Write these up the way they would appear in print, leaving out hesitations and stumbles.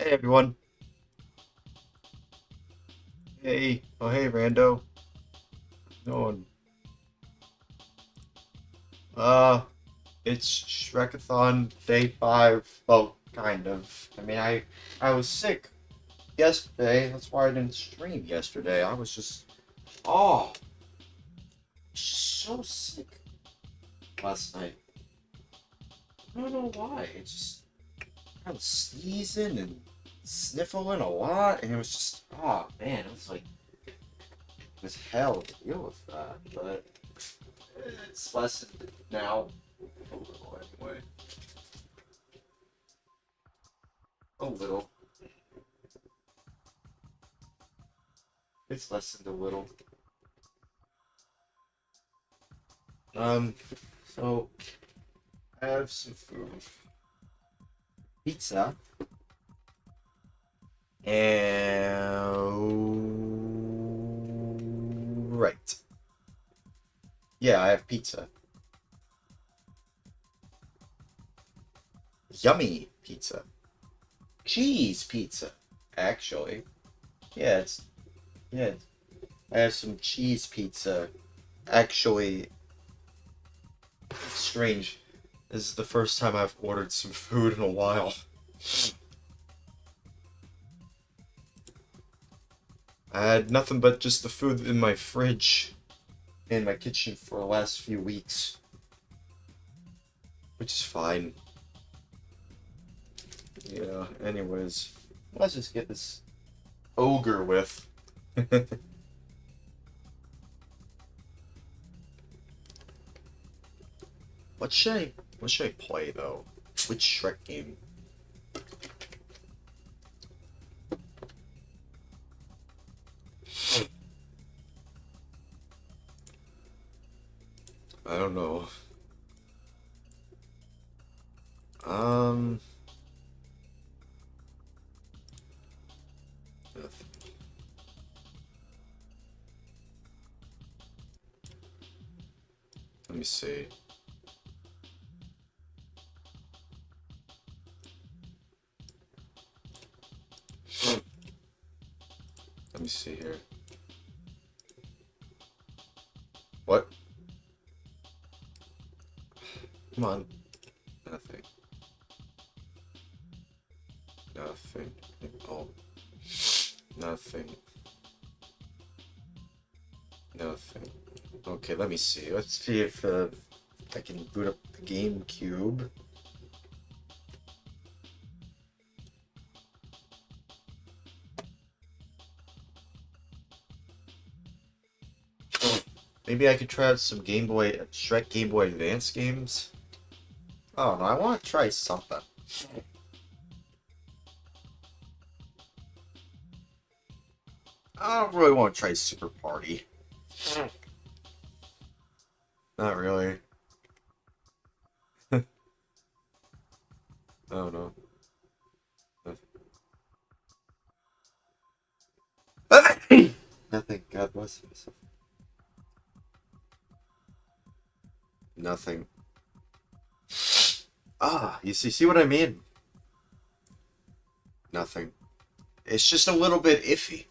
Hey everyone. Hey. Oh hey Rando. No. Uh it's SHREK-A-THON day 5. Well, kind of. I was sick yesterday. That's why I didn't stream yesterday. I was oh just so sick last night. I don't know why. I was sneezing and sniffling a lot, and it was oh man, it was hell to deal with that, but it's lessened now. A little anyway. A little. It's lessened a little. Um, so I have some food. Pizza. And right. Yeah, I have pizza. Yummy pizza. Cheese pizza. Actually. Yeah, yeah. I have some cheese pizza. Actually, it's strange. This is the first time I've ordered some food in a while. I had nothing but just the food in my fridge in my kitchen for the last few weeks, which is fine. Yeah, anyways, let's just get this ogre with. What should I play though? Which Shrek game? I don't know. Um, let me see. Let me see here. What? Come on. Nothing. Nothing. Oh. Nothing. Nothing. Okay, let me see. Let's see if I can boot up the GameCube. Maybe I could try out some Shrek Game Boy Advance games. Oh no, I want to try something. I don't really want to try Super Party. Not really. I don't know. Nothing. God bless myself. Nothing. Ah, you see what I mean? Nothing. It's just a little bit iffy.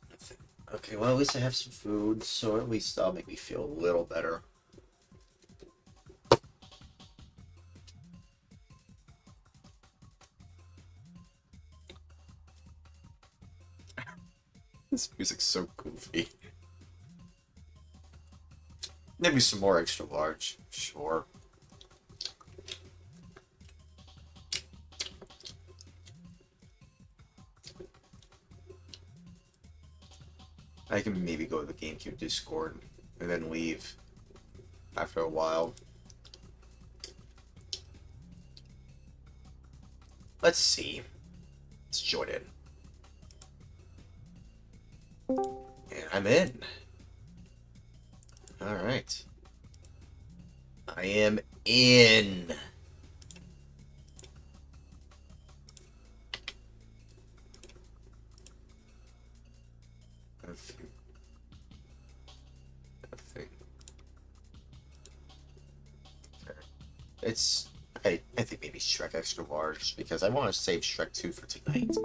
Nothing. Okay, well at least I have some food, so at least that'll make me feel a little better. This music's so goofy. Maybe some more extra large. Sure. I can maybe go to the GameCube Discord and then leave after a while. Let's see. Let's join in. And I'm in. Alright. I am in. Nothing. Nothing. Okay. I think maybe Shrek Extra Large, because I want to save Shrek 2 for tonight.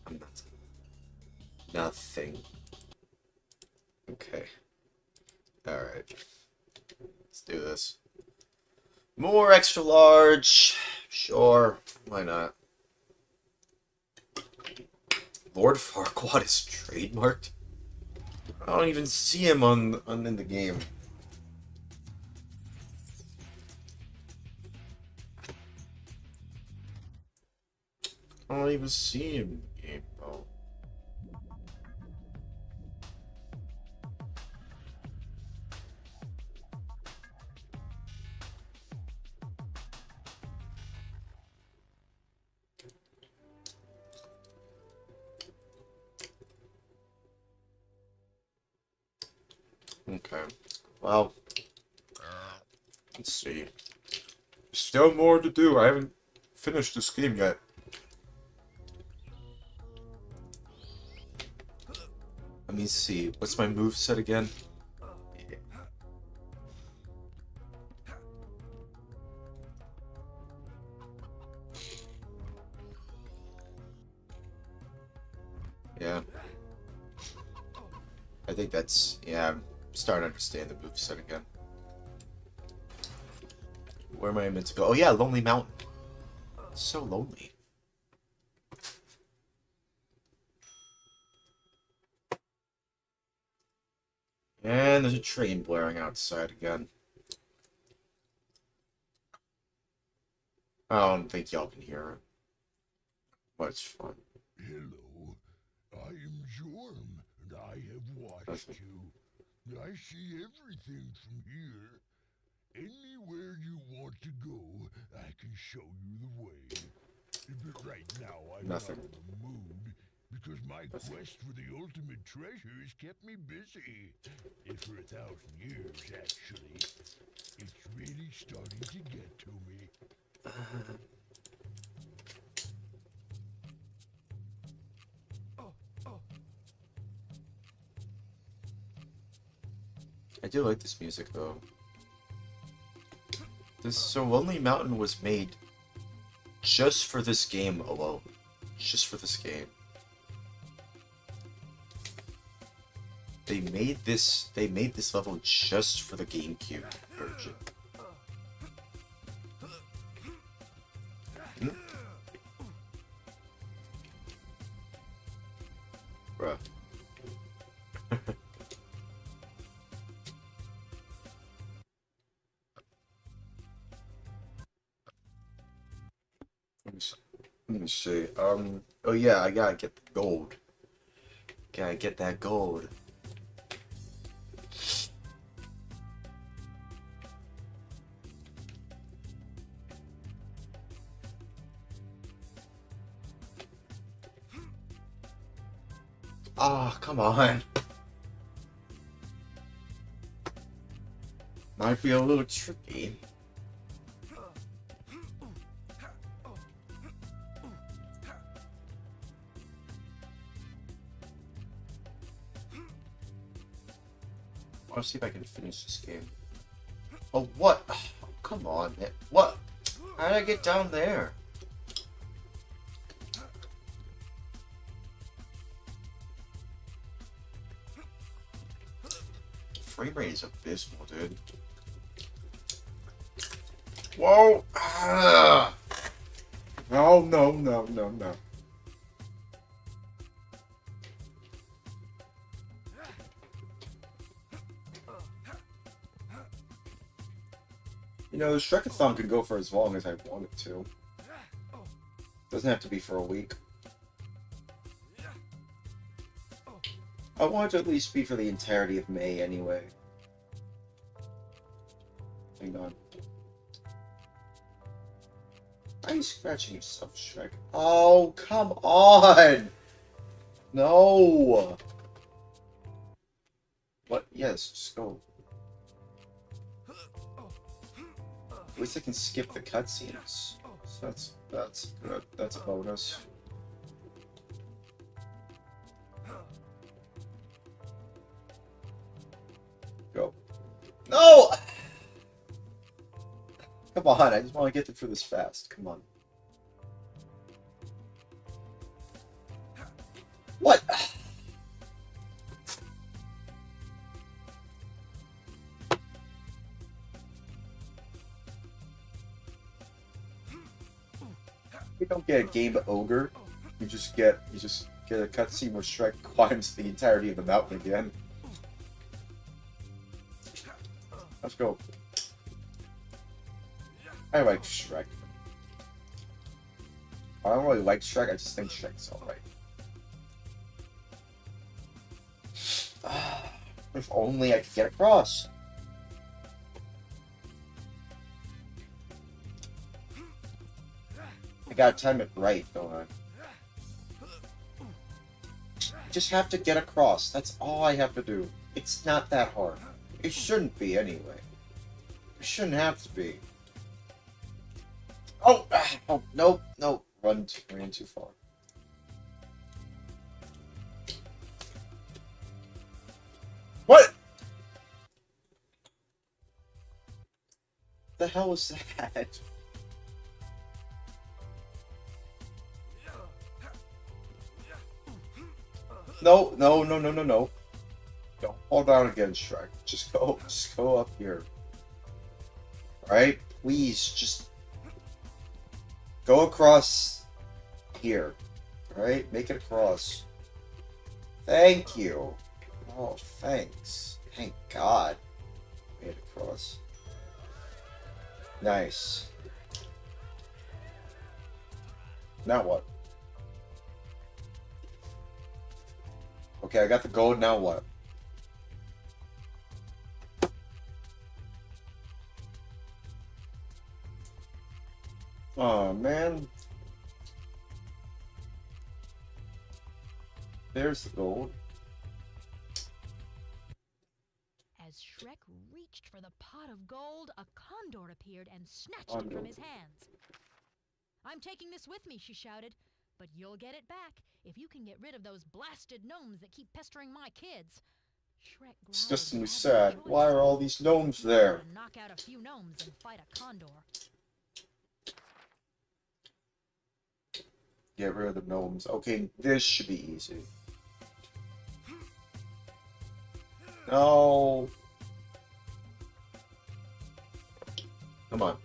I'm not. Nothing. Okay. Alright. Let's do this. More Extra Large. Sure. Why not? Lord Farquaad is trademarked? I don't even see him in the game. I don't even see him in the game. Oh. Okay. Well, let's see. Still more to do. I haven't finished this game yet. Let me see. What's my moveset again? Yeah. I think that's... Yeah, I'm starting to understand the moveset again. Where am I meant to go? Oh yeah, Lonely Mountain. It's so lonely. And there's a train blaring outside again. I don't think y'all can hear it. But it's fun. Hello, I am Jorm, and I have watched you. I see everything from here. Anywhere you want to go, I can show you the way. But right now, I'm Nothing. not in the mood, because my quest for the ultimate treasure has kept me busy. For 1,000 years, actually. It's really starting to get to me. I do like this music though. This So Lonely Mountain was made just for this game alone. Just for this game. They made this level just for the GameCube version. Hmm? Bruh. Let me see. Oh yeah, I gotta get the gold. Gotta get that gold. Ah, come on. Might be a little tricky. I want to see if I can finish this game. Oh, what? Oh, come on, man. What? How did I get down there? Frame rate is abysmal, dude. Whoa! Ah. No, no, no, no, no. You know, the SHREK-A-THON could go for as long as I want it to. Doesn't have to be for a week. I want it to at least be for the entirety of May anyway. Hang on. Why are you scratching yourself, Shrek? Oh, come on! No! What? Yes, just go. At least I can skip the cutscenes. So that's good. That's a bonus. Go. No! Come on, I just want to get through this fast. Come on. What? You don't get a game ogre. You just get a cutscene where Shrek climbs the entirety of the mountain again. Let's go. I like Shrek. I don't really like Shrek, I just think Shrek's alright. If only I could get across. I gotta time it right, don't I? I just have to get across. That's all I have to do. It's not that hard. It shouldn't be, anyway. It shouldn't have to be. Oh! Oh, nope, nope. Ran too far. What? The hell was that? No, no, no, no, no, no. Don't fall down again, Shrek. Just go up here. Alright? Please, just go across here. Alright? Make it across. Thank you. Oh, thanks. Thank God. Made it across. Nice. Now what? Okay, I got the gold, now what? Oh, man. There's the gold. As Shrek reached for the pot of gold, a condor appeared and snatched it from his hands. "I'm taking this with me," she shouted, "but you'll get it back if you can get rid of those blasted gnomes that keep pestering my kids." Shrek It's growled just loudly sad. with Why joy. are all these gnomes there? "Gotta knock out a few gnomes and fight a condor." Get rid of the gnomes. Okay, this should be easy. No. Come on.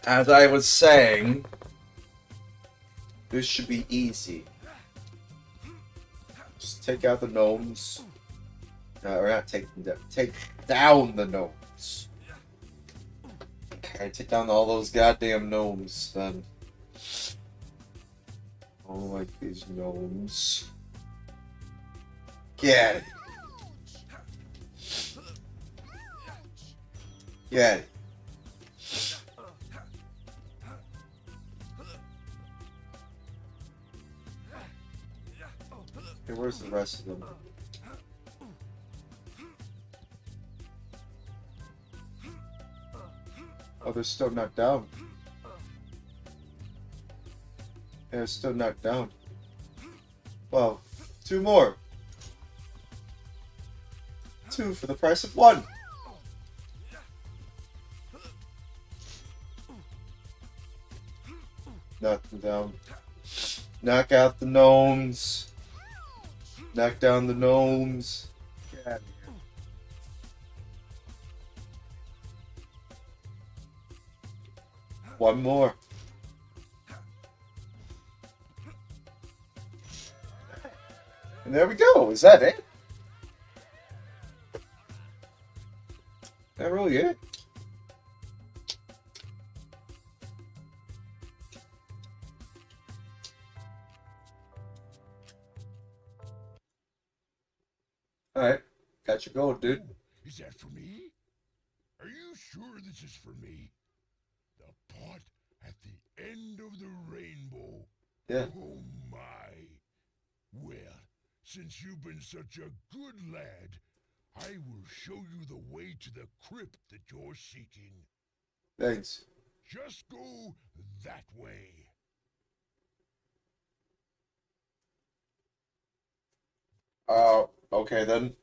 As I was saying, this should be easy. Just take out the gnomes. Or not take them down. Take down the gnomes. Okay, take down all those goddamn gnomes then. I don't like these gnomes. Get it. Get it. Okay, where's the rest of them? Oh, they're still not down. They're still not down. Well, 2 more. 2 for the price of 1. Knock them down. Knock out the gnomes. Knock down the gnomes. Get out of here. One more. And there we go. Is that it? Is that really it? Alright. Got your gold, dude. Is that for me? Are you sure this is for me? The pot at the end of the rainbow. Yeah. Oh my. Well, since you've been such a good lad, I will show you the way to the crypt that you're seeking. Thanks. Just go that way. Okay then.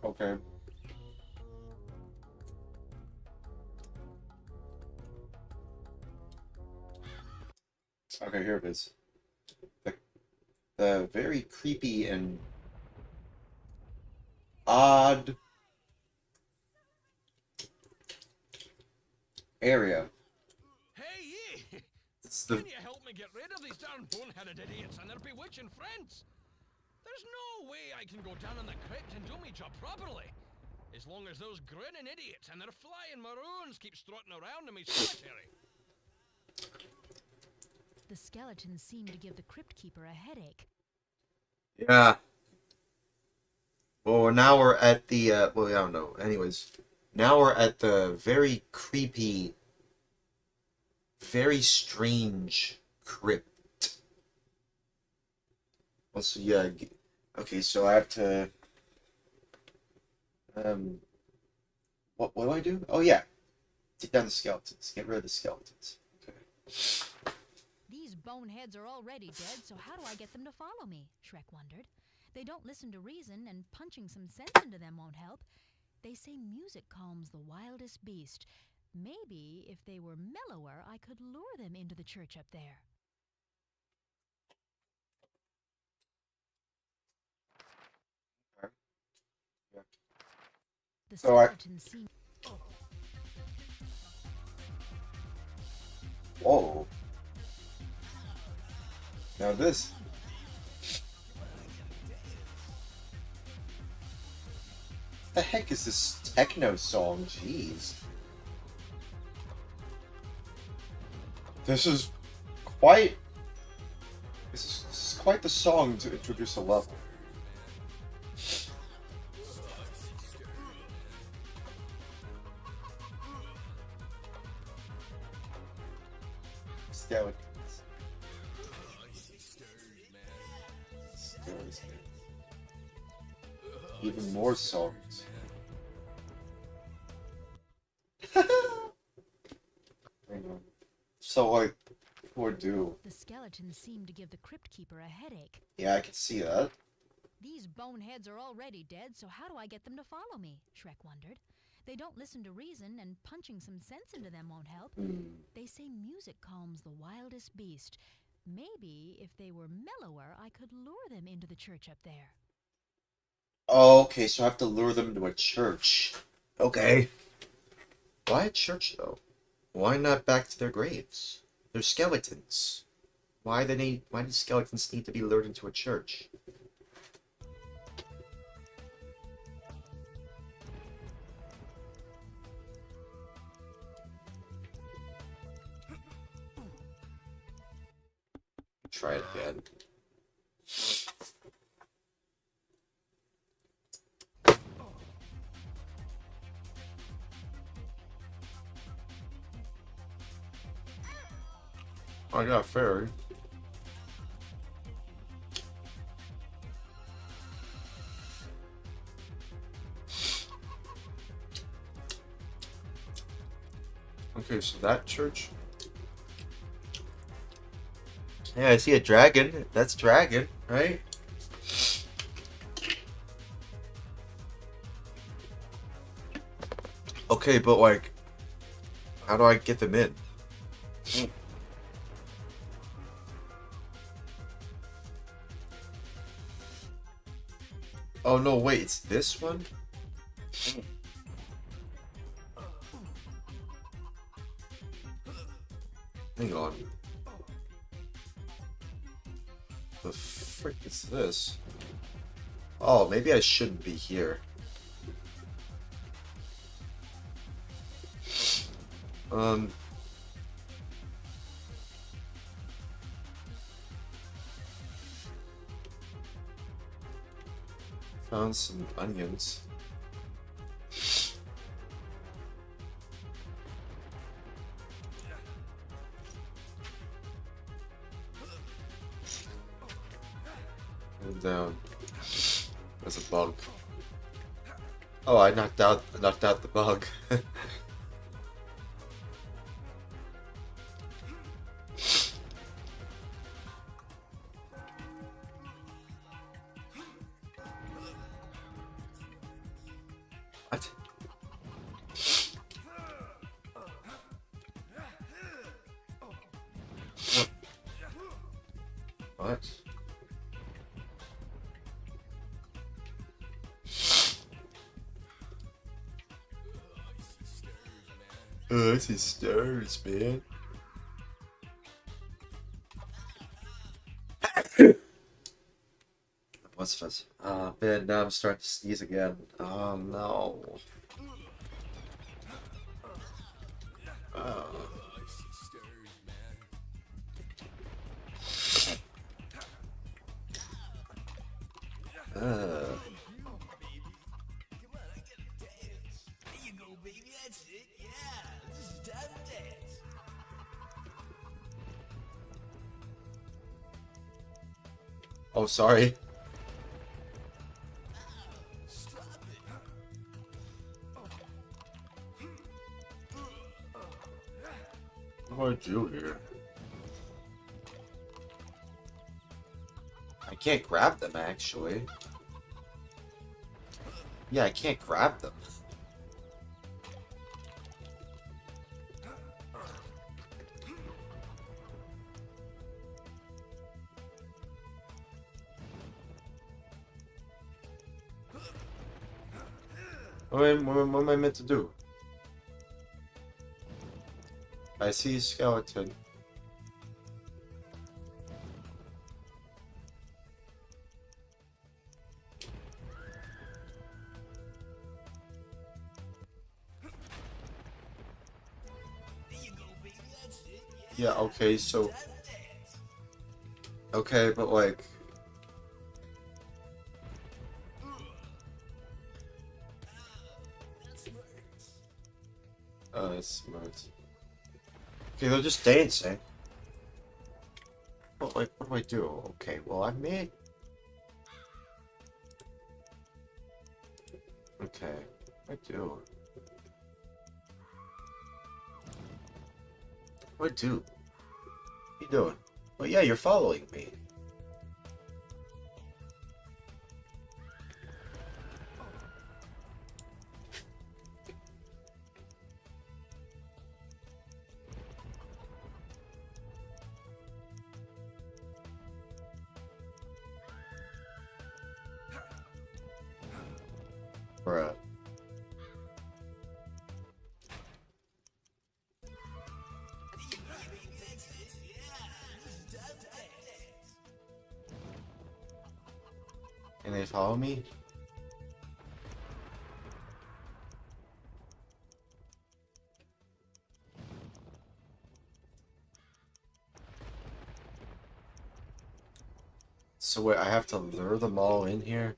Okay. Okay, here it is. The very creepy and odd area. Hey, ye! It's the Can you help me get rid of these darn bone-headed idiots and their bewitching friends? There's no way I can go down in the crypt and do my job properly. As long as those grinning idiots and their flying maroons keep strutting around in my cemetery. The skeletons seem to give the crypt keeper a headache. yeah. Well, now we're at the well, I don't know. Anyways, now we're at the very creepy, very strange crypt. Well, so yeah. Okay, so I have to. What do I do? Oh yeah, take down the skeletons. Get rid of the skeletons. Okay. These boneheads are already dead, so how do I get them to follow me? Shrek wondered. They don't listen to reason, and punching some sense into them won't help. They say music calms the wildest beast. Maybe if they were mellower, I could lure them into the church up there. Yeah. The So I. skeletons seem... Whoa. Now this. The heck is this techno song? Jeez. This is quite. This is quite the song to introduce a level. Skeletons. Skeletons. Even more songs. Hang on. So like, poor dude. The skeletons seem to give the crypt keeper a headache. Yeah, I can see that. These boneheads are already dead, so how do I get them to follow me? Shrek wondered. They don't listen to reason, and punching some sense into them won't help. They say music calms the wildest beast. Maybe if they were mellower, I could lure them into the church up there. Oh, okay, so I have to lure them to a church. Okay. Why a church, though? Why not back to their graves? They're skeletons. Why do skeletons need to be lured into a church? Try it again. I got a fairy. Okay, so that church. Yeah, I see a dragon. That's dragon, right? Okay, but like, how do I get them in? Oh no, wait, it's this one? Hang on. The frick is this? Oh, maybe I shouldn't be here. Found some onions. And down. There's a bug. Oh, I knocked out the bug. What? Oh, I see stars, man. What's this? Man, now I'm starting to sneeze again. Oh, no. Uh. Oh, sorry. What do I do here? I can't grab them, actually. Yeah, I can't grab them. What am I meant to do? I see a skeleton. Yeah, okay, so... Okay, but like... That's smart. Okay, they're just dancing. But like, what do I do? Okay, well, I made... Okay, what do I do? What do? What you doing? Well, yeah, you're following me. Bruh. Can they follow me? So wait, I have to lure them all in here?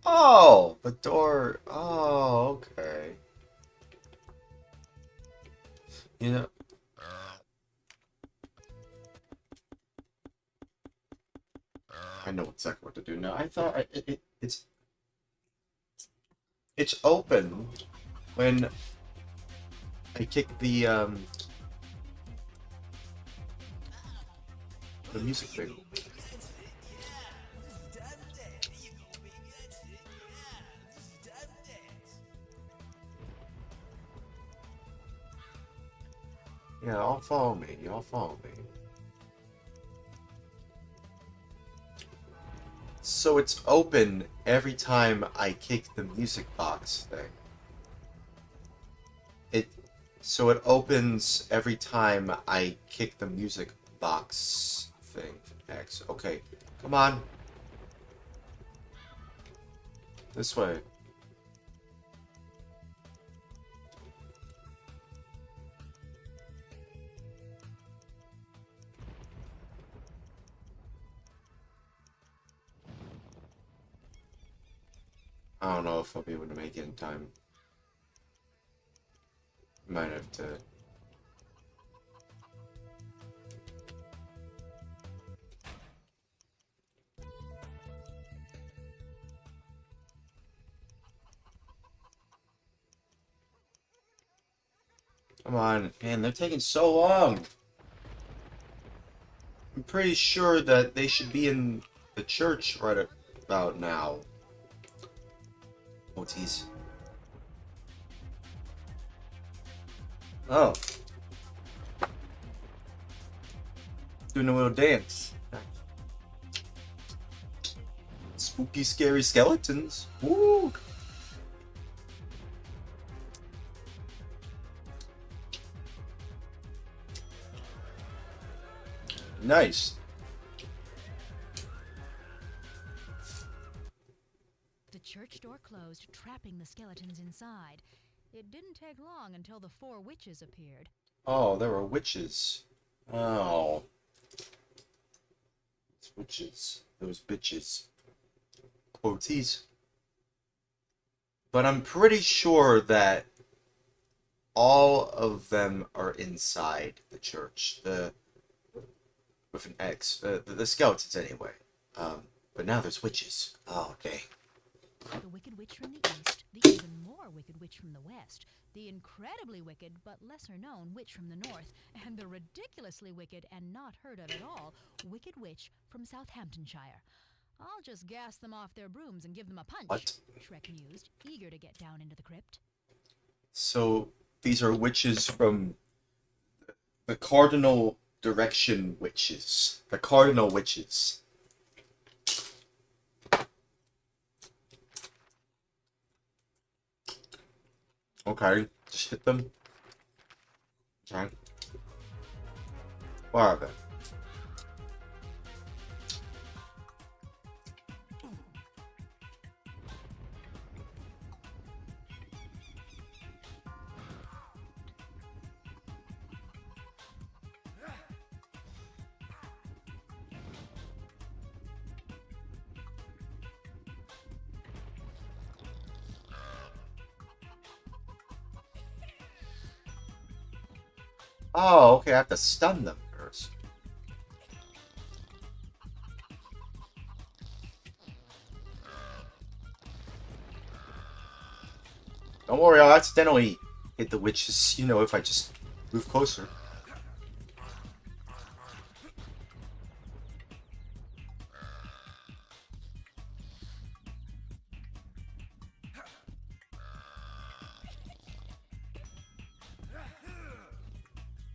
Oh, the door. Oh, okay. You know. I know exactly what to do now. I thought it's open when I kick the music thing. Yeah, all follow me. Y'all follow me. So it's open every time I kick the music box thing. So it opens every time I kick the music box thing. X. Okay, come on. This way. I don't know if I'll be able to make it in time. Might have to. Come on, man, they're taking so long. I'm pretty sure that they should be in the church right about now. Oh, geez. Oh. Doing a little dance. Spooky, scary skeletons. Woo! Nice. The church door closed, trapping the skeletons inside. It didn't take long until the 4 witches appeared. Oh, there were witches. Oh. It's witches. Those bitches. Quoties. But I'm pretty sure that all of them are inside the church. With an X. The skeletons anyway. But now there's witches. Oh, okay. The Wicked Witch from the east, the even more Wicked Witch from the west, the incredibly wicked but lesser known Witch from the north, and the ridiculously wicked and not heard of at all Wicked Witch from Southamptonshire. I'll just gas them off their brooms and give them a punch, What? Shrek mused, eager to get down into the crypt. So these are witches from the cardinal direction witches. The cardinal witches. Okay, just hit them. Okay. Where are they? Oh, okay, I have to stun them first. Don't worry, I'll accidentally hit the witches, you know, if I just move closer.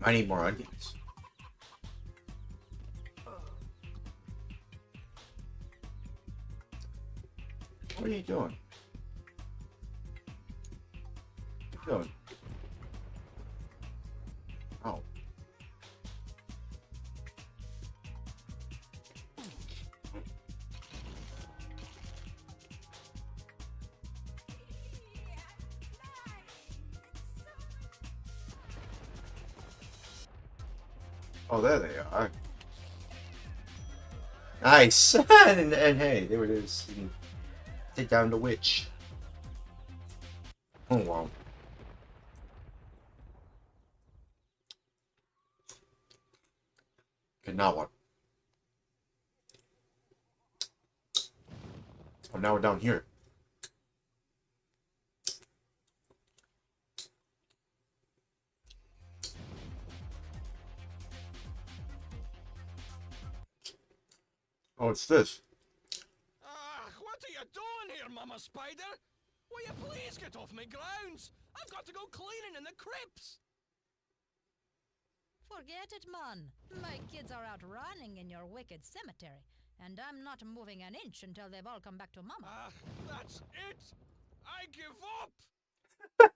I need more onions. What are you doing? What are you doing? Oh. Oh, there they are. Nice! and hey, there it is. You can take down the witch. Oh, wow. Okay, now what? Oh, now we're down here. Oh, it's this. What are you doing here, Mama Spider? Will you please get off my grounds? I've got to go cleaning in the crypts. Forget it, man. My kids are out running in your wicked cemetery, and I'm not moving an inch until they've all come back to Mama. That's it. I give up.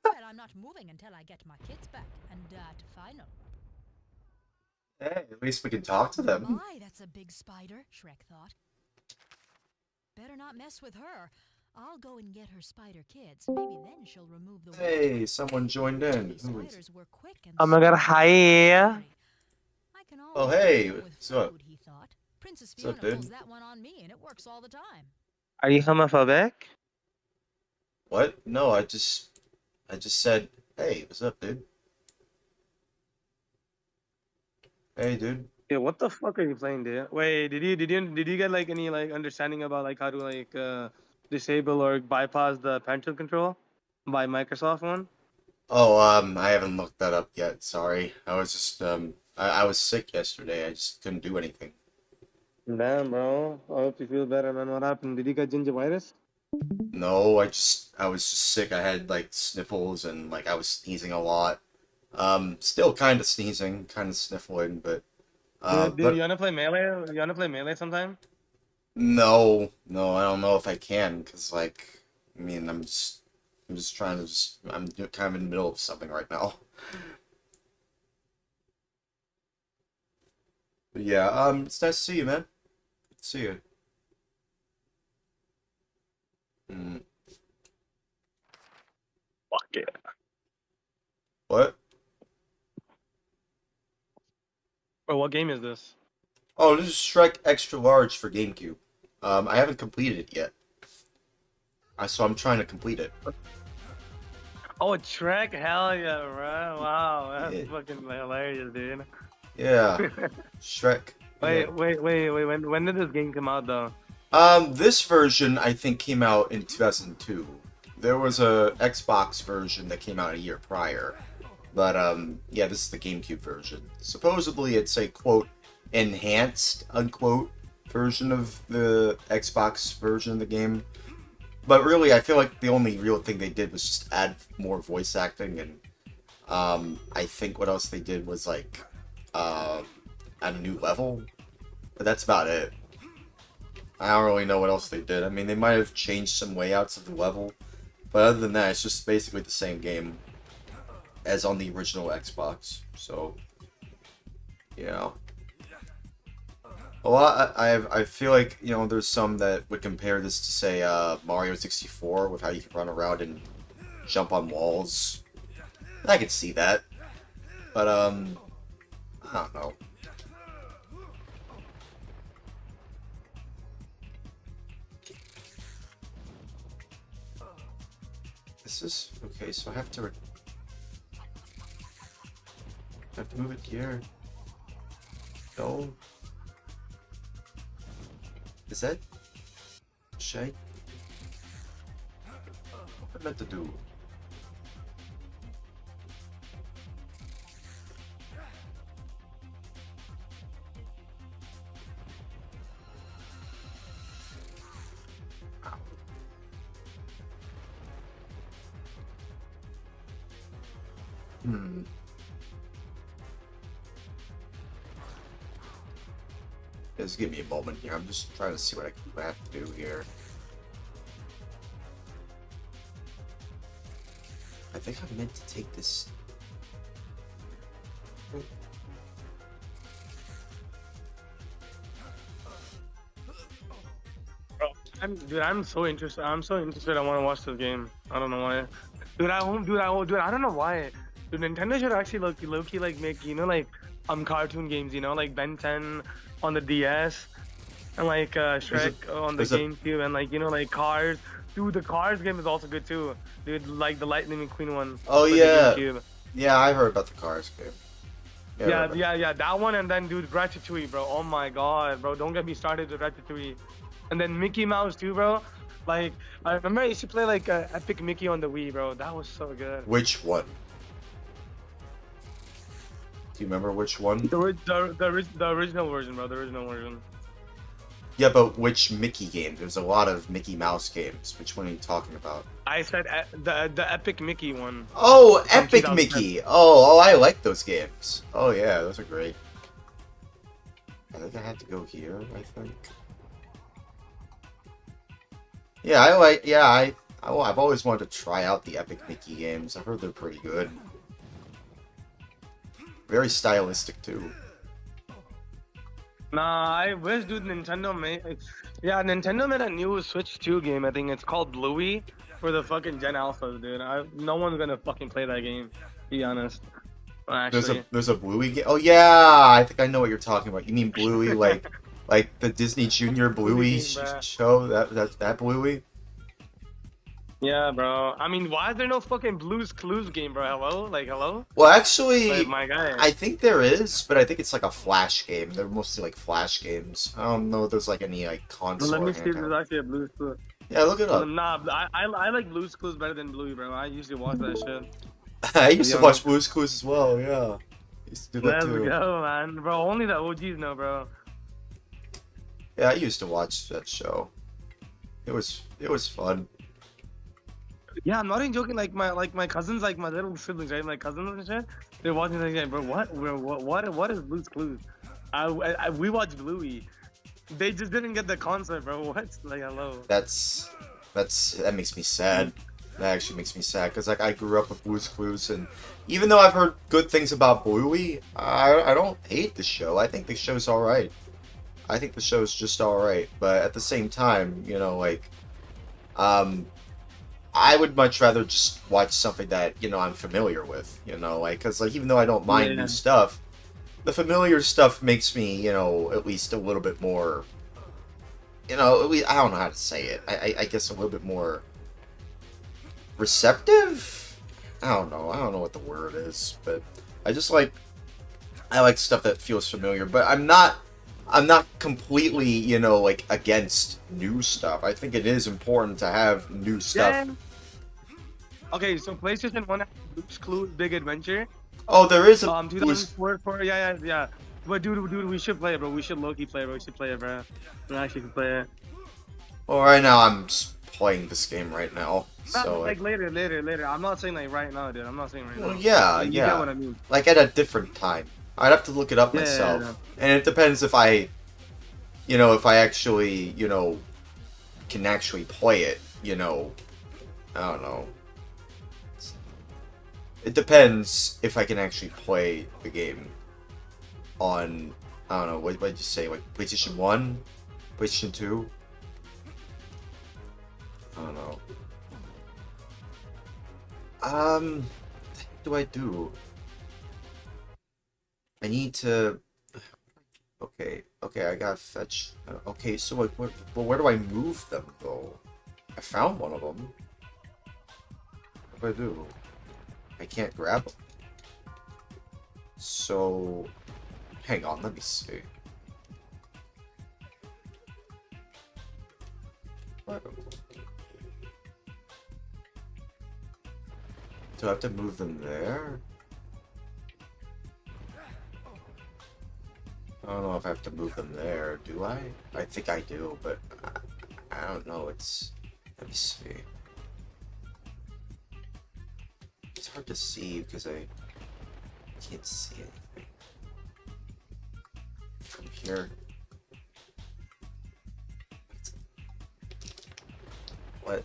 Well, I'm not moving until I get my kids back, and that final. Hey, at least we can talk to them. My, that's a big spider, Shrek thought. Better not mess with her. I'll go and get her spider kids. Maybe then she'll remove the Hey, someone joined in. These Who is- spiders were quick and Oh my god, hi. I can Oh, always hey, deal with what's up? food, he thought. Princess What's up, Fiona dude? pulls that one on me, and it works all the time. Are you homophobic? What? No, I just said, hey, what's up, dude? Hey, dude. Yeah, what the fuck are you playing, dude? Wait, did you get like any like understanding about like how to like disable or bypass the parental control by Microsoft one? Oh, I haven't looked that up yet. Sorry. I was just, I was sick yesterday. I just couldn't do anything. Damn, bro. I hope you feel better, man. What happened? Did you get gingivitis? No, I was just sick. I had like sniffles and like I was sneezing a lot. Still kind of sneezing, kind of sniffling, but Dude, you But wanna play melee? You wanna play melee sometime? no, I don't know if I can, cause like, I mean, I'm just trying to I'm kind of in the middle of something right now. But yeah, it's nice to see you, man. Good to see you. Mm, Fuck yeah. what? Bro, what game is this? Oh, this is Shrek Extra Large for GameCube. I haven't completed it yet. So I'm trying to complete it. Oh, Shrek? Hell yeah, bro. Wow, that's Yeah, fucking hilarious, dude. yeah. Shrek. Yeah. Wait. When did this game come out, though? This version I think came out in 2002. There was a Xbox version that came out a year prior. But yeah, this is the GameCube version. Supposedly it's a quote enhanced unquote version of the Xbox version of the game. But really, I feel like the only real thing they did was just add more voice acting, and I think what else they did was like add a new level. But that's about it. I don't really know what else they did. I mean, they might have changed some layouts of the level, but other than that, it's just basically the same game as on the original Xbox. So, yeah. A lot. I feel like, you know, there's some that would compare this to, say, Mario 64 with how you can run around and jump on walls. I could see that, but I don't know. This is okay. So I have to move it here. No. Is that Shay? What am I meant to do? Ow. Hmm. Just give me a moment here. I'm just trying to see what I have to do here. I think I meant to take this. I'm so interested. I'm so interested. I want to watch this game. I don't know why. Dude, I won't. Dude, I won't. Dude, I don't know why. Dude, Nintendo should actually low-key like make, you know, like cartoon games. You know, like Ben 10 on the DS, and like Shrek on the GameCube, and like, you know, like Cars. Dude, the Cars game is also good too. Dude, like the Lightning McQueen one. Oh yeah. Yeah, I heard about the Cars game. Yeah, that one, and then dude, Ratatouille, bro. Oh my god, bro, don't get me started with Ratatouille. And then Mickey Mouse too, bro. Like, I remember I used to play like Epic Mickey on the Wii, bro. That was so good. Which one? Do you remember which one? The original version, bro. The original version. Yeah, but which Mickey game? There's a lot of Mickey Mouse games. Which one are you talking about? I said the Epic Mickey one. Oh, Epic Mickey. Oh, I like those games. Oh yeah, those are great. I think I had to go here, I think. Yeah, I've always wanted to try out the Epic Mickey games. I've heard they're pretty good. Very stylistic too. Nah, I wish, dude, Nintendo made. Yeah, Nintendo made a new Switch 2 game. I think it's called Bluey for the fucking Gen Alphas, dude. No one's gonna fucking play that game. To be honest. Well, actually, there's a Bluey game. Oh yeah, I think I know what you're talking about. You mean Bluey, like the Disney Junior Bluey show? That Bluey? Yeah, bro. I mean, why is there no fucking Blue's Clues game, bro? Hello? Like, hello? Well, actually, like, my guy. I think there is, but I think it's like a Flash game. They're mostly like Flash games. I don't know if there's like any like console. Well, let me see if there's actually a Blue's Clues. Yeah, look it up. Nah, I like Blue's Clues better than Bluey, bro. I usually watch that shit. I used to watch Blue's Clues as well, yeah. I used to do that too. Let's go, man. Bro, only the OGs know, bro. Yeah, I used to watch that show. It was fun. Yeah, I'm not even joking. Like my cousins, like my little siblings, right? My cousins and shit. They're watching that game, bro. What is Blue's Clues? We watched Bluey. They just didn't get the concept, bro. What? Like, hello. That makes me sad. That actually makes me sad because like I grew up with Blue's Clues, and even though I've heard good things about Bluey, I don't hate the show. I think the show's all right. I think the show's just all right. But at the same time, you know, like, I would much rather just watch something that I'm familiar with. You know, like because like even though I don't mind new stuff, the familiar stuff makes me at least a little bit more. At least, I don't know how to say it. I guess a little bit more receptive. I don't know what the word is, but I like stuff that feels familiar. But I'm not completely like against new stuff. I think it is important to have new stuff. Yeah. Okay, so PlayStation 1 has Blue's Clues Big Adventure. Oh, there is a 2004. Yeah. But dude, we should play it, bro. We should low-key play it, bro. We should play it, bro. We actually can play it. Well, right now I'm just playing this game right now. So like later. I'm not saying like right now, dude. I'm not saying right now. Well, yeah. You get what I mean. Like at a different time. I'd have to look it up myself. Yeah. And it depends if I actually, can actually play it, I don't know. It depends if I can actually play the game on, I don't know, what did you say, like PlayStation 1? PlayStation 2? I don't know. What do I do? I need to... Okay, I gotta fetch... Okay, so like, where do I move them, though? I found one of them. What do I do? I can't grab them. So... Hang on, let me see. Do I have to move them there? I don't know if I have to move them there, do I? I think I do, but I don't know, let me see. It's hard to see because I can't see anything. From here. What?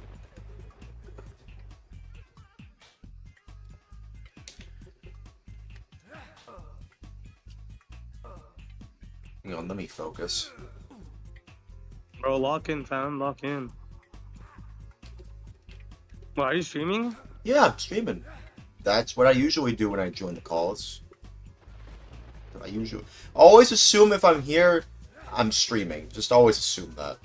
Hang on, let me focus. Bro, lock in, fam. Lock in. What, are you streaming? Yeah, I'm streaming. That's what I usually do when I join the calls. I always assume if I'm here, I'm streaming. Just always assume that.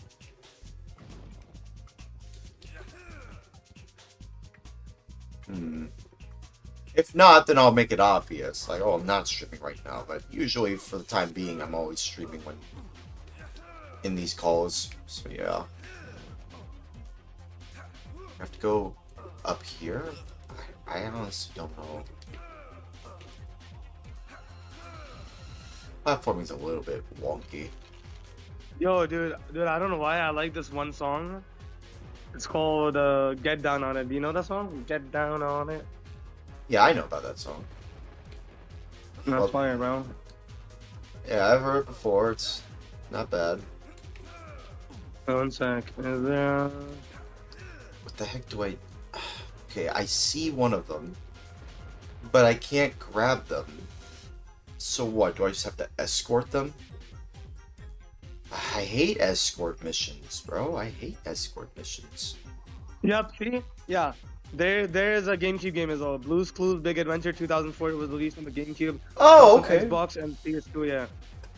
If not, then I'll make it obvious. Like, oh, I'm not streaming right now. But usually, for the time being, I'm always streaming when in these calls. So, yeah. I have to go up here? I honestly don't know. Platforming's a little bit wonky. Yo, dude, I don't know why I like this one song. It's called Get Down on It. Do you know that song? Get Down on It. Yeah, I know about that song. That's fire, bro. Yeah, I've heard it before. It's not bad. 1 sec. Is there... What the heck do I... Okay, I see one of them, but I can't grab them. So what? Do I just have to escort them? I hate escort missions, bro. I hate escort missions. Yep, see? Yeah. There's a GameCube game as well. Blue's Clues Big Adventure 2004. It was released on the GameCube. Oh, okay. Xbox and PS2, yeah.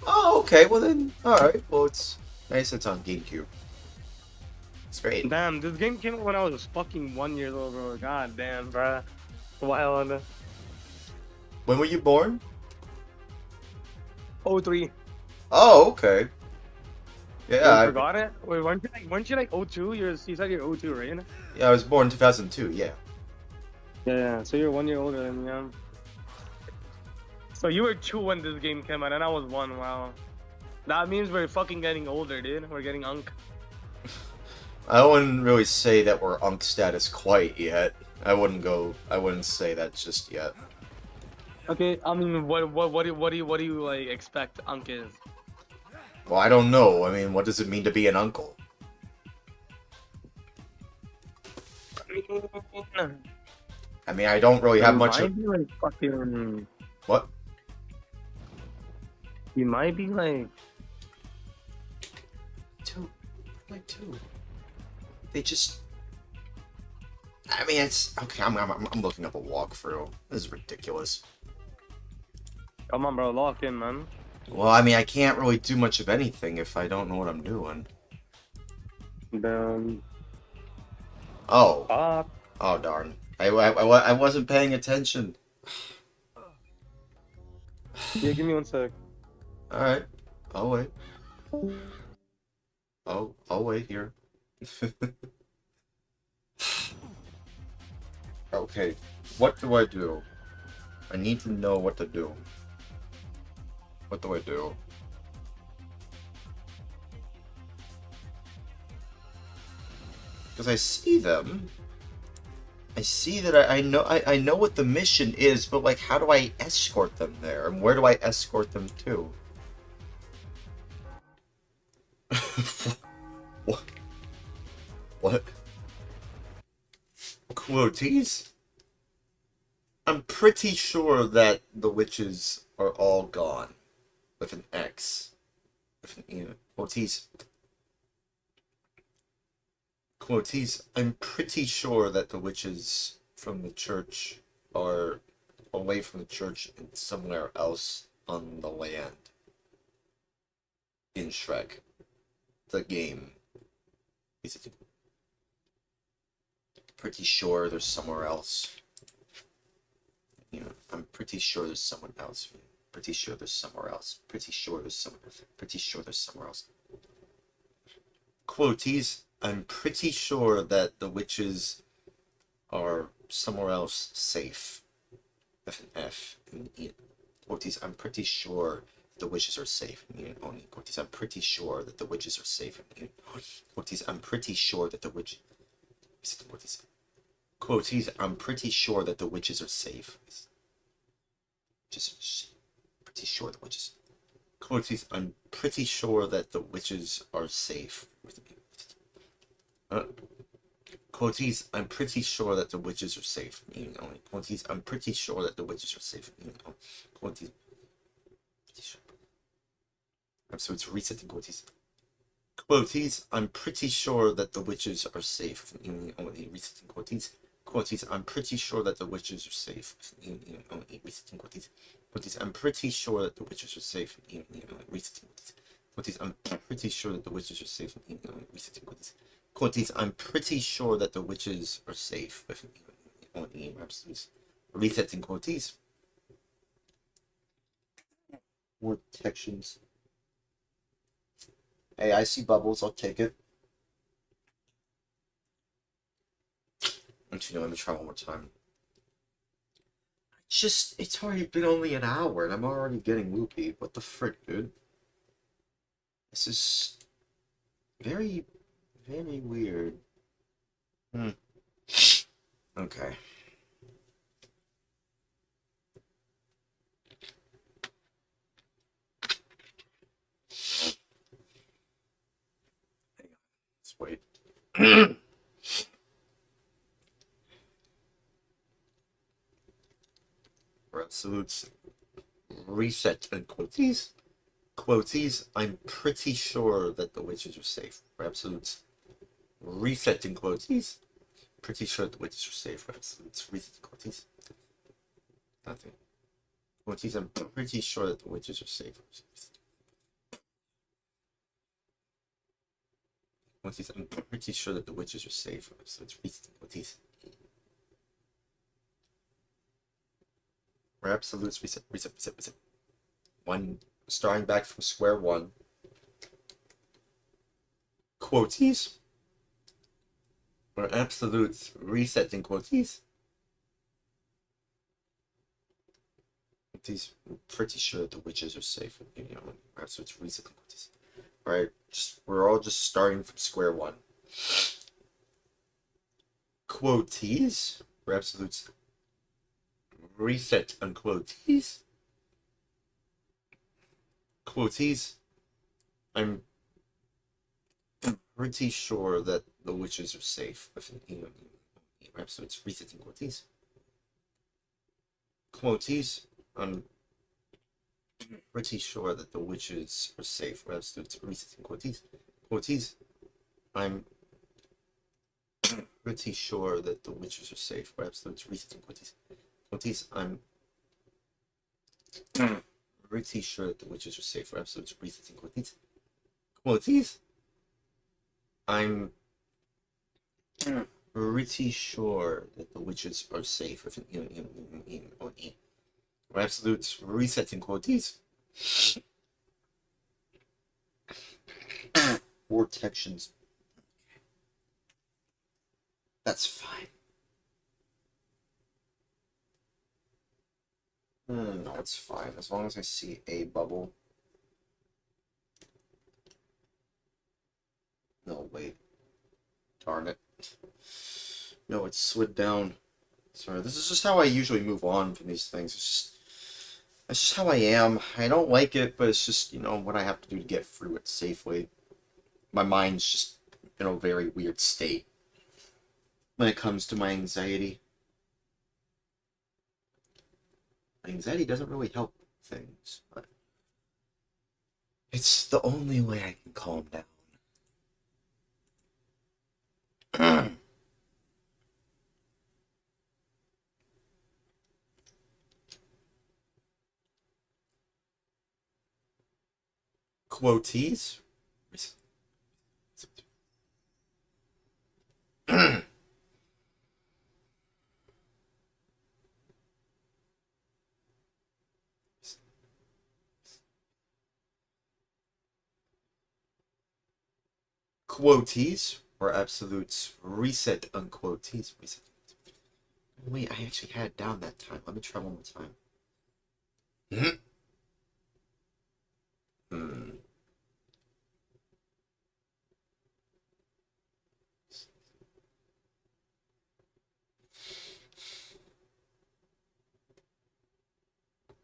Oh, okay. Well then, alright. Well, it's nice it's on GameCube. It's great. Damn, this game came out when I was fucking 1 year old, bro. God damn, bro. Wild. When were you born? 03. Oh, okay. Yeah, I forgot it. Wait, weren't you like 02? You said you're 02, right? Yeah, I was born in 2002. Yeah. Yeah. So you're 1 year older than me. Yeah. So you were 2 when this game came out, and I was 1. Wow. That means we're fucking getting older, dude. We're getting unk. I wouldn't really say that we're unk status quite yet. I wouldn't say that just yet. Okay, I mean, what do you like expect Unk is? Well, I don't know. I mean, what does it mean to be an uncle? I mean, I don't really He have much of... might be like fucking. What? He might be like. Two. They just... I mean, it's... Okay, I'm looking up a walkthrough. This is ridiculous. Come on, bro, lock in, man. Well, I mean, I can't really do much of anything if I don't know what I'm doing. Damn. Oh. Fuck. Oh, darn. I wasn't paying attention. Yeah, give me 1 sec. Alright. I'll wait. I'll wait here. Okay. What do I do? I need to know what to do. What do I do? Because I see them. I see that I know what the mission is, but like, how do I escort them there? And where do I escort them to? What? What? Quoties? I'm pretty sure that the witches are all gone. With an X. With an E. Quoties. Quoties, I'm pretty sure that the witches from the church are away from the church and somewhere else on the land. In Shrek. The game. Pretty sure there's somewhere else. You know, I'm pretty sure there's someone else. Pretty sure there's somewhere else. Pretty sure there's somewhere else. Quoties, I'm pretty sure that the witches are somewhere else safe. F and F and E. Quoties, I'm pretty sure the witches are safe. Quoties, I'm pretty sure that the witches are safe. Quoties, I'm pretty sure that the witch. Quoties, I'm pretty sure that the witches are safe. Just pretty sure the witches. Quoties, I'm pretty sure that the witches are safe. Quoties, I'm pretty sure that the witches are safe. Quoties, I'm pretty sure that the witches are safe. Quoties. So it's resetting quoties. Quoties, I'm pretty sure that the witches are safe. Resetting quoties. Quoties, I'm pretty sure that the witches are safe. Resetting quoties. Quoties, I'm pretty sure that the witches are safe. Resetting quoties. Quoties, I'm pretty sure that the witches are safe. Resetting quoties. Quoties, I'm pretty sure that the witches are safe. Resetting quoties. More detections. Hey, I see bubbles. I'll take it. Actually, no, let me try one more time. It's already been only an hour, and I'm already getting loopy. What the frick, dude? This is very, very weird. Okay. Let's wait. Absolutes. Reset and quoties. Quoties, I'm pretty sure that the witches are safe. Absolutes. Reset and quoties. Pretty sure the witches are safe. Absolutes. Reset and quoties. Nothing. Quoties, I'm pretty sure that the witches are safe. Quoties, I'm pretty sure that the witches are safe. Absolutes. Reset and quoties. Absolutes. Reset. One. Starting back from square one. Quoties. Or absolutes. Resetting quoties. Quoties. I'm pretty sure that the witches are safe. Absolutes. Resetting quoties. Alright, we're all just starting from square one. Quoties. Or absolutes. reset unquoties. Quoties. I'm pretty sure that the witches are safe with an so it's resetting quoties. Quoties. I'm pretty sure that the witches are safe. So it's resetting quoties. Quoties. I'm pretty sure that the witches are safe. Perhaps it's resetting quoties. Quoties. I'm pretty sure that the witches are safe. Perhaps it's resetting quoties. Quoties. I'm pretty sure that the witches are safe with an or E. Or absolute resetting quoties. Protections. That's fine. No, it's fine. As long as I see a bubble. No, wait. Darn it. No, it slid down. Sorry, this is just how I usually move on from these things. It's just how I am. I don't like it, but it's just, what I have to do to get through it safely. My mind's just in a very weird state when it comes to my anxiety. My anxiety doesn't really help things, but it's the only way I can calm down. Quoties? Quoties or absolutes reset unquoties. Reset. Wait, I actually had it down that time. Let me try one more time.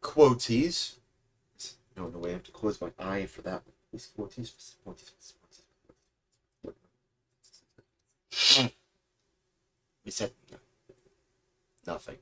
Quoties. No, I have to close my eye for that. These quoties. Reset. Nothing.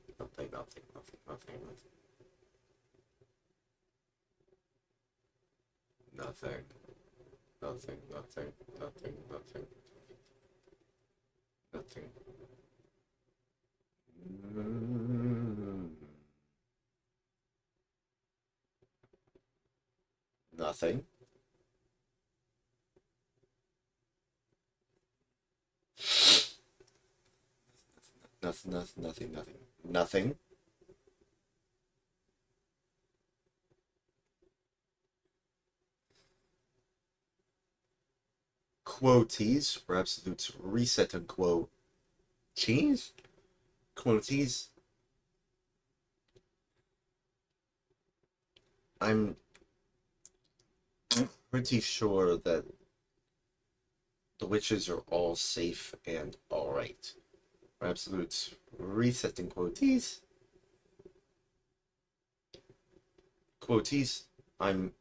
Nothing. Nothing. Quoties or absolutes reset unquote. Cheese? Quoties. I'm pretty sure that the witches are all safe and alright. Absolutes resetting quoties. Quoties. I'm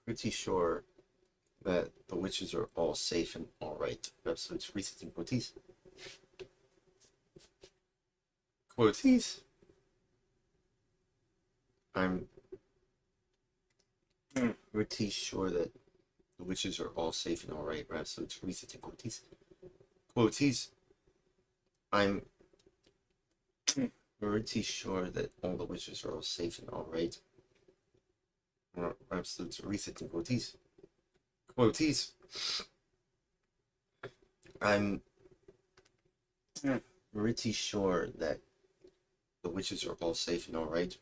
pretty sure that the witches are all safe and alright. Absolutes resetting quoties. Quoties. I'm pretty sure that the witches are all safe and alright. Absolutes resetting quoties. Quoties. I'm pretty sure that all the witches are all safe and alright. Absolutes resetting quoties. Quoties. I'm pretty sure that the witches are all safe and alright.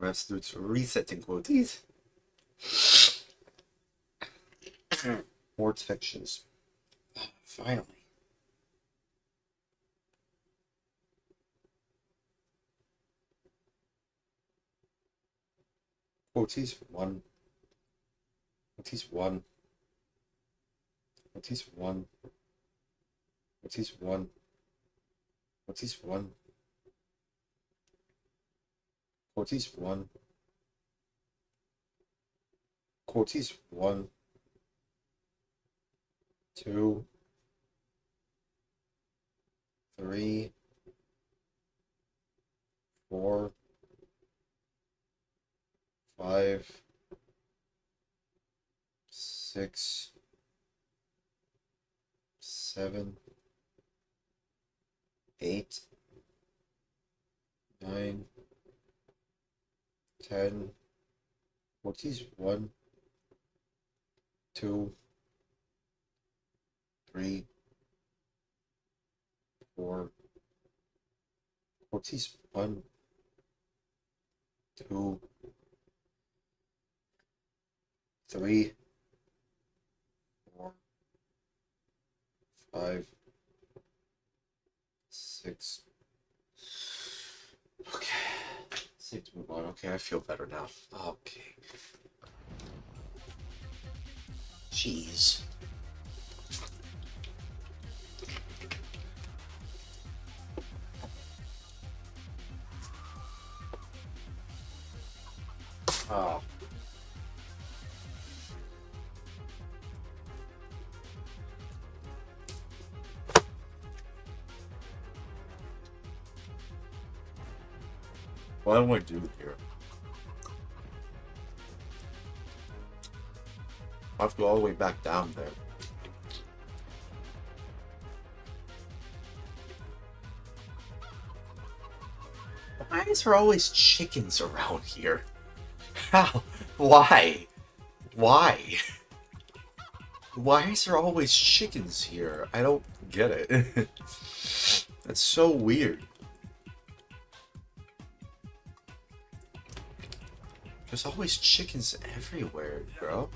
Absolutes resetting quoties. More detections. Finally. Quoties 1. Quoties 1. Quoties 1. Quoties 1. Cortez 1. Cortez 1. Cortez 1. 2. 3. 4. 5. 6. 7. 8. 9. 10. Cortez 1. 2. 3. 4. Cortez 1. 2. 3. 4. 5. 6. Okay. Safe to move on. Okay, I feel better now. Okay. Jeez. Oh. What do I do here? I have to go all the way back down there. Why is there always chickens around here? How? Why? Why? Why is there always chickens here? I don't get it. That's so weird. There's always chickens everywhere, bro.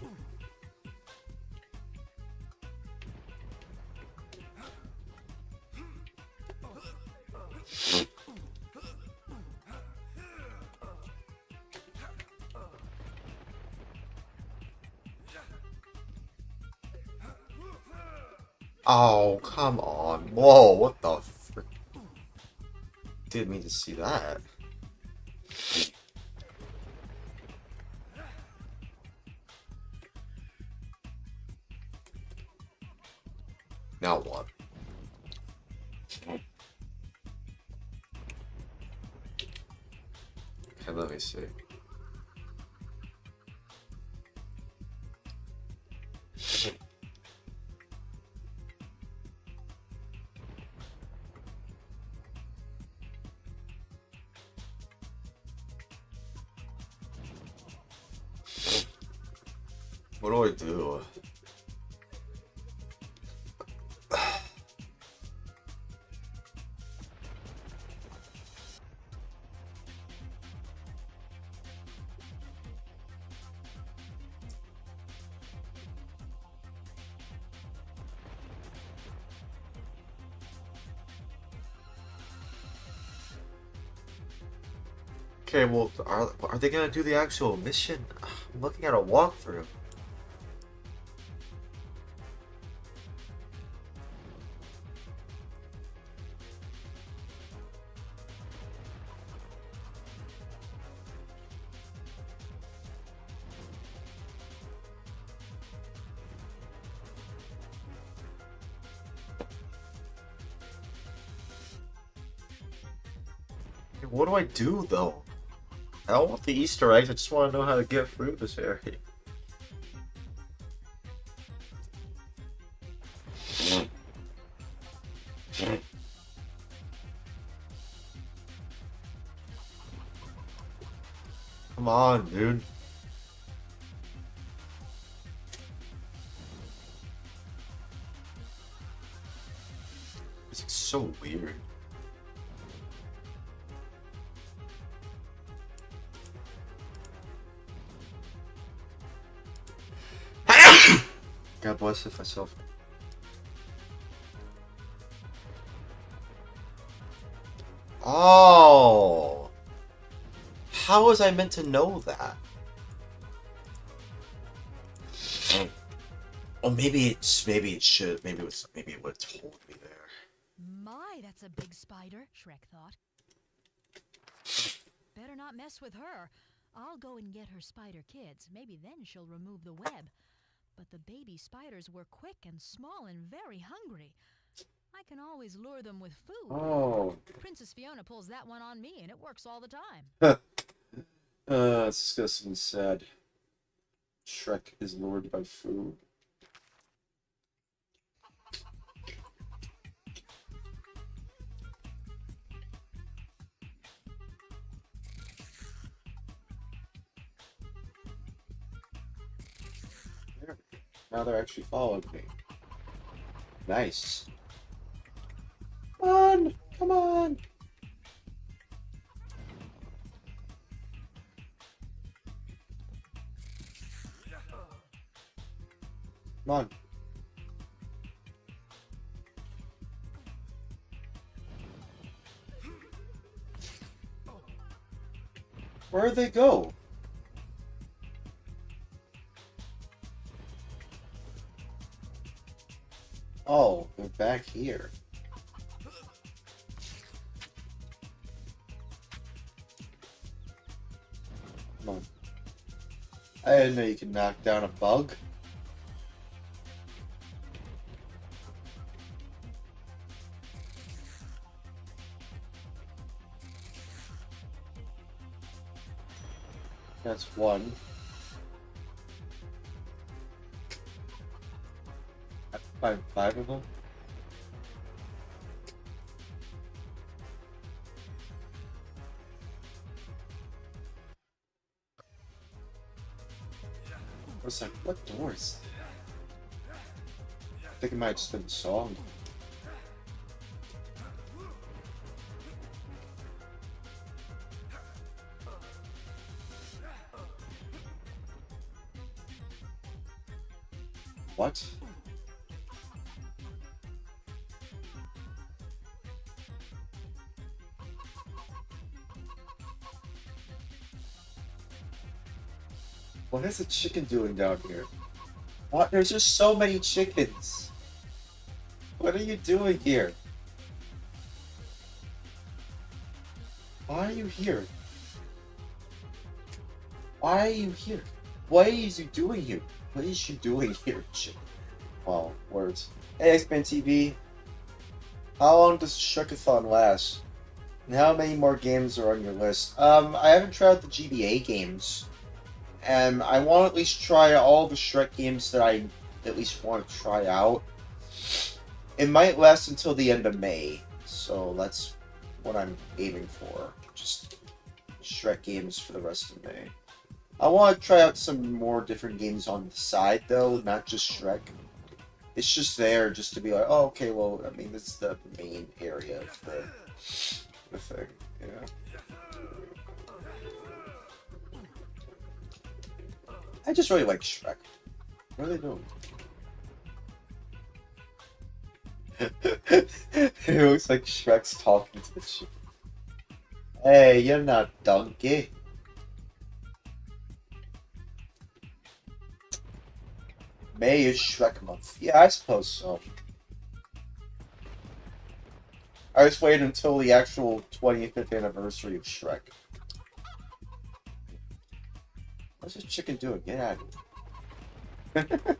Oh, come on. Whoa, what the frick? Didn't mean to see that. Now what? Okay, let me see. What do I do? Okay, well, are they gonna do the actual mission? I'm looking at a walkthrough. What do I do though? I don't want the Easter eggs, I just want to know how to get through this area. Come on, dude. This is so weird. God bless it myself. Oh, how was I meant to know that? Oh, maybe it would have told me there. My, that's a big spider, Shrek thought. Better not mess with her. I'll go and get her spider kids. Maybe then she'll remove the web. But the baby spiders were quick and small and very hungry. I can always lure them with food. Oh. Princess Fiona pulls that one on me, and it works all the time. It's disgusting sad. Shrek is lured by food. Now they're actually following me. Nice. Come on! Come on! Come on. Where'd they go? Oh, they're back here. Come on. I didn't know you could knock down a bug. That's one. I have to find 5 of them. I was like, what doors? I think it might have just been the song. What? What is a chicken doing down here? What? There's just so many chickens. What are you doing here? Why are you here? Why are you here? What is you doing here? What is you doing here, chicken? Wow, words. Hey, X-Men TV. How long does SHREK-A-THON last? And how many more games are on your list? I haven't tried the GBA games. And I want to at least try all the Shrek games that I at least want to try out. It might last until the end of May, so that's what I'm aiming for. Just Shrek games for the rest of May. I want to try out some more different games on the side, though, not just Shrek. It's just there just to be like, oh, okay, well, I mean, this is the main area of the thing, yeah. I just really like Shrek. What are they doing? It looks like Shrek's talking to the chicken. Hey, you're not donkey. May is Shrek month. Yeah, I suppose so. I just waited until the actual 25th anniversary of Shrek. What's this chicken doing? Get out of here.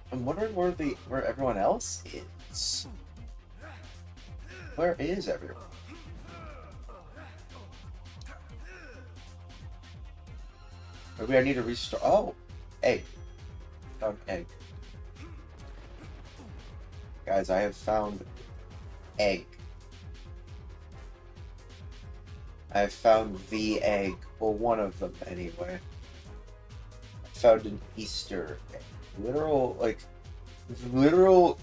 I'm wondering where everyone else is. Where is everyone? Maybe I need to restart. Oh, egg. Found egg. Guys, I have found egg. I have found the egg. Well, one of them anyway. I found an Easter egg. literal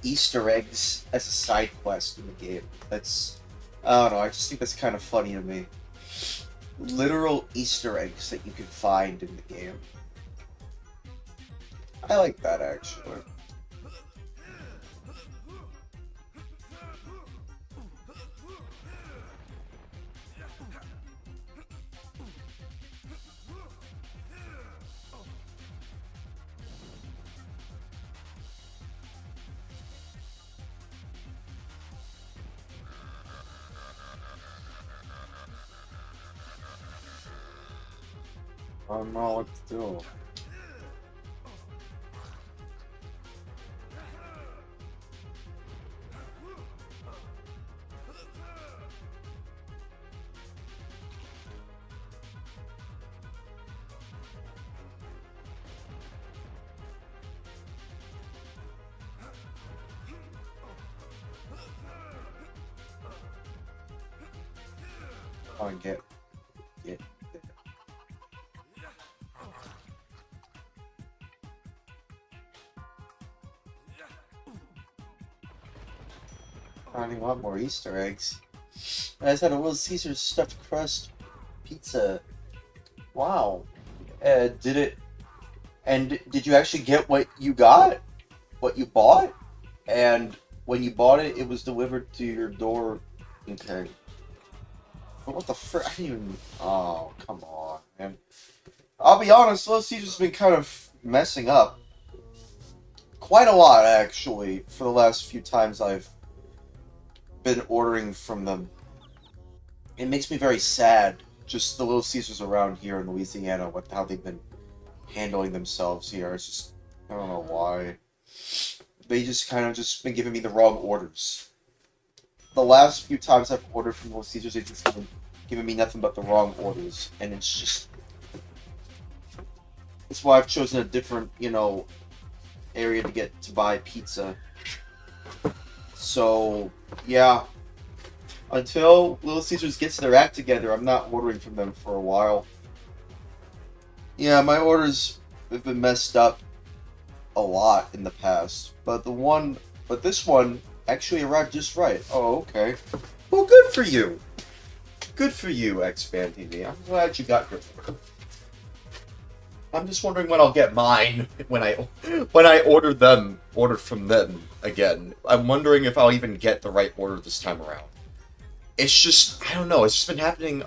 Easter eggs as a side quest in the game. That's, I don't know, I just think that's kind of funny to me. Literal Easter eggs that you can find in the game. I like that, actually. I don't know what to do. Come on, get. Finding a lot more Easter eggs. I just had a Little Caesars stuffed crust pizza. Wow. Did it? And did you actually get what you got? What you bought? And when you bought it, it was delivered to your door. Okay. But what the frick? I didn't even. Oh, come on, man. I'll be honest, Little Caesars has been kind of messing up. Quite a lot, actually, for the last few times I've been ordering from them. It makes me very sad, just the Little Caesars around here in Louisiana, how they've been handling themselves here. It's just, I don't know why. They just kind of just been giving me the wrong orders. The last few times I've ordered from Little Caesars, they've just been giving me nothing but the wrong orders, and it's just... That's why I've chosen a different, area to buy pizza. So, yeah. Until Little Caesars gets their act together, I'm not ordering from them for a while. Yeah, my orders have been messed up a lot in the past. But this one actually arrived just right. Oh, okay. Well, good for you. Good for you, X-Fan TV. I'm glad you got your order. I'm just wondering when I'll get mine when I order from them again. I'm wondering if I'll even get the right order this time around. It's just, I don't know, it's just been happening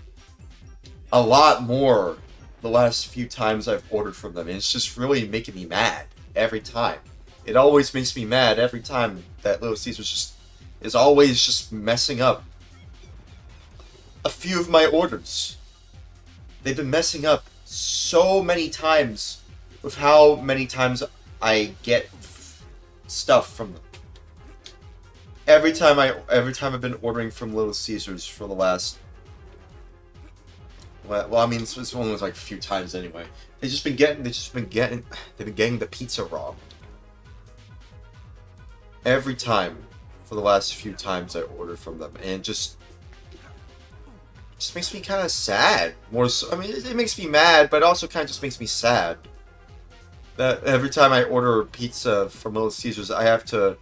a lot more the last few times I've ordered from them, and it's just really making me mad every time. It always makes me mad every time that Little Caesars is always just messing up a few of my orders. They've been messing up so many times with how many times I get stuff from them. Every time I've been ordering from Little Caesars for the last... Well, I mean, this one was like a few times anyway. They've been getting the pizza wrong. Every time for the last few times I ordered from them, and it just makes me kind of sad. More so, I mean, it makes me mad, but it also kind of just makes me sad. That every time I order pizza from Little Caesars, I have to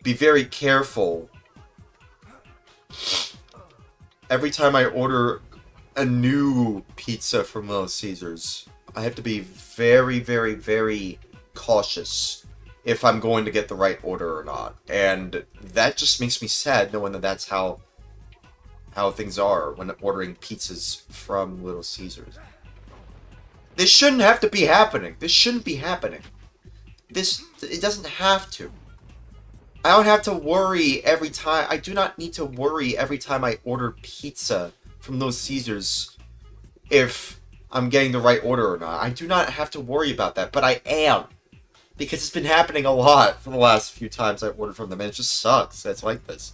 be very careful. Every time I order a new pizza from Little Caesars, I have to be very, very, very cautious if I'm going to get the right order or not. And that just makes me sad knowing that that's how things are when ordering pizzas from Little Caesars. This shouldn't have to be happening. This shouldn't be happening. It doesn't have to. I don't have to worry every time. I do not need to worry every time I order pizza from Little Caesars if I'm getting the right order or not. I do not have to worry about that, but I am. Because it's been happening a lot for the last few times I've ordered from them, and it just sucks. It's like this.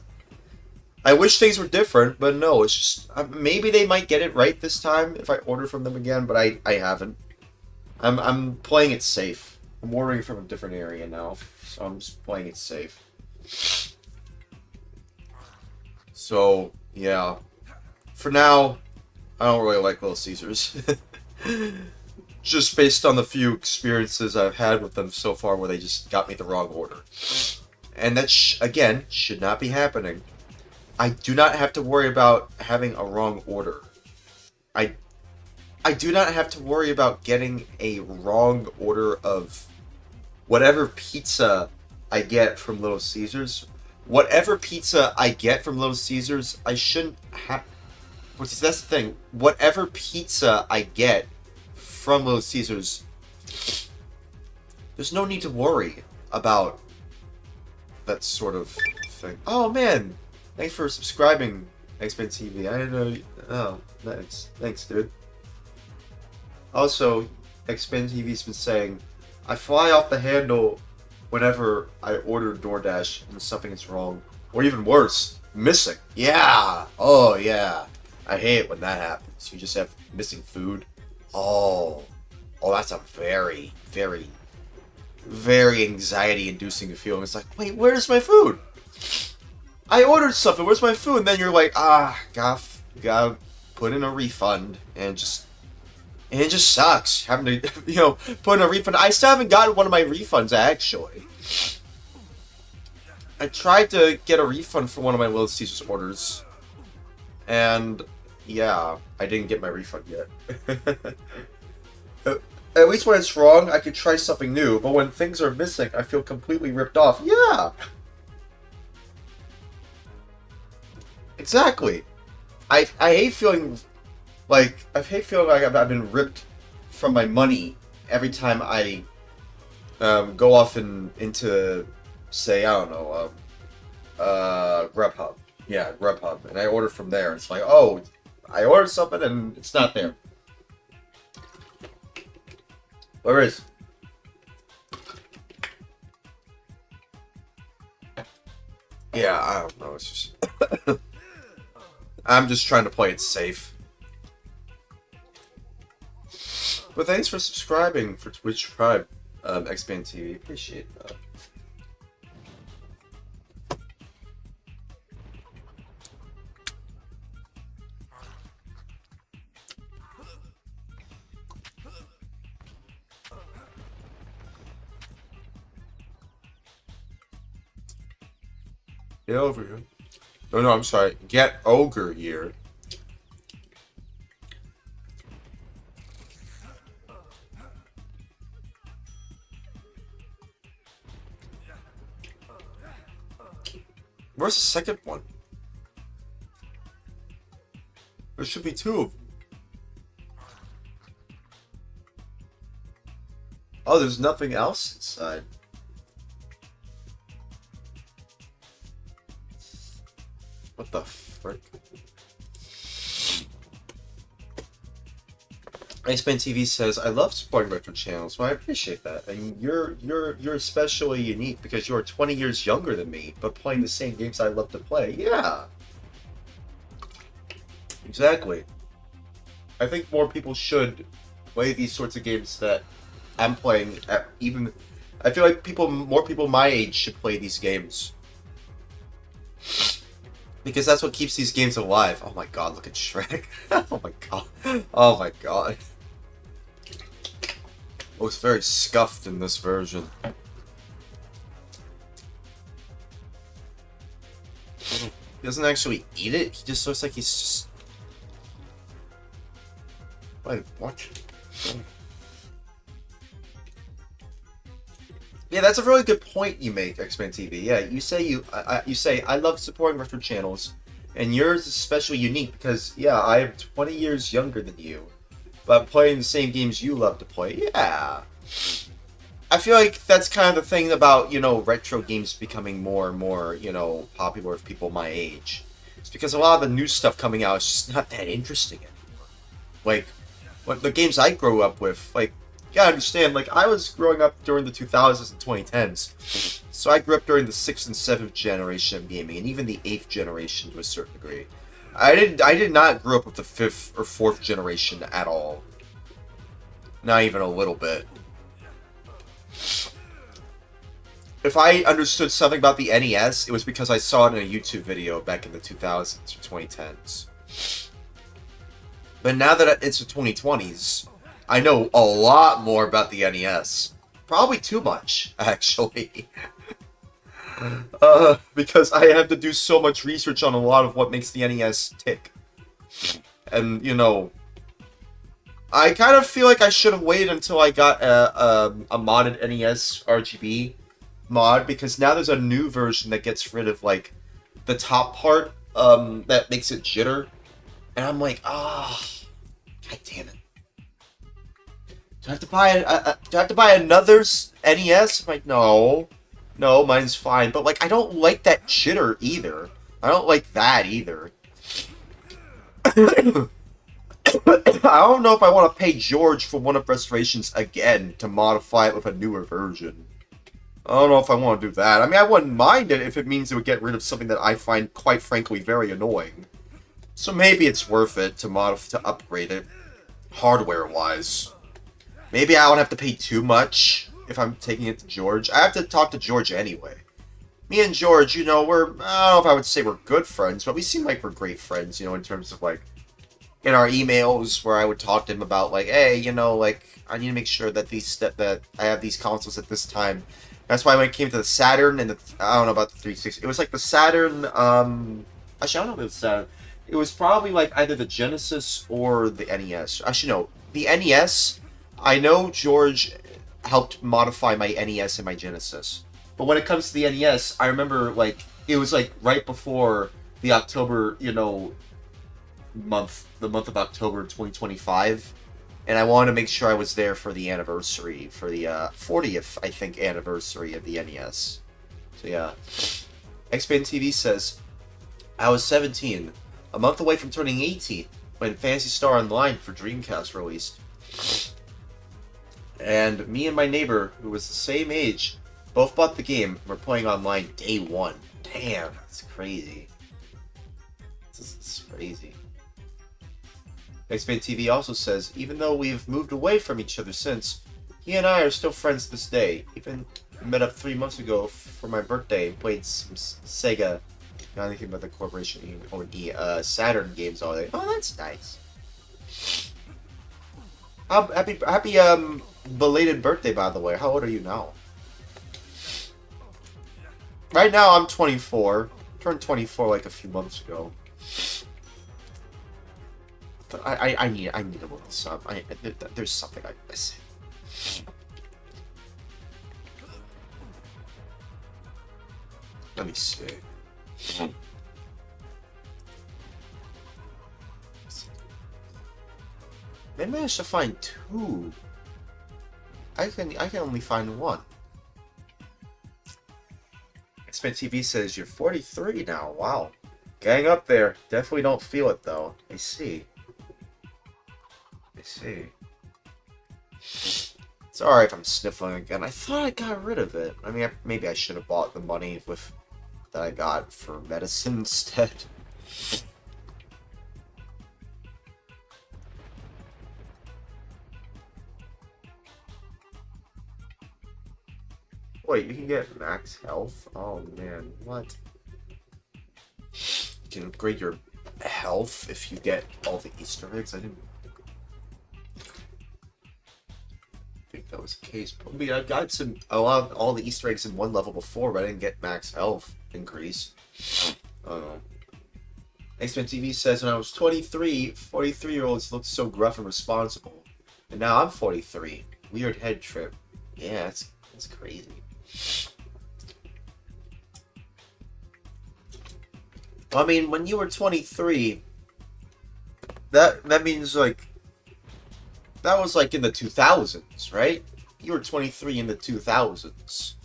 I wish things were different, but no, it's just... maybe they might get it right this time if I order from them again, but I haven't. I'm playing it safe. I'm ordering from a different area now, so I'm just playing it safe. So, yeah. For now, I don't really like Little Caesars. just based on the few experiences I've had with them so far where they just got me the wrong order. And that, again, should not be happening. I do not have to worry about having a wrong order. I do not have to worry about getting a wrong order of whatever pizza I get from Little Caesars. Whatever pizza I get from Little Caesars, I shouldn't have... That's the thing. Whatever pizza I get from Little Caesars, there's no need to worry about that sort of thing. Oh, man! Thanks for subscribing, X-Men TV. I didn't know... Oh, thanks. Thanks, dude. Also, X-Men TV's been saying, I fly off the handle whenever I order DoorDash and something is wrong. Or even worse, missing. Yeah! Oh, yeah. I hate when that happens. You just have missing food. Oh. Oh, that's a very, very, very anxiety-inducing feeling. It's like, wait, where's my food? I ordered something. Where's my food? And then you're like, gotta put in a refund. And it just sucks having to, put in a refund. I still haven't gotten one of my refunds, actually. I tried to get a refund for one of my Little Caesars orders. And, yeah, I didn't get my refund yet. At least when it's wrong, I can try something new. But when things are missing, I feel completely ripped off. Yeah! Exactly. I hate feeling like I've been ripped from my money every time I go off into, say, I don't know, Grubhub. Yeah, Grubhub. And I order from there. It's like, oh, I ordered something and it's not there. Where is? Yeah, I don't know. It's just... I'm just trying to play it safe. But thanks for subscribing for Twitch Prime, X-Band TV. Appreciate that. Get over here. No, I'm sorry. Get Ogre here. Where's the second one? There should be two of them. Oh, there's nothing else inside. What the frick? Iceman TV says, I love supporting retro channels, so I appreciate that. And you're especially unique because you're 20 years younger than me, but playing the same games I love to play. Yeah. Exactly. I think more people should play these sorts of games that I'm playing. I feel like more people my age should play these games. Because that's what keeps these games alive. Oh my god, look at Shrek. Oh my god. Oh my god. Looks very scuffed in this version. He doesn't actually eat it, he just looks like he's just... Wait, what? Yeah, that's a really good point you make, X-Men TV. Yeah, you say I love supporting retro channels, and yours is especially unique because, yeah, I am 20 years younger than you, but I'm playing the same games you love to play. Yeah. I feel like that's kind of the thing about, retro games becoming more and more, popular with people my age. It's because a lot of the new stuff coming out is just not that interesting anymore. Like, the games I grew up with, like, you gotta understand, like, I was growing up during the 2000s and 2010s, so I grew up during the 6th and 7th generation of gaming, and even the 8th generation to a certain degree. I did not grow up with the 5th or 4th generation at all. Not even a little bit. If I understood something about the NES, it was because I saw it in a YouTube video back in the 2000s or 2010s. But now that it's the 2020s, I know a lot more about the NES. Probably too much, actually. Because I have to do so much research on a lot of what makes the NES tick. And, you know, I kind of feel like I should have waited until I got a modded NES RGB mod, because now there's a new version that gets rid of, like, the top part, that makes it jitter. And I'm like, god damn it. Do I have to buy another NES? I'm like, no, mine's fine. But like, I don't like that jitter either. I don't like that either. I don't know if I want to pay George for One Up Restorations again to modify it with a newer version. I don't know if I want to do that. I mean, I wouldn't mind it if it means it would get rid of something that I find, quite frankly, very annoying. So maybe it's worth it to upgrade it, hardware-wise. Maybe I don't have to pay too much if I'm taking it to George. I have to talk to George anyway. Me and George, you know, I don't know if I would say we're good friends, but we seem like we're great friends, you know, in terms of, like, in our emails where I would talk to him about, like, hey, you know, like, I need to make sure that that I have these consoles at this time. That's why when it came to the Saturn and I don't know about the 360. It was like the Saturn, actually, I don't know if it was Saturn. It was probably, like, either the Genesis or the NES. Actually, no, the NES... I know George helped modify my NES and my Genesis. But when it comes to the NES, I remember, like, it was, like, right before the October, you know, the month of October 2025. And I wanted to make sure I was there for the anniversary, for the 40th, I think, anniversary of the NES. So, yeah. X-Band TV says, I was 17, a month away from turning 18, when Phantasy Star Online for Dreamcast released. And me and my neighbor, who was the same age, both bought the game and were playing online day one. Damn, that's crazy. This is crazy. X-Band TV also says, even though we've moved away from each other since, he and I are still friends to this day. Even met up 3 months ago for my birthday and played some Sega, not anything but the corporation Saturn games all day. Oh, that's nice. Happy belated birthday, by the way. How old are you now? Right now, I'm 24. Turned 24 like a few months ago. But I need to look this up. There's something I'm missing. Let me see. Maybe I should find two. I can only find one. X-Men TV says you're 43 now. Wow. Gang up there. Definitely don't feel it though. I see. It's alright if I'm sniffling again. I thought I got rid of it. I mean, maybe I should have bought the money that I got for medicine instead. Wait, you can get max health? Oh man, what? You can upgrade your health if you get all the Easter eggs? I didn't think that was the case. Probably I got all the Easter eggs in one level before, but I didn't get max health increase. I don't know. X-Men TV says, when I was 23, 43-year-olds looked so gruff and responsible. And now I'm 43. Weird head trip. Yeah, that's crazy. I mean, when you were 23, that means, like, that was, like, in the 2000s, right? You were 23 in the 2000s.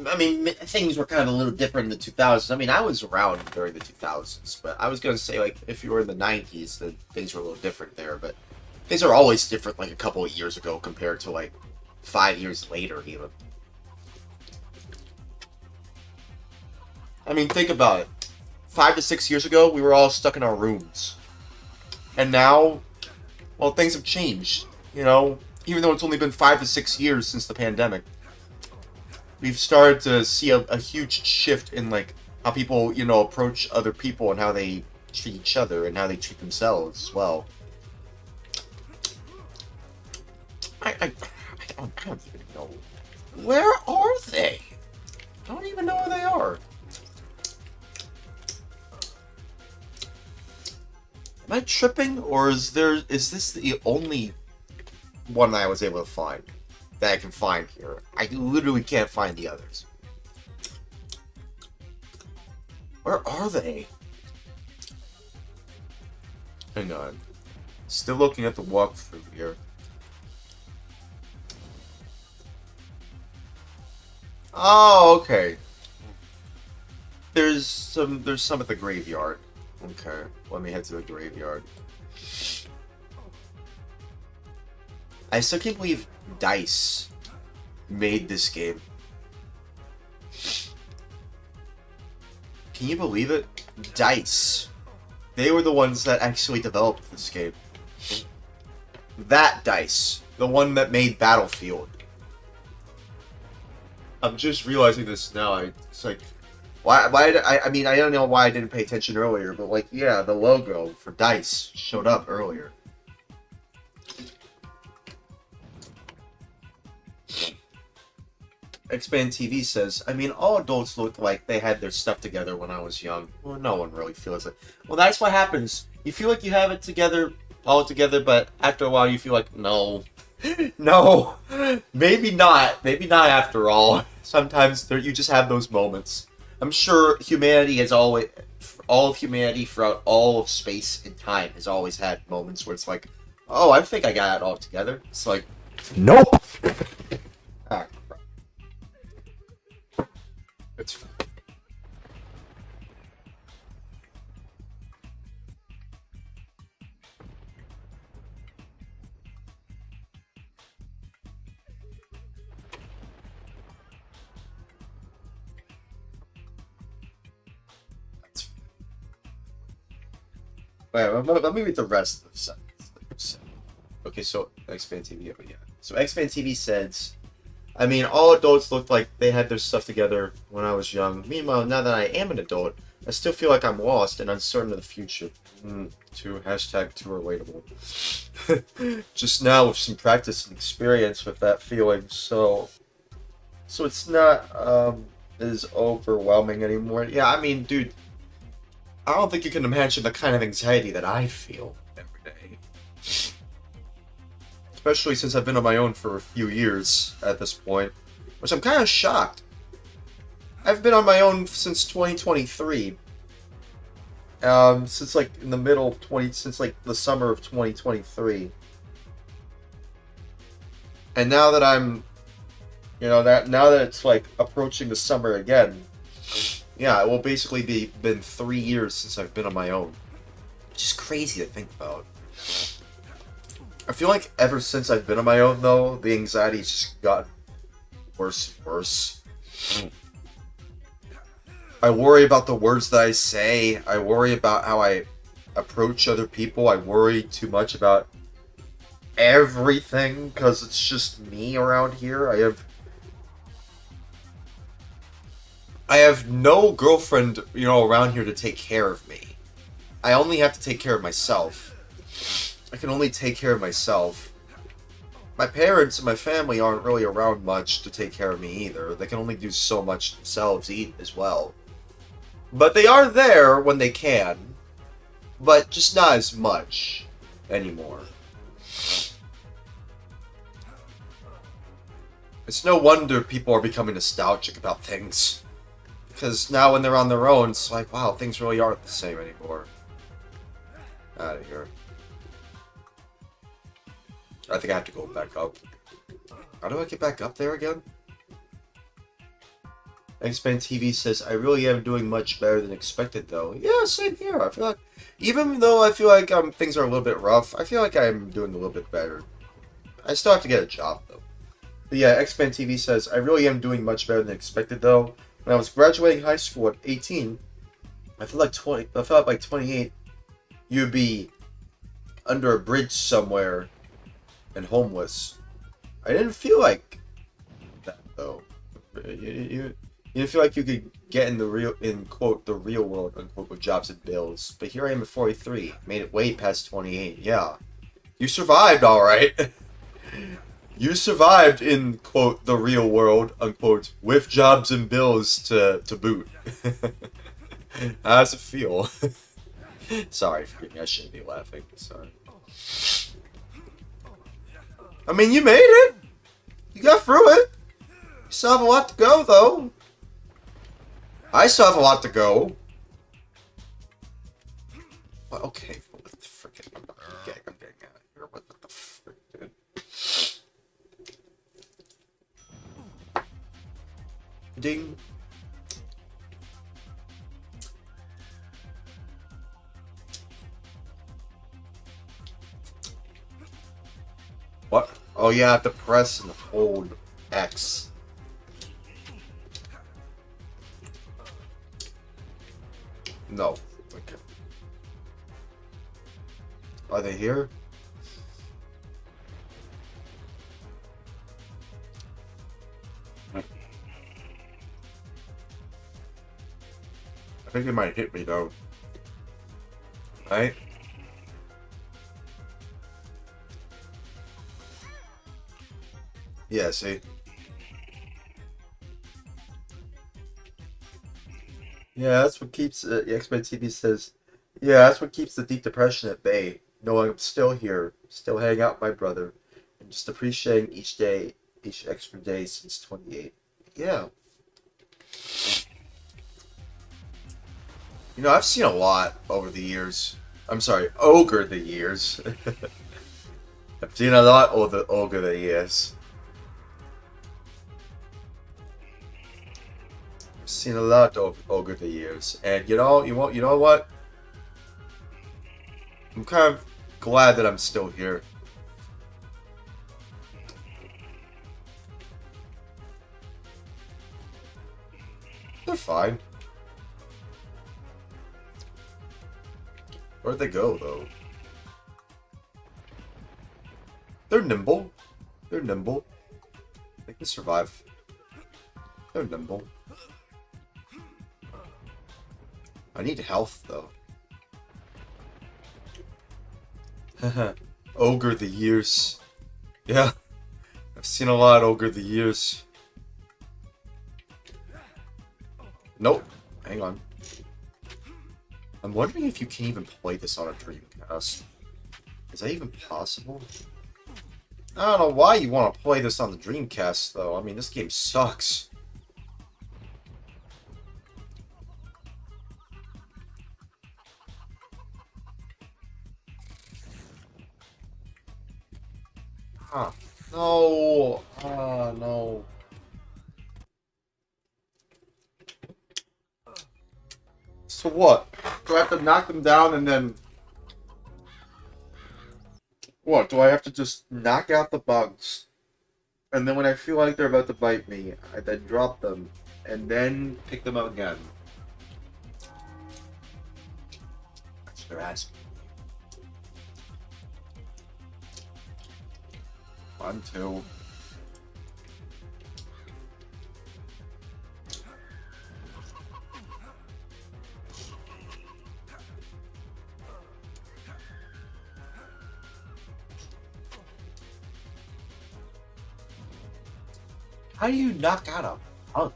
I mean, things were kind of a little different in the 2000s. I mean, I was around during the 2000s, but I was going to say, like, if you were in the 90s, then things were a little different there, but things are always different, like, a couple of years ago compared to, like, 5 years later, even. I mean, think about it. 5 to 6 years ago, we were all stuck in our rooms. And now, well, things have changed, you know? Even though it's only been 5 to 6 years since the pandemic. We've started to see a huge shift in, like, how people, you know, approach other people and how they treat each other and how they treat themselves as well. don't even know. Where are they? I don't even know where they are. Am I tripping, or is this the only one I was able to find that I can find here? I literally can't find the others. Where are they? Hang on. Still looking at the walkthrough here. Oh, okay. There's some at the graveyard. Okay, let me head to the graveyard. I still can't believe DICE made this game. Can you believe it? DICE. They were the ones that actually developed this game. That DICE. The one that made Battlefield. I'm just realizing this now. It's like, I mean, I don't know why I didn't pay attention earlier, but like, yeah, the logo for DICE showed up earlier. Expand TV says, I mean, all adults looked like they had their stuff together when I was young. Well, no one really feels it. Well, that's what happens. You feel like you have it together, all together, but after a while you feel like, no. No. Maybe not. Maybe not after all. Sometimes you just have those moments. I'm sure humanity has always, all of humanity throughout all of space and time has always had moments where it's like, oh, I think I got it all together. It's like, nope. Ah, crap. It's fine. Wait, let me read the rest of the sentence. Okay, so Expand TV, oh yeah. So Expand TV says, I mean, all adults looked like they had their stuff together when I was young. Meanwhile, now that I am an adult, I still feel like I'm lost and uncertain of the future. Too relatable. Just now with some practice and experience with that feeling, so it's not as overwhelming anymore. Yeah, I mean, dude, I don't think you can imagine the kind of anxiety that I feel every day. Especially since I've been on my own for a few years at this point, which I'm kind of shocked. I've been on my own since 2023. Since like in the middle of since like the summer of 2023. And now that I'm, now that it's like approaching the summer again, yeah, it will basically been 3 years since I've been on my own. Which is crazy to think about. I feel like ever since I've been on my own, though, the anxiety's just gotten worse and worse. I worry about the words that I say. I worry about how I approach other people. I worry too much about everything because it's just me around here. I have no girlfriend, around here to take care of me. I only have to take care of myself. I can only take care of myself. My parents and my family aren't really around much to take care of me either. They can only do so much themselves as well. But they are there when they can. But just not as much anymore. It's no wonder people are becoming nostalgic about things. Because now when they're on their own, it's like, wow, things really aren't the same anymore. Out of here. I think I have to go back up. How do I get back up there again? Expand TV says, I really am doing much better than expected, though. Yeah, same here. I feel like, even though I feel like things are a little bit rough, I feel like I'm doing a little bit better. I still have to get a job, though. But yeah, Expand TV says, I really am doing much better than expected, though. When I was graduating high school at 18, I felt like 28, you'd be under a bridge somewhere and homeless. I didn't feel like that, though. You didn't feel like you could get in the real world, unquote, with jobs and bills. But here I am at 43, made it way past 28. Yeah, you survived, all right. You survived in, quote, the real world, unquote, with jobs and bills to boot. How does it feel? Sorry, forgive me, I shouldn't be laughing. Sorry. I mean, you made it! You got through it! You still have a lot to go, though. I still have a lot to go. Well, okay, what the frickin'... I'm getting out of here. What the frick, dude? Ding. What? Oh yeah, I have to press and hold X. No. Okay. Are they here? I think they might hit me though. Right? Yeah, see? Yeah, that's what keeps X-Men TV says. Yeah, that's what keeps the deep depression at bay. Knowing I'm still here, still hanging out with my brother, and just appreciating each day, each extra day since 28. Yeah. You know, I've seen a lot over the years. I'm sorry, over the years. I've seen a lot over the years. I've seen a lot over the years, and you know what? I'm kind of glad that I'm still here. They're fine. Where'd they go, though? They're nimble. They're nimble. They can survive. They're nimble. I need health, though. Ogre the years. Yeah. I've seen a lot over the years. Nope. Hang on. I'm wondering if you can even play this on a Dreamcast. Is that even possible? I don't know why you want to play this on the Dreamcast, though. I mean, this game sucks. Huh. No. Ah, no. So what? Do I have to knock them down and then... What? Do I have to just knock out the bugs? And then when I feel like they're about to bite me, I then drop them. And then pick them up again. That's what they're asking. 1, 2. How do you knock out a punk?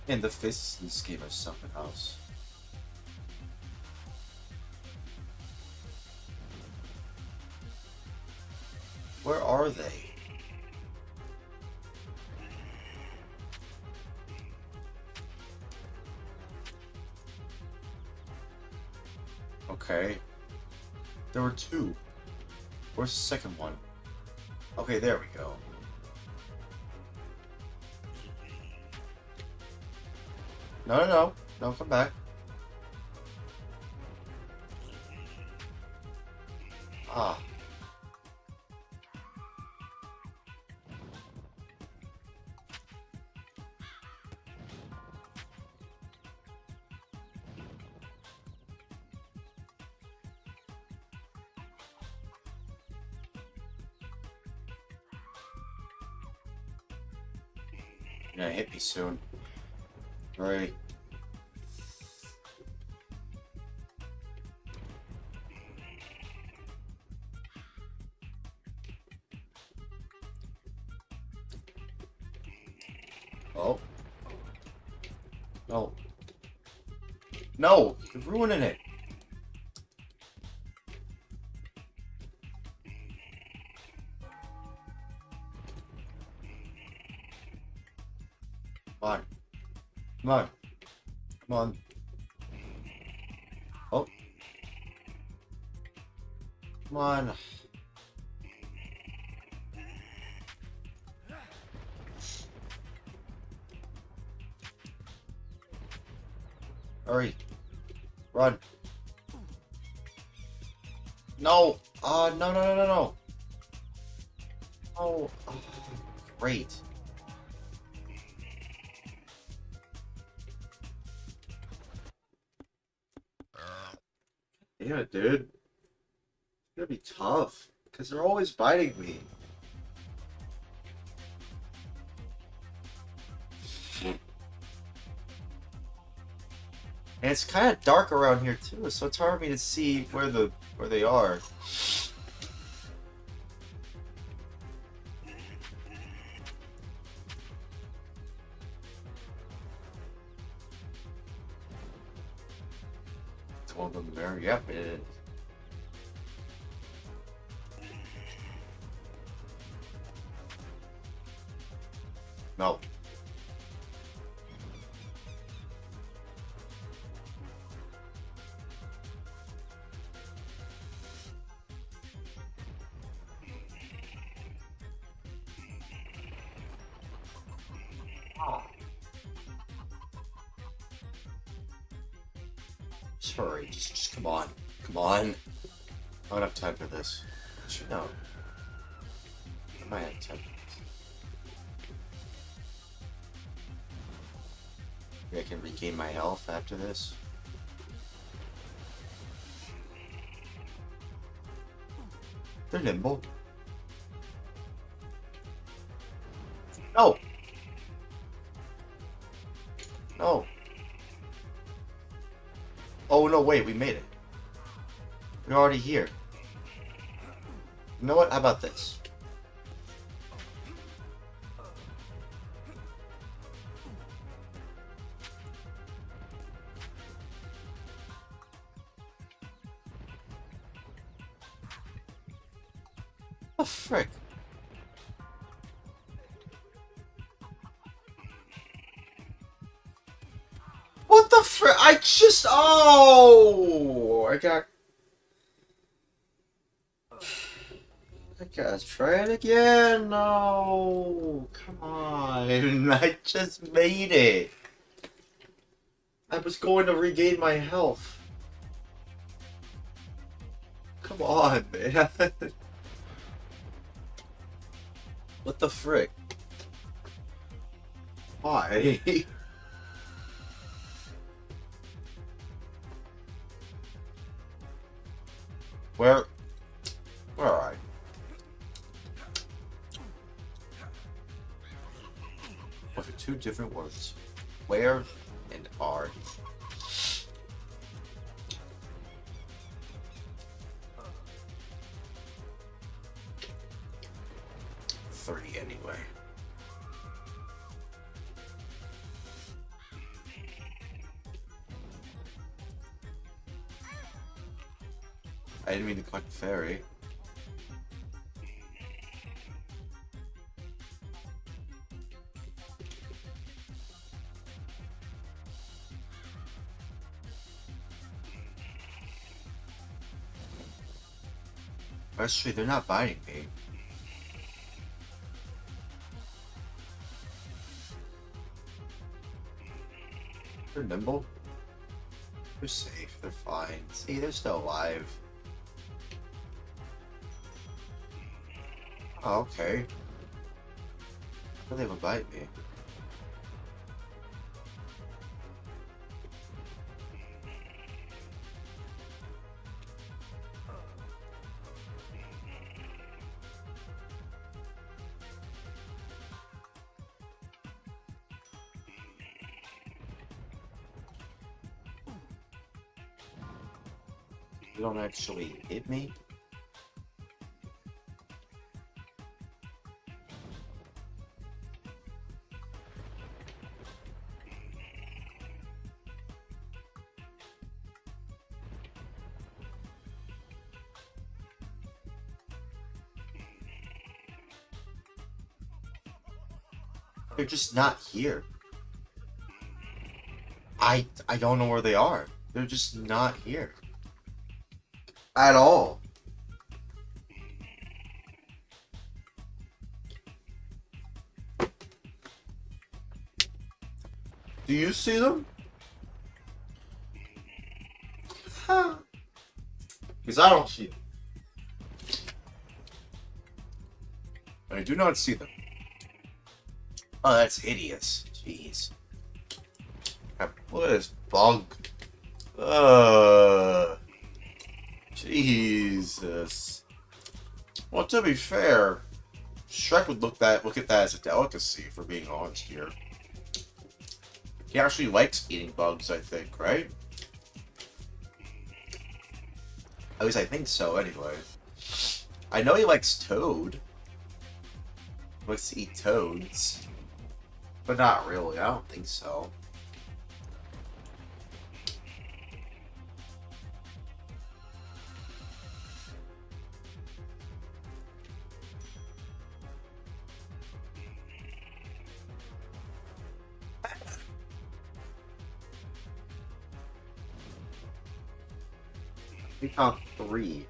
And the fists in this game are something else. Where are they? Okay. There were 2. Where's the second one? Okay, there we go. No, come back. Ah. You're gonna hit me soon. Right. Oh. No. No! You're ruining it! Come on. Come on. Come on. Oh. Come on. Hurry. Run. No. No, no, no, no, no. Oh. Great. Damn it, dude. It's gonna be tough. Because they're always biting me. And it's kind of dark around here too, so it's hard for me to see where they are. It's one of them there. Yep, it is. No. Just hurry. Just come on. Come on. I don't have time for this. I should know. I might have time for this. Maybe I can regain my health after this. They're nimble. No! No. Oh, no, wait, we made it. We're already here. You know what? How about this? Oh, frick. What the frick? I just... Oh! I gotta try it again. No! Come on. I just made it. I was going to regain my health. Come on, man. What the frick? Why? Where are I? What are two different words? Where and are. 30 anyway. I didn't mean to collect the fairy. Actually, they're not biting me. They're nimble. They're safe. They're fine. See, they're still alive. Oh, okay. How they would bite me? You don't actually hit me? They're just not here. I don't know where they are. They're just not here. At all. Do you see them? Because I don't see them. I do not see them. Oh, that's hideous. Jeez. Look at this bug. Jesus. Well, to be fair, Shrek would look at that as a delicacy, for being honest here. He actually likes eating bugs, I think, right? At least I think so, anyway. I know he likes toad. He likes to eat toads. But not really, I don't think so. We count 3.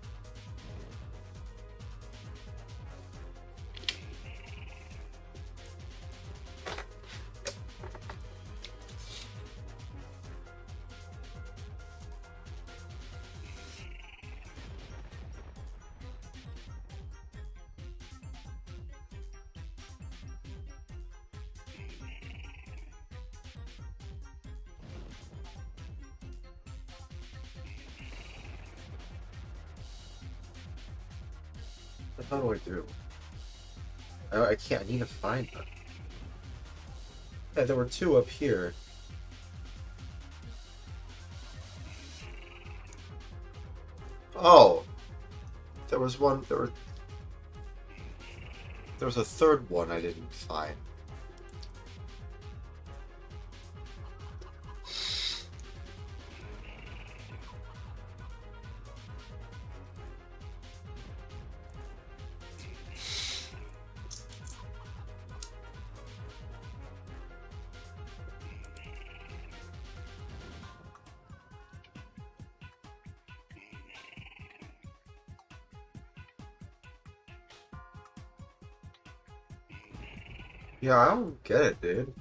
What do I do? I can't. I need to find them. Yeah, there were 2 up here. Oh, there was one. There was a 3rd one I didn't find. Yeah, I don't get it, dude.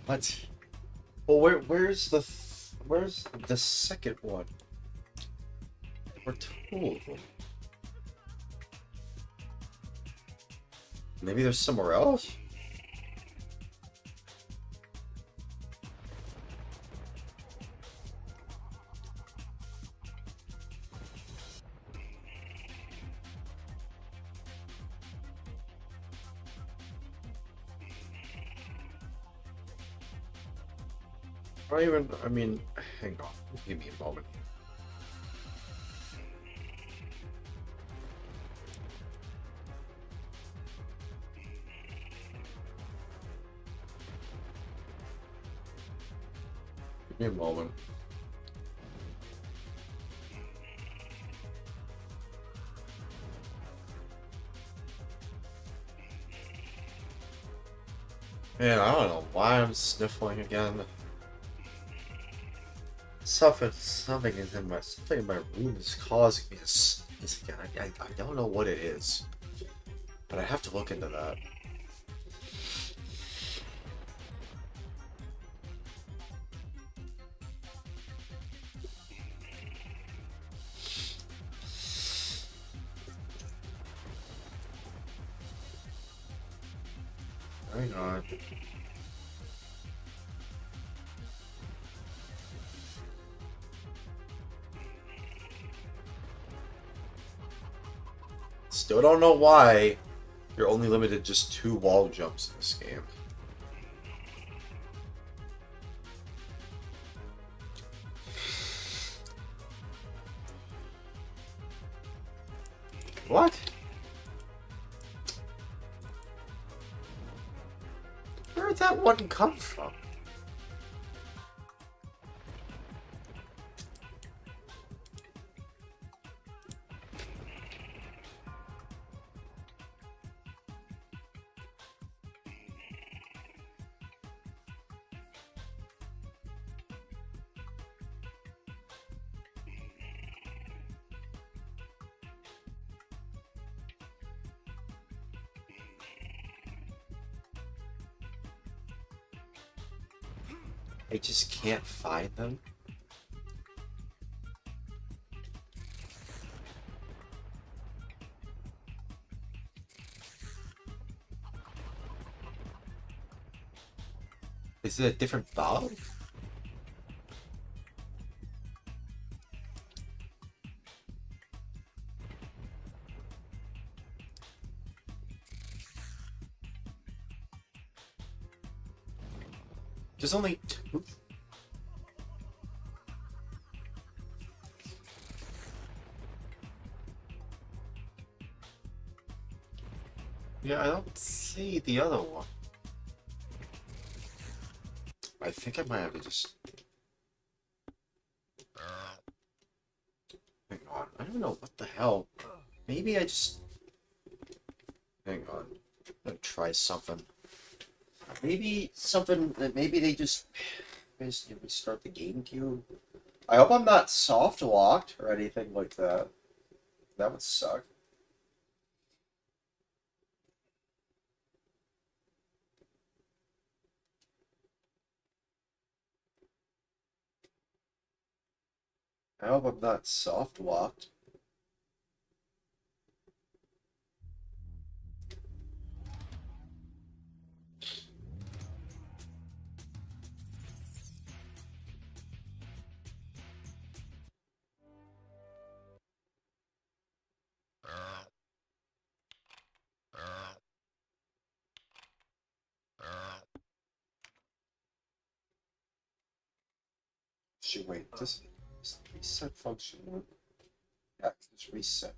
What? Well, where's the second one? There were 2 of them. Maybe there's somewhere else? I mean, hang on. Give me a moment. Give me a moment. Man, I don't know why I'm sniffling again. Something in my room is causing me to sneeze again. I don't know what it is, but I have to look into that. Hang on. Still don't know why you're only limited just 2 wall jumps in this game. What? Where did that one come from? I just can't find them. Is it a different bug? There's only 2. Yeah, I don't see the other one. I think I might have to just... Hang on, I don't know what the hell. Maybe I just... Hang on, I'm gonna try something. Maybe they just restart the GameCube. I hope I'm not soft locked or anything like that. That would suck. I hope I'm not soft locked. Should wait, does the reset function work? Yeah, just reset it.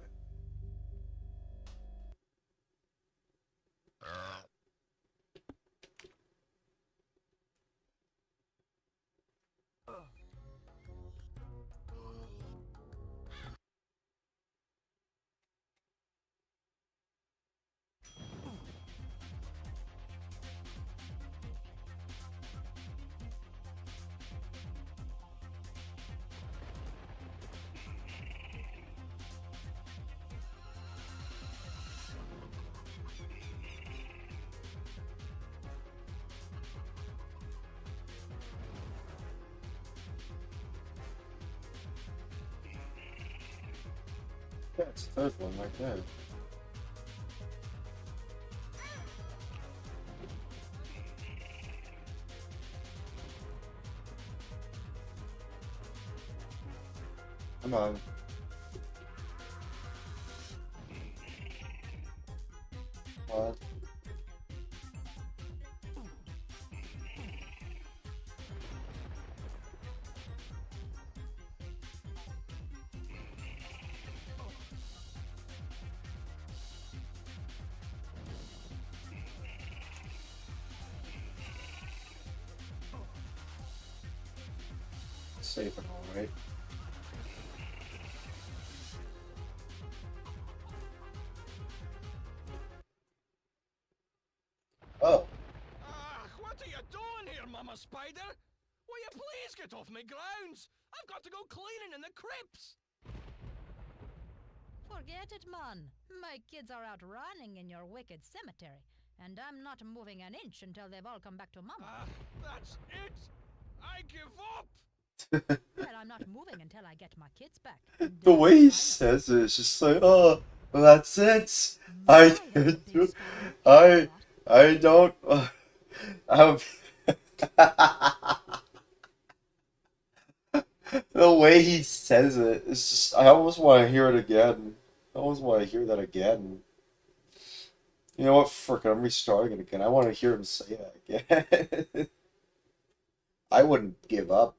Yeah, it's the third one right there. Come on. What? Safe and all, right? Oh. Mama Spider! Will you please get off my grounds? I've got to go cleaning in the crypts! Forget it, man. My kids are out running in your wicked cemetery, and I'm not moving an inch until they've all come back to Mama. Ah, that's it! I give up! Well, I'm not moving until I get my kids back. The way he says it is just like, oh, well, that's it. I don't. I'm, the way he says it, it's just. I almost want to hear it again. I almost want to hear that again. You know what? Frickin', I'm restarting it again. I want to hear him say that again. I wouldn't give up.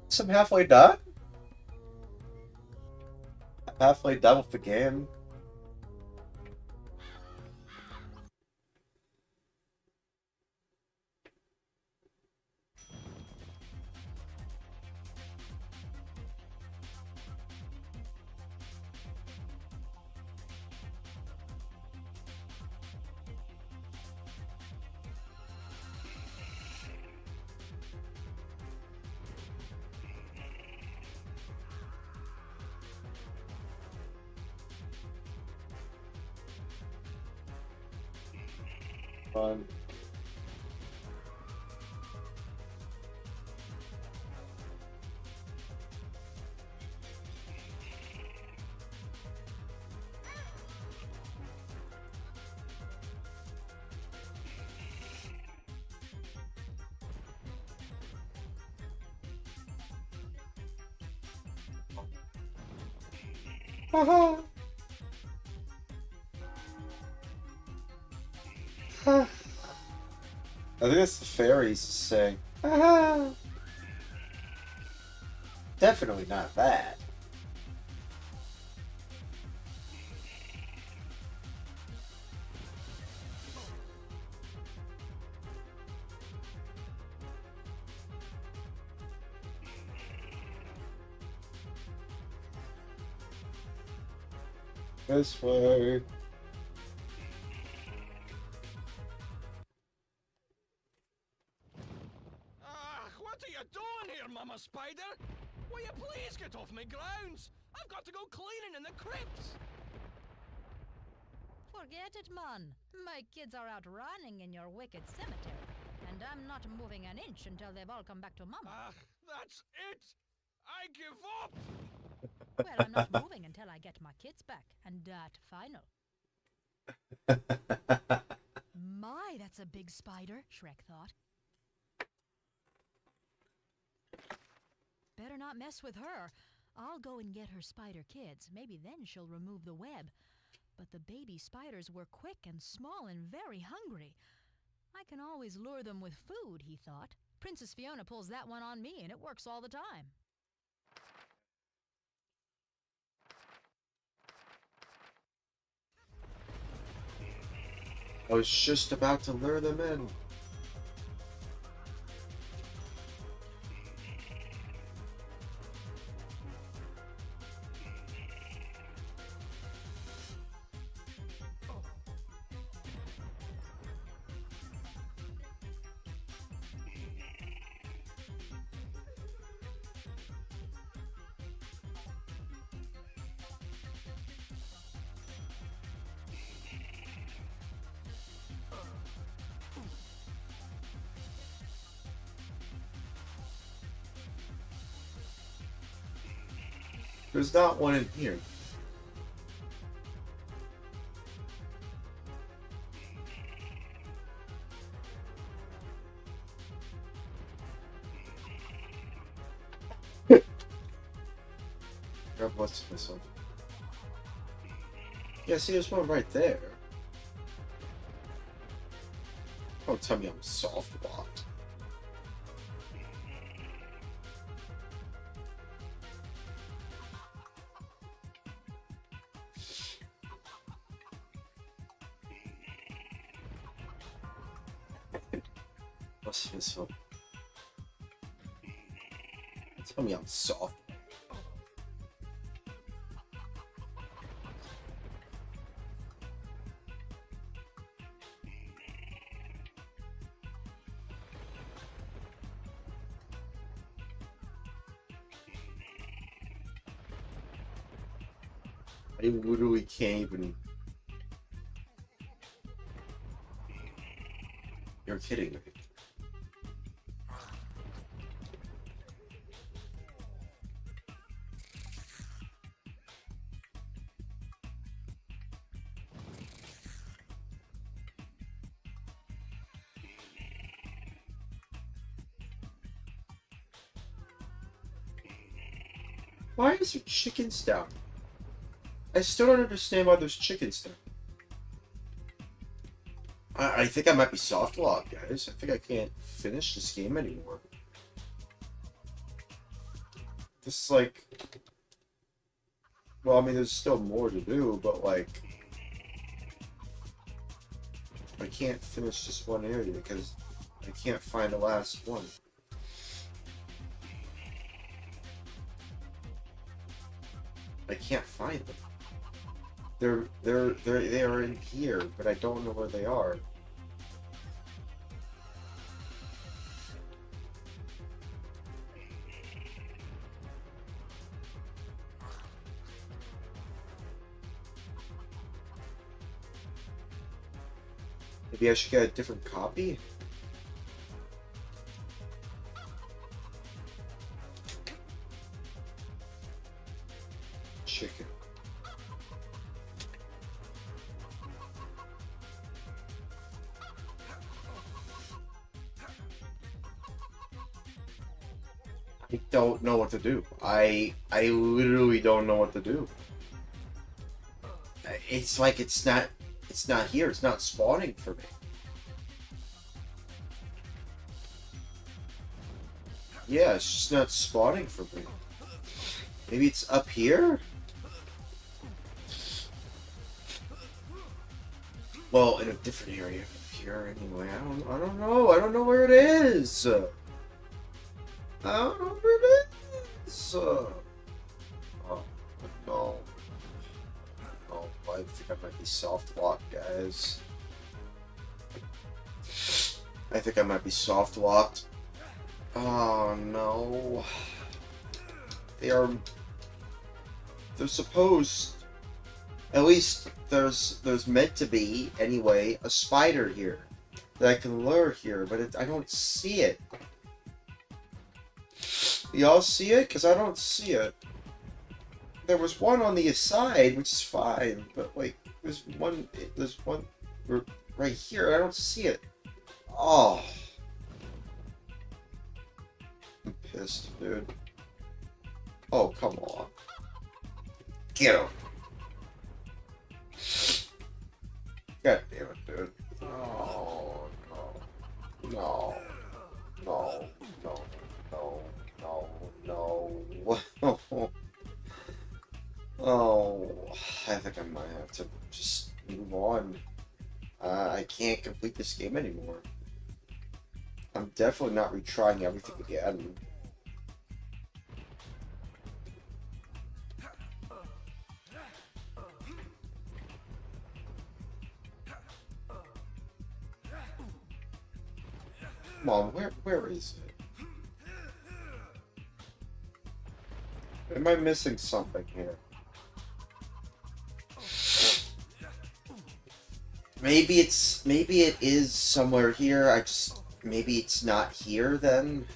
So I'm halfway done? I'm halfway done with the game. Fun. I think it's the fairies saying, definitely not that. This way. What are you doing here, Mama Spider? Will you please get off my grounds? I've got to go cleaning in the crypts! Forget it, man. My kids are out running in your wicked cemetery, and I'm not moving an inch until they've all come back to Mama. Ah, that's it! I give up! Well, I'm not moving until I get my kids back, and that final. My, that's a big spider, Shrek thought. Better not mess with her. I'll go and get her spider kids. Maybe then she'll remove the web. But the baby spiders were quick and small and very hungry. I can always lure them with food, he thought. Princess Fiona pulls that one on me, and it works all the time. I was just about to lure them in. There's not one in here. Grab what's this one? Yeah, see, there's one right there. Don't tell me I'm soft locked. So, tell me I'm soft. I literally can't even. You're kidding me. Why is there chickens down? I still don't understand why there's chickens down. I think I might be soft locked, guys. I think I can't finish this game anymore. This is like... Well, I mean, there's still more to do, but like... I can't finish this one area because I can't find the last one. I can't find them. They are in here, but I don't know where they are. Maybe I should get a different copy? Chicken. I don't know what to do. I literally don't know what to do. It's like it's not here. It's not spawning for me. Yeah, it's just not spawning for me. Maybe it's up here? Well, in a different area up here anyway. I don't know. I don't know where it is. I don't know where it is. Oh, no. Oh, I think I might be soft locked, guys. I think I might be soft locked. Oh no. They're supposed, at least there's meant to be anyway a spider here that I can lure here, but I don't see it. Y'all see it? Because I don't see it. There was one on the side, which is fine, but like there's one right here. I don't see it. Oh, I'm pissed, dude. Oh, come on. Get him. God damn it, dude. Oh, no. No. No. No. No. No. No. Oh, I think I might have to just move on. I can't complete this game anymore. I'm definitely not retrying everything again. Come on, where is it? Am I missing something here? Maybe it is somewhere here. Maybe it's not here then.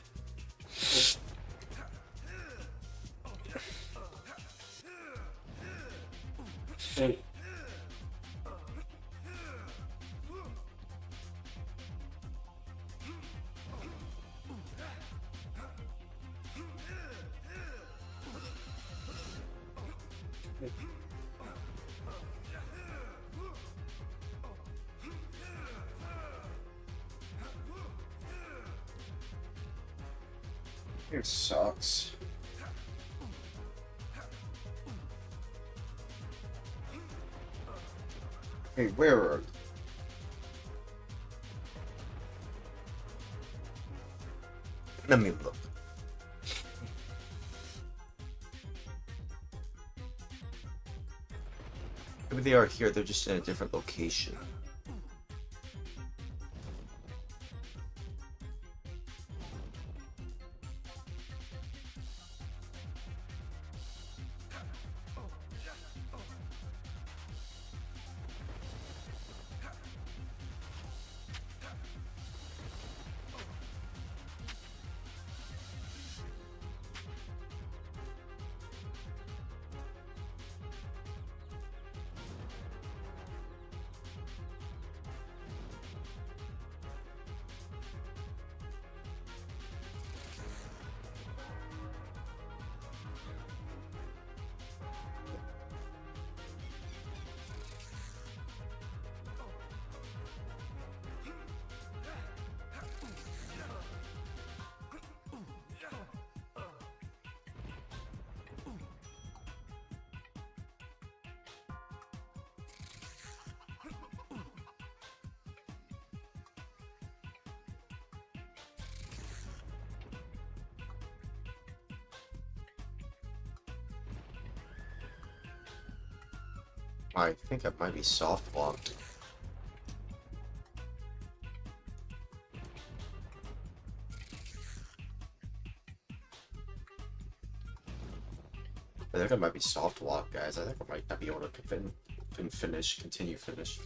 It sucks. Hey, where are you? Let me look. Maybe they are here, they're just in a different location. I think it might be soft locked. I think it might be soft locked, guys. I think I might not be able to continue finish.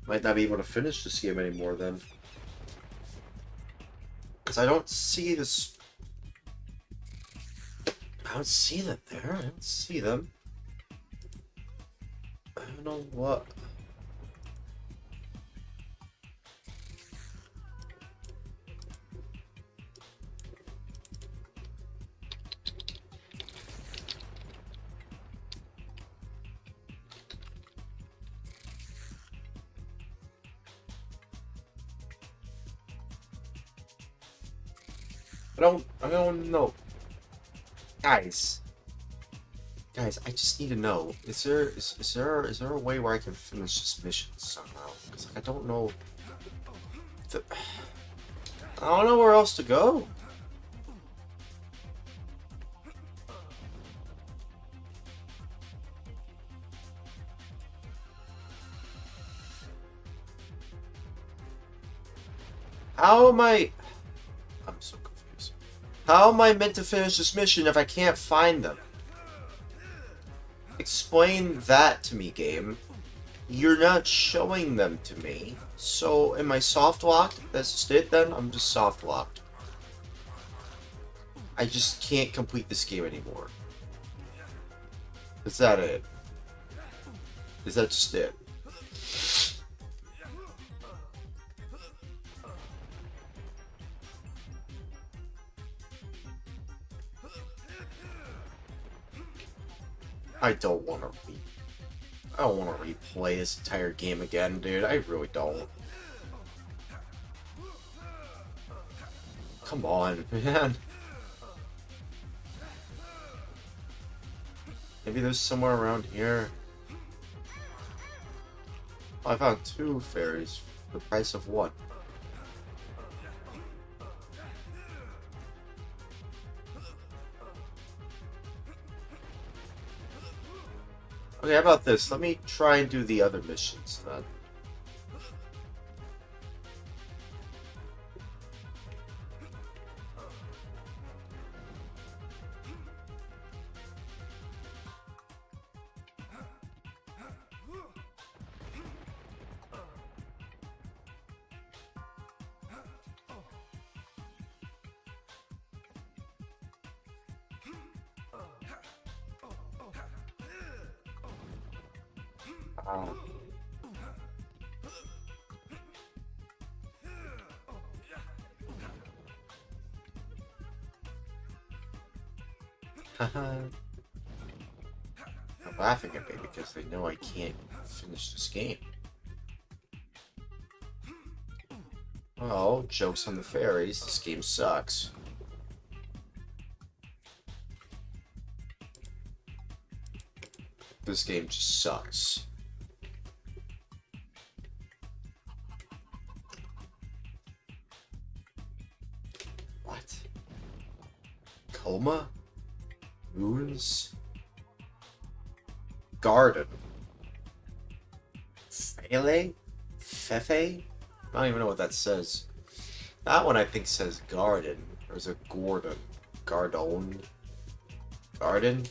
Might not be able to finish this game anymore then. Because I don't see this. I don't see them there. I don't see them. I don't know what. I don't know. Guys, I just need to know. Is there a way where I can finish this mission somehow? Because I don't know. I don't know where else to go. How am I? I'm so confused. How am I meant to finish this mission if I can't find them? Explain that to me, game. You're not showing them to me. So, am I soft locked? That's just it then? I'm just soft locked. I just can't complete this game anymore. Is that it? Is that just it? I don't want to replay this entire game again, dude. I really don't. Come on, man. Maybe there's somewhere around here. Oh, I found 2 fairies for the price of 1. Okay, how about this? Let me try and do the other missions then. I'm laughing at me because they know I can't finish this game. Well, jokes on the fairies, this game sucks. This game just sucks. What? Coma? Moons? Garden? Fele? Fefe? I don't even know what that says. That one I think says garden. Or is it Gordon? Gardone? Garden?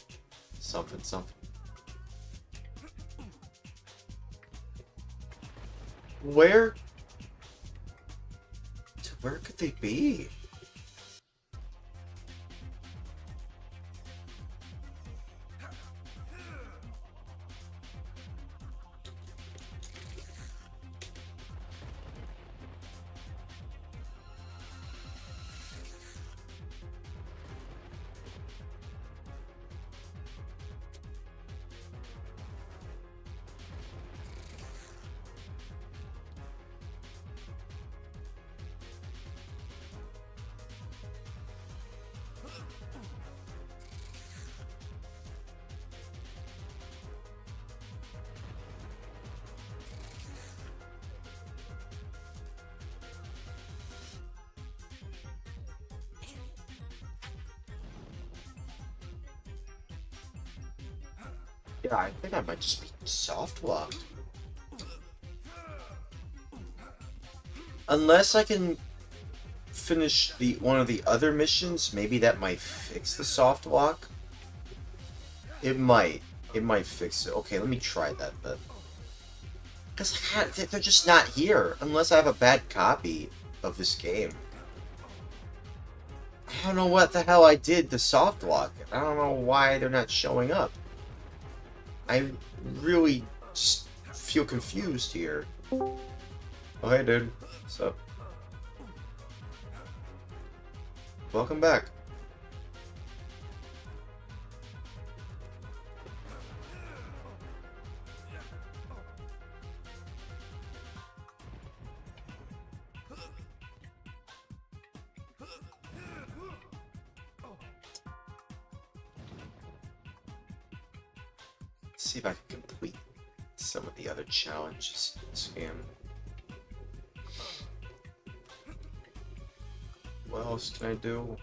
Something, something. Where could they be? Yeah, I think I might just be soft locked. Unless I can finish one of the other missions, maybe that might fix the soft lock. It might. It might fix it. Okay, let me try that then. Because they're just not here. Unless I have a bad copy of this game. I don't know what the hell I did to soft lock. I don't know why they're not showing up. I really just feel confused here. Oh, hey, dude. What's up? Welcome back. See if I can complete some of the other challenges in this game. What else can I do?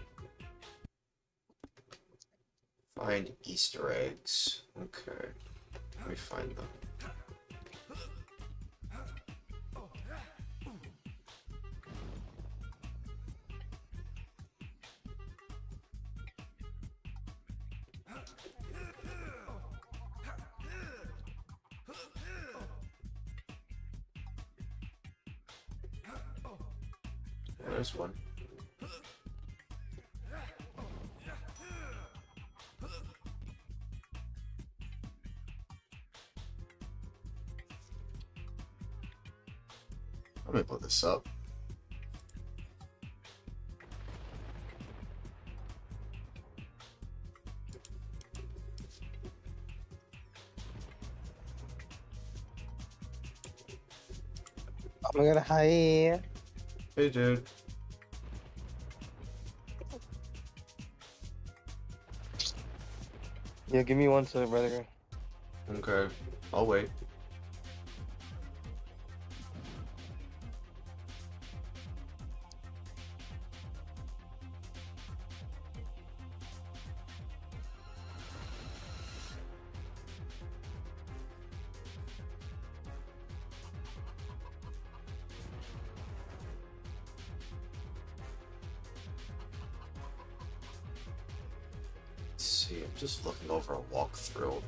Find Easter eggs. Okay. Let me find them. There's one. Let me put this up. Oh my god, hi. Hey, dude. Yeah, give me one sec, brother. Okay. I'll wait. See, I'm just looking over a walkthrough.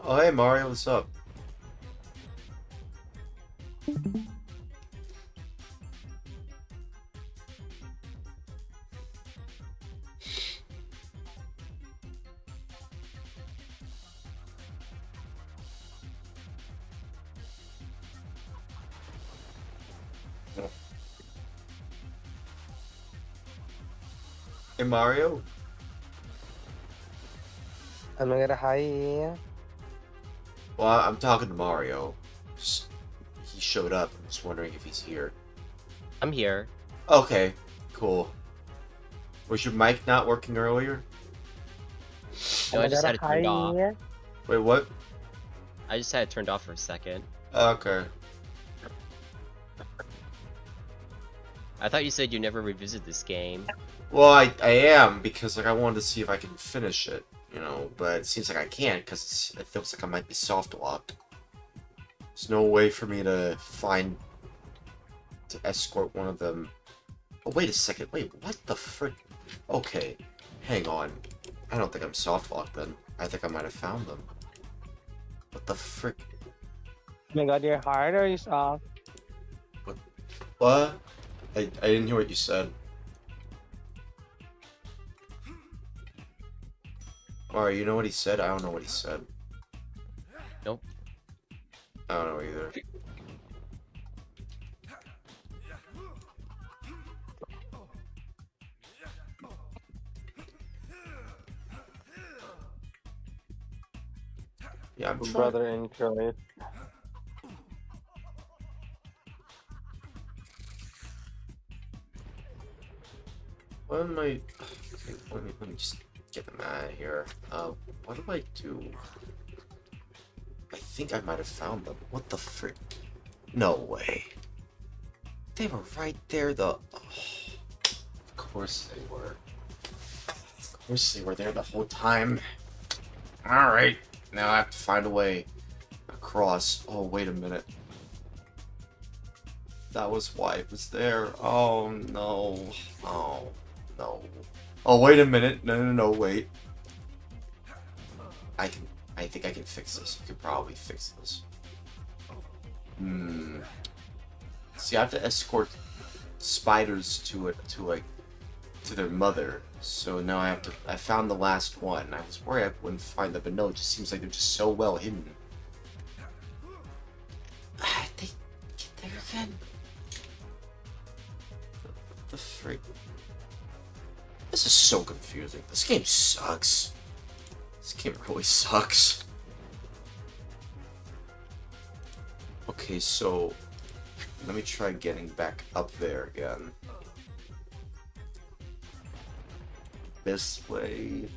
Oh, hey Mario, what's up? Hey Mario? Oh my god, hi. Well, I'm talking to Mario. He showed up. I'm just wondering if he's here. I'm here. Okay, cool. Was your mic not working earlier? No, I just had it turned off. Hi. Wait, what? I just had it turned off for a second. Okay. I thought you said you never revisit this game. Well, I am, because like I wanted to see if I can finish it, you know, but it seems like I can't because it feels like I might be soft locked. There's no way for me to escort one of them. Oh, wait a second. Wait, what the frick? Okay, hang on. I don't think I'm soft locked then. I think I might have found them. What the frick? Oh my god, you're hard or you soft? What? I didn't hear what you said. Alright, you know what he said? I don't know what he said. Nope. I don't know either. Yeah, I'm trying. Brother in Troy. What am I? Okay, let me just get them out of here. What do I do? I think I might have found them. What the frick? No way. They were right there. Of course they were. Of course they were there the whole time. All right. Now I have to find a way across. Oh, wait a minute. That was why it was there. Oh, no. Oh, no. Oh, wait a minute. No, wait. I think I can fix this. You could probably fix this. See, I have to escort spiders to their mother. So now I found the last one. I was worried I wouldn't find them, but no, it just seems like they're just so well hidden. They get there again? The freak? This is so confusing. This game sucks. This game really sucks. Okay, so let me try getting back up there again. This way.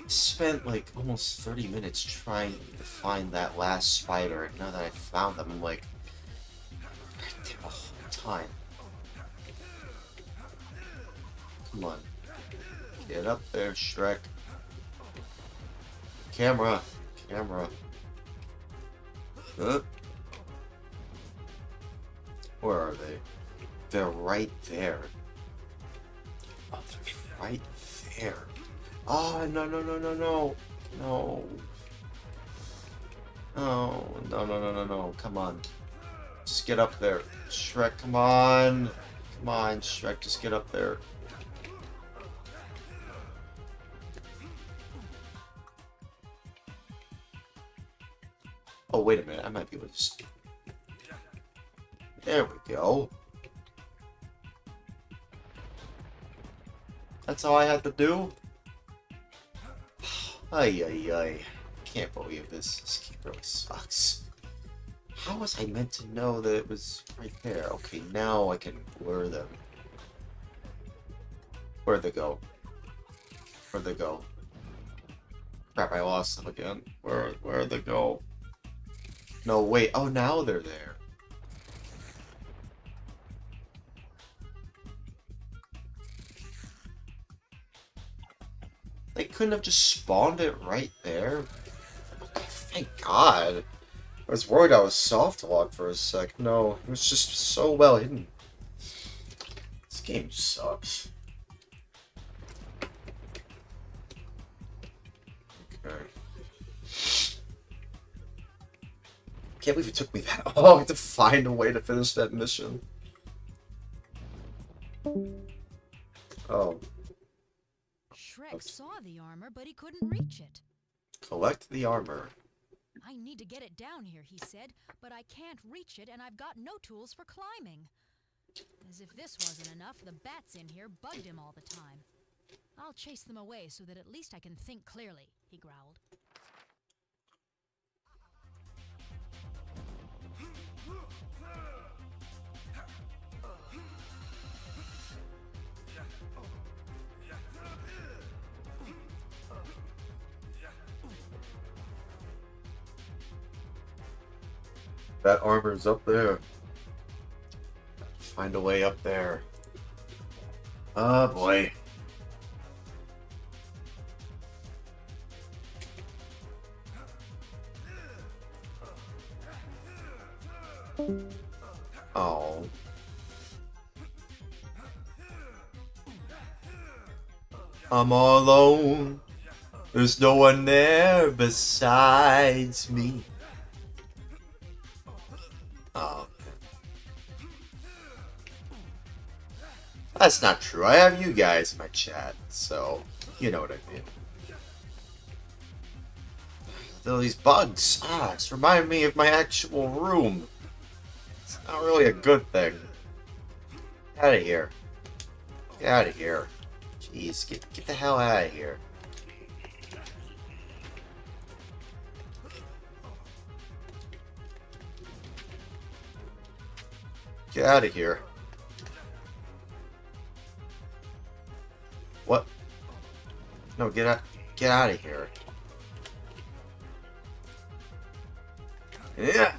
Spent like almost 30 minutes trying to find that last spider, and now that I found them, I'm like right there the whole time. Come on. Get up there, Shrek. Camera. Where are they? They're right there. Oh, they're right there. Oh, no. No. Come on. Just get up there. Shrek, come on. Come on, Shrek, just get up there. Oh, wait a minute. I might be able to just... There we go. That's all I had to do? Ay. Can't believe this. This game really sucks. How was I meant to know that it was right there? Okay, now I can lure them. Where'd they go? Crap, I lost them again. Where'd they go? No, wait. Oh, now they're there. They couldn't have just spawned it right there? Okay, thank God. I was worried I was soft locked for a sec. No, it was just so well hidden. This game sucks. Okay. Can't believe it took me that long to find a way to finish that mission. Oh. Shrek saw the armor, but he couldn't reach it. Collect the armor. I need to get it down here, he said, but I can't reach it and I've got no tools for climbing. As if this wasn't enough, the bats in here bugged him all the time. I'll chase them away so that at least I can think clearly, he growled. That armor's up there. Find a way up there. Oh boy. Oh. I'm all alone. There's no one there besides me. Oh. That's not true. I have you guys in my chat, so you know what I mean. Still these bugs. It's reminding me of my actual room. It's not really a good thing. Get out of here. Get out of here. Jeez, get the hell out of here. Get out of here. What? No, get out of here. Yeah.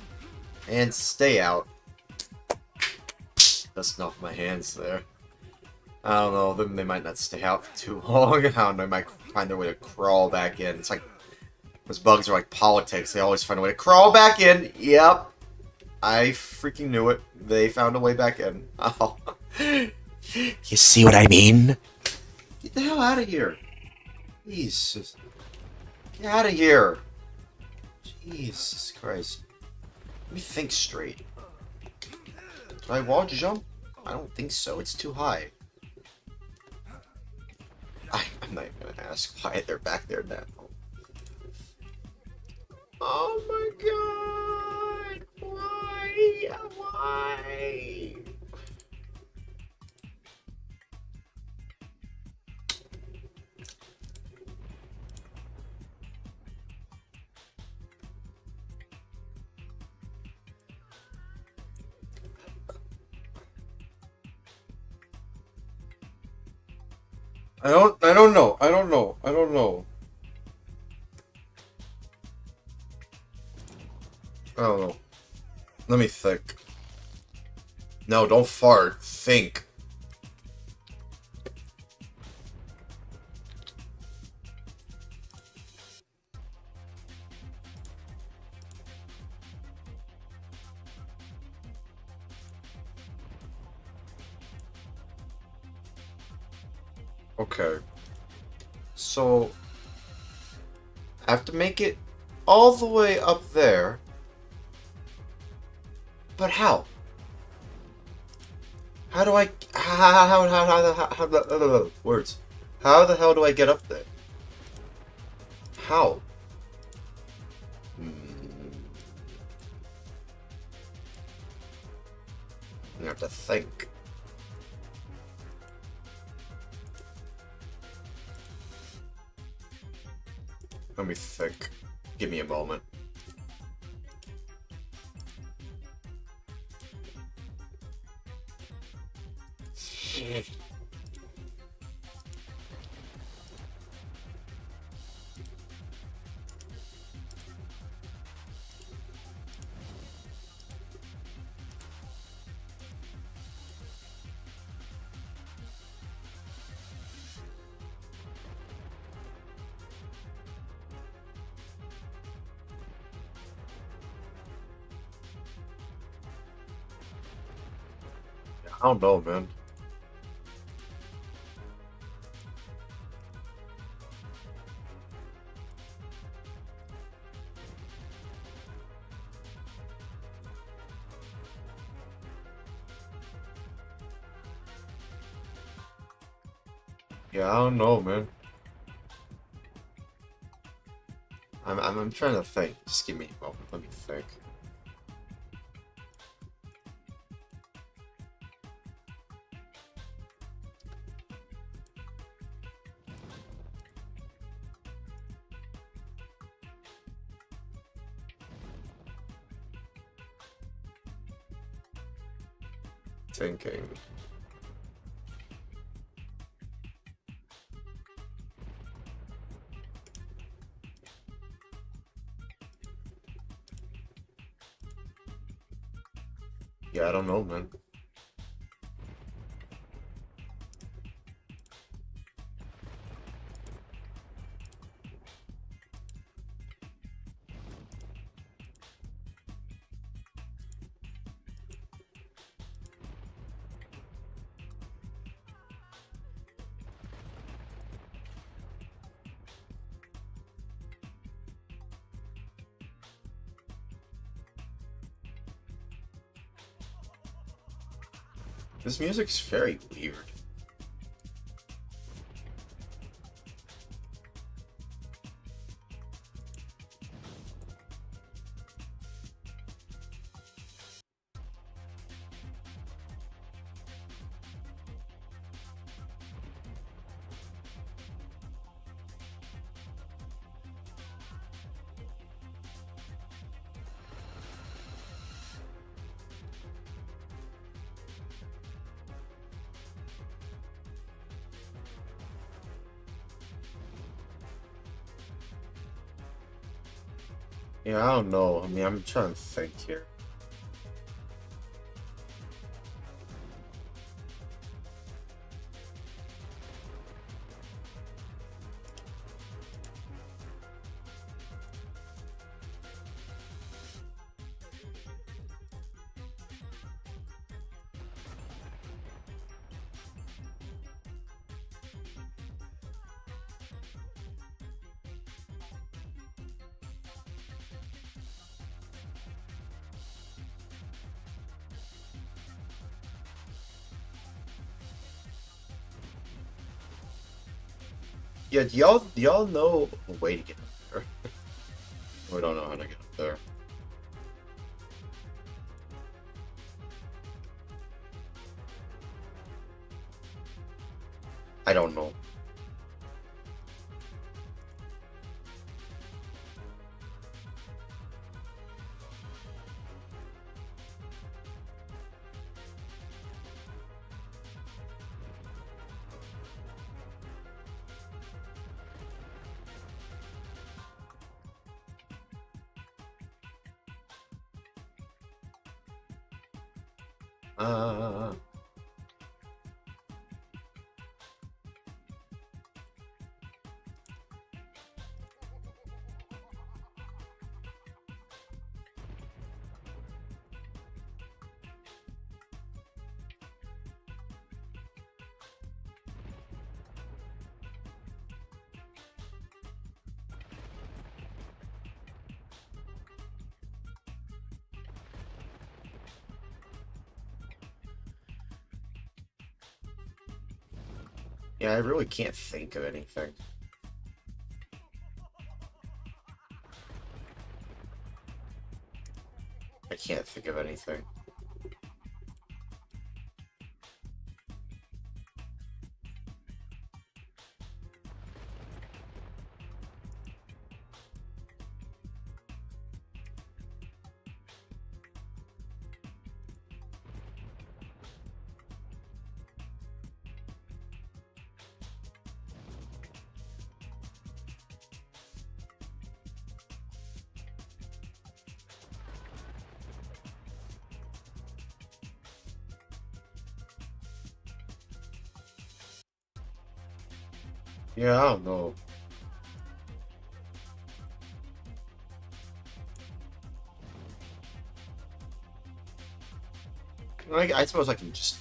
And stay out. Dusting off my hands there. I don't know, they might not stay out for too long. I don't know, they might find their way to crawl back in. It's like, those bugs are like politics. They always find a way to crawl back in. Yep. I freaking knew it. They found a way back in. Oh. You see what I mean? Get the hell out of here. Jesus. Get out of here. Jesus Christ. Let me think straight. Did I wall jump? I don't think so. It's too high. I'm not even gonna ask why they're back there now. Oh my god! Why? Why? I don't know. I don't know. Let me think. No, don't fart. Think. Okay. So, I have to make it all the way up there. But how? How do I... How words. How the hell do I get up there? How? I have to think. Let me think. Give me a moment. I don't know, man. Yeah, I don't know, man. I'm trying to think. Just give me a moment. Let me think. Thinking. Yeah, I don't know, man. This music's very weird. Yeah, I don't know. I mean, I'm trying to think here. Yeah, do y'all know a way to get up there? We don't know how to get up there. I don't know. Uh, yeah, I really can't think of anything. I can't think of anything. Yeah, I don't know. I suppose I can just...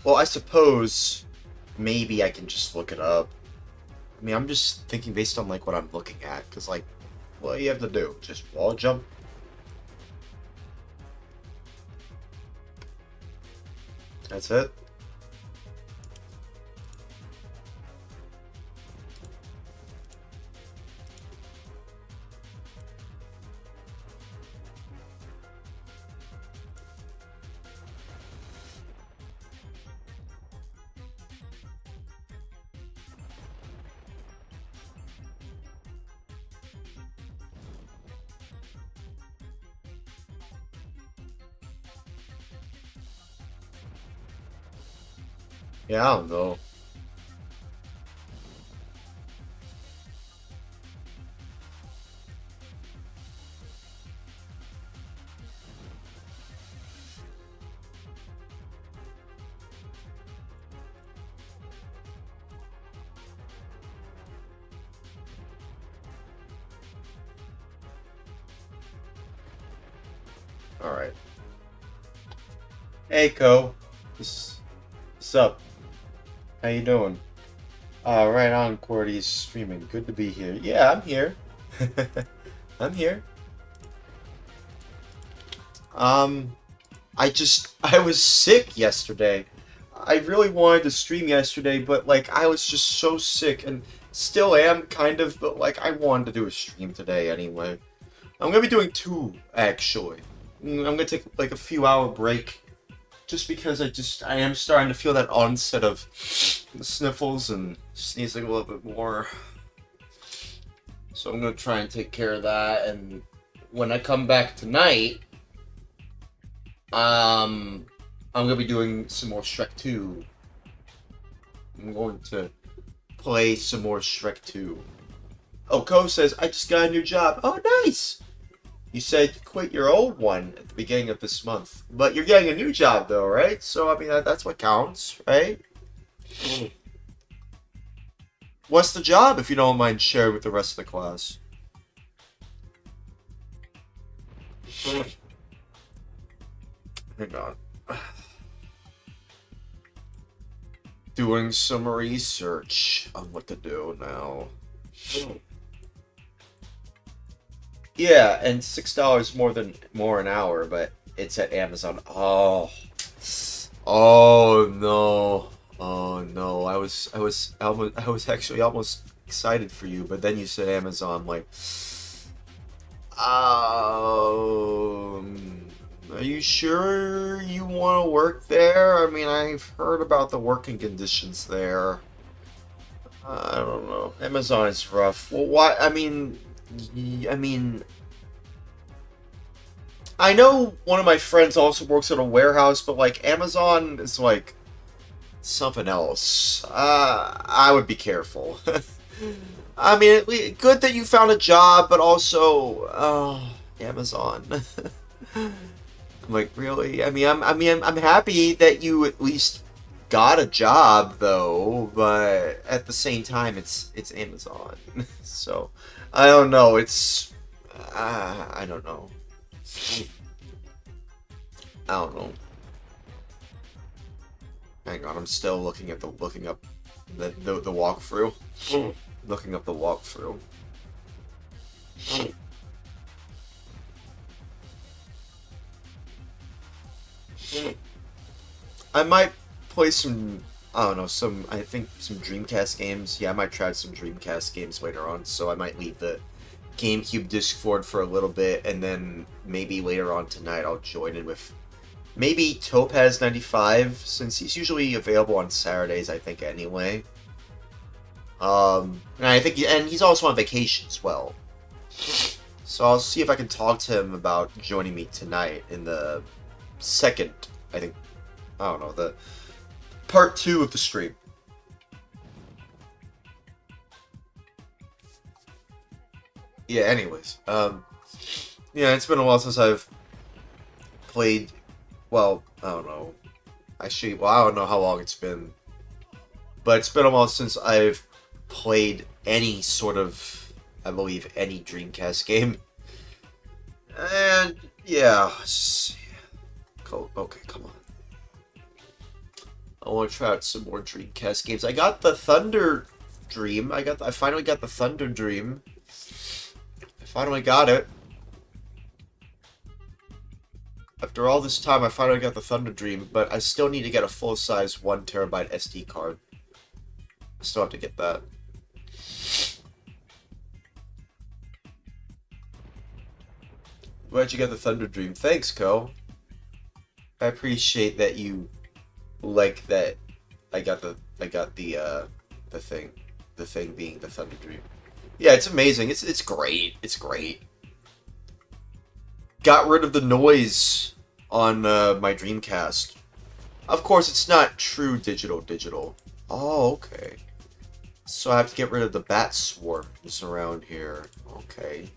Well, I suppose maybe I can just look it up. I mean, I'm just thinking based on, like, what I'm looking at. Because, like, what do you have to do? Just wall jump? That's it? Yeah, I don't know. Alright. Hey, Ko. What's up? How you doing? Right on, Cordy's streaming. Good to be here. Yeah, I'm here. I'm here. I was sick yesterday. I really wanted to stream yesterday, but, like, I was just so sick, and still am, kind of, but, like, I wanted to do a stream today anyway. I'm gonna be doing 2, actually. I'm gonna take, like, a few hour break, just because I am starting to feel that onset of the sniffles and sneezing a little bit more. So I'm gonna try and take care of that, and when I come back tonight, I'm gonna be doing some more Shrek 2. I'm going to play some more Shrek 2. Oh, Ko says, I just got a new job. Oh, nice! You said you quit your old one at the beginning of this month. But you're getting a new job, though, right? So, I mean, that's what counts, right? What's the job, if you don't mind sharing with the rest of the class? Hang on. Doing some research on what to do now. Yeah, and $6 more an hour, but it's at Amazon. Oh no. Oh no. I was actually almost excited for you, but then you said Amazon, like, are you sure you want to work there? I mean, I've heard about the working conditions there. I don't know. Amazon is rough. Well, why? I mean, I know one of my friends also works at a warehouse, but, like, Amazon is, like, something else. I would be careful. I mean, good that you found a job, but also, Amazon. I'm like, really? I mean, I'm happy that you at least got a job, though, but at the same time, it's Amazon. So, I don't know. I don't know. I don't know. Hang on, I'm still looking up the walkthrough. Looking up the walkthrough. I might play some, I don't know, I think some Dreamcast games. Yeah, I might try some Dreamcast games later on, so I might leave the GameCube Discord for a little bit, and then maybe later on tonight I'll join in with maybe Topaz95, since he's usually available on Saturdays, I think, anyway. And I think, and he's also on vacation as well. So I'll see if I can talk to him about joining me tonight in the second, I think, I don't know, the part 2 of the stream. Yeah, anyways, yeah, it's been a while since I've played, well, I don't know, actually, well, I don't know how long it's been, but it's been a while since I've played any sort of, I believe, any Dreamcast game, and, yeah, okay, come on. I want to try out some more Dreamcast games. I got the Thunder Dream. I finally got the Thunder Dream. I finally got it. After all this time, I finally got the Thunder Dream, but I still need to get a full-size 1TB SD card. I still have to get that. Why'd you get the Thunder Dream? Thanks, Ko. I appreciate that you like that. I got the thing being the Thunder Dream. Yeah, it's amazing. It's great. It's great. Got rid of the noise on my Dreamcast. Of course, it's not true digital. Oh, okay. So I have to get rid of the bat swarms around here. Okay.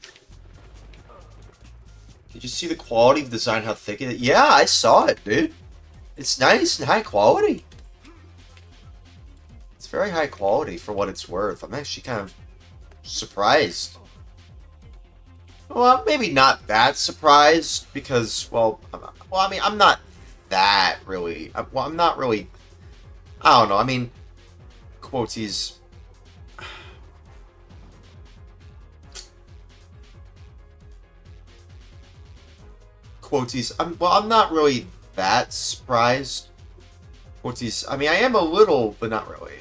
Did you see the quality of the design, how thick it is? Yeah, I saw it, dude. It's nice and high quality. It's very high quality for what it's worth. I'm actually kind of surprised. Well, maybe not that surprised because, well, I mean, I'm not that really. Well, I'm not really. I don't know. I mean, quoties. Quoties. I'm not really that surprised. Quoties. I mean, I am a little, but not really.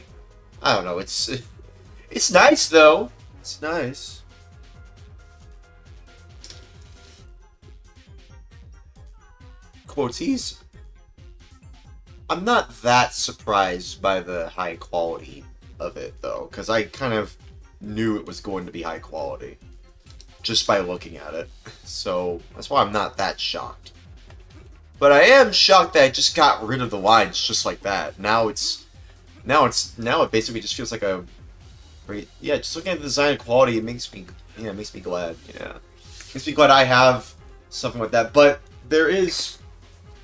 I don't know. It's nice though. It's nice. Quoties. I'm not that surprised by the high quality of it though, because I kind of knew it was going to be high quality just by looking at it. So that's why I'm not that shocked. But I am shocked that I just got rid of the lines just like that. Now it basically just feels like a, yeah. Just looking at the design quality, it makes me glad. Yeah, makes me glad I have something like that. But there is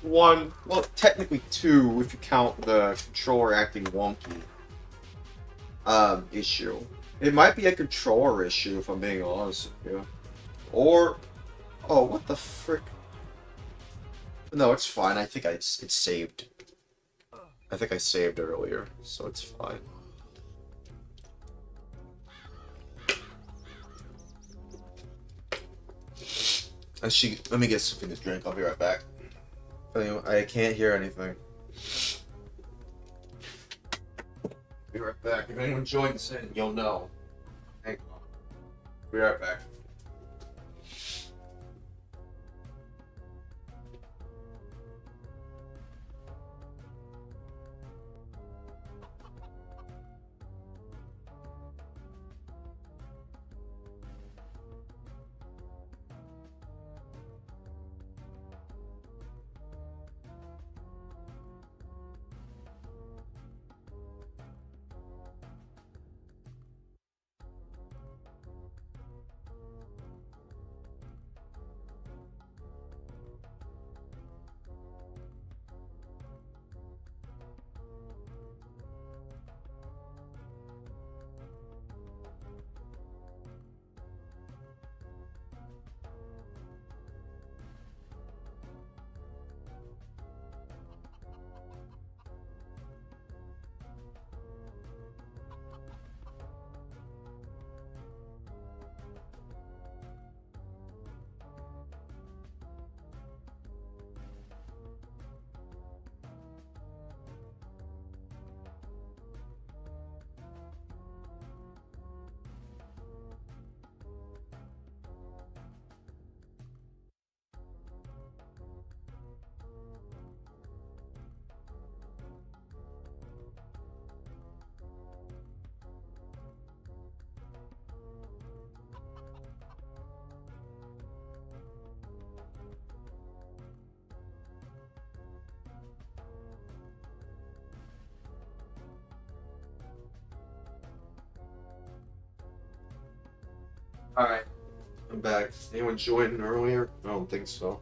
one, well, technically two, if you count the controller acting wonky issue. It might be a controller issue, if I'm being honest with you. Or, oh, what the frick? No, it's fine. I think it's saved. I think I saved earlier, so it's fine. Let me get something to drink. I'll be right back. I can't hear anything. Be right back. If anyone joins in, you'll know. Hang on. Be right back. Alright, I'm back. Anyone joined earlier? I don't think so.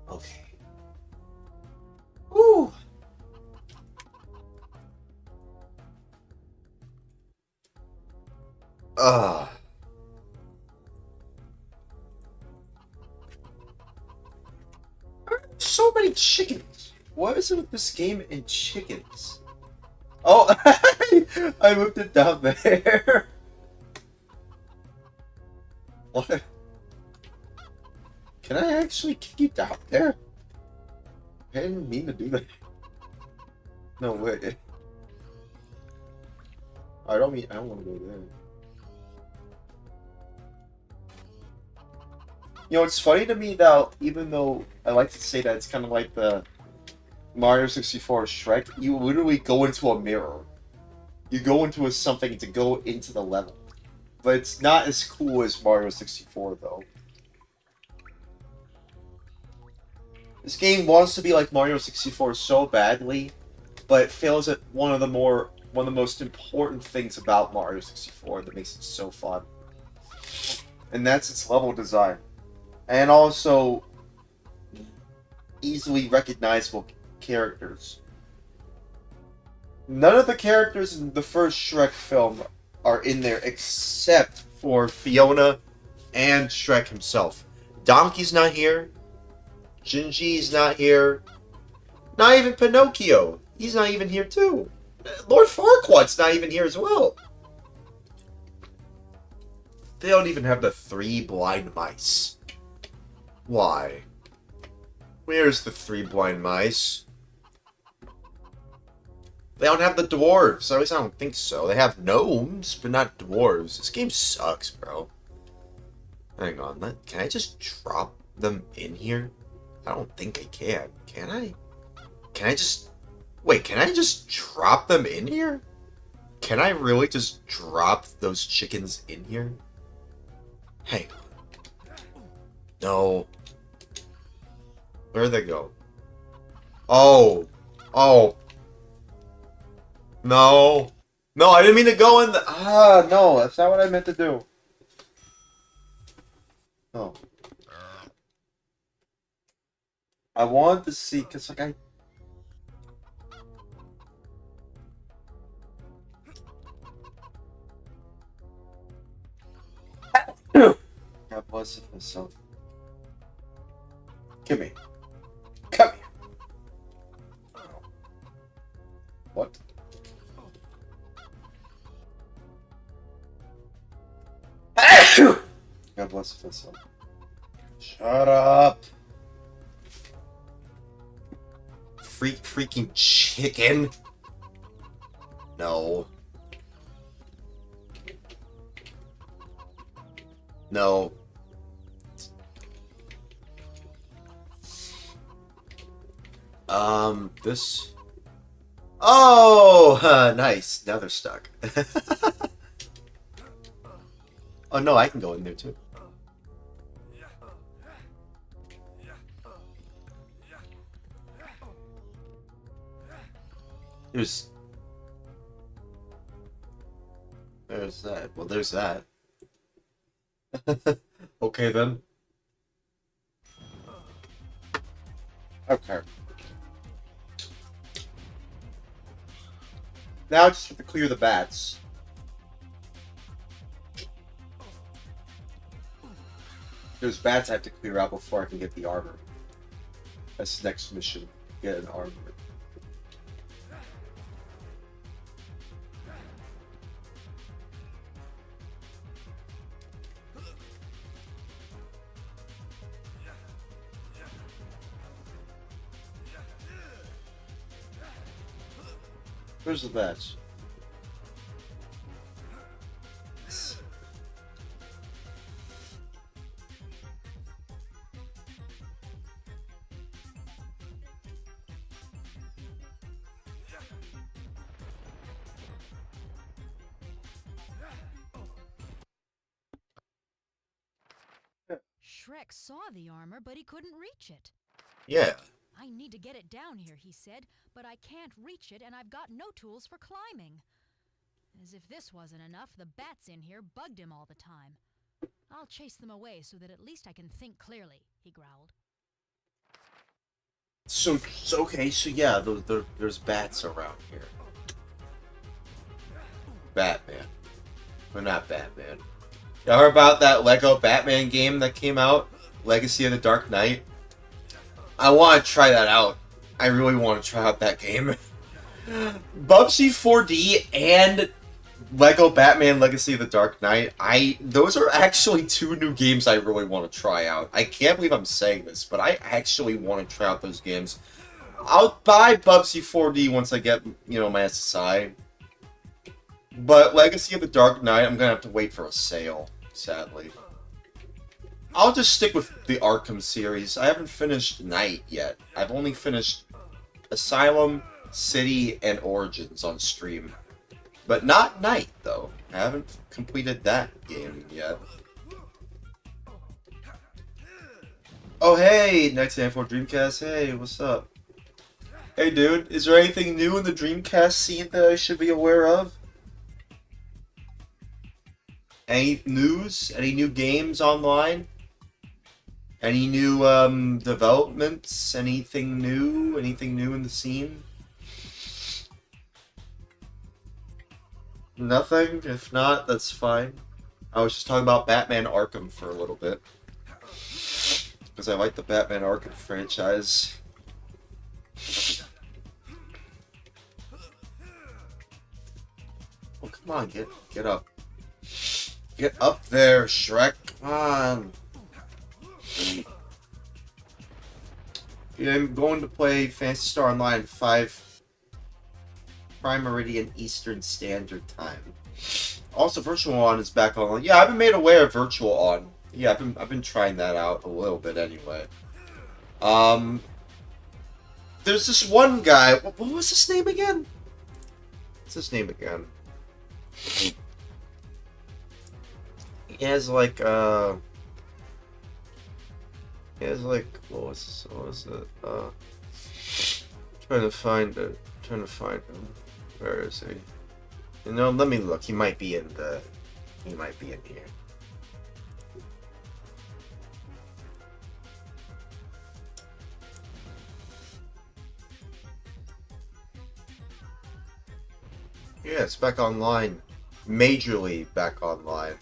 Okay. Woo! So many chickens. What is it with this game and chickens? Oh, I moved it down there. What? Can I actually kick you down there? I didn't mean to do that. No way. I don't want to go there. You know, it's funny to me that even though I like to say that it's kind of like the Mario 64 Shrek, you literally go into a mirror. You go into something to go into the level. But it's not as cool as Mario 64, though. This game wants to be like Mario 64 so badly, but it fails at one of the most important things about Mario 64 that makes it so fun. And that's its level design. And also, easily recognizable characters. None of the characters in the first Shrek film are in there except for Fiona and Shrek himself. Donkey's not here. Gingy's not here. Not even Pinocchio. He's not even here too. Lord Farquaad's not even here as well. They don't even have the 3 blind mice. Why? Where's the 3 blind mice? They don't have the dwarves. At least I don't think so. They have gnomes, but not dwarves. This game sucks, bro. Hang on. Can I just drop them in here? I don't think I can. Can I? Can I just... Wait, can I just drop them in here? Can I really just drop those chickens in here? Hang on. No. Where'd they go? Oh. Oh. No. No, I didn't mean to go in the... no. That's not what I meant to do. Oh. I wanted to see, because, like, God bless myself. Come here. Come here. What? God bless myself. Shut up. Freaking chicken. No. No. This... Oh, nice. Now they're stuck. Oh, no, I can go in there, too. There's that. Well, there's that. Okay, then. Okay. Now I just have to clear the bats. There's bats I have to clear out before I can get the armor. That's the next mission. Get an armor. Where's the bats? Shrek saw the armor, but he couldn't reach it. Yeah. I need to get it down here, he said, but I can't reach it and I've got no tools for climbing. As if this wasn't enough, the bats in here bugged him all the time. I'll chase them away so that at least I can think clearly, he growled. So okay, so yeah, there's bats around here. Batman. Well, not Batman. Y'all heard about that Lego Batman game that came out? Legacy of the Dark Knight? I want to try that out. I really want to try out that game. Bubsy 4D and Lego Batman Legacy of the Dark Knight. Those are actually 2 new games I really want to try out. I can't believe I'm saying this, but I actually want to try out those games. I'll buy Bubsy 4D once I get, my SSI. But Legacy of the Dark Knight, I'm going to have to wait for a sale, sadly. I'll just stick with the Arkham series. I haven't finished Knight yet. I've only finished Asylum, City, and Origins on stream. But not Knight, though. I haven't completed that game yet. Oh, hey! 1994 Dreamcast. Hey, what's up? Hey, dude. Is there anything new in the Dreamcast scene that I should be aware of? Any news? Any new games online? Any new developments? Anything new? Anything new in the scene? Nothing? If not, that's fine. I was just talking about Batman Arkham for a little bit. Because I like the Batman Arkham franchise. Oh, come on, get up. Get up there, Shrek. Come on. Yeah, I'm going to play Phantasy Star Online 5 Prime Meridian Eastern Standard Time. Also, Virtual On is back online. Yeah, I've been made aware of Virtual On. Yeah, I've been trying that out a little bit anyway. There's this one guy. What was his name again? What's his name again? He has like what was it? Trying to find it. Trying to find him. Where is he? You know, let me look. He might be in here. Yeah, it's back online. Majorly back online.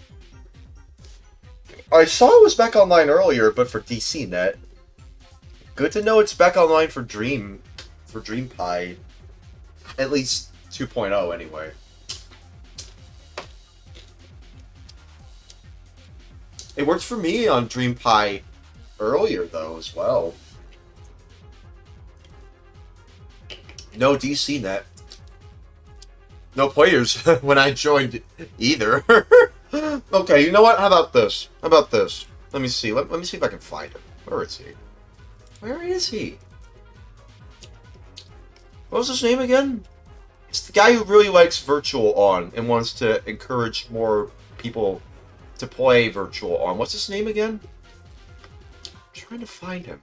I saw it was back online earlier, but for DCnet. Good to know it's back online for Dream Pie. At least 2.0 anyway. It worked for me on Dream Pie earlier though as well. No DCnet. No players when I joined either. Okay, you know what? How about this? Let me see. Let me see if I can find him. Where is he? Where is he? What was his name again? It's the guy who really likes Virtual On and wants to encourage more people to play Virtual On. What's his name again? I'm trying to find him.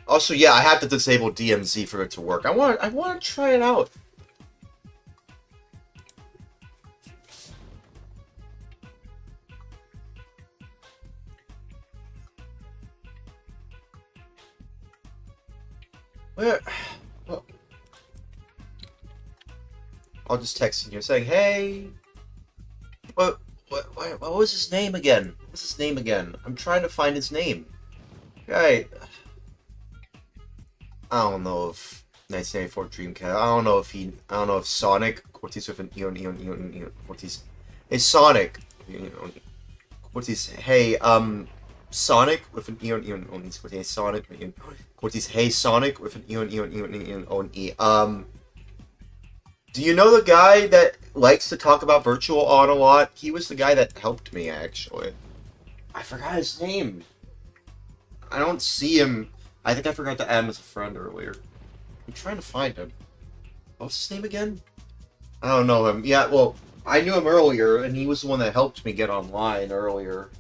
Also, yeah, I have to disable DMZ for it to work. I want to try it out. Where? Oh. I'll just text you saying, "Hey, what was his name again? What's his name again? I'm trying to find his name." Right. I don't know if 1994 Dreamcast. I don't know if Sonic Cortez with an Eon Cortez. Hey Sonic. Cortez. Hey Sonic with an Eon Cortez. Sonic Cortez. Hey Sonic with an Eon. Do you know the guy that likes to talk about Virtual On a lot? He was the guy that helped me actually. I forgot his name. I don't see him. I think I forgot to add him as a friend earlier. I'm trying to find him. What's his name again? I don't know him. Yeah, well, I knew him earlier, and he was the one that helped me get online earlier.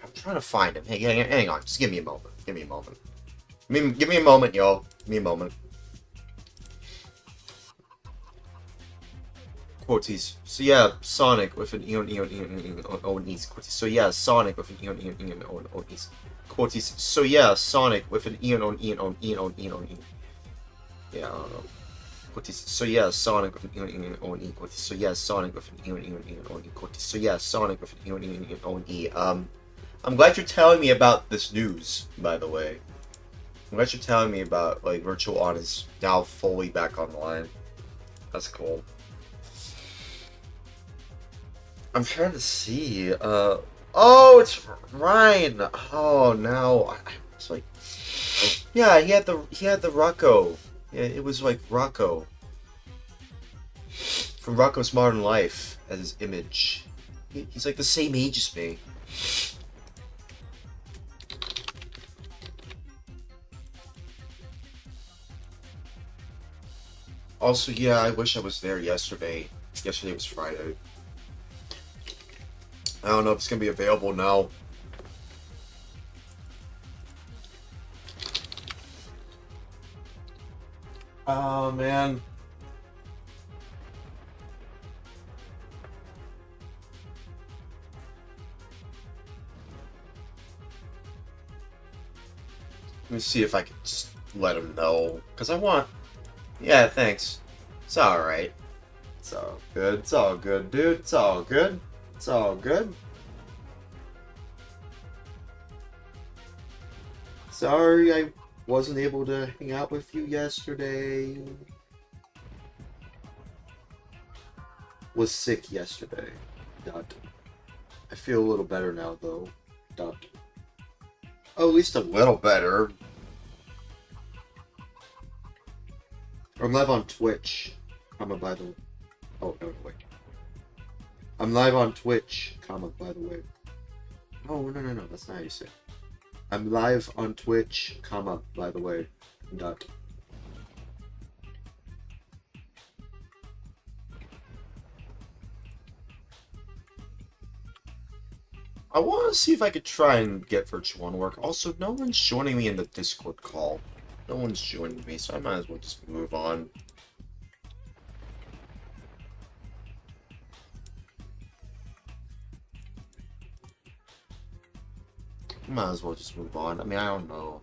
I'm trying to find him. Hey, hang on. Just give me a moment. Give me a moment, y'all. Give me a moment. Cortez. So yeah, Sonic with an Eon Cortez. So yeah, Sonic with an Eon Cortez. Cortez. So yeah, Sonic with an Eon. Yeah, I don't know. Cortez. So yeah, Sonic with an Eon Cortez. So yeah, Sonic with an Eon Cortez. So yeah, Sonic with an Eon. I'm glad you're telling me about this news, by the way. I'm glad you're telling me about like Virtual On is now fully back online. That's cool. I'm trying to see. Oh, it's Ryan. Oh, now it's like, yeah, he had the Rocco. Yeah, it was like Rocco from Rocco's Modern Life as his image. He's like the same age as me. Also, yeah, I wish I was there yesterday. Yesterday was Friday. I don't know if it's gonna be available now. Oh man. Let me see if I can just let him know. Because I want... Yeah, thanks. It's alright. It's all good. It's all good, dude. It's all good. It's all good. Sorry I wasn't able to hang out with you yesterday. Was sick yesterday. Dot. I feel a little better now, though. Dot. Oh, at least a little better. I'm live on Twitch. Comment by the way. Oh, no, wait. I'm live on Twitch. Comment by the way. Oh, no. That's not how you say it. I'm live on Twitch. Comment by the way. Dot. I want to see if I could try and get Virtual One work. Also, no one's joining me in the Discord call. No one's joining me, so I might as well just move on. Might as well just move on. I mean, I don't know.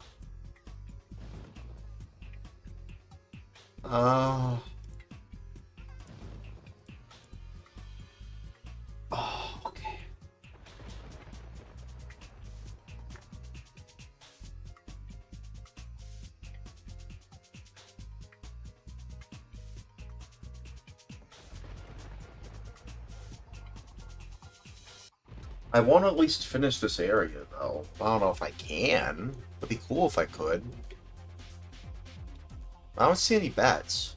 Oh, okay. I want to at least finish this area, though. I don't know if I can. It'd be cool if I could. I don't see any bats.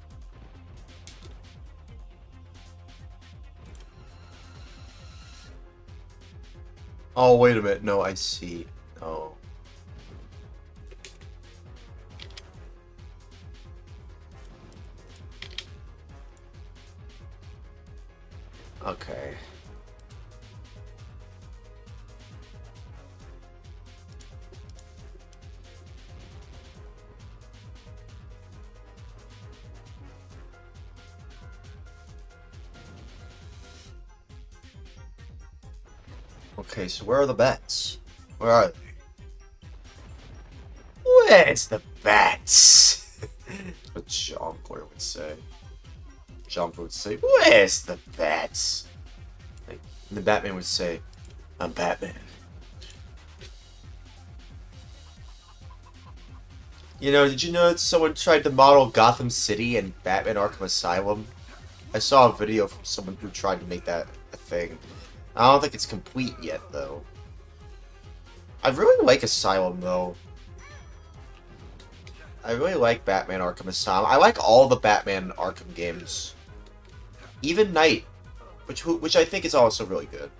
Oh, wait a minute. No, I see. Oh. Okay. Okay, so where are the bats? Where are they? Where's the bats? What Jonker would say. Jonker would say, where's the bats? Like, and the Batman would say, I'm Batman. You know, did you know that someone tried to model Gotham City and Batman Arkham Asylum? I saw a video from someone who tried to make that a thing. I don't think it's complete yet, though. I really like Asylum, though. I really like Batman Arkham Asylum. I like all the Batman Arkham games. Even Knight, which I think is also really good.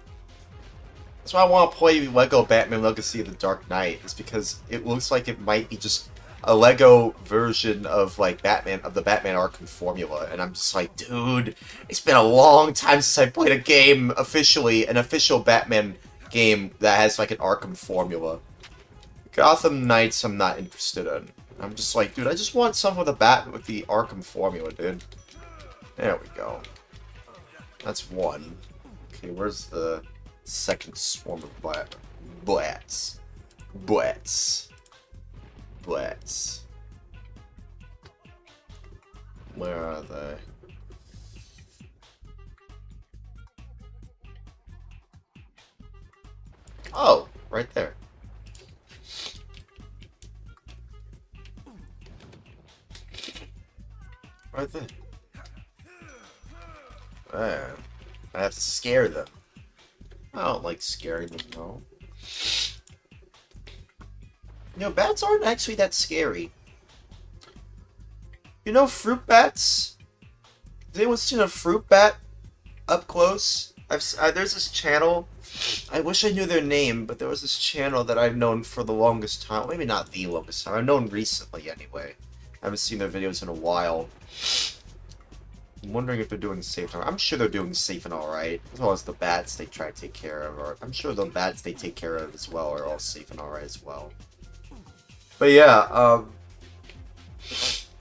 That's why I want to play Lego Batman Legacy of the Dark Knight, is because it looks like it might be just a Lego version of like the Batman Arkham formula, and I'm just like, dude, it's been a long time since I played a game an official Batman game that has like an Arkham formula. Gotham Knights I'm not interested in. I'm just like, dude, I just want some with the Arkham formula, dude. There we go. That's one. Okay, where's the second swarm of blats? Where are they? Oh, right there. Right there. I have to scare them. I don't like scaring them, though. You know, bats aren't actually that scary. You know fruit bats? Has anyone seen a fruit bat up close? There's this channel. I wish I knew their name, but there was this channel that I've known for the longest time. Maybe not the longest time. I've known recently, anyway. I haven't seen their videos in a while. I'm wondering if they're doing safe. I'm sure they're doing safe and alright. As well as the bats they try to take care of. Or I'm sure the bats they take care of as well are all safe and alright as well. But yeah,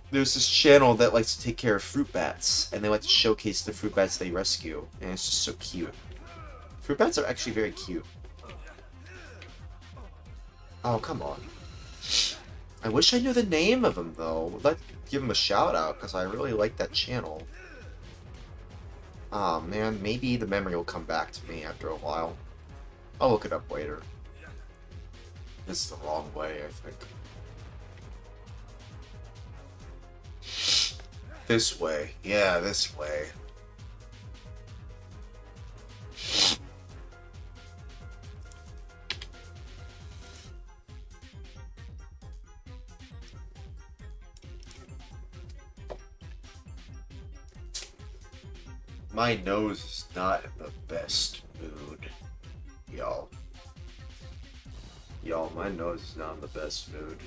there's this channel that likes to take care of fruit bats, and they like to showcase the fruit bats they rescue, and it's just so cute. Fruit bats are actually very cute. Oh, come on. I wish I knew the name of him, though. Let's give him a shout out, because I really like that channel. Ah, man, maybe the memory will come back to me after a while. I'll look it up later. This is the wrong way, I think. This way. Yeah, this way. My nose is not in the best mood, y'all. Y'all, my nose is not in the best mood.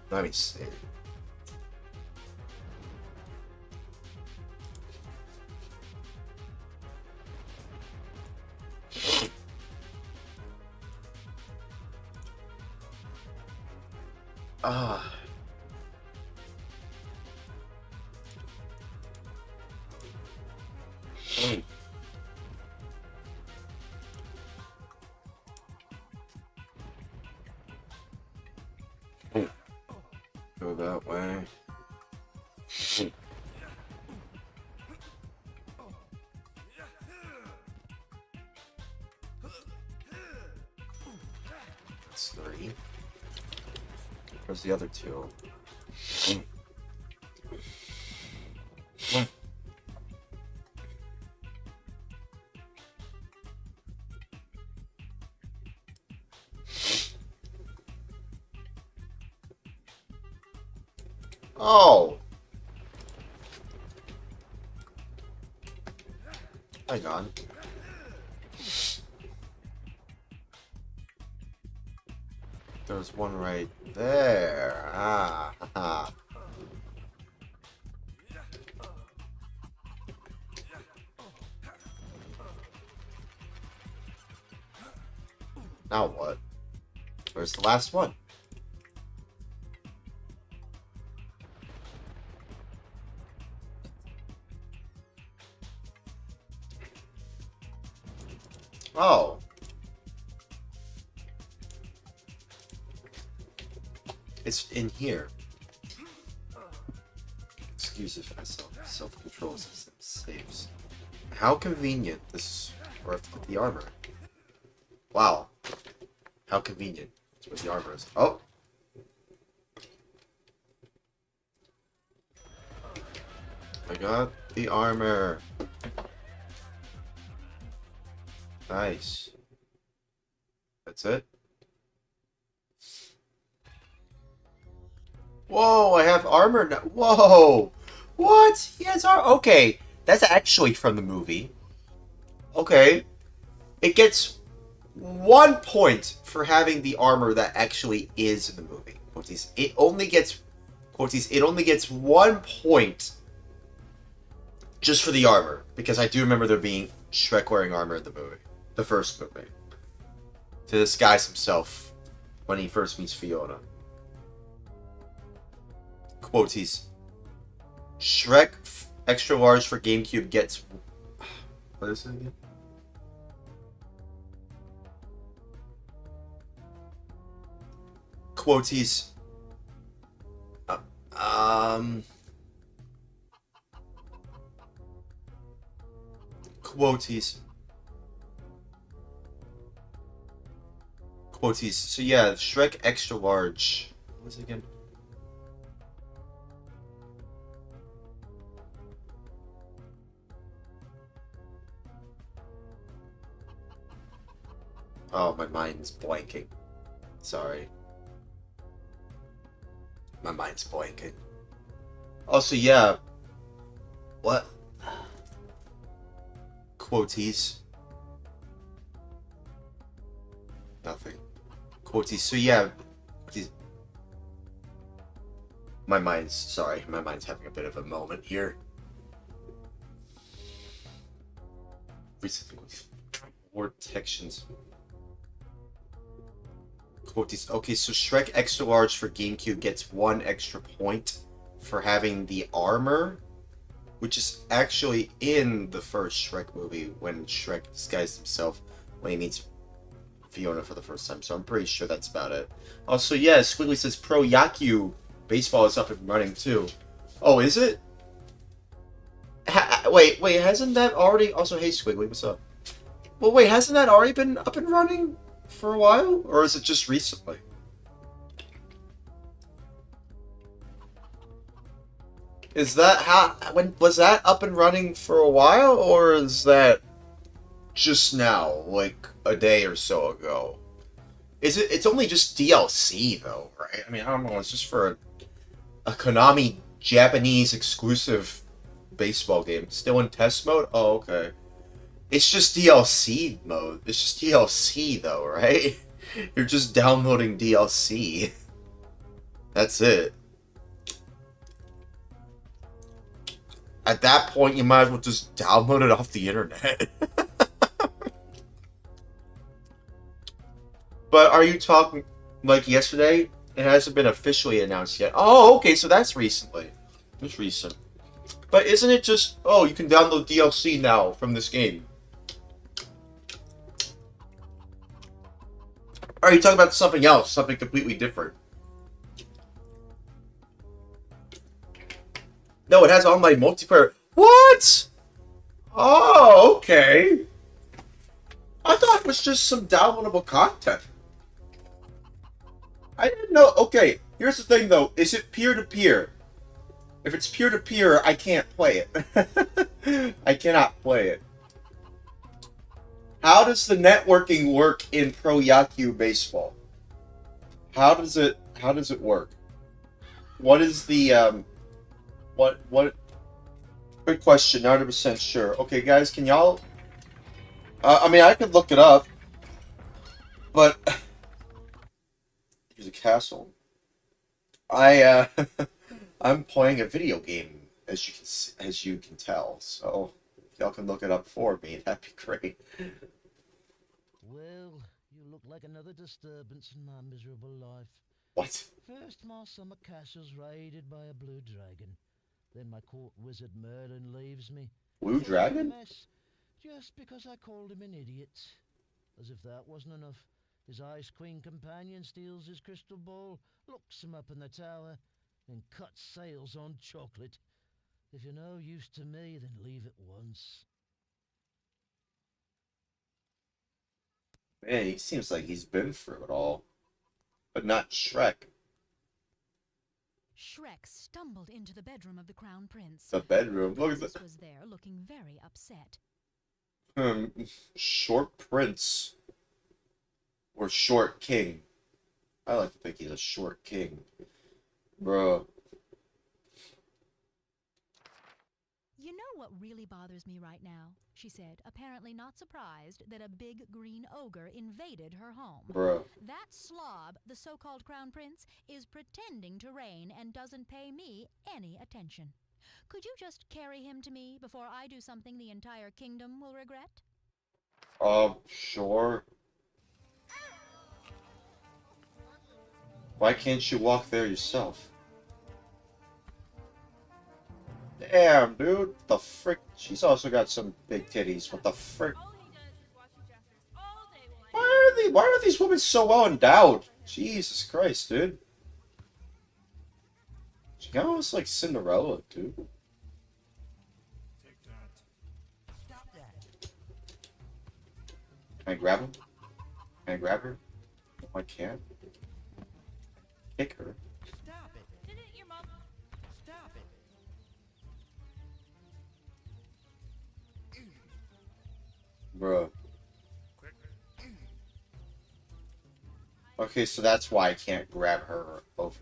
Let me see. Ah. Go that way. That's 3. Where's the other 2? Oh! Hang on. There's one right there. Ah, haha. Now what? Where's the last one? Oh. It's in here. Excuse if myself. Self-control system saves. How convenient this with the armor. Wow. How convenient with the armor is. Oh. I got the armor. Nice. That's it? Whoa, I have armor now. Whoa! What? He has armor. Okay, that's actually from the movie. Okay. It gets 1 point for having the armor that actually is in the movie. Quoties. It only gets... Quoties. It only gets 1 point just for the armor. Because I do remember there being Shrek wearing armor in the movie. The first movie. To disguise himself when he first meets Fiona. Quoties. Shrek extra large for GameCube gets... What is it again? Quoties. Quoties. Quoties. So yeah, Shrek extra large. What was it again? Oh, my mind's blanking. Sorry. My mind's blanking. Also, yeah. What? Quoties. Nothing. Quoties. So yeah. Quoties. My mind's... Sorry. My mind's having a bit of a moment here. Recently. War detections. Okay, so Shrek Extra Large for GameCube gets 1 extra point for having the armor, which is actually in the first Shrek movie when Shrek disguised himself when he meets Fiona for the first time. So I'm pretty sure that's about it. Also, yeah, Squiggly says Pro Yaku baseball is up and running too. Oh, is it? Wait, hasn't that already? Also, hey Squiggly, what's up? Well, wait, hasn't that already been up and running for a while, or is it just recently? Is that when was that up and running for a while, or is that just now, like a day or so ago? Is it? It's only just DLC though, right? I mean, I don't know. It's just for a Konami Japanese exclusive baseball game. Still in test mode? Oh, okay. It's just DLC mode. It's just DLC though, right? You're just downloading DLC. That's it. At that point, you might as well just download it off the internet. But are you talking like yesterday? It hasn't been officially announced yet. Oh, okay, so that's recently. It's recent. But isn't it just, oh, you can download DLC now from this game? Or are you talking about something else, something completely different? No, it has online multiplayer. What? Oh, okay. I thought it was just some downloadable content. I didn't know. Okay, here's the thing though. Is it peer-to-peer? If it's peer-to-peer, I can't play it. I cannot play it. How does the networking work in Pro Yaku Baseball? How does it work? What is the what good question, 90% sure. Okay guys, can y'all I mean I could look it up, but here's a castle. I'm playing a video game as you can tell, so if y'all can look it up for me, that'd be great. Well, you look like another disturbance in my miserable life. What? First, my summer castle's raided by a blue dragon. Then my court wizard Merlin leaves me. Blue dragon? Mess, just because I called him an idiot. As if that wasn't enough, his Ice Queen companion steals his crystal ball, locks him up in the tower, then cuts sails on chocolate. If you're no use to me, then leave at once. Man, he seems like he's been through it all. But not Shrek. Shrek stumbled into the bedroom of the Crown Prince. The bedroom. Look at Princess that. was there, looking very upset. Short Prince. Or Short King. I like to think he's a Short King. Bruh. You know what really bothers me right now? She said, apparently not surprised that a big green ogre invaded her home. Bruh. That slob, the so-called Crown Prince, is pretending to reign and doesn't pay me any attention. Could you just carry him to me before I do something the entire kingdom will regret? Sure. Why can't you walk there yourself? Damn, dude. The frick? She's also got some big titties. What the frick? Why are these women so well endowed? Jesus Christ, dude. She kind of looks like Cinderella, dude. Can I grab him? Can I grab her? No, I can't. Kick her. Stop it! Did it, your mom? Stop it! Bruh. Okay, so that's why I can't grab her over.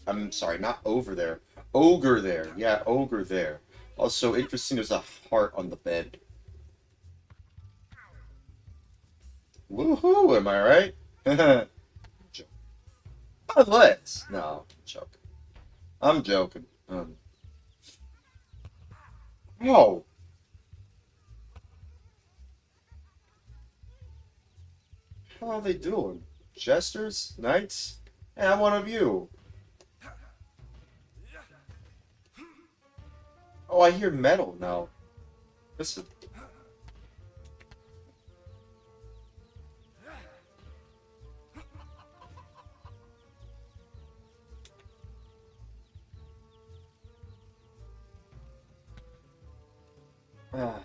I'm sorry, not over there. Ogre there. Yeah, ogre there. Also, interesting, there's a heart on the bed. Woohoo, am I right? Unless. No, I'm joking. I'm joking. Oh. How are they doing? Jesters? Knights? Hey, I'm one of you. Oh, I hear metal now. This is... Ah.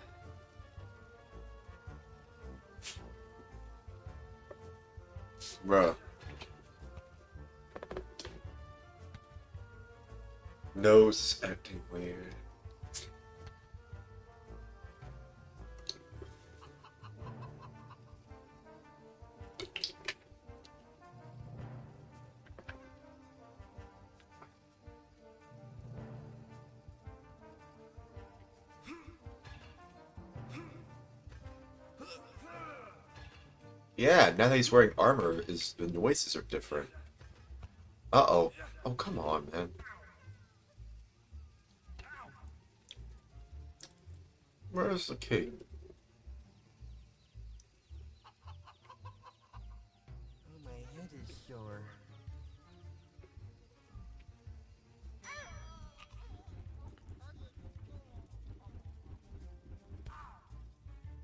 Bruh. Nose acting weird. Yeah, now that he's wearing armor, the noises are different. Uh-oh. Oh, come on, man. Where's the king? Oh, my head is sore.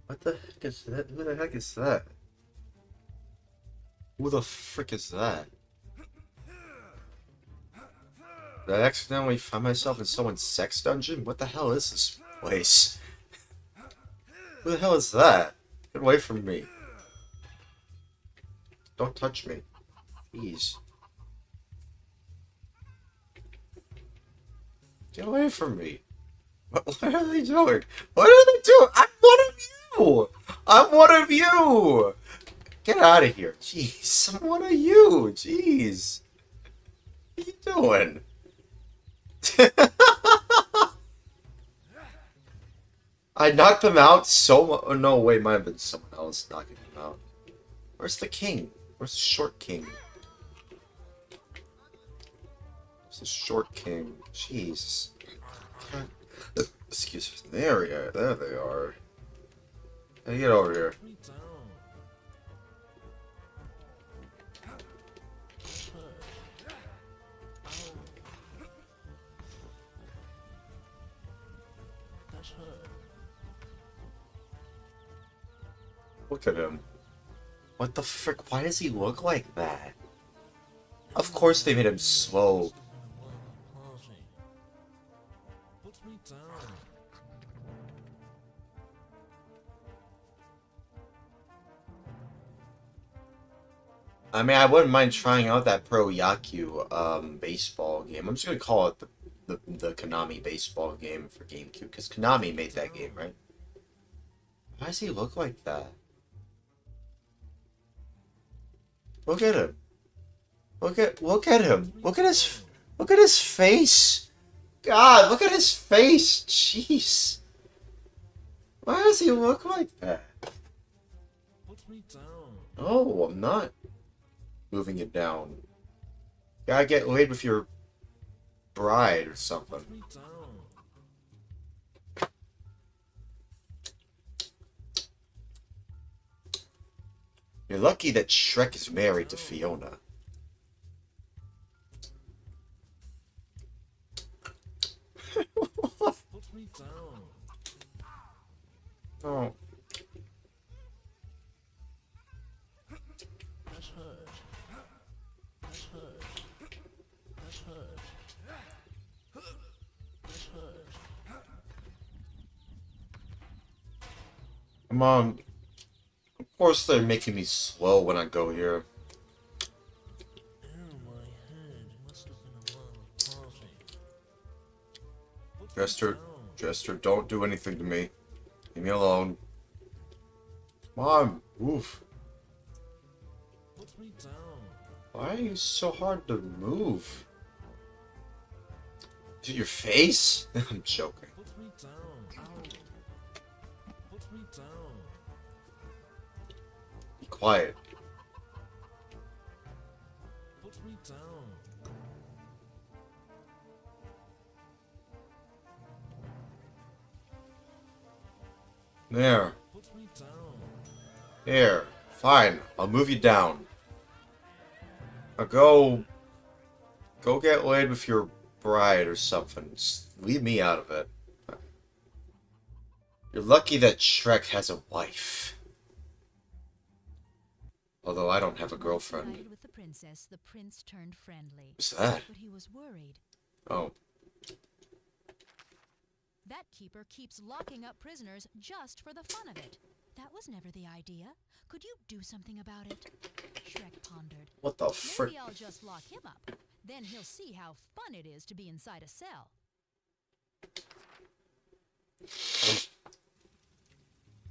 What the heck is that? Who the heck is that? Who the frick is that? Did I accidentally find myself in someone's sex dungeon? What the hell is this place? Who the hell is that? Get away from me. Don't touch me. Please. Get away from me. What are they doing? What are they doing? I'm one of you! I'm one of you! Get out of here. Jeez, I'm one of you. Jeez. What are you doing? I knocked them out so much. Oh, no, wait, might have been someone else knocking them out. Where's the king? Where's the short king? Where's the short king? Jeez. Excuse me. There we are. There they are. Hey, get over here. Look at him. What the frick? Why does he look like that? Of course they made him slow. I mean, I wouldn't mind trying out that Pro Yaku baseball game. I'm just gonna call it the Konami baseball game for GameCube, because Konami made that game, right? Why does he look like that? Look at him. Look at him. Look at his face. God, look at his face. Jeez. Why does he look like that? Oh, I'm not moving it down. Gotta get laid with your bride or something. You're lucky that Shrek is married to Fiona. Oh. Come on. Of course they're making me slow when I go here. Jester, don't do anything to me. Leave me alone. Come on, oof. Why are you so hard to move? Is it your face? I'm joking. Be quiet. There. There. Fine. I'll move you down. Go get laid with your bride or something. Just leave me out of it. You're lucky that Shrek has a wife. Although I don't have a girlfriend. United with the princess, the prince turned friendly. What's that? But he was worried. Oh. That keeper keeps locking up prisoners just for the fun of it. That was never the idea. Could you do something about it? Shrek pondered. What the frick? Maybe I'll just lock him up. Then he'll see how fun it is to be inside a cell.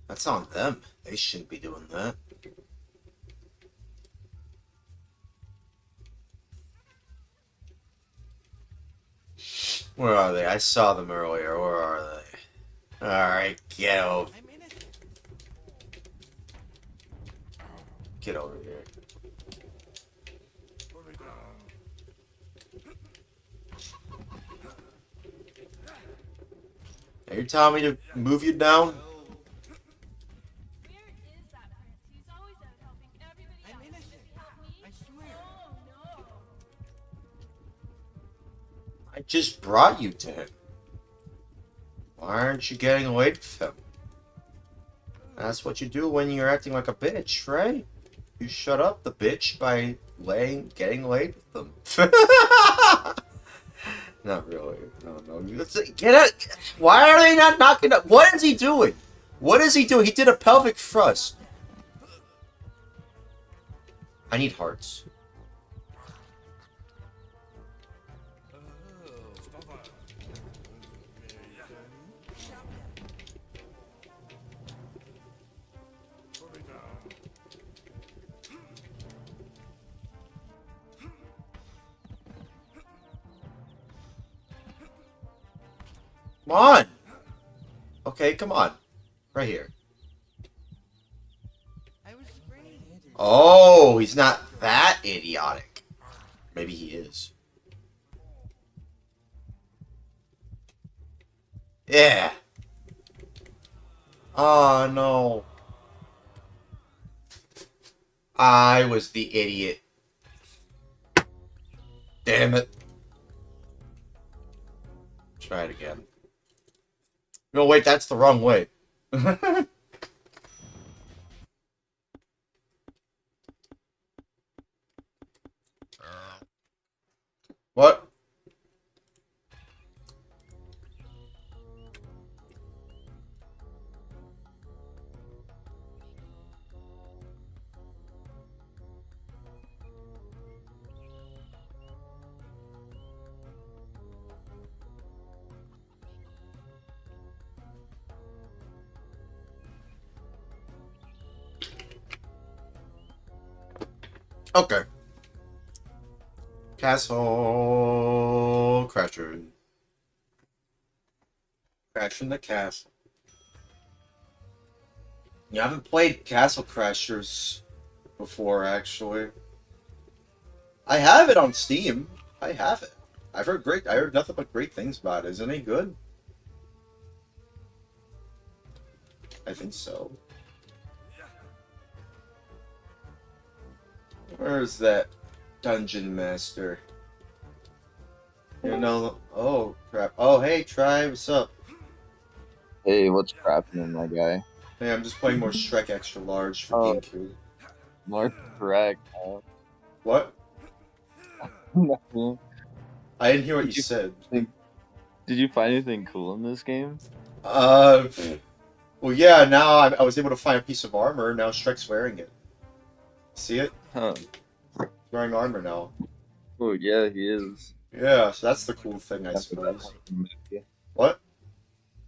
That's on them. They shouldn't be doing that. Where are they? I saw them earlier. Where are they? Alright, get over. Get over here. Are you telling me to move you down? Where is that prince? He's always out helping everybody else. Does he help me? I swear. Oh, no. I just brought you to him. Why aren't you getting laid with him? That's what you do when you're acting like a bitch, right? You shut up the bitch by getting laid with them. Not really. No. Get out. Why are they not knocking up? What is he doing? What is he doing? He did a pelvic thrust. I need hearts. Come on. Okay, come on. Right here. I was afraid. Oh, he's not that idiotic. Maybe he is. Yeah. Oh, no. I was the idiot. Damn it. Try it again. No, wait, that's the wrong way. What? Okay. Castle Crasher. Crashing the castle. Yeah, I haven't played Castle Crashers before, actually. I have it on Steam. I have it. I heard nothing but great things about it. Isn't it good? I think so. Where's that dungeon master? You know, oh crap. Oh, hey, Try, what's up? Hey, what's crappening, my guy? Hey, I'm just playing more Shrek Extra Large for GameCube. More correct. What? Nothing. I didn't hear what you said. Did you find anything cool in this game? Well, yeah, now I was able to find a piece of armor, now Shrek's wearing it. See it? Huh. He's wearing armor now. Oh, yeah, he is. Yeah, so that's the cool thing, I suppose. What?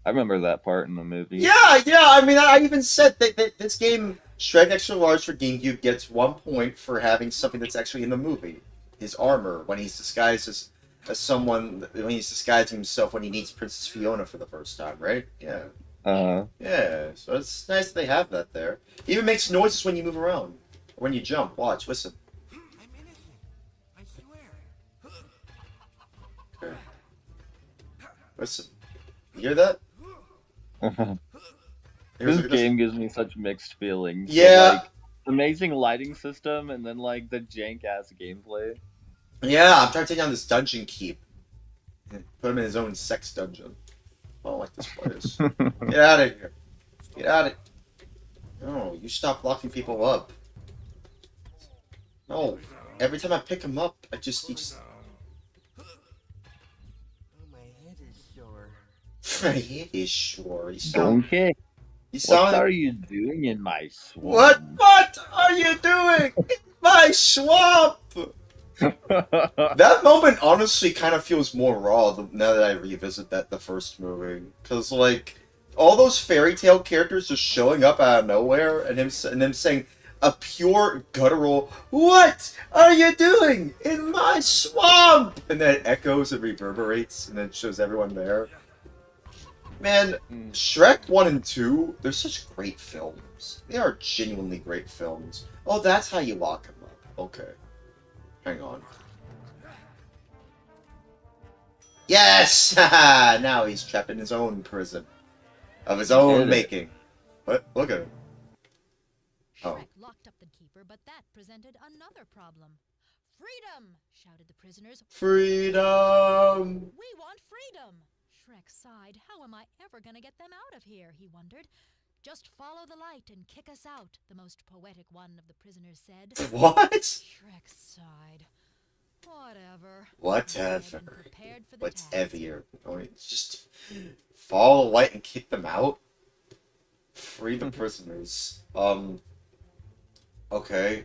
I remember that part in the movie. Yeah, I mean, I even said that this game, Shrek Extra Large for GameCube, gets 1 point for having something that's actually in the movie. His armor, when he's disguised as someone, when he's disguising himself when he meets Princess Fiona for the first time, right? Yeah. Yeah, so it's nice that they have that there. It even makes noises when you move around. Or when you jump. Watch, listen. I'm innocent. I swear. Okay. Listen. You hear that? This game gives me such mixed feelings. Yeah. But, amazing lighting system and then like the jank ass gameplay. Yeah, I'm trying to take down this dungeon keep. Put him in his own sex dungeon. I don't like this place. Get out of here. Get out of No, you stop locking people up. No. Every time I pick him up, he just Oh, my head is sore. my head is sore. You sound Donkey, you what sound are you doing in my swamp? What are you doing in my swamp? That moment honestly kind of feels more raw now that I revisit the first movie, because like all those fairy tale characters just showing up out of nowhere and them saying a pure guttural "What are you doing in my swamp?" and then it echoes and reverberates and then shows everyone there. Man, Shrek 1 and 2, they're such great films. They are genuinely great films. Oh, that's how you lock him up. Okay. Hang on. Yes! Haha! Now he's trapped in his own prison. Of his own making. What? Look at him. Oh. Shrek locked up the keeper, but that presented another problem. Freedom! Shouted the prisoners. Freedom! We want freedom! Shrek sighed. How am I ever gonna get them out of here? He wondered. Just follow the light and kick us out, the most poetic one of the prisoners said. What? Shrek sighed. Whatever. Whatever. Whatever. Oh, just follow the light and kick them out? Free the prisoners. Okay.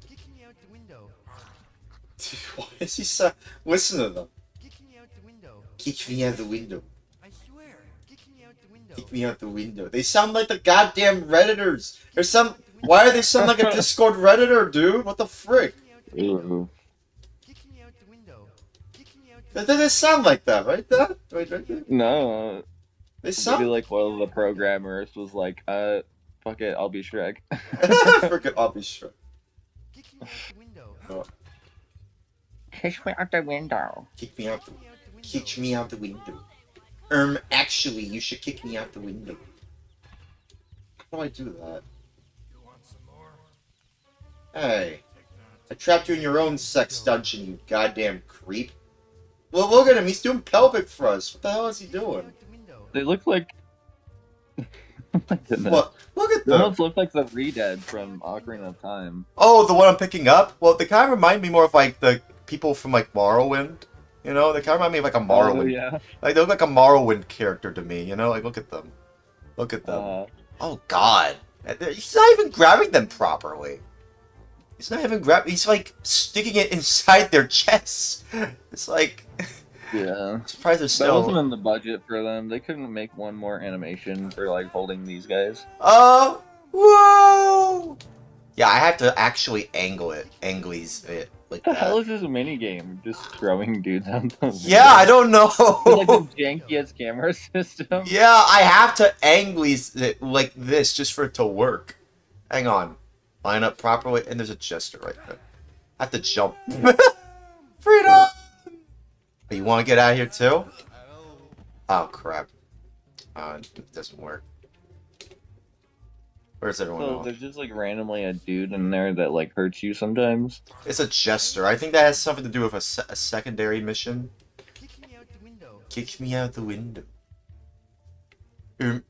Kick me out the window. Why is he so... Listen to them. Kick me out the window. Kick me out the window. I swear. Kick me out the window. Kick me out the window. They sound like the goddamn Redditors. There's some... Why do they sound like a Discord Redditor, dude? What the frick? Ooh. Kick me out the window. Kick me out They sound like that, right? That? Right there? No. They sound... Maybe like one of the programmers was like, fuck it, I'll be Shrek. Forget I'll be Shrek. Kick me out the window. Oh. Kick me out the window. Kick me out the... Kick me out the window. Actually, you should kick me out the window. How do I do that? Hey. I trapped you in your own sex dungeon, you goddamn creep. Well, look at him. He's doing pelvic thrust. What the hell is he doing? They look like... oh my goodness. What? Look at They them. almost look like the Re-Dead from Ocarina of Time. Oh, the one I'm picking up? Well, they kind of remind me more of, like, the people from, like, Morrowind. You know? They kind of remind me of, like, a Morrowind. Oh, yeah. Like, they look like a Morrowind character to me, you know? Like, look at them. Look at them. Oh, God. He's not even grabbing them properly. He's not even grabbing... He's, like, sticking it inside their chests. It's like... Yeah. I'm surprised they're That still... wasn't in the budget for them. They couldn't make one more animation for, like, holding these guys. Whoa! Yeah, I have to actually anglies it like What the that. hell is this minigame? Just throwing dudes out the window? Yeah, I don't know. With, like, the jankiest camera system. Yeah, I have to anglies it like this just for it to work. Hang on. Line up properly, and there's a jester right there. I have to jump. Freedom! You want to get out of here too? Oh, crap. It doesn't work. Where's everyone So going? there's just like randomly a dude in there that like hurts you sometimes. It's a jester. I think that has something to do with a secondary mission. Kick me out the window. Kick me out the window.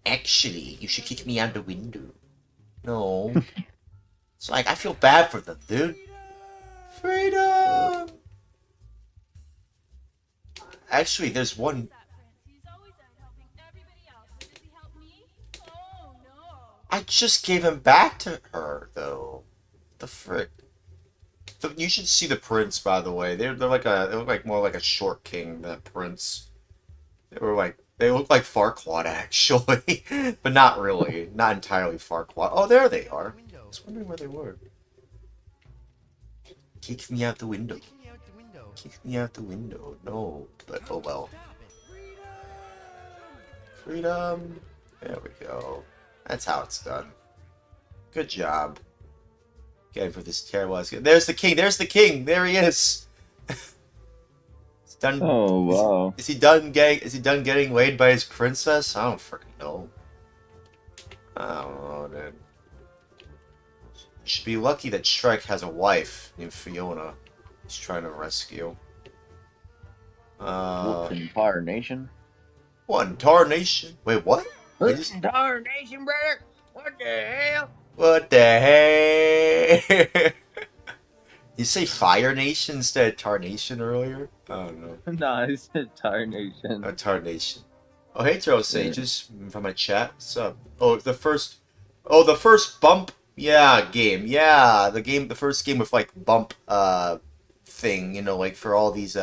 Actually, you should kick me out the window. No. It's like, I feel bad for them, dude. Freedom! Actually, there's one... He's always out helping everybody else. Does he help me? Oh no. I just gave him back to her, though. The frick. You should see the prince, by the way. They look like more like a short king than a prince. They look like Farquaad, actually. But not really. Not entirely Farquaad. Oh, there they are. I was wondering where they were. Kick me out the window. Kick me out the window. Kick me out the window. No, but oh well. Freedom. There we go. That's how it's done. Good job. Getting for this terrible. There's the king. There's the king. There he is. He's done. Oh wow. Is he done getting laid by his princess? I don't freaking know. I don't know, dude. should be lucky that Shrek has a wife named Fiona. He's trying to rescue. What's entire nation? What entire nation? Wait, what? What's entire nation, brother? What the hell? What the heck? You say Fire Nation instead of Tar Nation earlier? I don't know. Nah, it's entire nation. Tar Nation. Oh, hey, Trail Sages from my chat. What's up? Oh, the first bump. Yeah, game. Yeah, the first game with like bump thing. You know, like for all these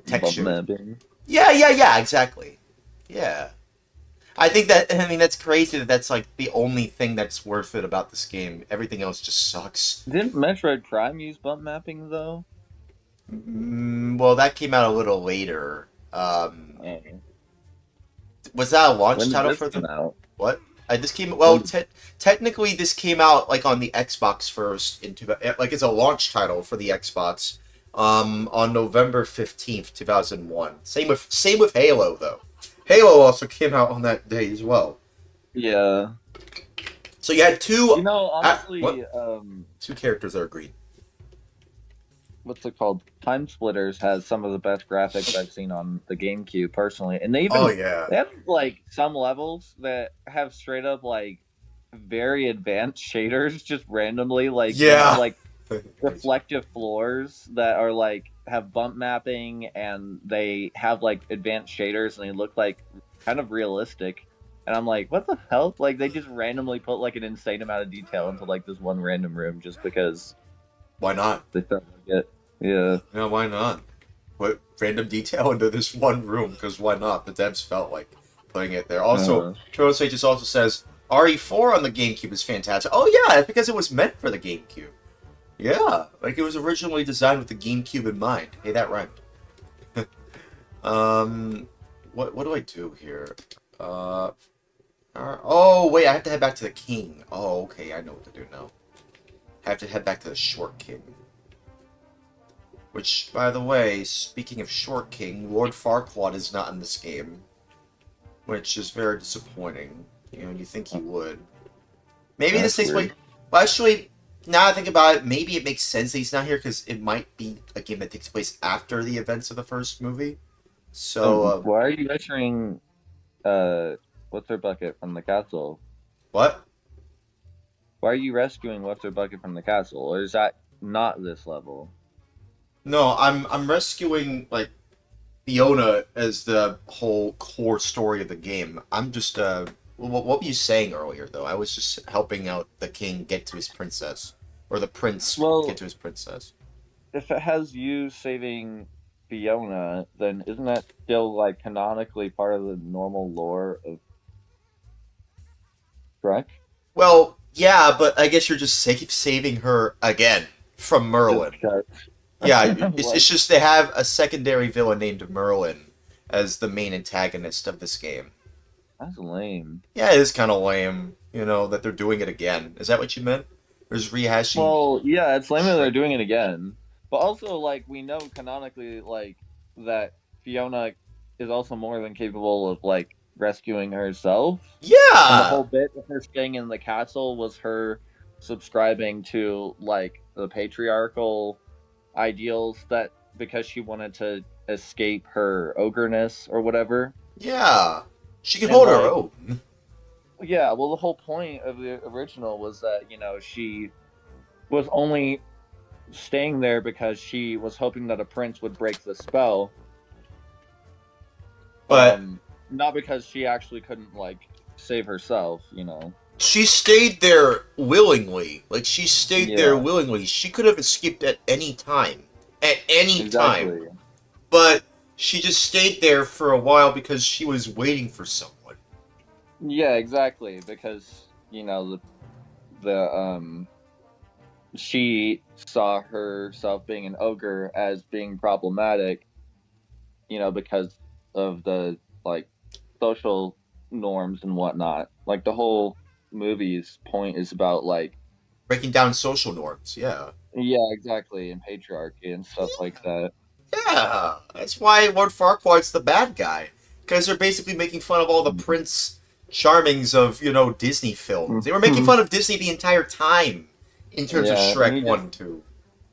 texture. Bump mapping. Yeah, exactly. Yeah. I think that's crazy that's like the only thing that's worth it about this game. Everything else just sucks. Didn't Metroid Prime use bump mapping though? Well, that came out a little later. Was that a launch title for them? Out? What? This came well. Technically, this came out like on the Xbox first. Like it's a launch title for the Xbox. On November 15th, 2001. Same with Halo though. Halo also came out on that day as well. Yeah. So you had two. You know, honestly, two characters that are green. What's it called? Time Splitters has some of the best graphics I've seen on the GameCube personally, and they even they have like some levels that have straight up like very advanced shaders just randomly, like like reflective floors that are like have bump mapping and they have like advanced shaders and they look like kind of realistic. And I'm like, what the hell? Like they just randomly put like an insane amount of detail into like this one random room just because. Why not? They felt like it. Yeah. Yeah, why not? Put random detail into this one room because why not? The devs felt like putting it there. Also, Turtle Sages also says RE4 on the GameCube is fantastic. Oh yeah, because it was meant for the GameCube. Yeah, like it was originally designed with the GameCube in mind. Hey, that rhymed. What do I do here? Oh wait, I have to head back to the king. Oh, okay, I know what to do now. I have to head back to the Short King. Which, by the way, speaking of Short King, Lord Farquaad is not in this game, which is very disappointing. You know, you think he would. Maybe this takes place. Well, actually. Now I think about it, maybe it makes sense that he's not here because it might be a game that takes place after the events of the first movie. So, why are you measuring, what's her bucket from the castle? What? Why are you rescuing what's her bucket from the castle? Or is that not this level? No, I'm rescuing like Fiona as the whole core story of the game. I'm just What were you saying earlier, though? I was just helping out the king get to his princess. Or the prince get to his princess. If it has you saving Fiona, then isn't that still, like, canonically part of the normal lore of Shrek? Well, yeah, but I guess you're just saving her again from Merlin. Yeah, it's just they have a secondary villain named Merlin as the main antagonist of this game. That's lame. Yeah, it is kind of lame, you know, that they're doing it again. Is that what you meant? Or is rehashing? Well, yeah, it's lame that they're doing it again. But also, like, we know canonically, like, that Fiona is also more than capable of, like, rescuing herself. Yeah! And the whole bit of her staying in the castle was her subscribing to, like, the patriarchal ideals that because she wanted to escape her ogreness or whatever. Yeah! She can hold her own. Yeah, well, the whole point of the original was that, you know, she was only staying there because she was hoping that a prince would break the spell. But not because she actually couldn't, like, save herself, you know. She stayed there willingly. Like, she stayed there willingly. She could have escaped at any time. At any time. But she just stayed there for a while because she was waiting for someone. Yeah, exactly. Because, you know, she saw herself being an ogre as being problematic, you know, because of the, like, social norms and whatnot. Like, the whole movie's point is about, like, breaking down social norms, yeah. Yeah, exactly, and patriarchy and stuff like that. Yeah, that's why Lord Farquaad's the bad guy. Because they're basically making fun of all the Prince Charmings of, you know, Disney films. They were making fun of Disney the entire time. in terms of Shrek 1 and 2.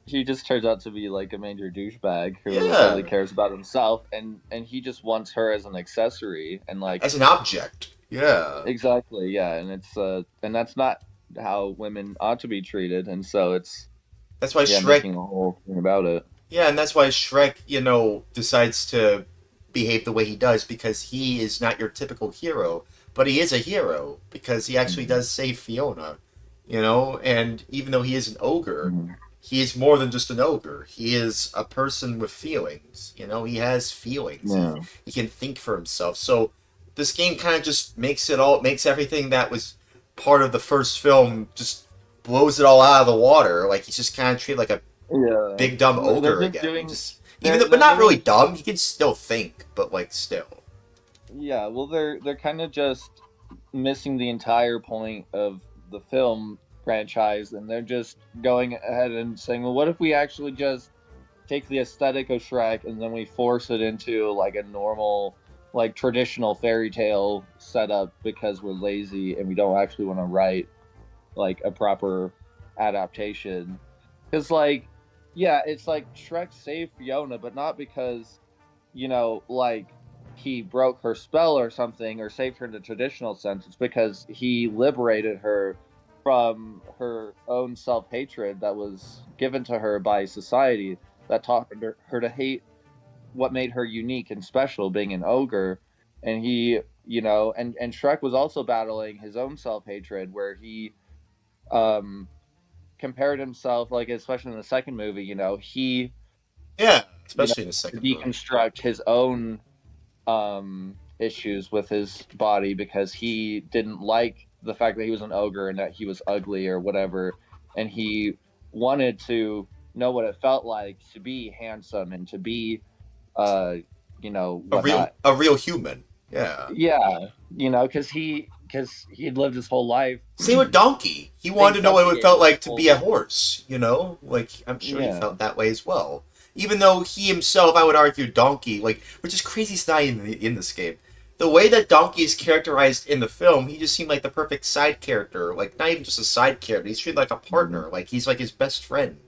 He just turns out to be like a major douchebag who Yeah. only cares about himself, and he just wants her as an accessory and like as an object. Yeah. Exactly. Yeah, and it's and that's not how women ought to be treated, and so that's why Shrek making a whole thing about it. Yeah, and that's why Shrek, decides to behave the way he does, because he is not your typical hero, but he is a hero because he actually does save Fiona, and even though he is an ogre, he is more than just an ogre. He is a person with feelings. He has feelings. Yeah. He can think for himself. So this game kind of just makes everything that was part of the first film, just blows it all out of the water. Like, he's just kind of treated like a big dumb ogre again. But not really dumb. He can still think, but like still. Yeah, well, they're kind of just missing the entire point of the film franchise, and they're just going ahead and saying, well, what if we actually just take the aesthetic of Shrek and then we force it into like a normal, like traditional fairy tale setup because we're lazy and we don't actually want to write like a proper adaptation. Because like, yeah, it's like Shrek saved Fiona, but not because, like he broke her spell or something or saved her in the traditional sense. It's because he liberated her from her own self-hatred that was given to her by society that taught her to hate what made her unique and special, being an ogre. And he, and Shrek was also battling his own self-hatred, where he compared himself, like especially in the second movie, he especially in the second movie, deconstruct his own issues with his body because he didn't like the fact that he was an ogre and that he was ugly or whatever, and he wanted to know what it felt like to be handsome and to be a real human. Because he'd lived his whole life. Same with Donkey. He wanted to know what it felt like to be a horse, like I'm sure he felt that way as well. Even though he himself, I would argue, Donkey, which is crazy, it's not in this game. The way that Donkey is characterized in the film, he just seemed like the perfect side character. Like, not even just a side character. He's treated like a partner. Like, he's like his best friend.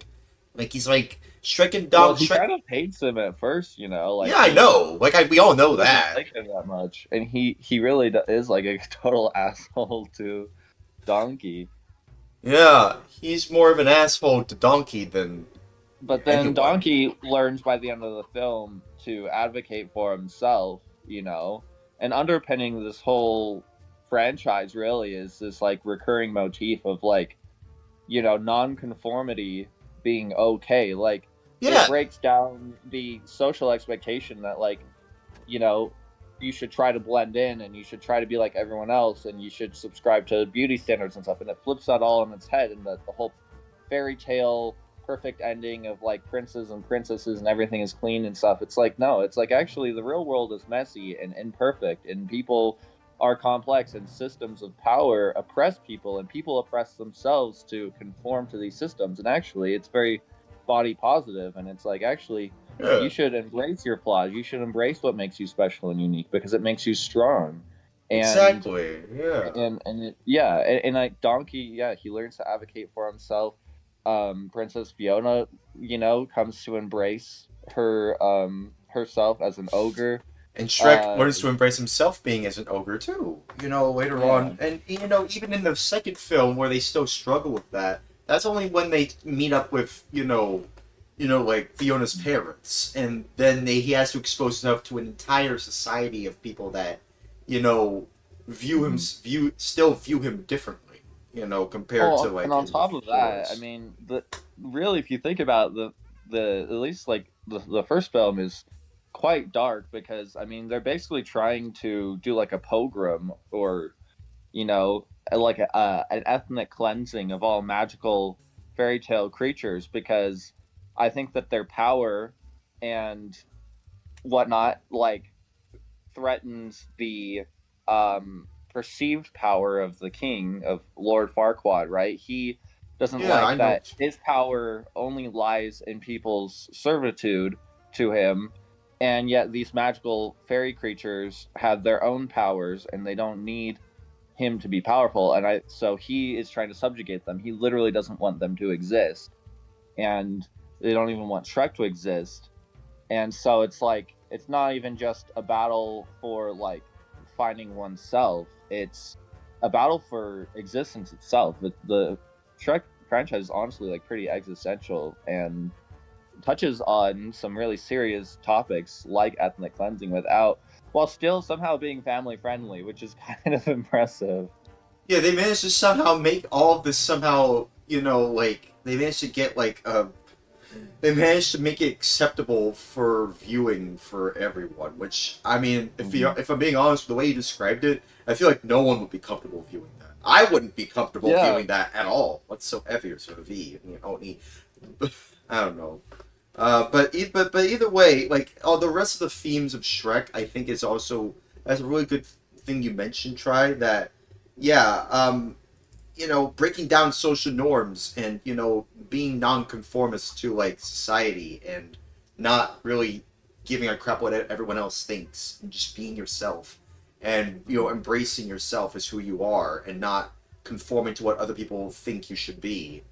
Like, he's like Shrek and Donkey. Well, he kind of hates him at first, Like, yeah, I know. Like, we all know that. Like him that much, and he really is like a total asshole to Donkey. Yeah, he's more of an asshole to Donkey than. But then anyone. Donkey learns by the end of the film to advocate for himself, and underpinning this whole franchise really is this like recurring motif of like, non-conformity being okay. Like, it breaks down the social expectation that like, you should try to blend in and you should try to be like everyone else and you should subscribe to beauty standards and stuff, and it flips that all on its head, and the whole fairy tale perfect ending of like princes and princesses and everything is clean and stuff. It's like, no, it's like actually the real world is messy and imperfect, and people are complex, and systems of power oppress people, and people oppress themselves to conform to these systems. And actually it's very body positive, and it's like, actually, you should embrace your flaws. You should embrace what makes you special and unique, because it makes you strong. And, exactly. Yeah. And like Donkey, he learns to advocate for himself. Princess Fiona, comes to embrace her herself as an ogre. And Shrek learns to embrace himself being as an ogre too, later on. And even in the second film where they still struggle with that, that's only when they meet up with, like Fiona's parents, and then he has to expose himself to an entire society of people that, still view him differently. Compared to like. And on top of that, I mean, really, if you think about the at least like the first film is quite dark, because I mean they're basically trying to do like a pogrom, or like an ethnic cleansing of all magical fairy tale creatures, because I think that their power and whatnot like threatens the perceived power of the king, of Lord Farquaad, right? He doesn't like that his power only lies in people's servitude to him, and yet these magical fairy creatures have their own powers, and they don't need him to be powerful, and so he is trying to subjugate them. He literally doesn't want them to exist, and they don't even want Shrek to exist. And so it's like, it's not even just a battle for like finding oneself, it's a battle for existence itself. The Shrek franchise is honestly like pretty existential and touches on some really serious topics like ethnic cleansing while still somehow being family friendly, which is kind of impressive. Yeah, they managed to somehow make all of this somehow, like, they managed to get, like, they managed to make it acceptable for viewing for everyone, which, I mean, if I'm being honest with the way you described it, I feel like no one would be comfortable viewing that. I wouldn't be comfortable viewing that at all whatsoever, sort of I don't know. But either way, like, the rest of the themes of Shrek, I think that's a really good thing you mentioned, Try, that, yeah, breaking down social norms and, being nonconformist to, like, society and not really giving a crap what everyone else thinks and just being yourself and, embracing yourself as who you are and not conforming to what other people think you should be.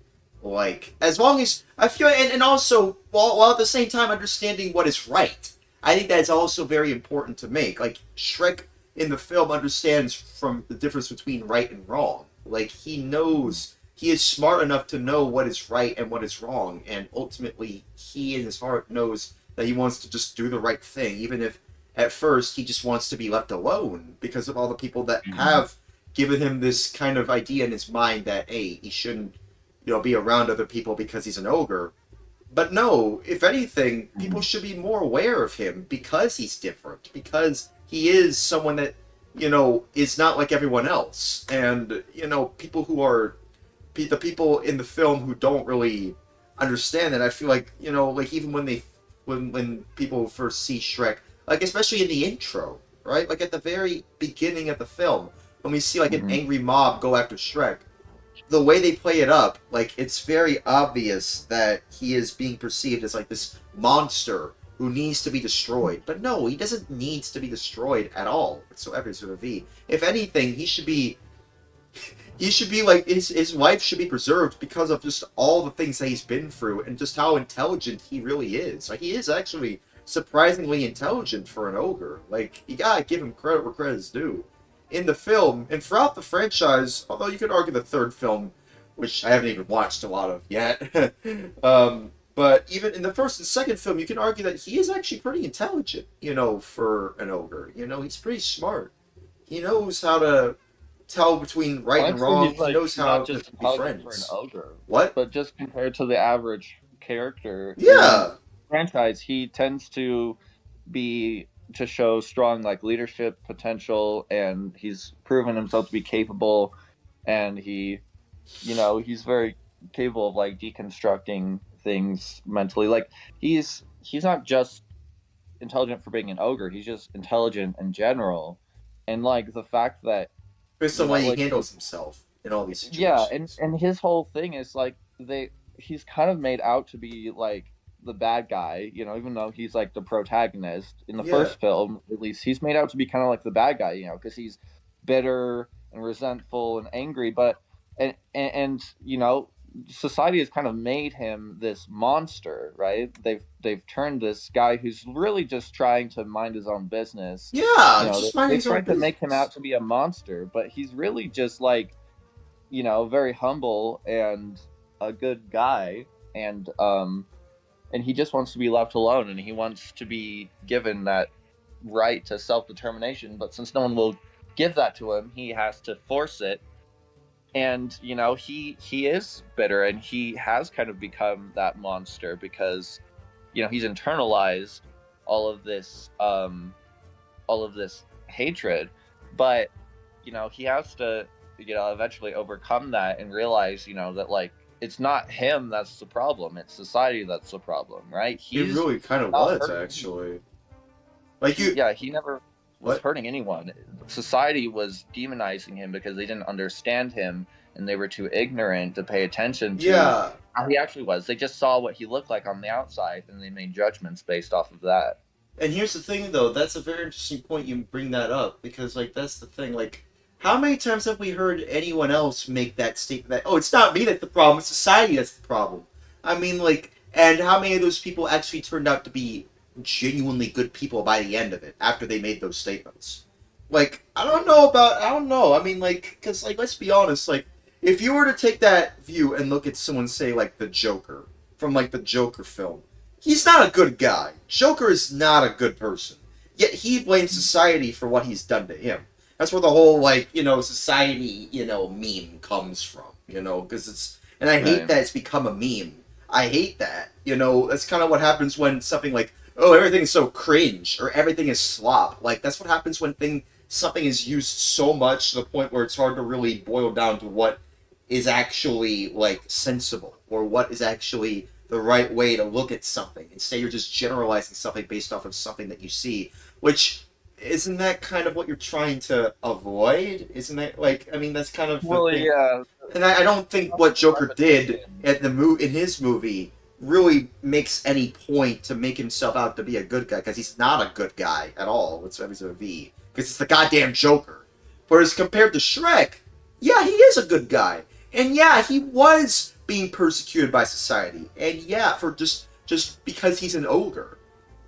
Like, as long as I feel, and also while at the same time understanding what is right, I think that's also very important to make. Like, Shrek in the film understands from the difference between right and wrong. Like, he is smart enough to know what is right and what is wrong, and ultimately he in his heart knows that he wants to just do the right thing, even if at first he just wants to be left alone because of all the people that have given him this kind of idea in his mind that, hey, he shouldn't be around other people because he's an ogre. But no, if anything, people should be more aware of him because he's different, because he is someone that, is not like everyone else. And, people who are, the people in the film who don't really understand that, I feel like, like even when people first see Shrek, like especially in the intro, right? Like at the very beginning of the film, when we see like an angry mob go after Shrek, the way they play it up, like, it's very obvious that he is being perceived as, like, this monster who needs to be destroyed. But no, he doesn't need to be destroyed at all whatsoever, sort of. If anything, he should be, like, his life should be preserved because of just all the things that he's been through and just how intelligent he really is. Like, he is actually surprisingly intelligent for an ogre. Like, you gotta give him credit where credit is due. In the film, and throughout the franchise, although you could argue the third film, which I haven't even watched a lot of yet, but even in the first and second film, you can argue that he is actually pretty intelligent, for an ogre. He's pretty smart. He knows how to tell between right and wrong. He knows how to be friends. For an ogre. What? But just compared to the average character in Yeah. the franchise, he tends to show strong like leadership potential, and he's proven himself to be capable, and he's very capable of like deconstructing things mentally. Like, he's not just intelligent for being an ogre, he's just intelligent in general. And like the fact that based on the way he handles himself in all these situations. Yeah, and his whole thing is like he's kind of made out to be like the bad guy, even though he's like the protagonist in the first film. At least he's made out to be kind of like the bad guy, because he's bitter and resentful and angry. But and society has kind of made him this monster, right? They've turned this guy who's really just trying to mind his own business. Yeah, just minding his own business. They tried to make him out to be a monster, but he's really just like, very humble and a good guy, and he just wants to be left alone, and he wants to be given that right to self-determination. But since no one will give that to him, he has to force it. And he is bitter, and he has kind of become that monster because he's internalized all of this hatred. But he has to eventually overcome that and realize that like, it's not him that's the problem, it's society that's the problem, right? It really kind of was, actually. Like, he never was hurting anyone. Society was demonizing him because they didn't understand him, and they were too ignorant to pay attention to how he actually was. They just saw what he looked like on the outside, and they made judgments based off of that. And here's the thing, though, that's a very interesting point you bring that up, because, like, that's the thing, like, How many times have we heard anyone else make that statement that, oh, it's not me that's the problem, it's society that's the problem? I mean, like, and how many of those people actually turned out to be genuinely good people by the end of it after they made those statements? Like, I don't know. I mean, like, because, like, let's be honest, like, if you were to take that view and look at someone, say, like, the Joker, from, like, the Joker film, he's not a good guy. Joker is not a good person. Yet he blames society for what he's done to him. That's where the whole, like, society, meme comes from, because it's, and I hate that it's become a meme. I hate that, that's kind of what happens when something like, oh, everything's so cringe, or everything is slop. Like, that's what happens when something is used so much to the point where it's hard to really boil down to what is actually, like, sensible, or what is actually the right way to look at something. Instead, you're just generalizing something based off of something that you see, which, isn't that kind of what you're trying to avoid? Isn't that, like, I mean, that's kind of the thing. Yeah. And I don't think what Joker did in his movie really makes any point to make himself out to be a good guy, because he's not a good guy at all. It's always a V, because it's the goddamn Joker. Whereas compared to Shrek, yeah, he is a good guy, and yeah, he was being persecuted by society, and yeah, for just because he's an ogre,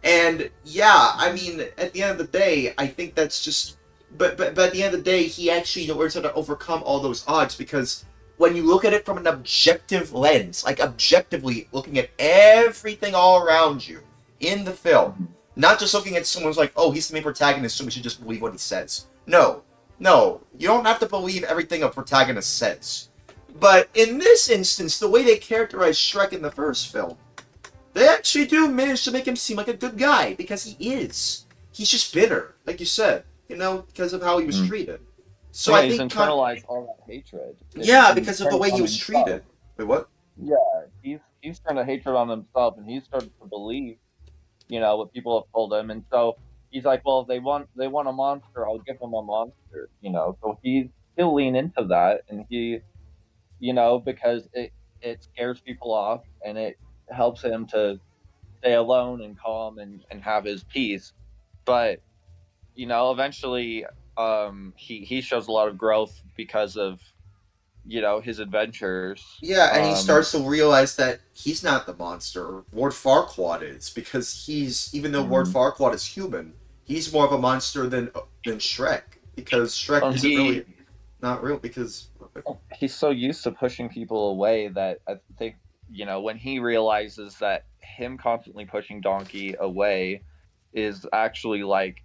and yeah, I mean, at the end of the day, I think that's just. But at the end of the day, he actually learns how to overcome all those odds, because when you look at it from an objective lens, like objectively looking at everything all around you in the film, not just looking at someone's like, oh, he's the main protagonist, so we should just believe what he says. No, you don't have to believe everything a protagonist says. But in this instance, the way they characterize Shrek in the first film, they actually do manage to make him seem like a good guy, because he is. He's just bitter, like you said, because of how he was treated. So I think he's internalized all that hatred. Yeah, because of the way he was treated. Wait, what? Yeah, he's turned a hatred on himself, and he's started to believe, what people have told him, and so he's like, well, if they want a monster, I'll give them a monster, So he'll lean into that, and he, because it scares people off, and it helps him to stay alone and calm and have his peace, but eventually he shows a lot of growth because of his adventures. Yeah, and he starts to realize that he's not the monster. Lord Farquaad is, because even though Lord Farquaad is human, he's more of a monster than Shrek, because Shrek isn't really not real, because he's so used to pushing people away that I think when he realizes that him constantly pushing Donkey away is actually like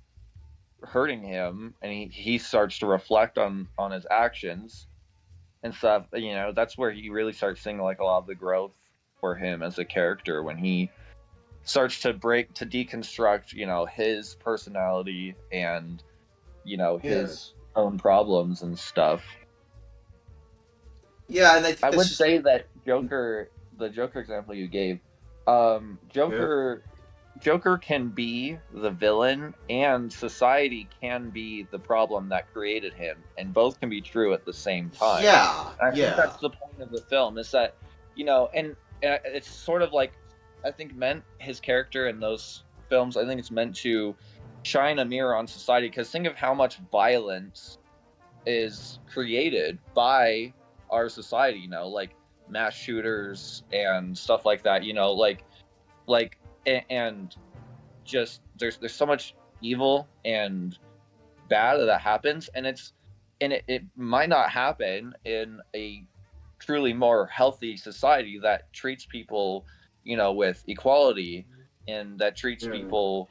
hurting him, and he starts to reflect on his actions and stuff, that's where he really starts seeing like a lot of the growth for him as a character, when he starts to deconstruct his personality and his own problems and stuff. Yeah, and I would say that the Joker example you gave, Joker can be the villain, and society can be the problem that created him, and both can be true at the same time. Yeah, I think that's the point of the film, is that, and it's sort of like, I think his character in those films, I think it's meant to shine a mirror on society, because think of how much violence is created by our society, like mass shooters and stuff like that, and just there's so much evil and bad that happens, and it might not happen in a truly more healthy society that treats people with equality, and that treats people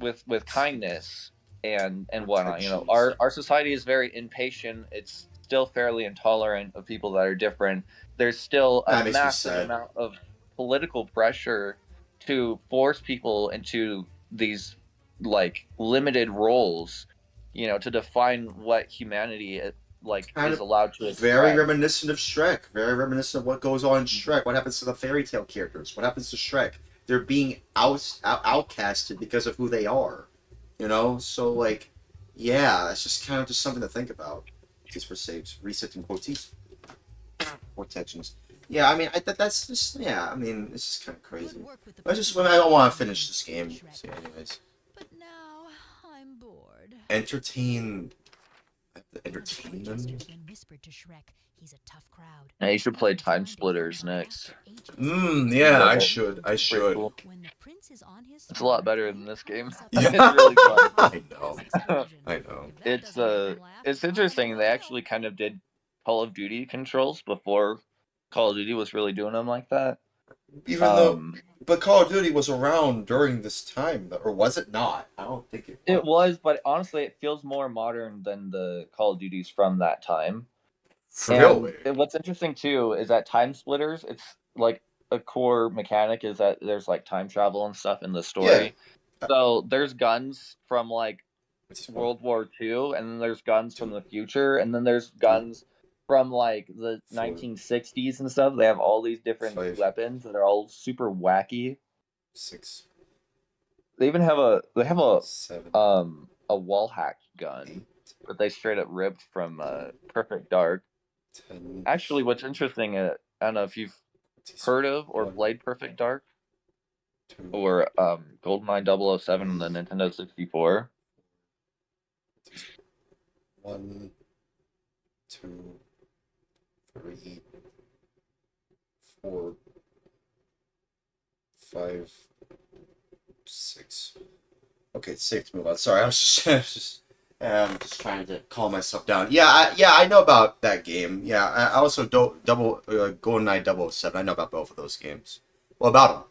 with kindness and whatnot. Our society is very impatient. It's still fairly intolerant of people that are different. There's still a massive amount of political pressure to force people into these like limited roles, to define what humanity is allowed to expect. Very reminiscent of Shrek. Very reminiscent of what goes on in Shrek. What happens to the fairy tale characters? What happens to Shrek? They're being outcasted because of who they are. So like, yeah, it's just kind of just something to think about. Just for saves, reset and quotations. Yeah, I mean, that's just, yeah, I mean, it's just kind of crazy. I don't want to finish this game. So anyways. But now I'm bored. Entertain entertain One of the them. Court Jesters then whispered to Shrek, he's a tough crowd. Yeah, you should play We've been Time trying to get him Splitters to laugh next. for ages. Yeah, I That- should. I Pretty should. cool. When the prince is on his It's a lot throne, better than you this pile game. us up Yeah, in It's really fun. I know. explosion. I know. If that It's doesn't make him laugh, it's I don't know interesting. what They will. actually kind of did Call of Duty controls before Call of Duty was really doing them like that. Even though, but Call of Duty was around during this time, or was it not? I don't think it was. It was, but honestly, it feels more modern than the Call of Duties from that time. Really? And what's interesting too is that Time Splitters, it's like a core mechanic is that there's like time travel and stuff in the story. Yeah. So there's guns from like World War II, and then there's guns from the future, and then there's guns from like the 1960s and stuff. They have all these different weapons that are all super wacky. 6. They even have a 7. a wall hack gun that they straight up ripped from Perfect Dark. 10. Actually, what's interesting, I don't know if you've heard of or played Perfect Dark or GoldenEye 007 on the Nintendo 64. 1, 2, 3, 4, 5, 6. Okay, it's safe to move on. Sorry, I was just trying to calm myself down. Yeah, I know about that game. Yeah, I also GoldenEye 007. I know about both of those games. Well, about them.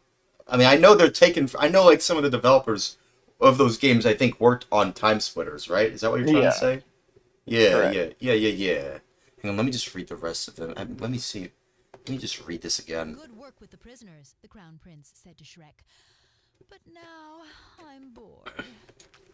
I mean, I know they're taken. I know like some of the developers of those games. I think worked on Time Splitters. Right? Is that what you're trying to say? Yeah, Correct. yeah. Hang on, let me just read the rest of them. Let me see. Let me just read this again. Good work with the prisoners, the Crown Prince said to Shrek. But now I'm bored.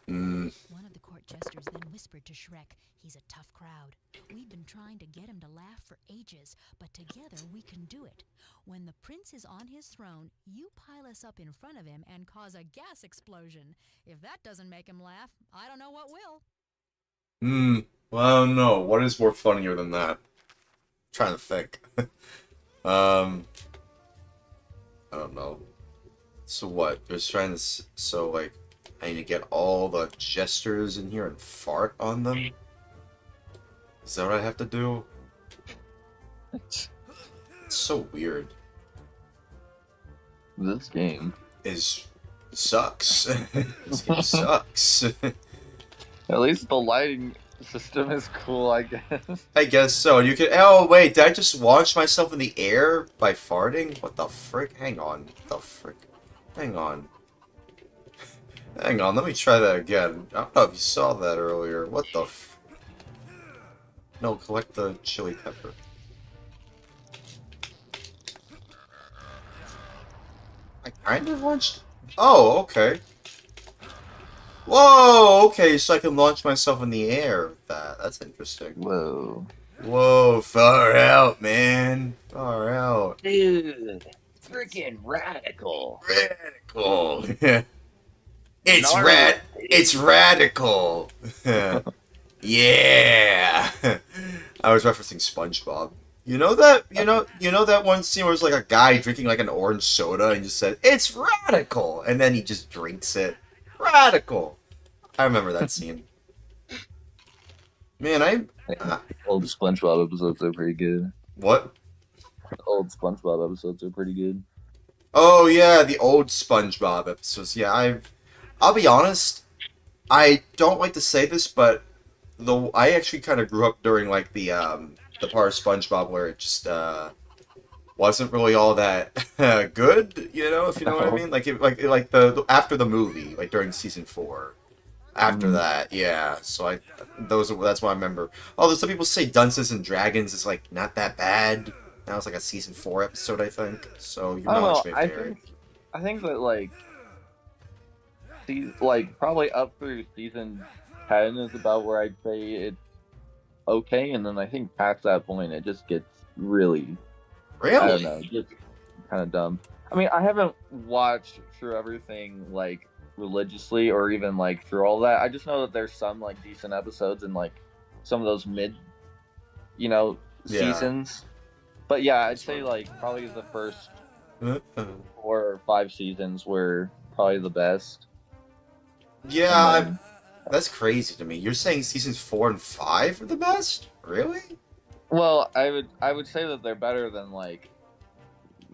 One of the court jesters then whispered to Shrek, he's a tough crowd. We've been trying to get him to laugh for ages, but together we can do it. When the prince is on his throne, you pile us up in front of him and cause a gas explosion. If that doesn't make him laugh, I don't know what will. Well, I don't know. What is more funnier than that? I'm trying to think. I don't know. So what? They're trying to. So like, I need to get all the jesters in here and fart on them. Is that what I have to do? It's so weird. This game sucks. This game sucks. At least the lighting system is cool, I guess. I guess so. You can. Oh wait, did I just launch myself in the air by farting? What the frick? Hang on. What the frick? Hang on. Hang on. Let me try that again. I don't know if you saw that earlier. What the? No, collect the chili pepper. I kind of launched. Oh, okay. Whoa, okay, so I can launch myself in the air with that. That's interesting. Whoa. Whoa, far out, man. Far out. Dude, freaking radical. Radical. It's radical. Yeah. I was referencing SpongeBob. You know that one scene where it's like a guy drinking like an orange soda and just said, "It's radical," and then he just drinks it. Radical. I remember that scene. Man, old SpongeBob episodes are pretty good. What? Old SpongeBob episodes are pretty good. Oh yeah, the old SpongeBob episodes. Yeah, I'll be honest. I don't like to say this, but I actually kind of grew up during like the part of SpongeBob where it just wasn't really all that good, you know, if you know what I mean. Like the after the movie, like during season 4. After that, yeah. So that's what I remember. Although some people say Dunces and Dragons is like not that bad. That was like a season 4 episode, I think. So your knowledge may vary. I think that like probably up through season 10 is about where I'd say it's okay, and then I think past that point it just gets really I don't know, just kind of dumb. I mean, I haven't watched through everything like religiously or even like through all that. I just know that there's some like decent episodes in like some of those mid seasons. But yeah, I'd say like probably the first 4 or 5 seasons were probably the best. Yeah, That's crazy to me. You're saying seasons 4 and 5 are the best? Really? Well, I would say that they're better than like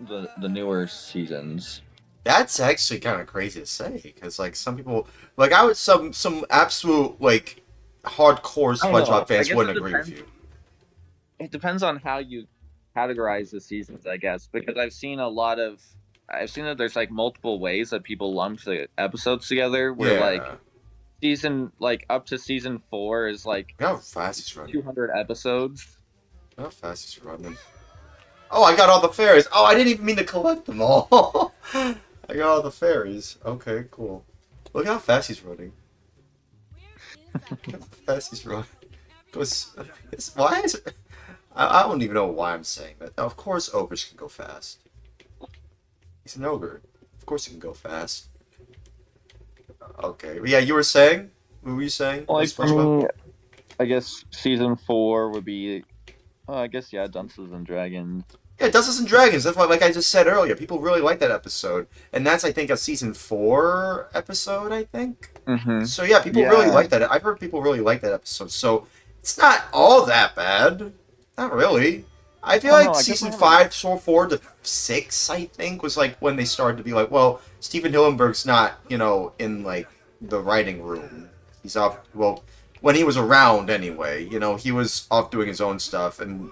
the newer seasons. That's actually kind of crazy to say, because like some people, like I would some absolute like hardcore I don't know. SpongeBob I fans guess wouldn't it agree with depends. you. It depends on how you categorize the seasons, I guess, because I've seen that there's like multiple ways that people lump the episodes together. Where like Yeah. season like up to season 4 is like How fast he's running. 200 episodes. How fast he's running. Oh, I got all the fairies. Oh, I didn't even mean to collect them all. I got all the fairies. Okay, cool. Look how fast he's running. Look how fast he's running. Why is it? I don't even know why I'm saying that. Of course, ogres can go fast. He's an ogre. Of course, he can go fast. Okay. Yeah, you were saying? What were you saying? Like for me, I guess season 4 would be. Oh, I guess yeah, Dunces and Dragons. Yeah, Dungeons and Dragons. That's why, like I just said earlier, people really like that episode, and that's I think a season 4 episode. I think. Mm-hmm. So yeah, people really like that. I've heard people really like that episode. So it's not all that bad. Not really. I feel like season 5, 4 to 6, I think, was like when they started to be like, well, Stephen Hillenburg's not, in like the writing room. He's off. Well, when he was around anyway, he was off doing his own stuff, and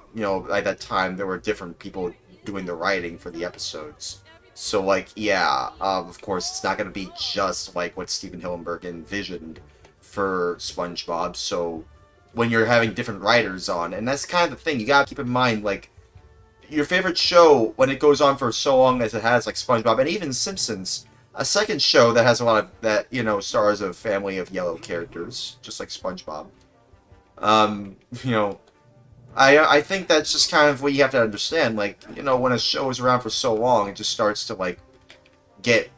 at that time there were different people doing the writing for the episodes. So like, yeah, of course it's not going to be just like what Stephen Hillenburg envisioned for SpongeBob. So when you're having different writers on, and that's kind of the thing you gotta keep in mind, like your favorite show when it goes on for so long as it has, like SpongeBob and even Simpsons. A second show that has a lot of that, stars a family of yellow characters, just like SpongeBob. I think that's just kind of what you have to understand. Like, when a show is around for so long, it just starts to like get,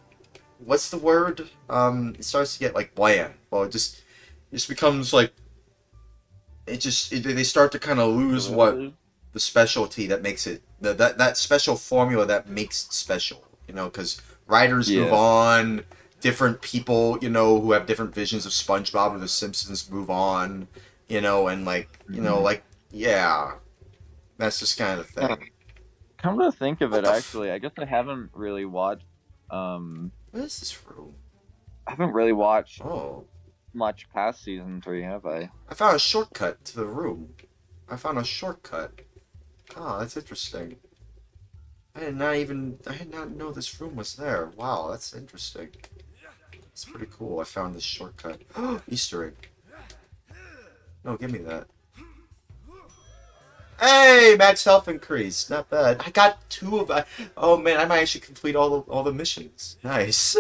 what's the word? It starts to get like bland. Well, it just becomes like, they start to kind of lose what the specialty that makes it, that special formula that makes it special. Because writers move on, different people, who have different visions of SpongeBob or The Simpsons move on, and like, yeah, that's just kind of the thing. Come to think of it, actually, I guess I haven't really watched. What is this room? I haven't really watched much past season 3, have I? I found a shortcut to the room. I found a shortcut. Oh, that's interesting. I did not know this room was there. Wow, that's interesting. It's pretty cool. I found this shortcut. Easter egg. No, give me that. Hey, max health increase. Not bad. I got 2 of that. Oh man, I might actually complete all the missions. Nice.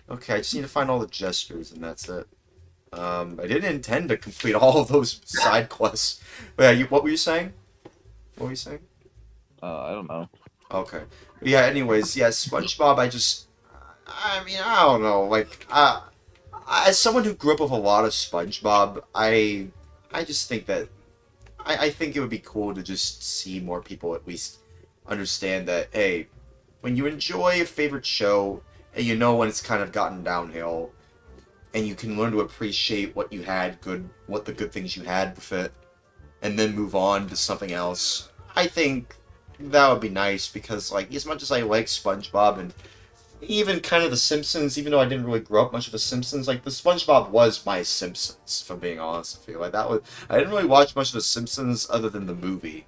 Okay, I just need to find all the gestures, and that's it. I didn't intend to complete all of those side quests. But yeah, what were you saying? What were you saying? I don't know. Okay. But yeah, anyways, yeah, SpongeBob, I don't know. Like, as someone who grew up with a lot of SpongeBob, I just think that, I think it would be cool to just see more people at least understand that, hey, when you enjoy a favorite show, and when it's kind of gotten downhill, and you can learn to appreciate what you had what the good things you had with it, and then move on to something else. I think that would be nice, because like, as much as I like SpongeBob and even kind of The Simpsons, even though I didn't really grow up much with The Simpsons, like the SpongeBob was my Simpsons, if I'm being honest with you. Like I didn't really watch much of The Simpsons other than the movie,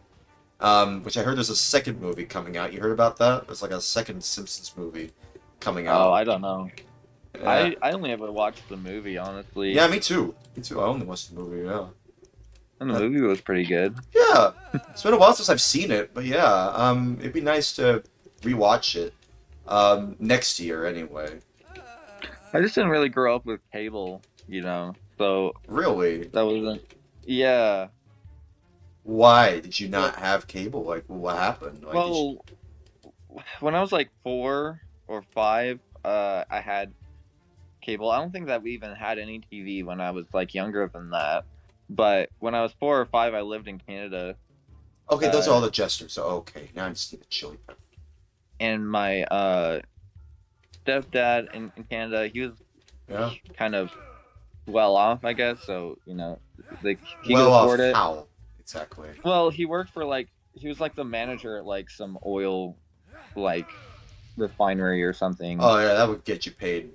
which I heard there's a second movie coming out. You heard about that? There's like a second Simpsons movie coming out. Oh, I don't know. Yeah. I only ever watched the movie, honestly. Yeah, me too. Me too. I only watched the movie. Yeah. And the movie was pretty good. Yeah, it's been a while since I've seen it, but yeah, it'd be nice to rewatch it next year anyway. I just didn't really grow up with cable, so really that wasn't. Yeah. Why did you not have cable? Like, what happened? Like, well, when I was like 4 or 5, I had cable. I don't think that we even had any TV when I was like younger than that. But when I was 4 or 5, I lived in Canada. Okay, those are all the gestures. So, okay, now I just need the chili pepper. And my stepdad in Canada, he was kind of well off, I guess. So he could Well off afford it. how exactly? Well, he worked for he was like the manager at like some oil refinery or something. Oh yeah, that would get you paid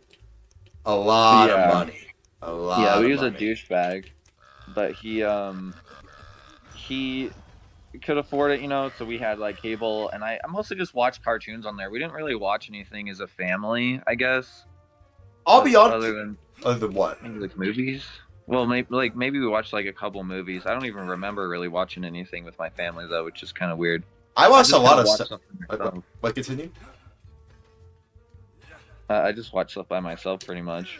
a lot of money. A lot. Yeah, of he was money. a douchebag, but he could afford it, so we had like cable, and I mostly just watched cartoons on there. We didn't really watch anything as a family, I guess. I'll be honest. Other than what? Maybe like movies. Well, maybe we watched like a couple movies. I don't even remember really watching anything with my family though, which is kind of weird. I watched a lot of stuff. What continue? I just watched stuff by myself pretty much.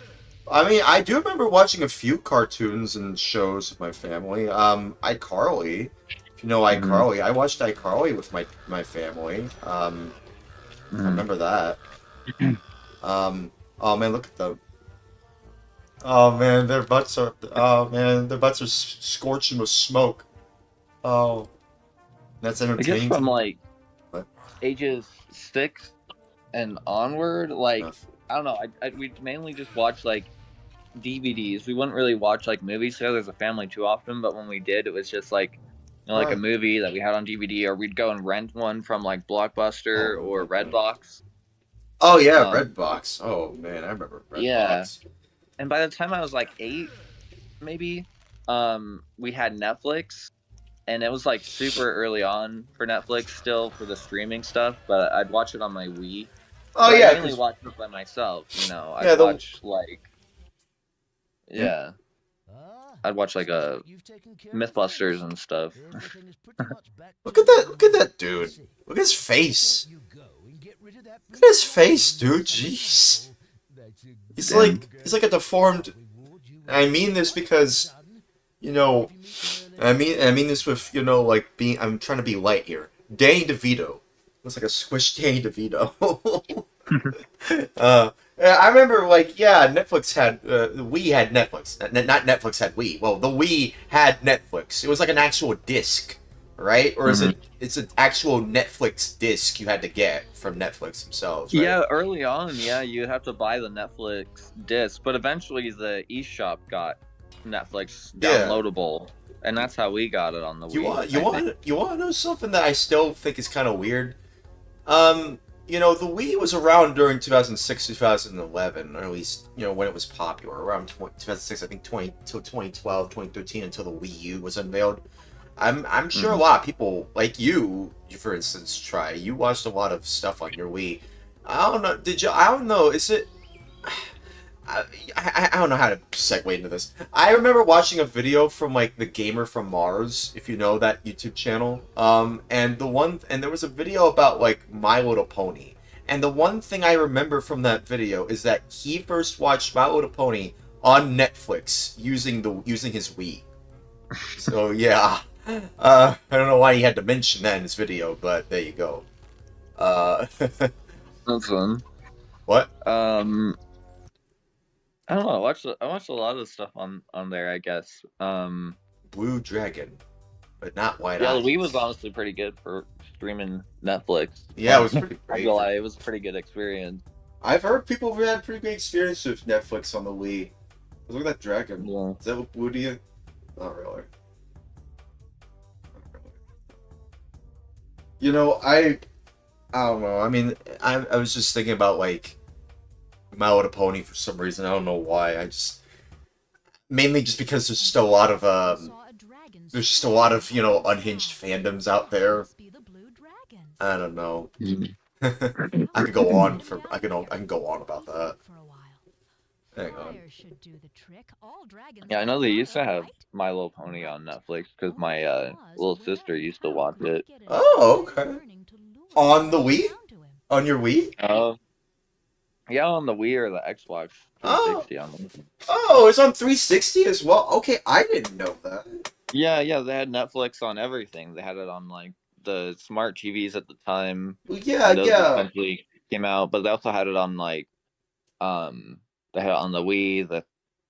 I mean, I do remember watching a few cartoons and shows with my family. iCarly. If you know iCarly, I watched iCarly with my family. I remember that. Oh man, look at them. Oh man, their butts are. Oh man, their butts are scorching with smoke. Oh, that's entertaining. I guess from ages 6 and onward, I don't know. We mainly just watch DVDs. We wouldn't really watch movies together as a family too often, but when we did, it was just a movie that we had on DVD, or we'd go and rent one from Blockbuster or Redbox. Oh yeah, Redbox. Oh man, I remember Redbox. Yeah. And by the time I was 8, maybe, we had Netflix, and it was super early on for Netflix still for the streaming stuff, but I'd watch it on my Wii. Oh yeah, I mainly watch it by myself, I'd watch I'd watch Mythbusters and stuff. Look at that dude. Look at his face. Look at his face, dude. Jeez. He's like a deformed. I mean this because, I mean this with being. I'm trying to be light here. Danny DeVito. Looks like a squished Danny DeVito. I remember, Netflix had, the Wii had Netflix. Not Netflix had Wii. Well, the Wii had Netflix. It was like an actual disc, right? Or is it's an actual Netflix disc you had to get from Netflix themselves, right? Yeah, early on, you'd have to buy the Netflix disc, but eventually the eShop got Netflix downloadable, and that's how we got it on the Wii. You want to know something that I still think is kind of weird? The Wii was around during 2006, 2011, or at least, when it was popular. Around 2006, I think, till 2012, 2013, until the Wii U was unveiled. I'm sure a lot of people, like you, for instance, you watched a lot of stuff on your Wii. I don't know, I don't know, is it... I don't know how to segue into this. I remember watching a video from the Gamer from Mars, if you know that YouTube channel. And there was a video about My Little Pony. And the one thing I remember from that video is that he first watched My Little Pony on Netflix using his Wii. So yeah. I don't know why he had to mention that in his video, but there you go. That's fun. What? I don't know. I watched a lot of stuff on there, I guess. Blue Dragon, but not White Eyes. Yeah, the Wii was honestly pretty good for streaming Netflix. Yeah, it was pretty great. It was a pretty good experience. I've heard people who had pretty great experience with Netflix on the Wii. Look at that dragon. Yeah. Does that look blue to you? Not really. I don't know. I mean, I was just thinking about My Little Pony for some reason. I don't know why. Mainly just because there's just a lot of unhinged fandoms out there. I don't know. I could go on I can go on about that. Hang on. Yeah, I know they used to have My Little Pony on Netflix because my little sister used to watch it. Oh, okay. On the Wii? On your Wii? Yeah, on the Wii or the Xbox 360 on the... Oh, it's on 360 as well? Okay, I didn't know that. Yeah, they had Netflix on everything. They had it on, the smart TVs at the time. Yeah. Eventually came out, but they also had it on, they had it on the Wii, the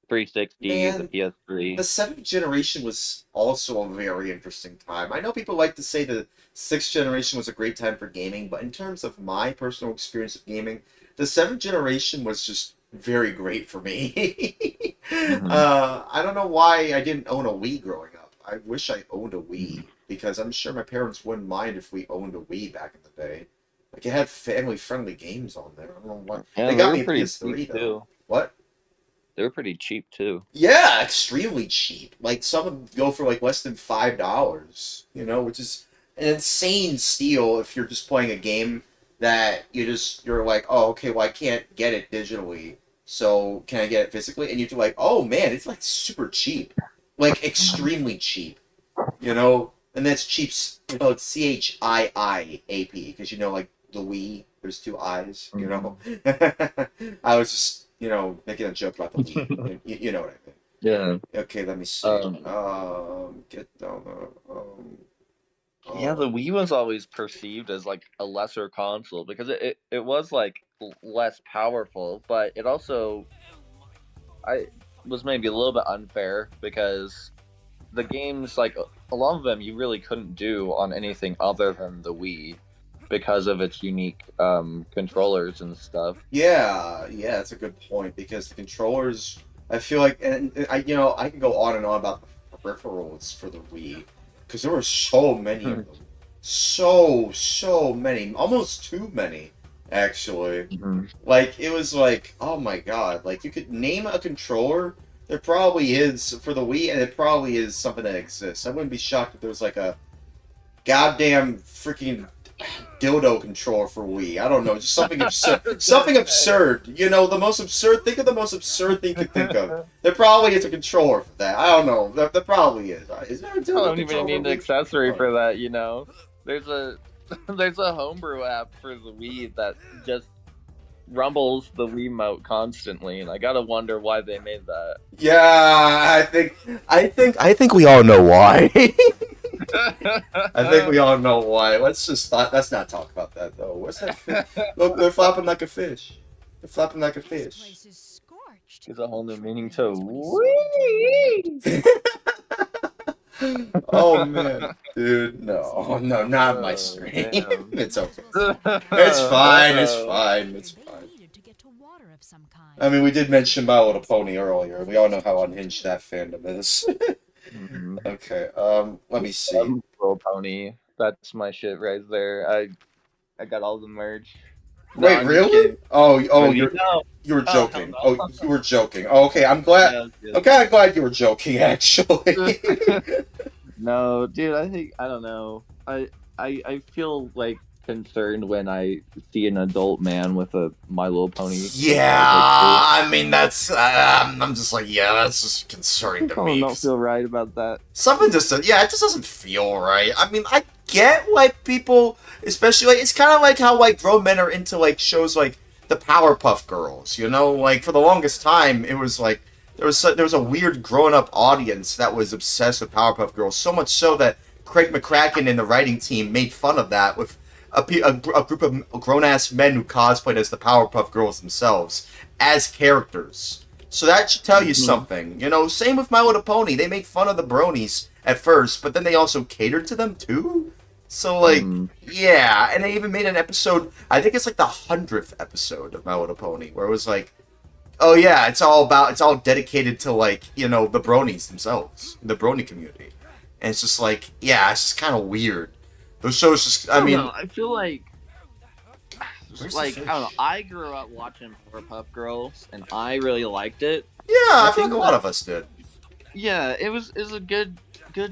360, the PS3. The 7th generation was also a very interesting time. I know people like to say the 6th generation was a great time for gaming, but in terms of my personal experience of gaming, the 7th generation was just very great for me. I don't know why I didn't own a Wii growing up. I wish I owned a Wii because I'm sure my parents wouldn't mind if we owned a Wii back in the day. Like it had family-friendly games on there. I don't know why. Yeah, They got were me a pretty PS3 cheap though. too. What? They were pretty cheap too. Yeah, extremely cheap. Like some of them go for like less than $5, you know, which is an insane steal if you're just playing a game that you're like, oh, okay, well I can't get it digitally, so can I get it physically? And you're like, oh man, it's like super cheap, like extremely cheap, you know. And that's cheap. You know, it's CHIIAP because you know, like the Wii, there's two I's. You know, I was just making a joke about the Wii. You know what I mean? Yeah. Okay, let me see. Get down the. Yeah, the Wii was always perceived as like a lesser console because it was like less powerful, but it also was maybe a little bit unfair because the games, like a lot of them, you really couldn't do on anything other than the Wii because of its unique controllers and stuff. Yeah, that's a good point because the controllers, I feel like, and I can go on and on about the peripherals for the Wii because there were so many of them, so many, almost too many, actually. Like it was like, oh my god, like you could name a controller. There probably is for the Wii, and it probably is something that exists. I wouldn't be shocked if there was like a goddamn freaking dildo controller for Wii. I don't know, just something absurd. Something absurd. You know, the most absurd. Think of the most absurd thing to think of. There probably is a controller for that. I don't know. There probably is. Is there a dildo controller? I don't even need an accessory for that. You know, there's a homebrew app for the Wii that just rumbles the Wiimote constantly, and I gotta wonder why they made that. Yeah, I think we all know why. I think we all know why. Let's not talk about that though. What's that fish? Look, they're flopping like a fish. They're flopping like a fish. There's a whole new meaning to Wii. Oh man, dude, no, not my stream. It's okay. It's fine. I mean, we did mention My Little Pony earlier. We all know how unhinged that fandom is. Okay, let me see. Little Pony, that's my shit right there. I got all the merch. Wait, really? Oh, you were joking. Oh, you were joking. Oh, okay, I'm glad. I'm kind of glad you were joking, actually. No, dude, I don't know. I feel like concerned when I see an adult man with a My Little Pony. Yeah, I mean that's. I'm just like, yeah, that's just concerning to me. I don't feel right about that. Something just, it just doesn't feel right. I mean, I get why people, especially like, it's kind of like how like grown men are into like shows like the Powerpuff Girls. You know, like for the longest time, it was like there was a weird grown-up audience that was obsessed with Powerpuff Girls. So much so that Craig McCracken and the writing team made fun of that with a group of grown-ass men who cosplayed as the Powerpuff Girls themselves as characters. So that should tell you something. You know, same with My Little Pony. They make fun of the bronies at first, but then they also catered to them too. So like, yeah, and they even made an episode, I think it's like the 100th episode of My Little Pony, where it was like, oh yeah, it's all dedicated to like, you know, the bronies themselves, the brony community. And it's just like, yeah, it's just kind of weird. Those shows just, I mean... I feel like, I don't know, I grew up watching Powerpuff Girls, and I really liked it. Yeah, I feel like a lot of us did. Yeah, it was a good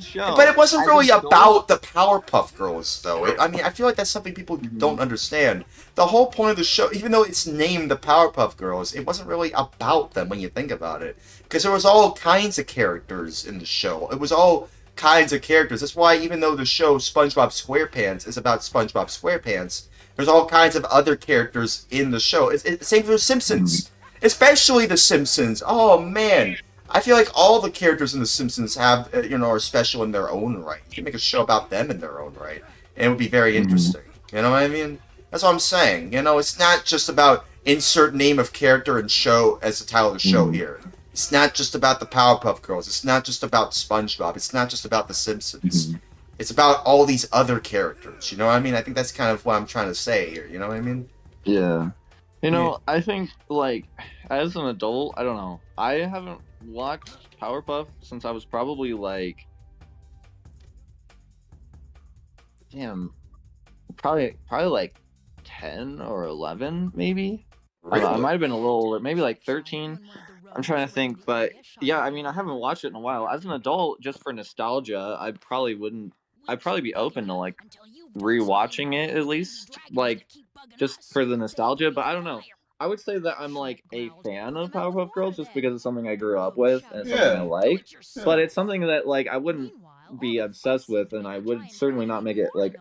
show. But it wasn't really about the Powerpuff Girls, though. I mean, I feel like that's something people don't understand. The whole point of the show, even though it's named the Powerpuff Girls, it wasn't really about them when you think about it. Because there was all kinds of characters in the show. It was all kinds of characters. That's why even though the show SpongeBob SquarePants is about SpongeBob SquarePants, there's all kinds of other characters in the show. It's same for The Simpsons. Especially The Simpsons. Oh, man. I feel like all the characters in The Simpsons have, are special in their own right. You can make a show about them in their own right. And it would be very interesting. You know what I mean? That's what I'm saying. You know, it's not just about insert name of character and show as the title of the show here. It's not just about the Powerpuff Girls. It's not just about SpongeBob. It's not just about The Simpsons. It's about all these other characters. You know what I mean? I think that's kind of what I'm trying to say here. You know what I mean? Yeah. You know, I think like as an adult, I don't know. I haven't watched Powerpuff since I was probably like, damn, probably like 10 or 11 maybe. I don't know, I Really? might have been a little older, maybe like 13. I'm trying to think, but yeah, I mean, I haven't watched it in a while. As an adult, just for nostalgia, I'd probably be open to like rewatching it at least, like just for the nostalgia. But I don't know. I would say that I'm like a fan of Powerpuff Girls just because it's something I grew up with and it's something I Yeah. like. Yeah. But it's something that like I wouldn't be obsessed with, and I would certainly not make it like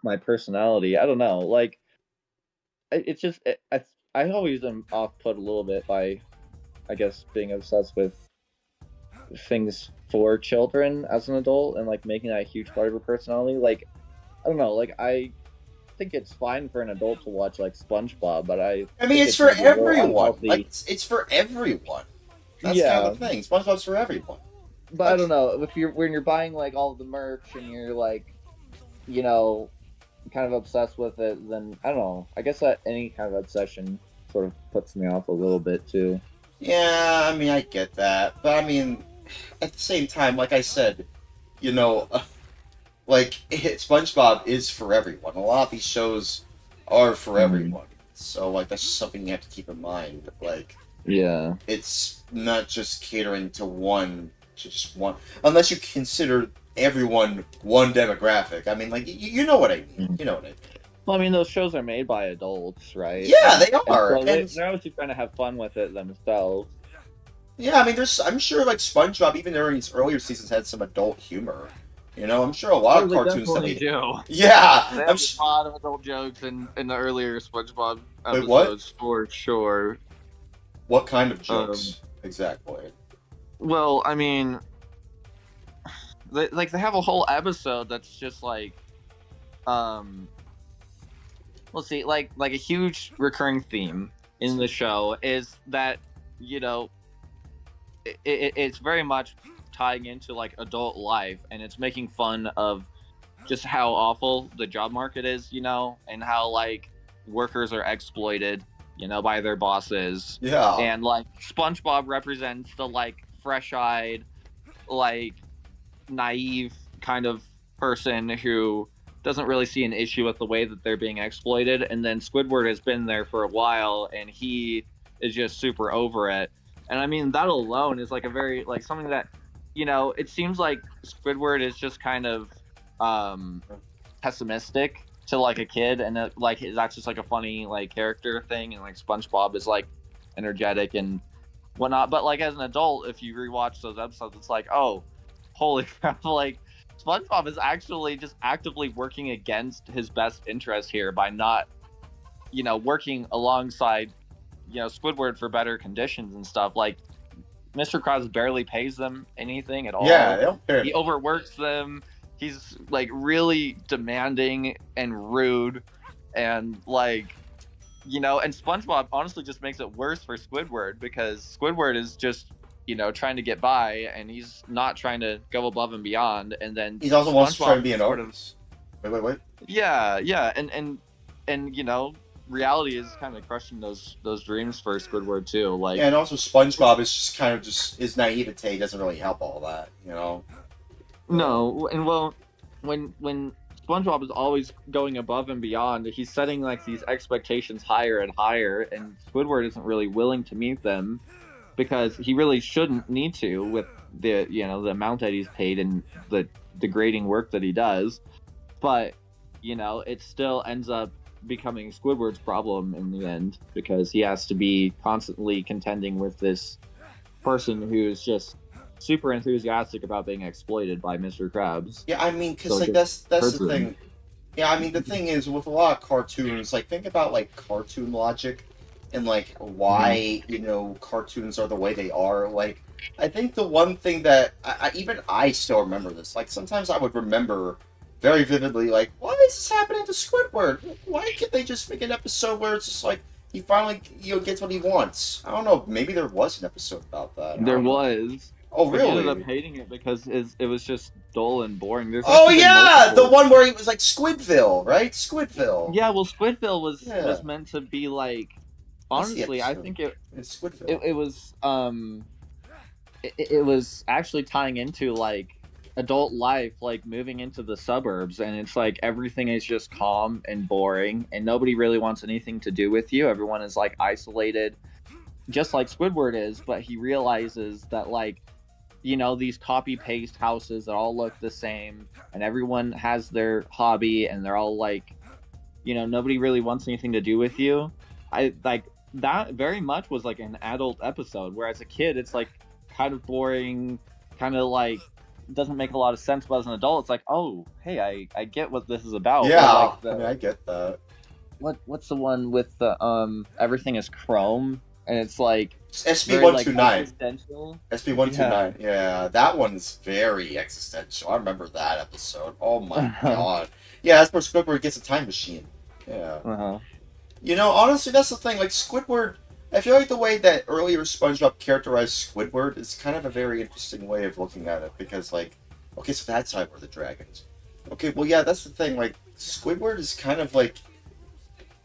my personality. I don't know, like it's just I always am off put a little bit by I guess being obsessed with things for children as an adult and like making that a huge part of her personality. Like I don't know, like I think it's fine for an adult to watch like SpongeBob, but I mean, think it's for maybe a little everyone. unhealthy. Like, it's for everyone. That's Yeah. kind of the thing. SpongeBob's for everyone. But I don't know, if you're when you're buying like all the merch and you're like, you know, kind of obsessed with it, then I don't know. I guess that any kind of obsession sort of puts me off a little bit too. Yeah, I mean, I get that, but I mean, at the same time, like I said, you know, like SpongeBob is for everyone. A lot of these shows are for everyone, so like that's just something you have to keep in mind. Like, yeah, it's not just catering to just one, unless you consider everyone one demographic. I mean, like you know what I mean. You know what I mean. Well, I mean, those shows are made by adults, right? Yeah, they are. And so they're obviously trying to have fun with it themselves. Yeah, I mean, I'm sure like SpongeBob, even during its earlier seasons, had some adult humor. You know, I'm sure a lot of cartoons that we do. Yeah, They have a lot of adult jokes in the earlier SpongeBob episodes, what? For sure. What kind of jokes exactly? Well, I mean, they have a whole episode that's just like, let's see, like a huge recurring theme in the show is that, you know, it's very much tying into like adult life, and it's making fun of just how awful the job market is, you know, and how like workers are exploited, you know, by their bosses. Yeah. And like SpongeBob represents the like fresh-eyed, like naive kind of person who doesn't really see an issue with the way that they're being exploited. And then Squidward has been there for a while, and he is just super over it. And I mean, that alone is like a very like something that, you know, it seems like Squidward is just kind of pessimistic to like a kid, and like that's just like a funny like character thing, and like SpongeBob is like energetic and whatnot. But like as an adult, if you rewatch those episodes, it's like, oh, holy crap! Like SpongeBob is actually just actively working against his best interest here by not, you know, working alongside, you know, Squidward for better conditions and stuff. Like Mr. Krabs barely pays them anything at all. Yeah, they don't pay. He overworks them. He's like really demanding and rude, and like, you know, and SpongeBob honestly just makes it worse for Squidward, because Squidward is just, you know, trying to get by, and he's not trying to go above and beyond. And then He also wants to try SpongeBob to be an artist. Wait. Yeah, and you know, reality is kind of crushing those dreams for Squidward too. Like, Yeah, and also SpongeBob is just kind of just his naivete doesn't really help all that, you know. no, and well, when SpongeBob is always going above and beyond, he's setting like these expectations higher and higher, and Squidward isn't really willing to meet them because he really shouldn't need to with the, you know, the amount that he's paid and the degrading work that he does. But, you know, it still ends up becoming Squidward's problem in the end, because he has to be constantly contending with this person who's just super enthusiastic about being exploited by Mr. Krabs. Yeah, I mean, because So like it that's hurts the him. thing. Yeah, I mean the thing is with a lot of cartoons, like think about like cartoon logic and like why you know cartoons are the way they are. Like I think the one thing that even I still remember this. Like sometimes I would remember very vividly, like why is this happening to Squidward? Why can't they just make an episode where it's just like he finally gets what he wants? I don't know. Maybe there was an episode about that. There was. Oh, But really? he ended up hating it because it was just dull and boring. There's Oh actually been yeah, multiple- the one where he was like Squidville, right? Squidville. Yeah, well, Squidville was Yeah. meant to be like honestly, I think It's Squidville. it was it was actually tying into like adult life, like moving into the suburbs, and it's like everything is just calm and boring, and nobody really wants anything to do with you. Everyone is like isolated, just like Squidward is, but he realizes that like, you know, these copy paste houses that all look the same, and everyone has their hobby, and they're all like, you know, nobody really wants anything to do with you. I like that very much was like an adult episode, where as a kid it's like kind of boring, kind of like doesn't make a lot of sense, but as an adult it's like, oh hey, I get what this is about. Yeah, like I mean, I get that. What's the one with the everything is chrome, and it's like SB129. Existential. SB129. Yeah, that one's very existential. I remember that episode. Oh my god. Yeah, that's where Squidward gets a time machine. Yeah. You know, honestly, that's the thing. Like, Squidward, I feel like the way that earlier SpongeBob characterized Squidward is kind of a very interesting way of looking at it. Because, like, okay, so that's how we're the dragons. Okay, well, yeah, that's the thing. Like, Squidward is kind of like...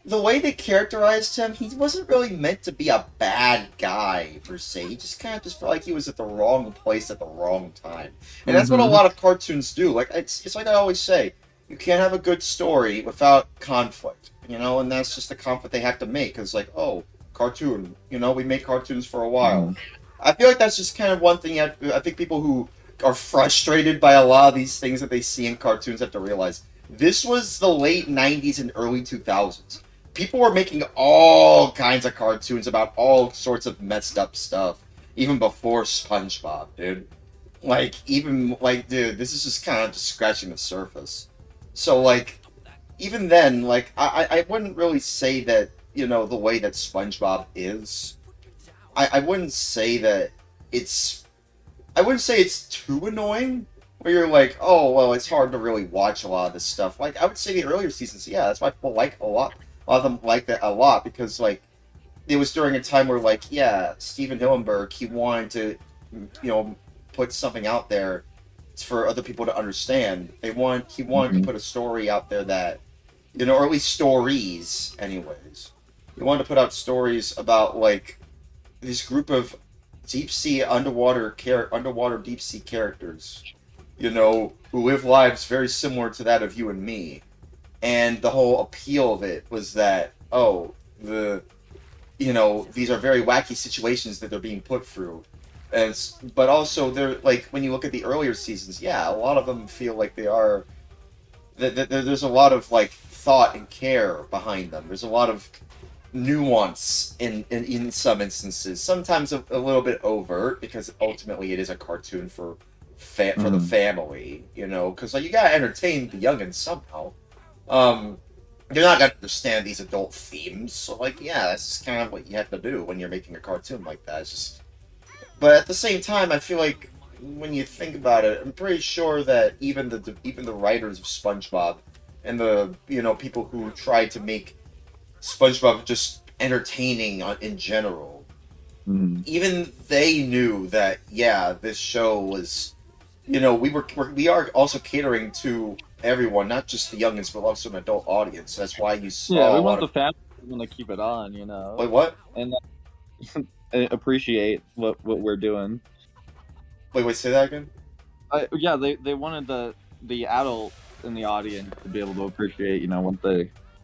The way they characterized him, he wasn't really meant to be a bad guy, per se. He just kind of just felt like he was at the wrong place at the wrong time. And that's what a lot of cartoons do. Like, it's like I always say, you can't have a good story without conflict, you know? And that's just the conflict they have to make. Because, like, oh, cartoon, you know, we make cartoons for a while. I feel like that's just kind of one thing I think people who are frustrated by a lot of these things that they see in cartoons have to realize. This was the late 90s and early 2000s. People were making all kinds of cartoons about all sorts of messed up stuff, even before SpongeBob, dude. Like, dude, this is just kind of just scratching the surface. So, like, even then, like, I wouldn't really say that, you know, the way that SpongeBob is, I wouldn't say that it's... I wouldn't say it's too annoying, where you're like, oh, well, it's hard to really watch a lot of this stuff. Like, I would say the earlier seasons, yeah, that's why people like a lot of them like that a lot, because, like, it was during a time where, like, yeah, Steven Hillenburg, he wanted to, you know, put something out there for other people to understand. He wanted to put a story out there that, you know, or at least stories, anyways. He wanted to put out stories about, like, this group of deep-sea underwater deep-sea characters, you know, who live lives very similar to that of you and me. And the whole appeal of it was that, oh, you know, these are very wacky situations that they're being put through. But also, they're, like, when you look at the earlier seasons, yeah, a lot of them feel like they are... There's a lot of, like, thought and care behind them. There's a lot of nuance in some instances. Sometimes a little bit overt, because ultimately it is a cartoon for the family, you know? Because, like, you gotta entertain the youngins somehow. You're not gonna understand these adult themes, so, like, yeah, that's just kind of what you have to do when you're making a cartoon like that. It's just... But at the same time, I feel like when you think about it, I'm pretty sure that even the writers of SpongeBob and the, you know, people who tried to make SpongeBob just entertaining in general, even they knew that, yeah, this show was, you know, we are also catering to everyone, not just the youngins, but also an adult audience. That's why you saw. Yeah, we want the family to keep it on, you know. Wait, what? And appreciate what we're doing. Wait, say that again? Yeah, they wanted the adult in the audience to be able to appreciate, you know,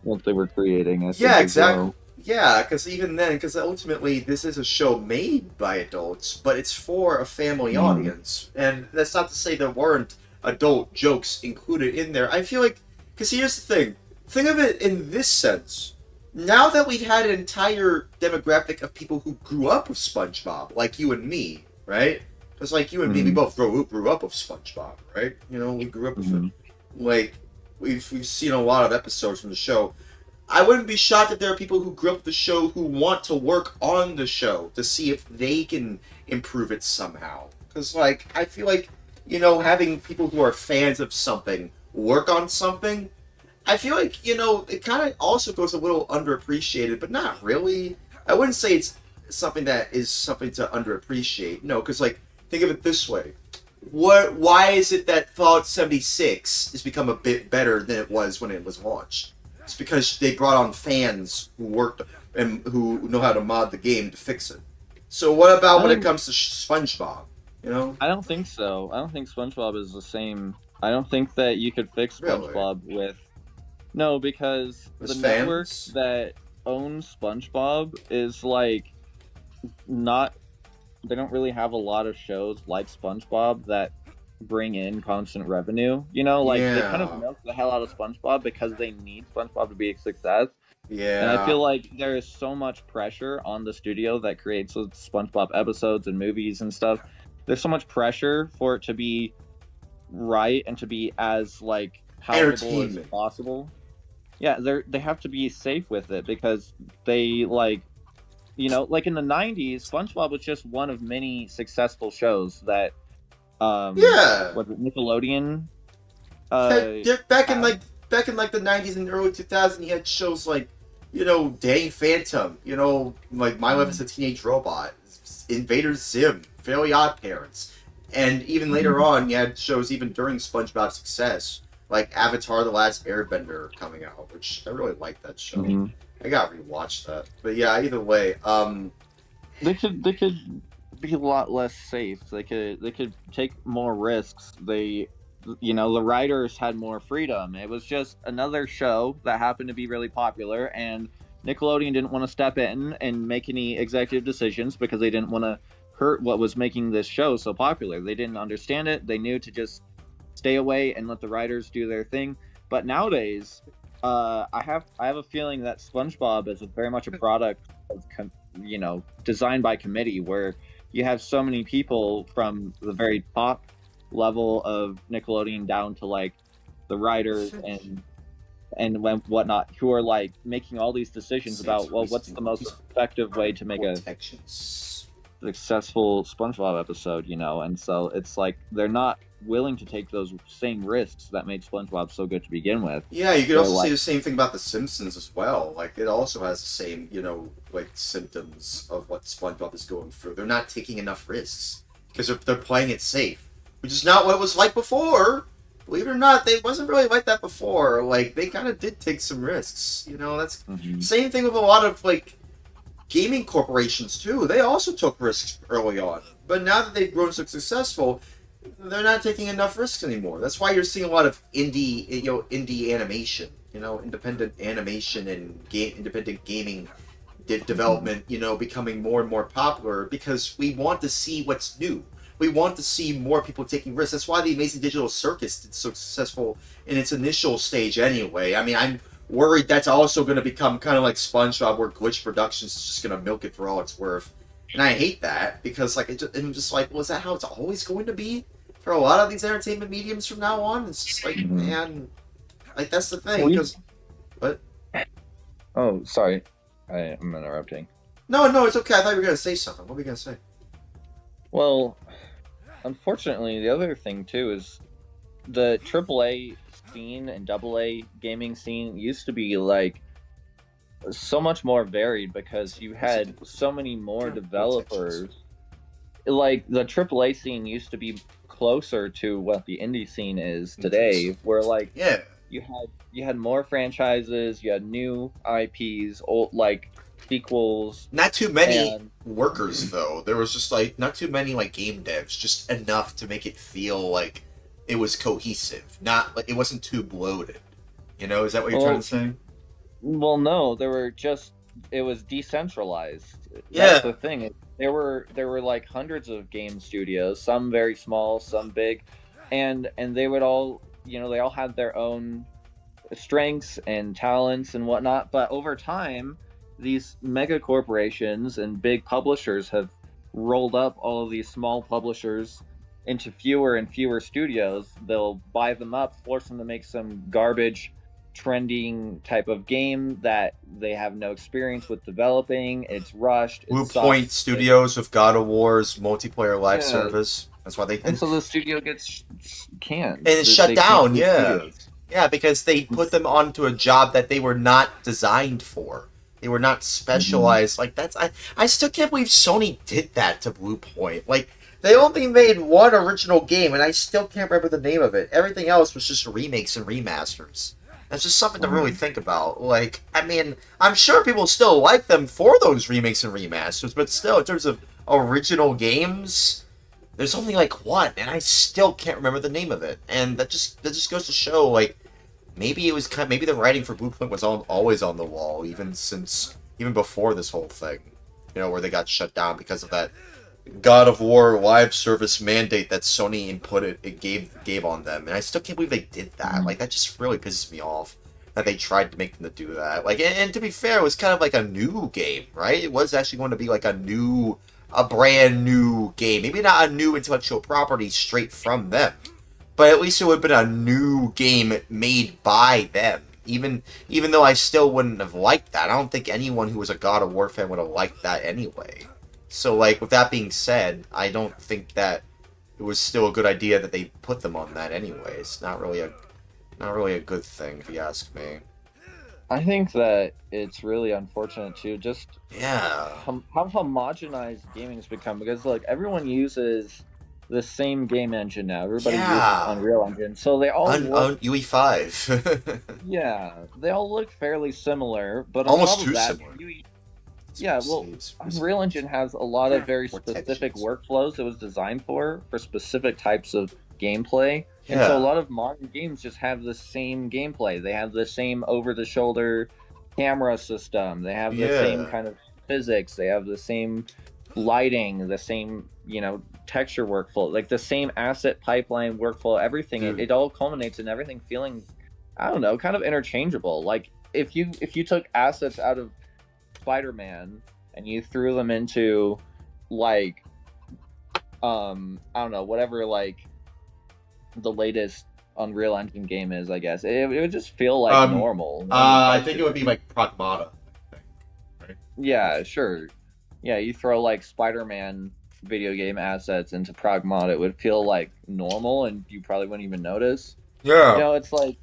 what they were creating. Yeah, exactly. Yeah, because ultimately this is a show made by adults, but it's for a family audience. And that's not to say there weren't adult jokes included in there. I feel like, because here's the thing. Think of it in this sense. Now that we've had an entire demographic of people who grew up with SpongeBob, like you and me, right? Because like you and me, we both grew up with SpongeBob, right? You know, we grew up with him. Like, we've seen a lot of episodes from the show. I wouldn't be shocked if there are people who grew up with the show who want to work on the show to see if they can improve it somehow. Because, like, I feel like, you know, having people who are fans of something work on something, I feel like, you know, it kind of also goes a little underappreciated, but not really. I wouldn't say it's something that is something to underappreciate. No, because, like, think of it this way. Why is it that Fallout 76 has become a bit better than it was when it was launched? It's because they brought on fans who worked and who know how to mod the game to fix it. So what about when it comes to SpongeBob? You know? I don't think so. I don't think SpongeBob is the same. I don't think that you could fix SpongeBob with. No, because the network that owns SpongeBob is like not. They don't really have a lot of shows like SpongeBob that bring in constant revenue. You know, like they kind of milk the hell out of SpongeBob because they need SpongeBob to be a success. Yeah. And I feel like there is so much pressure on the studio that creates those SpongeBob episodes and movies and stuff. There's so much pressure for it to be right and to be as like palatable as possible. Yeah, they have to be safe with it because they like, you know, like in the 90s, SpongeBob was just one of many successful shows that was it Nickelodeon? Back in like the 90s and early 2000s, you had shows like, you know, Danny Phantom, you know, like My Life as a Teenage Robot, Invader Zim, Fairly Odd Parents, and even later on, you had shows even during SpongeBob's success, like Avatar: The Last Airbender coming out, which I really liked that show. I gotta rewatch that. But yeah, either way, they could be a lot less safe. They could take more risks. The writers had more freedom. It was just another show that happened to be really popular, and Nickelodeon didn't want to step in and make any executive decisions because they didn't want to hurt what was making this show so popular. They didn't understand it. They knew to just stay away and let the writers do their thing. But nowadays, I have a feeling that SpongeBob is very much a product of designed by committee, where you have so many people from the very top level of Nickelodeon down to like the writers and whatnot, who are like making all these decisions about, well, what's the most effective way to make a successful SpongeBob episode, you know? And so it's like they're not willing to take those same risks that made SpongeBob so good to begin with. Yeah, you could also say the same thing about The Simpsons as well. Like, it also has the same, you know, like, symptoms of what SpongeBob is going through. They're not taking enough risks because they're playing it safe, which is not what it was like before. Believe it or not, it wasn't really like that before. Like, they kind of did take some risks. You know, that's same thing with a lot of, like, gaming corporations, too. They also took risks early on. But now that they've grown so successful, they're not taking enough risks anymore. That's why you're seeing a lot of indie animation, you know, independent animation and independent gaming development, you know, becoming more and more popular because we want to see what's new. We want to see more people taking risks. That's why the Amazing Digital Circus did so successful in its initial stage anyway. I mean, I'm worried that's also going to become kind of like SpongeBob, where Glitch Productions is just going to milk it for all it's worth. And I hate that because, like, I'm just like, well, is that how it's always going to be for a lot of these entertainment mediums from now on? It's just like, man, like, that's the thing. What? Oh, sorry. I'm interrupting. No, it's okay. I thought you were going to say something. What were you going to say? Well, unfortunately, the other thing, too, is the AAA scene and AA gaming scene used to be, like, so much more varied because you had so many more developers. Like, the AAA scene used to be closer to what the indie scene is today, where, like, you had more franchises, you had new IPs, old, like, sequels. Not too many workers, though. There was just, like, not too many, like, game devs. Just enough to make it feel like it was cohesive. Not, like, it wasn't too bloated. You know, is that what you're trying to say? Well, no, it was decentralized. That's the thing. There were like hundreds of game studios, some very small, some big, and they would all, you know, they all had their own strengths and talents and whatnot. But over time, these mega corporations and big publishers have rolled up all of these small publishers into fewer and fewer studios. They'll buy them up, force them to make some garbage trending type of game that they have no experience with developing. It's rushed. Blue Point Studios with God of War's multiplayer live service. That's why they. And so the studio gets canned. And it's shut down. Yeah, because they put them onto a job that they were not designed for. They were not specialized. Like, that's I still can't believe Sony did that to Blue Point. Like, they only made one original game, and I still can't remember the name of it. Everything else was just remakes and remasters. That's just something to really think about. Like, I mean, I'm sure people still like them for those remakes and remasters, but still, in terms of original games, there's only like one, and I still can't remember the name of it. And that just goes to show, like, maybe it was maybe the writing for Bluepoint was always on the wall, even before this whole thing, you know, where they got shut down because of that God of War live service mandate that Sony gave on them, and I still can't believe they did that. Like, that just really pisses me off that they tried to make them to do that. Like, and to be fair, it was kind of like a new game, right? It was actually going to be like a brand new game. Maybe not a new intellectual property straight from them, but at least it would have been a new game made by them. Even though I still wouldn't have liked that. I don't think anyone who was a God of War fan would have liked that anyway. So, like, with that being said, I don't think that it was still a good idea that they put them on that anyway. It's not really a good thing, if you ask me. I think that it's really unfortunate too, just how homogenized gaming's become, because like everyone uses the same game engine now. Everybody uses Unreal Engine, so they all look, UE5. yeah, they all look fairly similar, but almost too similar. Unreal Engine has a lot of very specific workflows it was designed for specific types of gameplay. And so a lot of modern games just have the same gameplay. They have the same over-the-shoulder camera system. They have the same kind of physics. They have the same lighting, the same, you know, texture workflow, like the same asset pipeline workflow, everything. It all culminates in everything feeling, I don't know, kind of interchangeable. Like if you took assets out of Spider-Man and you threw them into like I don't know, whatever like the latest Unreal Engine game is, I guess it would just feel like normal. I think it would be like Pragmata, right? Yeah, sure. Yeah, you throw like Spider-Man video game assets into Pragmata, it would feel like normal and you probably wouldn't even notice. Yeah. You know, it's like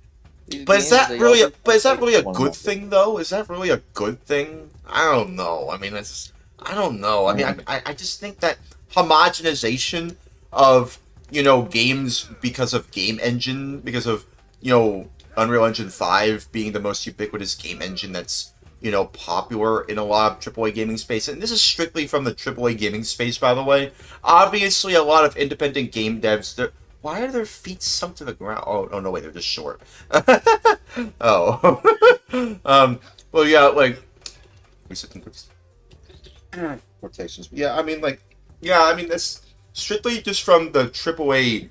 But is that really a good thing though? Is that really a good thing? I don't know. I mean, I don't know. I mean, I just think that homogenization of, you know, games because of game engine, because of, you know, Unreal Engine 5 being the most ubiquitous game engine that's, you know, popular in a lot of AAA gaming space. And this is strictly from the AAA gaming space, by the way. Obviously, a lot of independent game devs, why are their feet sunk to the ground? Oh no, wait, they're just short. Oh. Well, yeah, like, quotations. Yeah, I mean, that's strictly just from the AAA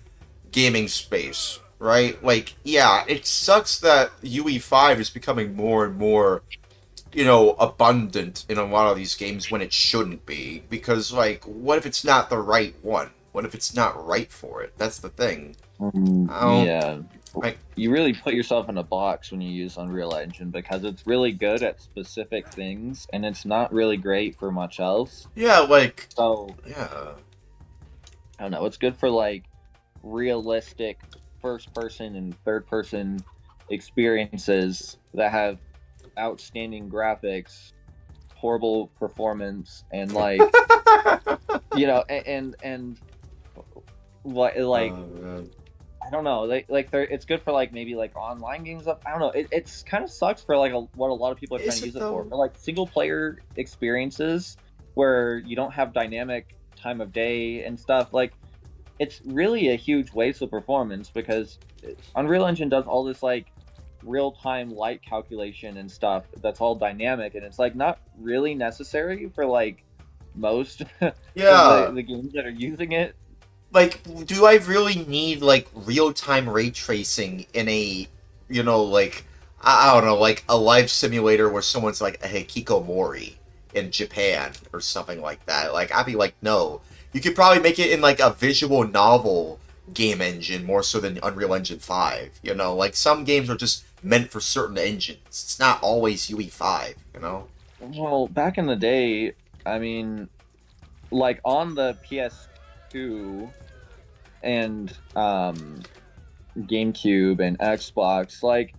gaming space, right? Like, yeah, it sucks that UE5 is becoming more and more, you know, abundant in a lot of these games when it shouldn't be. Because, like, what if it's not the right one? What if it's not right for it? That's the thing. You really put yourself in a box when you use Unreal Engine because it's really good at specific things and it's not really great for much else. Yeah, like... So... Yeah. I don't know, it's good for, like, realistic first-person and third-person experiences that have outstanding graphics, horrible performance, and, like... you know, and what, like... I don't know. It's good for like maybe like online games. I don't know. It's kind of sucks for like what a lot of people are trying to use it for. But like single player experiences where you don't have dynamic time of day and stuff. Like it's really a huge waste of performance because Unreal Engine does all this like real time light calculation and stuff that's all dynamic, and it's like not really necessary for like most of the games that are using it. Like, do I really need, like, real-time ray tracing in a, you know, like, I don't know, like, a life simulator where someone's like a hikikomori in Japan or something like that? Like, I'd be like, no. You could probably make it in, like, a visual novel game engine more so than Unreal Engine 5, you know? Like, some games are just meant for certain engines. It's not always UE5, you know? Well, back in the day, I mean, like, on the PS2... and GameCube and Xbox, like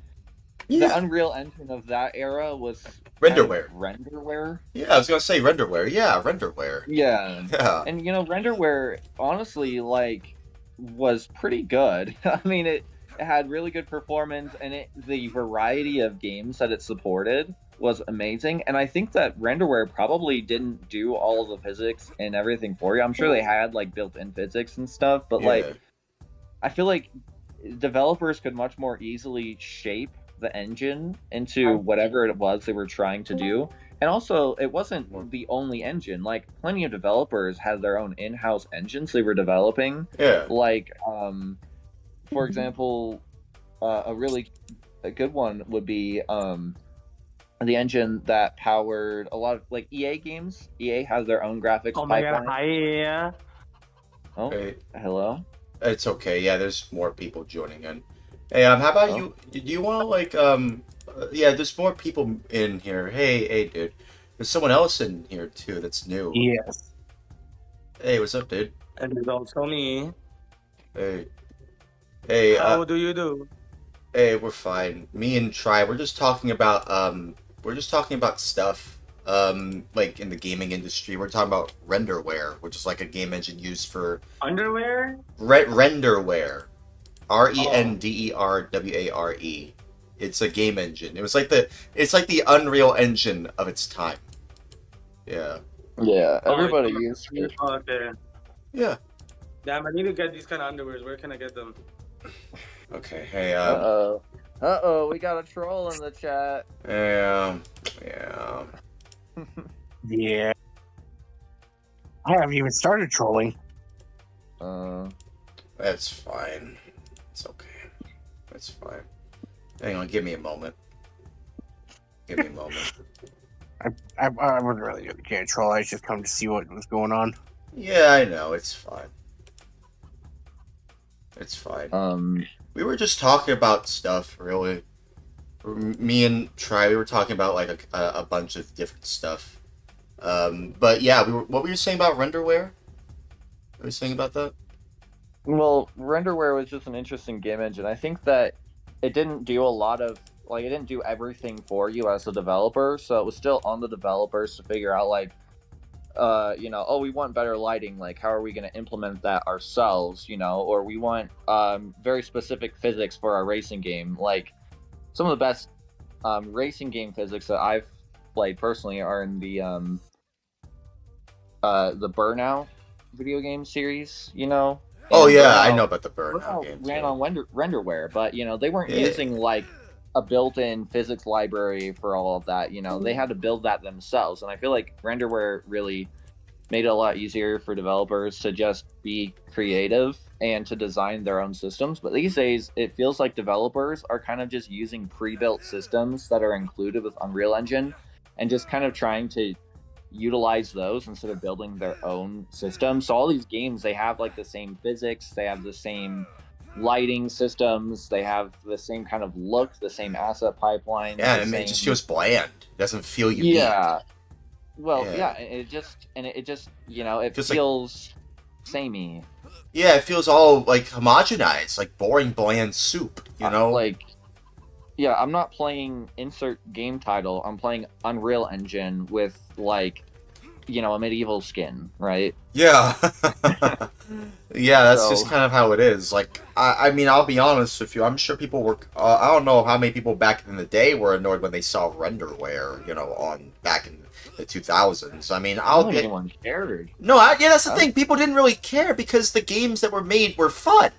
the Unreal Engine of that era was renderware. Renderware. Yeah, I was gonna say renderware. Yeah, renderware. Yeah. And you know, renderware honestly like was pretty good. I mean, had really good performance, and the variety of games that it supported was amazing. And I think that Renderware probably didn't do all of the physics and everything for you. I'm sure they had like built-in physics and stuff, but like I feel like developers could much more easily shape the engine into whatever it was they were trying to do. And also, it wasn't the only engine. Like, plenty of developers had their own in-house engines they were developing. Yeah. Like, for example, a good one would be the engine that powered a lot of like EA games. EA has their own graphics Oh my pipeline. god, hi, yeah. Oh, hey. Hello. It's okay. Yeah, there's more people joining in. Hey, how about you? Do you want to like yeah, there's more people in here. Hey, dude. There's someone else in here too that's new. Yes. Hey, what's up, dude? And there's also me. Hey. How do you do? Hey, we're fine. Me and Tri, we're just talking about stuff like in the gaming industry. We're talking about Renderware, which is like a game engine used for Underwear? Renderware. Renderware. It's a game engine. It's like the Unreal Engine of its time. Yeah. Yeah, everybody used it. Okay. Yeah. Damn, I need to get these kind of underwears. Where can I get them? Okay, hey, Uh-oh, we got a troll in the chat. Yeah. Yeah. I haven't even started trolling. That's fine. It's okay. That's fine. Hang on, give me a moment. I wouldn't really care troll. I just come to see what was going on. Yeah, I know. It's fine. We were just talking about stuff, really. Me and Tri, we were talking about like a bunch of different stuff. But yeah, what were you saying about Renderware? What were you saying about that? Well, Renderware was just an interesting game engine. I think that it didn't do a lot of it didn't do everything for you as a developer, so it was still on the developers to figure out like we want better lighting, like how are we going to implement that ourselves, or we want very specific physics for our racing game. Like some of the best racing game physics that I've played personally are in the Burnout video game series, Oh yeah, Burnout, I know about the Burnout games. Ran on Renderware, but they weren't using like a built-in physics library for all of that. They had to build that themselves, and I feel like Renderware really made it a lot easier for developers to just be creative and to design their own systems. But these days, it feels like developers are kind of just using pre-built systems that are included with Unreal Engine and just kind of trying to utilize those instead of building their own system. So all these games, they have like the same physics, they have the same lighting systems, they have the same kind of look, the same asset pipeline. Yeah, and it just feels bland. It doesn't feel unique. Yeah. Well, yeah, it just it feels samey. Yeah, it feels all like homogenized, like boring, bland soup. Yeah, I'm not playing insert game title. I'm playing Unreal Engine with like, a medieval skin, right? Yeah. Yeah, that's just kind of how it is. Like, I mean, I'll be honest with you. I'm sure people were. I don't know how many people back in the day were annoyed when they saw Renderware, on back in the 2000s. I mean, anyone cared. No, that's the thing. People didn't really care because the games that were made were fun.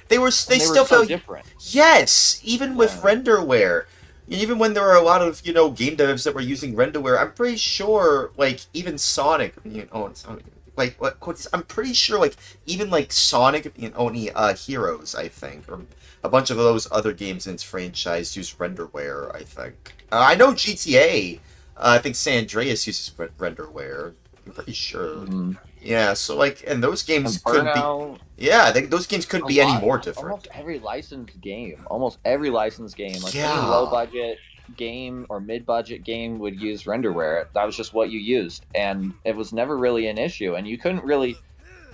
They still felt different. Yes, even with Renderware. Even when there were a lot of, game devs that were using Renderware, I'm pretty sure, like, even Sonic, I'm pretty sure, like, even, like, Sonic, only Heroes, I think, or a bunch of those other games in its franchise use Renderware, I think. I know GTA, I think San Andreas uses Renderware, I'm pretty sure. Mm-hmm. Yeah, so, like, and those games couldn't be... Yeah, those games couldn't be any more different. Almost every licensed game, like any low-budget game or mid-budget game would use Renderware. That was just what you used, and it was never really an issue, and you couldn't really...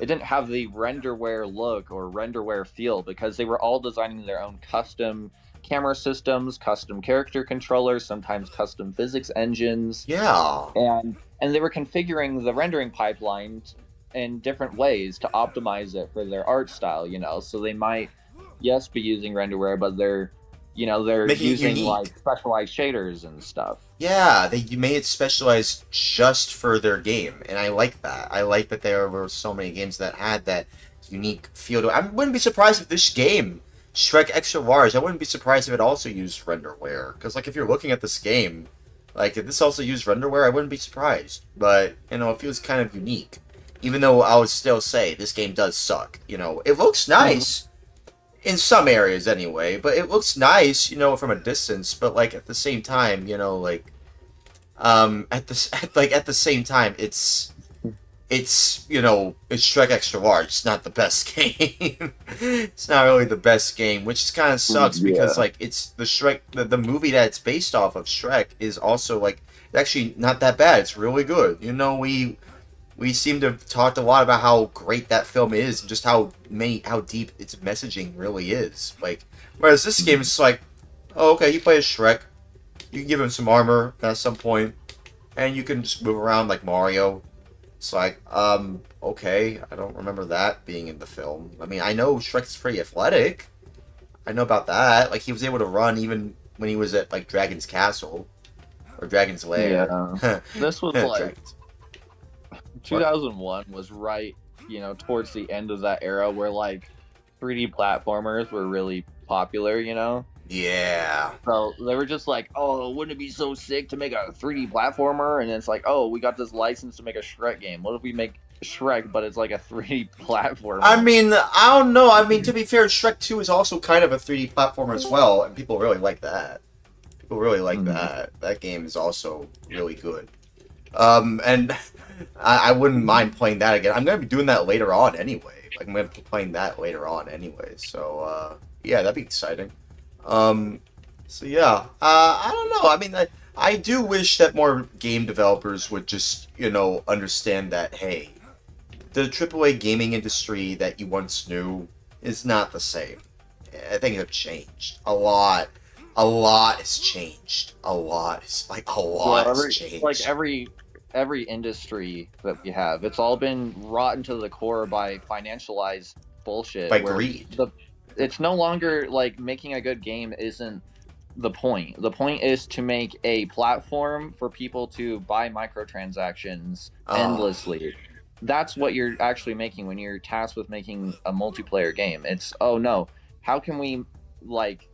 It didn't have the Renderware look or Renderware feel because they were all designing their own custom camera systems, custom character controllers, sometimes custom physics engines. Yeah. And they were configuring the rendering pipeline in different ways to optimize it for their art style, so they might yes, be using renderware, but they're Making it using unique. like specialized shaders and stuff. Yeah, they made it specialized just for their game, and I like that. I like that there were so many games that had that unique feel to it. I wouldn't be surprised if this game, Shrek Extra Large, I wouldn't be surprised if it also used renderware. Because, like, if you're looking at this game, like, if this also used renderware, I wouldn't be surprised. But, it feels kind of unique. Even though I would still say this game does suck. It looks nice. In some areas, anyway. But it looks nice, from a distance. But, like, at the same time, at the same time, it's Shrek Extra Large. It's not the best game. It's not really the best game, which kind of sucks because like it's the Shrek, the movie that it's based off of, Shrek, is also like actually not that bad. It's really good. We seem to have talked a lot about how great that film is and just how deep its messaging really is. Like, whereas this game is like, oh, okay, you play as Shrek, you can give him some armor at some point, and you can just move around like Mario. It's like, okay, I don't remember that being in the film. I mean, I know Shrek's pretty athletic. I know about that. Like, he was able to run even when he was at, like, Dragon's Castle. Or Dragon's Lair. Yeah. This was, like, 2001 was right, towards the end of that era where, like, 3D platformers were really popular, Yeah. So they were just like, oh, wouldn't it be so sick to make a 3D platformer? And it's like, oh, we got this license to make a Shrek game. What if we make Shrek, but it's like a 3D platformer? I mean, I don't know. I mean, to be fair, Shrek 2 is also kind of a 3D platformer as well, and people really like that. People really like that. That game is also really good. And I wouldn't mind playing that again. I'm going to be doing that later on anyway. Like, I'm going to be playing that later on anyway. So, yeah, that'd be exciting. So yeah, I don't know. I mean, I do wish that more game developers would just, understand that, hey, the AAA gaming industry that you once knew is not the same. I think it's changed a lot. A lot has changed. A lot has changed. Like every industry that we have, it's all been rotten to the core by financialized bullshit. By greed. It's no longer like making a good game isn't the point. The point is to make a platform for people to buy microtransactions endlessly. That's what you're actually making when you're tasked with making a multiplayer game. It's, oh no, how can we like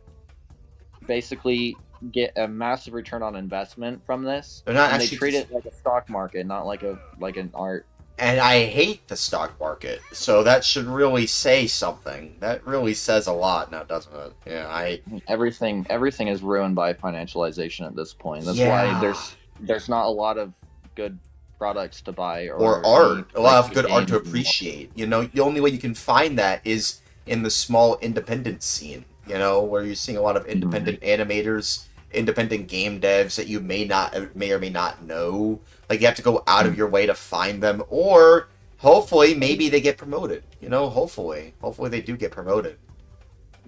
basically get a massive return on investment from this? They're not and actually they treat it like a stock market, not like an art. And I hate the stock market, so that should really say something. That really says a lot now, doesn't it? Yeah, everything is ruined by financialization at this point. That's why there's not a lot of good products to buy or art. A lot of good art to appreciate. The only way you can find that is in the small independent scene. Where you're seeing a lot of independent animators, independent game devs that you may or may not know. Like, you have to go out of your way to find them, or hopefully maybe they get promoted. Hopefully they do get promoted.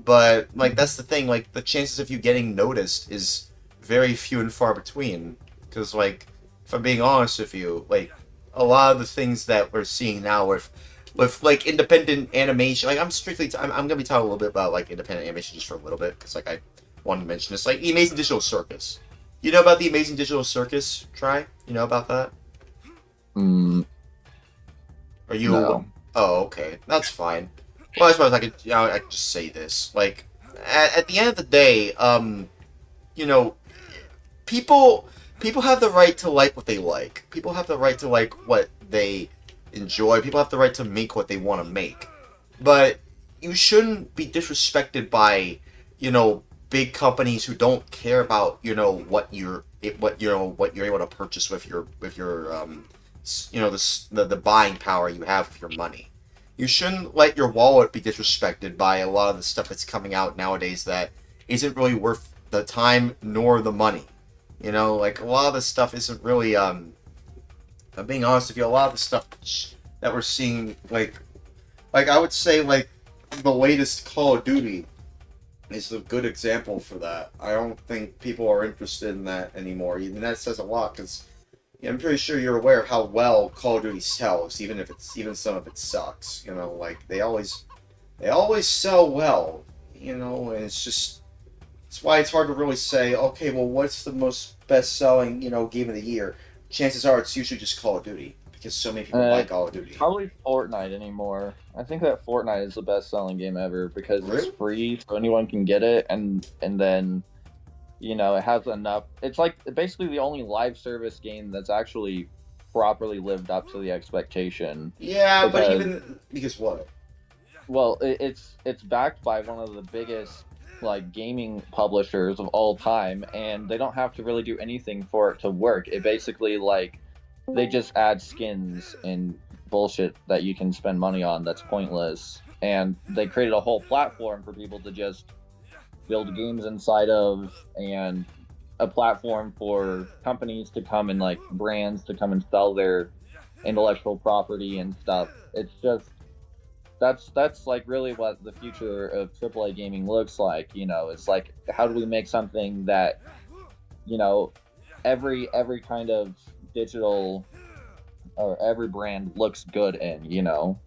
But like, that's the thing. Like, the chances of you getting noticed is very few and far between. Because, like, if I'm being honest with you, like, a lot of the things that we're seeing now with like independent animation, like, I'm gonna be talking a little bit about like independent animation just for a little bit, because like I wanted to mention this, like the Amazing Digital Circus. You know about the Amazing Digital Circus? Try? You know about that? Are you? No. Oh, okay, that's fine. Well, I suppose I could just say this. Like, at the end of the day, people have the right to like what they like. People have the right to like what they enjoy. People have the right to make what they want to make. But you shouldn't be disrespected by, big companies who don't care about, what you're able to purchase with your the buying power you have with your money. You shouldn't let your wallet be disrespected by a lot of the stuff that's coming out nowadays that isn't really worth the time nor the money. Like, a lot of this stuff isn't really, I'm being honest with you, a lot of the stuff that we're seeing, like I would say, like, the latest Call of Duty is a good example for that. I don't think people are interested in that anymore, and that says a lot, because I'm pretty sure you're aware of how well Call of Duty sells, even some of it sucks. Like, they always sell well. you know, and it's why it's hard to really say, okay, well, what's the most best-selling, game of the year? Chances are it's usually just Call of Duty, because so many people like Call of Duty. Probably Fortnite anymore. I think that Fortnite is the best-selling game ever because it's free, so anyone can get it, and then, it has enough. It's like basically the only live service game that's actually properly lived up to the expectation. Yeah, but even because what? Well, it's backed by one of the biggest gaming publishers of all time, and they don't have to really do anything for it to work. It basically they just add skins and bullshit that you can spend money on that's pointless, and they created a whole platform for people to just build games inside of, and a platform for companies to come and brands to come and sell their intellectual property and stuff. It's just that's really what the future of AAA gaming looks like. It's like, how do we make something that every kind of digital or every brand looks good in,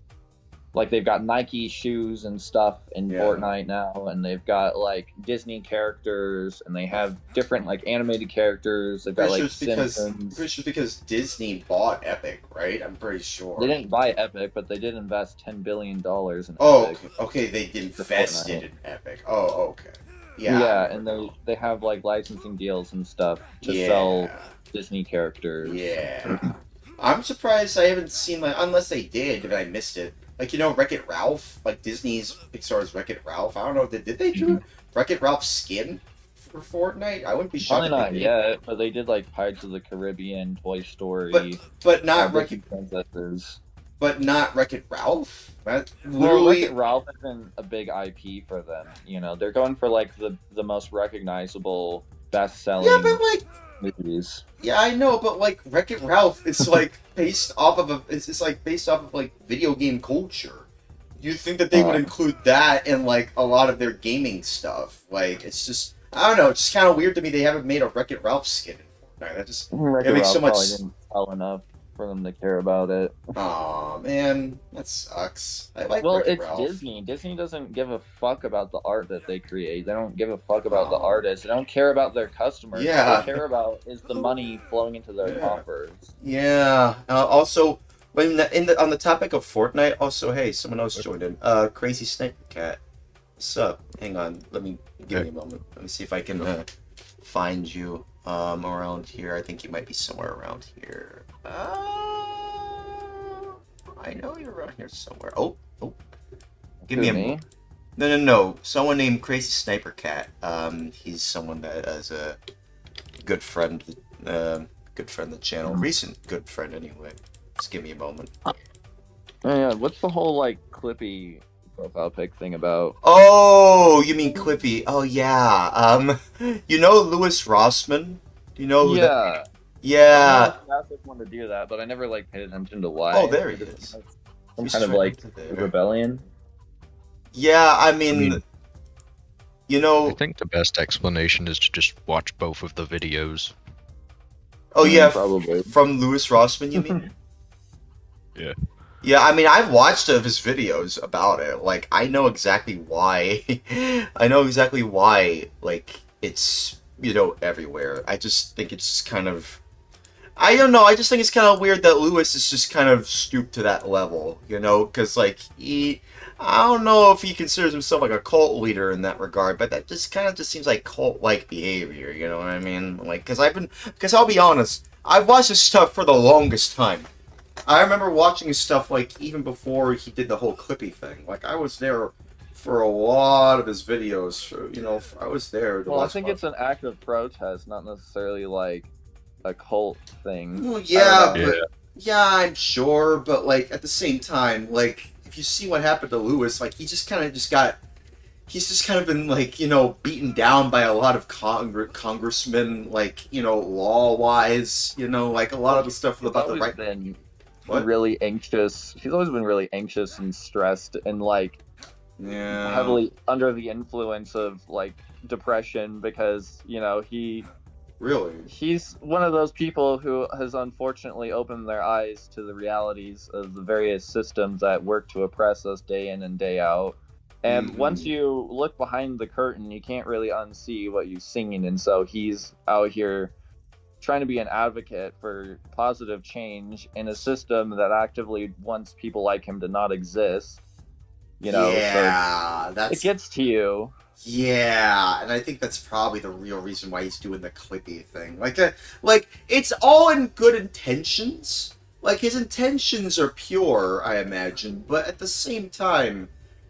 like they've got Nike shoes and stuff in Fortnite now, and they've got Disney characters, and they have different animated characters. They've got Simpsons. Pretty sure because Disney bought Epic, right? I'm pretty sure. They didn't buy Epic, but they did invest $10 billion in Epic. Epic. Okay, they invested in Epic. Oh, okay. Yeah. Yeah, and they have licensing deals and stuff to sell Disney characters. Yeah. I'm surprised I haven't seen unless they did, if I missed it. Wreck-It Ralph, Disney's Pixar's Wreck-It Ralph. I don't know, did they do Wreck-It Ralph skin for Fortnite? I wouldn't be shocked. Probably not yet, but they did Pirates of the Caribbean, Toy Story, but not Wreck-It Princesses. But not Wreck-It Ralph. Wreck-It Ralph has been a big IP for them. They're going for the most recognizable, best-selling movies. Yeah, I know, but Wreck-It Ralph is based off of it's based off of video game culture. You'd think that they would include that in a lot of their gaming stuff. It's just, I don't know, it's just kind of weird to me they haven't made a Wreck-It Ralph skin in Fortnite. That just Wreck-It Ralph so much probably didn't sell enough for them to care about it. Aw, man, that sucks. Well, Wreck-It it's Ralph. Disney. Disney doesn't give a fuck about the art that they create. They don't give a fuck about the artists. They don't care about their customers. Yeah. What they care about is the money flowing into their coffers. Yeah. Also, on the topic of Fortnite, also, hey, someone else joined in. Crazy Sniper Cat. What's up? Hang on. Give me a moment. Let me see if I can find you around here. I think you might be somewhere around here. I know you're around here somewhere. Oh. Give me a moment. No. Someone named Crazy Sniper Cat. He's someone that is a good friend of the channel. Recent good friend, anyway. Just give me a moment. Yeah, what's the whole Clippy profile pic thing about? Oh, you mean Clippy? Oh yeah. Louis Rossman? Do you know who that? Yeah. I just wanted to do that, but I never paid attention to why. Oh, there he is. Some kind of rebellion. Yeah, I mean, I think the best explanation is to just watch both of the videos. Oh yeah, probably. From Louis Rossman, you mean? Yeah. Yeah, I mean, I've watched of his videos about it. I know exactly why. I know exactly why. It's everywhere. I just think it's kind of. I don't know. I just think it's kind of weird that Lewis is just kind of stooped to that level, because I don't know if he considers himself a cult leader in that regard, but that just kind of seems like cult-like behavior. You know what I mean? Because I'll be honest, I've watched his stuff for the longest time. I remember watching his stuff even before he did the whole Clippy thing. I was there for a lot of his videos. I was there. Well, I think it's an act of protest, not necessarily a cult thing. Well, yeah, I'm sure, but at the same time, if you see what happened to Lewis, he just kind of he's just kind of been beaten down by a lot of congressmen, law-wise, a lot of the stuff about the right. Been really anxious. He's always been really anxious and stressed and heavily under the influence of depression because he's one of those people who has unfortunately opened their eyes to the realities of the various systems that work to oppress us day in and day out, And once you look behind the curtain, you can't really unsee what you've seen. And so he's out here trying to be an advocate for positive change in a system that actively wants people like him to not exist. You know, yeah, so it gets to you. Yeah, and I think that's probably the real reason why he's doing the Clippy thing. Like it's all in good intentions. Like his intentions are pure, I imagine, but at the same time,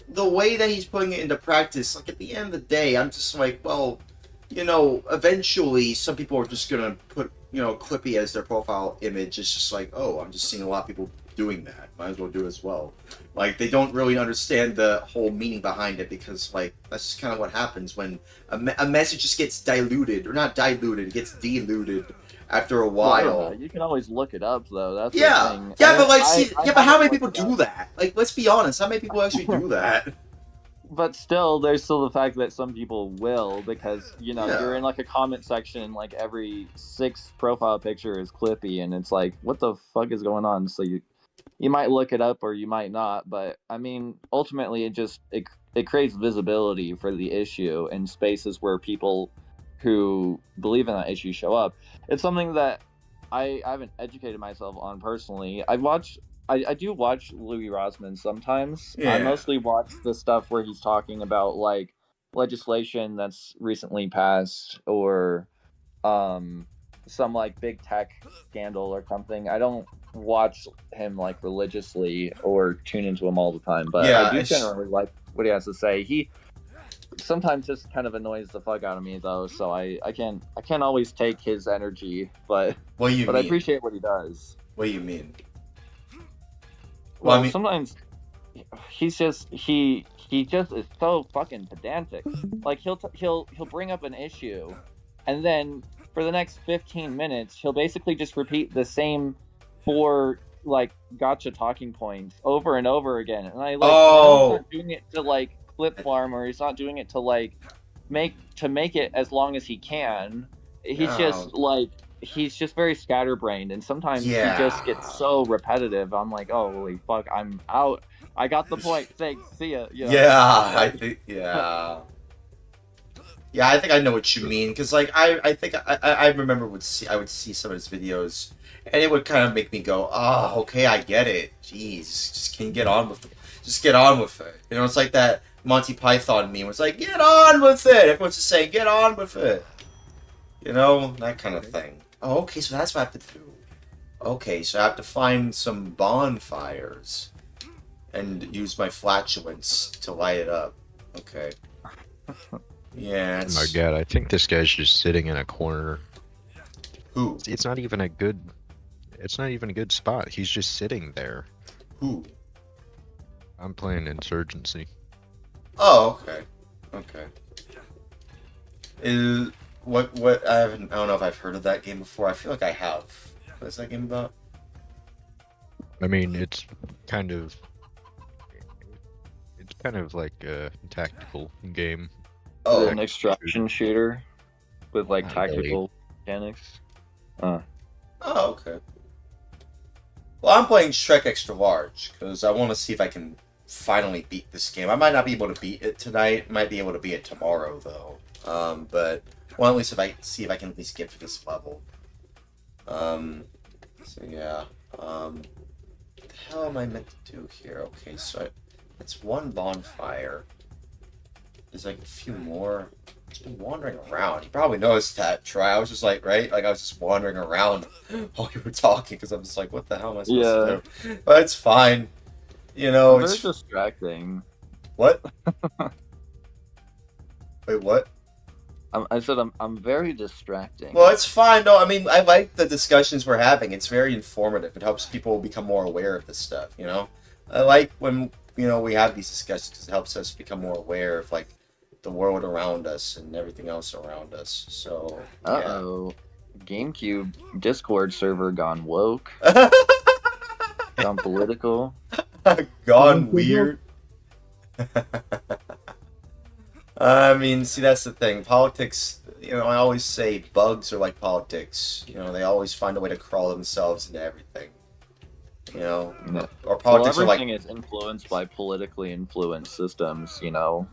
the way that he's putting it into practice, like at the end of the day, I'm just like, well, you know, eventually some people are just gonna put, you know, Clippy as their profile image. It's just like, oh, I'm just seeing a lot of people doing that. Might as well do it as well. Like, they don't really understand the whole meaning behind it because, like, that's just kind of what happens when a message just gets diluted, or not diluted, it gets diluted after a while. Well, you can always look it up, though. That's the thing. Yeah, but like, but how many people do that? Like, let's be honest, how many people actually do that? But still, there's still the fact that some people will, because, you know, you're in, like, a comment section, like, every 6th profile picture is Clippy, and it's like, what the fuck is going on? So you might look it up or you might not, but I mean, ultimately it creates visibility for the issue in spaces where people who believe in that issue show up. It's something that I haven't educated myself on personally. I do watch Louis Rossmann sometimes. I mostly watch the stuff where he's talking about like legislation that's recently passed or some like big tech scandal or something. I don't watch him like religiously or tune into him all the time, but I do generally like what he has to say. He sometimes just kind of annoys the fuck out of me though, so I can't always take his energy, but what do you mean? I appreciate what he does. What do you mean? Well, I mean, sometimes he's just he just is so fucking pedantic. Like he'll bring up an issue, and then for the next 15 minutes he'll basically just repeat the same 4 like gotcha talking points over and over again. And I like he's not doing it to like clip farm, or he's not doing it to like make it as long as he can. He's just like he's just very scatterbrained, and sometimes he just gets so repetitive. I'm like, oh holy fuck, I'm out. I got the point. Thanks. See ya. You know? I think I think I know what you mean, because like I think I remember I would see some of his videos, and it would kind of make me go, oh, okay, I get it. Jeez, just can you get on with it? Just get on with it. You know, it's like that Monty Python meme. It's like, get on with it. Everyone's just saying, get on with it. You know, that kind of thing. Oh, okay, so that's what I have to do. Okay, so I have to find some bonfires and use my flatulence to light it up. Okay. Yeah. Oh my god, I think this guy's just sitting in a corner. Who? It's not even a good spot. He's just sitting there. Who? I'm playing Insurgency. Oh, okay. Okay. What I don't know if I've heard of that game before. I feel like I have. What is that game about? I mean, it's kind of like a tactical game. Oh, an extraction shooter with like tactical mechanics. Oh, okay. Well, I'm playing Shrek Extra Large because I want to see if I can finally beat this game. I might not be able to beat it tonight. Might be able to beat it tomorrow though. But well, at least if I can at least get to this level. So yeah. What the hell am I meant to do here? Okay, so it's one bonfire. There's like a few more. I've just been wandering around. You probably noticed that, Troy. I was just like, right? Like I was just wandering around while you were talking because I'm just like, what the hell am I supposed to do? But it's fine. You know, it's distracting. What? Wait, what? I said I'm very distracting. Well, it's fine. No, I mean, I like the discussions we're having. It's very informative. It helps people become more aware of this stuff, you know? I like when, you know, we have these discussions because it helps us become more aware of, like, the world around us and everything else around us. So, Uh-oh. GameCube Discord server gone woke. Gone political. Gone weird. I mean, see, that's the thing. Politics, you know, I always say bugs are like politics. You know, they always find a way to crawl themselves into everything. you know, Yeah. or politics well, are like. everything is influenced by politically influenced systems. You know,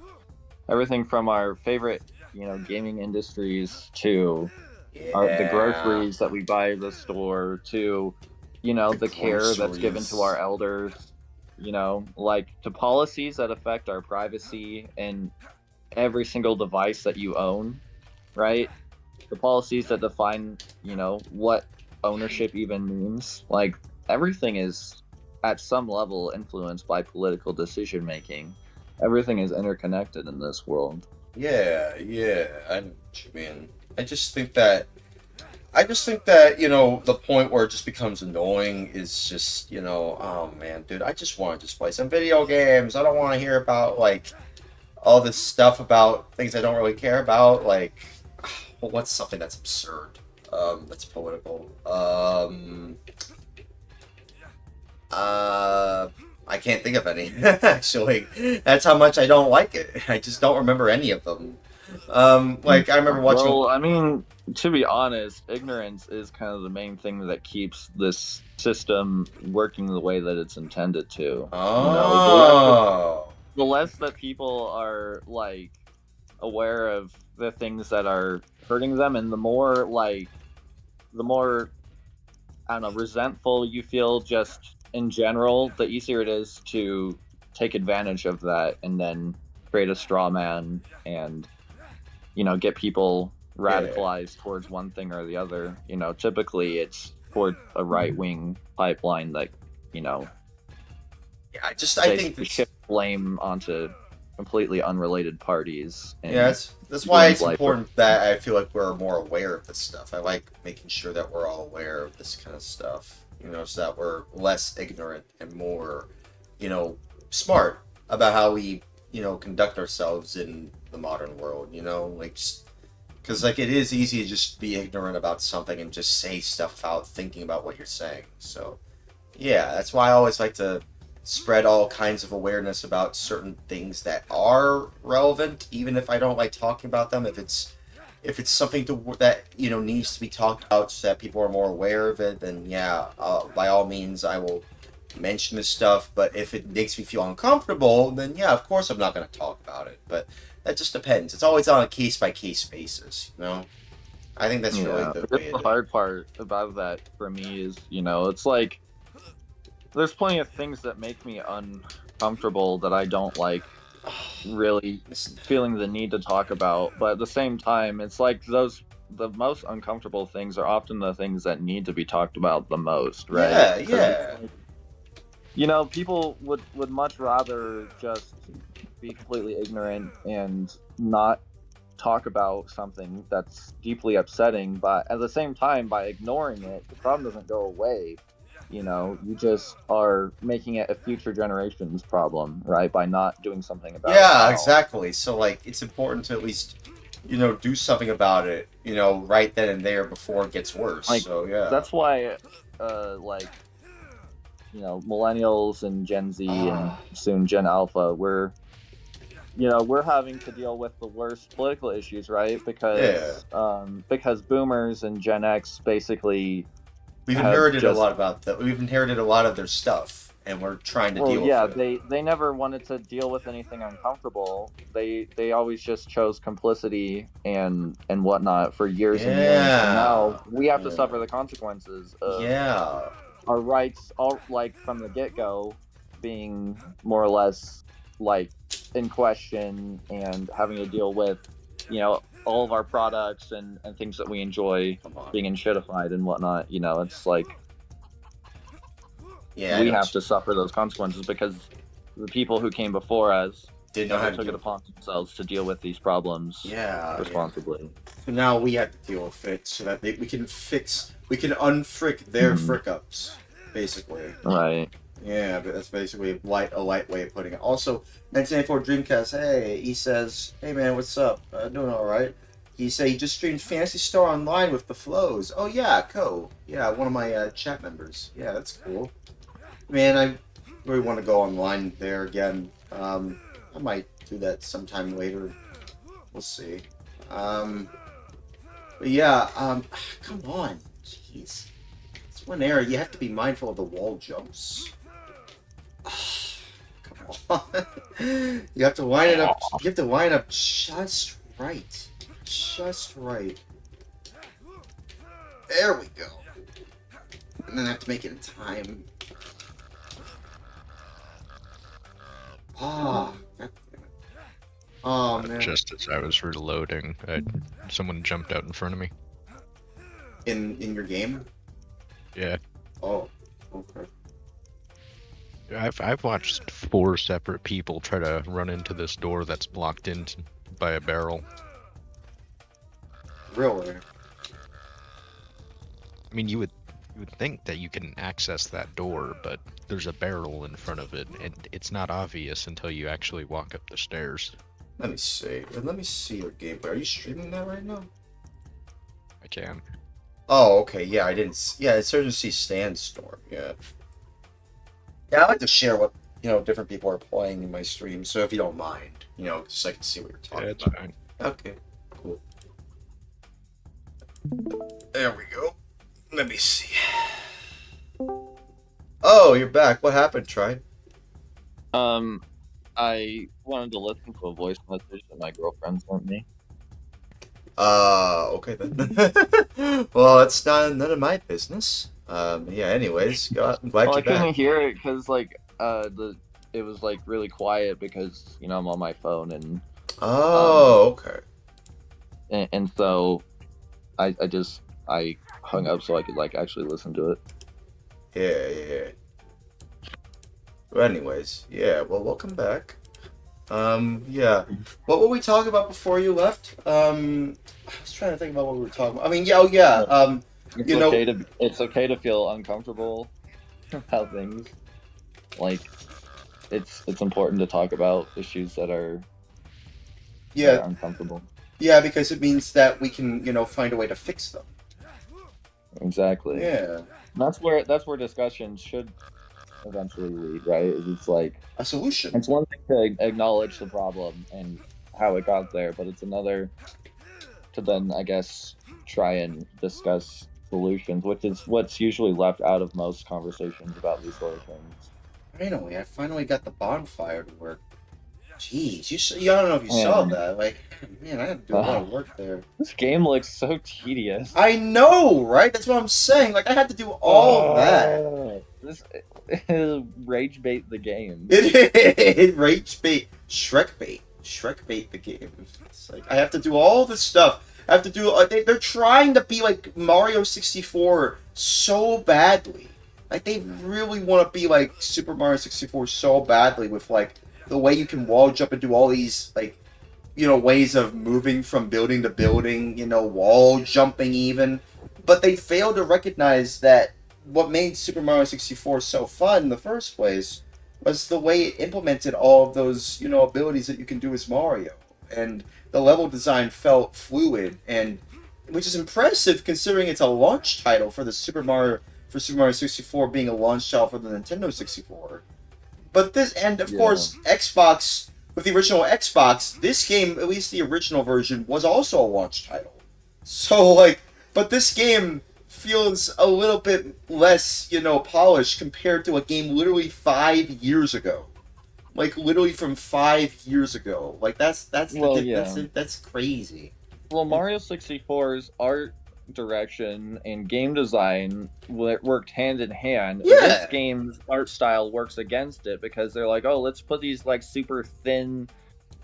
everything from our favorite, you know, gaming industries to the groceries that we buy at the store to, you know, the care that's given to our elders, you know, like to policies that affect our privacy and every single device that you own, right? The policies that define, you know, what ownership even means. Like everything is at some level influenced by political decision making. Everything is interconnected in this world. Yeah, I know what you mean. I just think that you know, the point where it just becomes annoying is just, you know, oh man, dude, I just want to just play some video games. I don't want to hear about like all this stuff about things I don't really care about. Like, well, what's something that's absurd? That's political. I can't think of any. Actually, that's how much I don't like it. I just don't remember any of them. Like I remember watching. Well, I mean, to be honest, ignorance is kind of the main thing that keeps this system working the way that it's intended to. Oh. You know, the less that people are like aware of the things that are hurting them, and the more I don't know, resentful you feel just in general, the easier it is to take advantage of that and then create a straw man and, you know, get people radicalized towards one thing or the other. You know, typically it's toward a right-wing pipeline that, you know, I think shift blame onto completely unrelated parties. And yeah, that's why it's important that I feel like we're more aware of this stuff. I like making sure that we're all aware of this kind of stuff, you know, so that we're less ignorant and more, you know, smart about how we, you know, conduct ourselves in the modern world, you know, like, because like it is easy to just be ignorant about something and just say stuff without thinking about what you're saying. So yeah, that's why I always like to spread all kinds of awareness about certain things that are relevant, even if I don't like talking about them. If it's something that, you know, needs to be talked about so that people are more aware of it, then yeah, by all means I will mention this stuff. But if it makes me feel uncomfortable, then yeah, of course I'm not going to talk about it. But that just depends. It's always on a case-by-case basis, you know? I think that's really the way the hard part about that for me is, you know, it's like there's plenty of things that make me uncomfortable that I don't like really feeling the need to talk about. But at the same time, it's like the most uncomfortable things are often the things that need to be talked about the most, right? Yeah. You know, people would much rather just be completely ignorant and not talk about something that's deeply upsetting, but at the same time, by ignoring it, the problem doesn't go away. You know, you just are making it a future generation's problem, right? By not doing something about it. Yeah, exactly. So, like, it's important to at least, you know, do something about it, you know, right then and there before it gets worse. Like, so, yeah. That's why, like, you know, millennials and Gen Z and soon Gen Alpha, we're having to deal with the worst political issues, right? Because boomers and Gen X basically we've inherited a lot about that. We've inherited a lot of their stuff, and we're trying to deal with it. They never wanted to deal with anything uncomfortable. They always just chose complicity and whatnot for years and years. And now we have to suffer the consequences of our rights, all like from the get-go, being more or less like in question and having to deal with, you know, all of our products and things that we enjoy being enshittified and whatnot. You know, it's like we have to suffer those consequences because the people who came before us didn't know how to took it upon themselves to deal with these problems responsibly. So now we have to deal with it so that we can unfrick their frick-ups, basically. Right. Yeah, but that's basically a light way of putting it. Also, 1994 Dreamcast, hey, he says, hey man, what's up? Doing alright. He said he just streamed Phantasy Star Online with the flows. Oh yeah, cool. Yeah, one of my chat members. Yeah, that's cool. Man, I really want to go online there again. I might do that sometime later. We'll see. But yeah, come on. Jeez. It's one area you have to be mindful of the wall jumps. Come on. You have to line it up. You have to line up just right. Just right. There we go. And then I have to make it in time. Ah. Oh, man. Just as I was reloading, someone jumped out in front of me. In your game? Yeah. Oh, okay. I've watched 4 separate people try to run into this door that's blocked in by a barrel. Really? I mean, you would think that you can access that door, but there's a barrel in front of it, and it's not obvious until you actually walk up the stairs. Let me see. Let me see your gameplay. Are you streaming that right now? I can. Oh, okay. Yeah, I didn't. Yeah, it's hard to see Sandstorm. Yeah. Yeah, I like to share what different people are playing in my stream. So if you don't mind, just so I can see what you're talking about. Fine. Okay. Cool. There we go. Let me see. Oh, you're back. What happened, Try? I wanted to listen to a voice message that my girlfriend sent me. Okay then. Well, it's none of my business. Yeah. Anyways, go out. I'm glad Well, I you're back. couldn't hear it because it was like really quiet because I'm on my phone and. Oh, okay. And so, I hung up so I could actually listen to it. Yeah. Well, anyways, yeah. Well, welcome back. Yeah. What were we talking about before you left? I was trying to think about what we were talking about. I mean, yeah. It's okay to feel uncomfortable about things. It's important to talk about issues that are uncomfortable. Yeah, because it means that we can find a way to fix them. Exactly. Yeah. That's where discussions should eventually lead, right? It's like a solution. It's one thing to acknowledge the problem and how it got there, but it's another to then, I guess, try and discuss solutions, which is what's usually left out of most conversations about these sort of things. Finally, I finally got the bonfire to work. Jeez, I don't know if you saw that. Man, I had to do a lot of work there. This game looks so tedious. I know, right? That's what I'm saying. I had to do all that. This is rage bait the game. It rage bait. Shrek bait the game. It's I have to do all this stuff. I have to do. They're trying to be like Mario 64 so badly. They really want to be like Super Mario 64 so badly with the way you can wall jump and do all these ways of moving from building to building, wall jumping even. But they failed to recognize that what made Super Mario 64 so fun in the first place was the way it implemented all of those, abilities that you can do as Mario. And the level design felt fluid, and which is impressive considering it's a launch title for Super Mario 64 being a launch title for the Nintendo 64. But this, and of course, Xbox, with the original Xbox, this game, at least the original version, was also a launch title. So, but this game feels a little bit less, polished compared to a game literally 5 years ago. Literally from 5 years ago. That's crazy. Well, Mario 64's art direction and game design worked hand in hand. Yeah. This game's art style works against it because they're like, oh, let's put these super thin,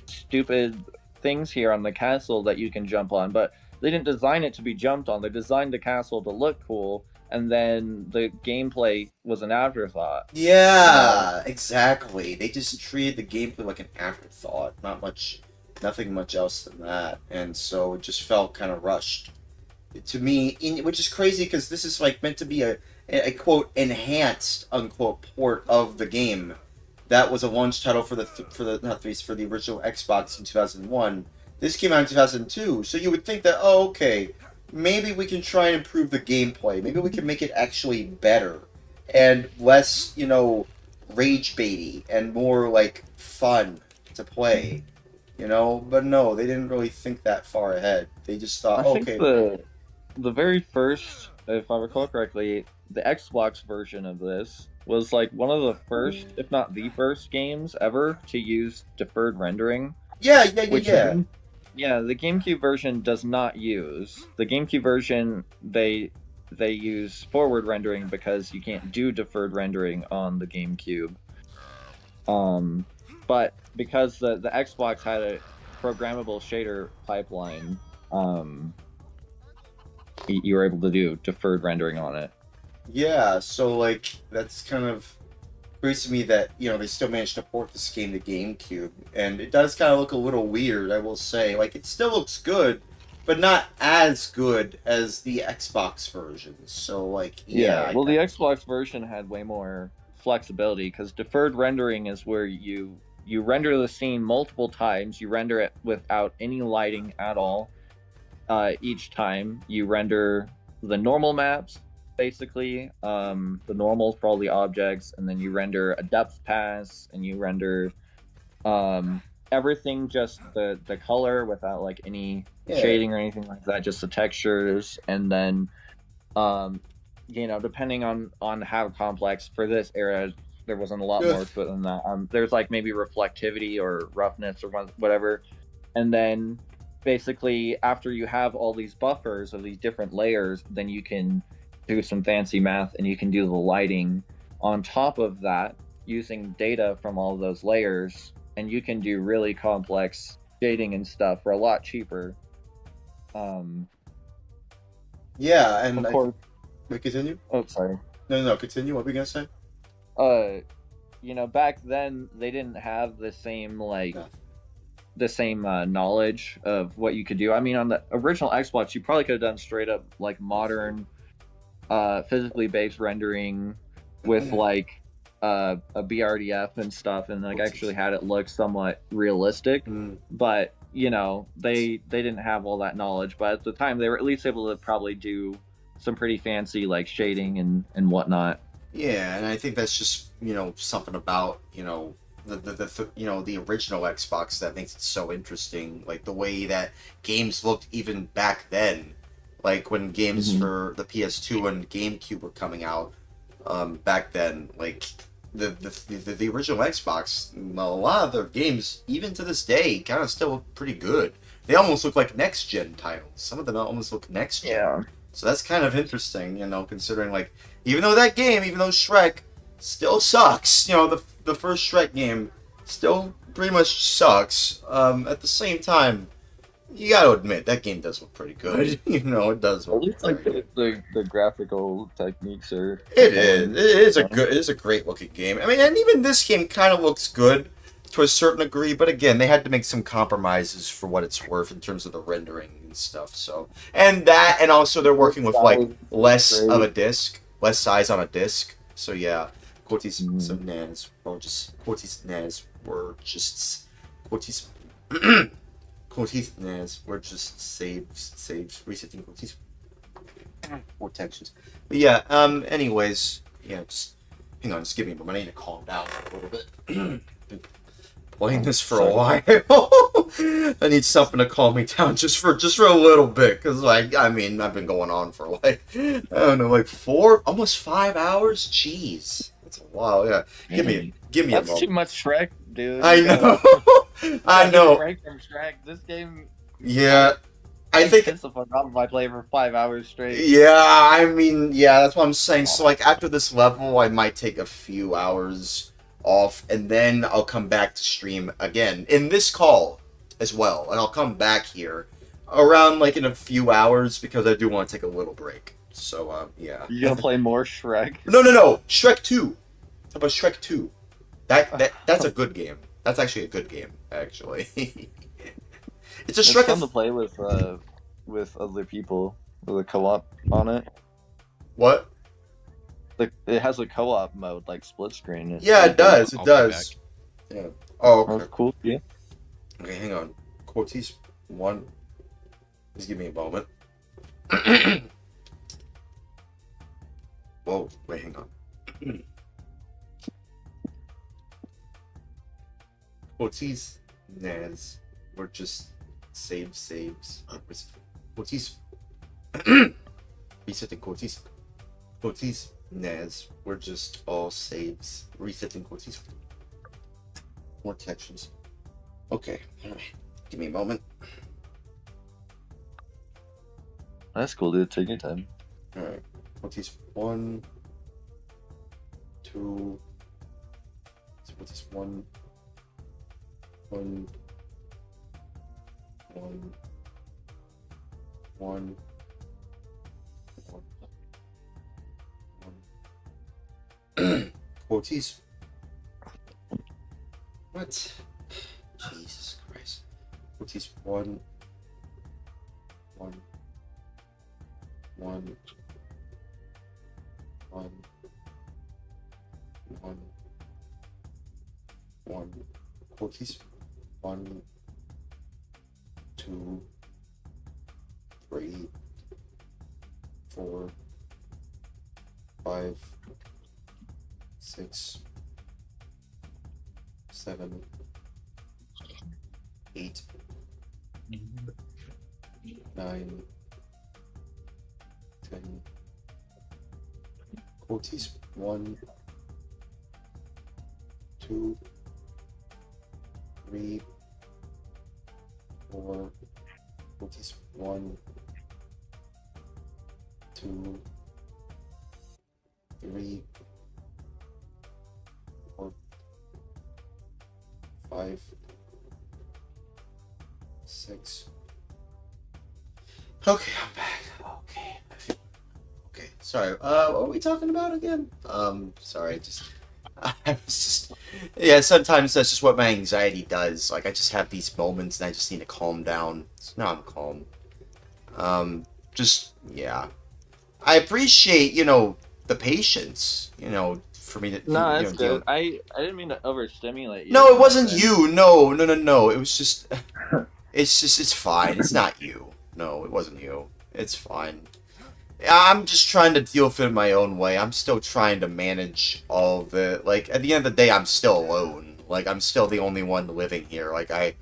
stupid things here on the castle that you can jump on. But they didn't design it to be jumped on. They designed the castle to look cool, and then the gameplay was an afterthought. Yeah, exactly. They just treated the gameplay like an afterthought. Nothing much else than that. And so it just felt kind of rushed to me, which is crazy because this is meant to be a quote enhanced unquote port of the game that was a launch title for the original Xbox in 2001. This came out in 2002, so you would think that okay, maybe we can try and improve the gameplay. Maybe we can make it actually better and less rage baity and more fun to play. But no, they didn't really think that far ahead. They just thought, I think the very first, if I recall correctly, the Xbox version of this was like one of the first, if not the first, games ever to use deferred rendering. Yeah. Yeah, the GameCube version does not use. The GameCube version, they use forward rendering because you can't do deferred rendering on the GameCube. But because the Xbox had a programmable shader pipeline, you were able to do deferred rendering on it. Yeah, so like that's kind of proves to me that they still managed to port this game to GameCube, and it does kind of look a little weird, I will say. Like it still looks good, but not as good as the Xbox version. So like the Xbox version had way more flexibility because deferred rendering is where you render the scene multiple times. You render it without any lighting at all. Each time you render the normal maps, basically the normals for all the objects, and then you render a depth pass, and you render everything, just the color without like any shading or anything like that, just the textures. And then depending on how complex for this era, there wasn't a lot more to it than that. There's like maybe reflectivity or roughness or whatever, and then basically after you have all these buffers of these different layers, then you can do some fancy math and you can do the lighting on top of that using data from all of those layers, and you can do really complex shading and stuff for a lot cheaper. Yeah, and of course. Wait, continue? Oh, sorry. No, continue. What were you gonna say? Back then they didn't have the same knowledge of what you could do. I mean, on the original Xbox, you probably could have done straight up like modern, physically based rendering with like a BRDF and stuff, and like actually had it look somewhat realistic. But they didn't have all that knowledge. But at the time, they were at least able to probably do some pretty fancy like shading and whatnot. Yeah, and I think that's just something about the original Xbox that makes it so interesting. Like the way that games looked even back then, like when games for the PS2 and GameCube were coming out back then. Like the original Xbox, a lot of their games, even to this day, kind of still look pretty good. They almost look like next gen titles. Some of them almost look next gen. Yeah. So that's kind of interesting, considering like even though Shrek still sucks, the first Shrek game still pretty much sucks. At the same time, you gotta admit that game does look pretty good. It does. At least like the graphical techniques are. It is a great looking game. I mean, and even this game kind of looks good to a certain degree, but again, they had to make some compromises for what it's worth in terms of the rendering and stuff. So, and also they're working with like less of a disc, less size on a disc. So yeah. Cortis Naz were just saves resetting Cortis more textures. But yeah, anyways, yeah, just hang on, just give me a moment. I need to calm down a little bit. Been playing this for a while. I need something to calm me down just for a little bit, because I've been going on for like I don't know, like almost 5 hours. Jeez. That's a while, yeah. Give me a moment. That's too much Shrek, dude. I know. I know. Break from Shrek. This game. Yeah, I think it's a fun problem if I play for 5 hours straight. Yeah, that's what I'm saying. So like after this level, I might take a few hours off, and then I'll come back to stream again in this call as well, and I'll come back here around like in a few hours because I do want to take a little break. So, yeah. You gonna play more Shrek? No. Shrek 2. How about Shrek 2? That's a good game. That's actually a good game, actually. It's fun to play with other people with a co-op on it. What? It has a co-op mode, like split screen. Yeah, it does. It does. Yeah. Oh, okay. That's cool. Yeah. Okay, hang on. Cortis 1. Just give me a moment. Whoa, wait, hang on. Cortis, Naz, we're just saves. Cortis. Resetting Cortis. Naz, we're just all saves. Resetting quotes. More connections. Okay, alright. Give me a moment. That's cool, dude. Take your time. Alright. Quotes 1, 2. So what's this? 1, 1, 1, 1, 1. Quotes. What? Jesus Christ. Quotes 1, 1, 1, 1, 1, 1. Quotes 1, 2, 3, 4, 5, 6, 7, 8, 9, 10. Quotes 1, 2, 3, 4. Quotes 1, 2, 3, 4, 5, 6. Okay, I'm back. Okay. Okay. Sorry. What were we talking about again? Sorry. I was just. Yeah. Sometimes that's just what my anxiety does. Like I just have these moments, and I just need to calm down. So now I'm calm. Yeah. I appreciate, the patience, for me to. No, that's good. I didn't mean to overstimulate you. No, it wasn't you. No. It was just. It's fine. It's not you. No, it wasn't you. It's fine. I'm just trying to deal with it my own way. I'm still trying to manage all of it. Like, at the end of the day, I'm still alone. Like, I'm still the only one living here. Like, I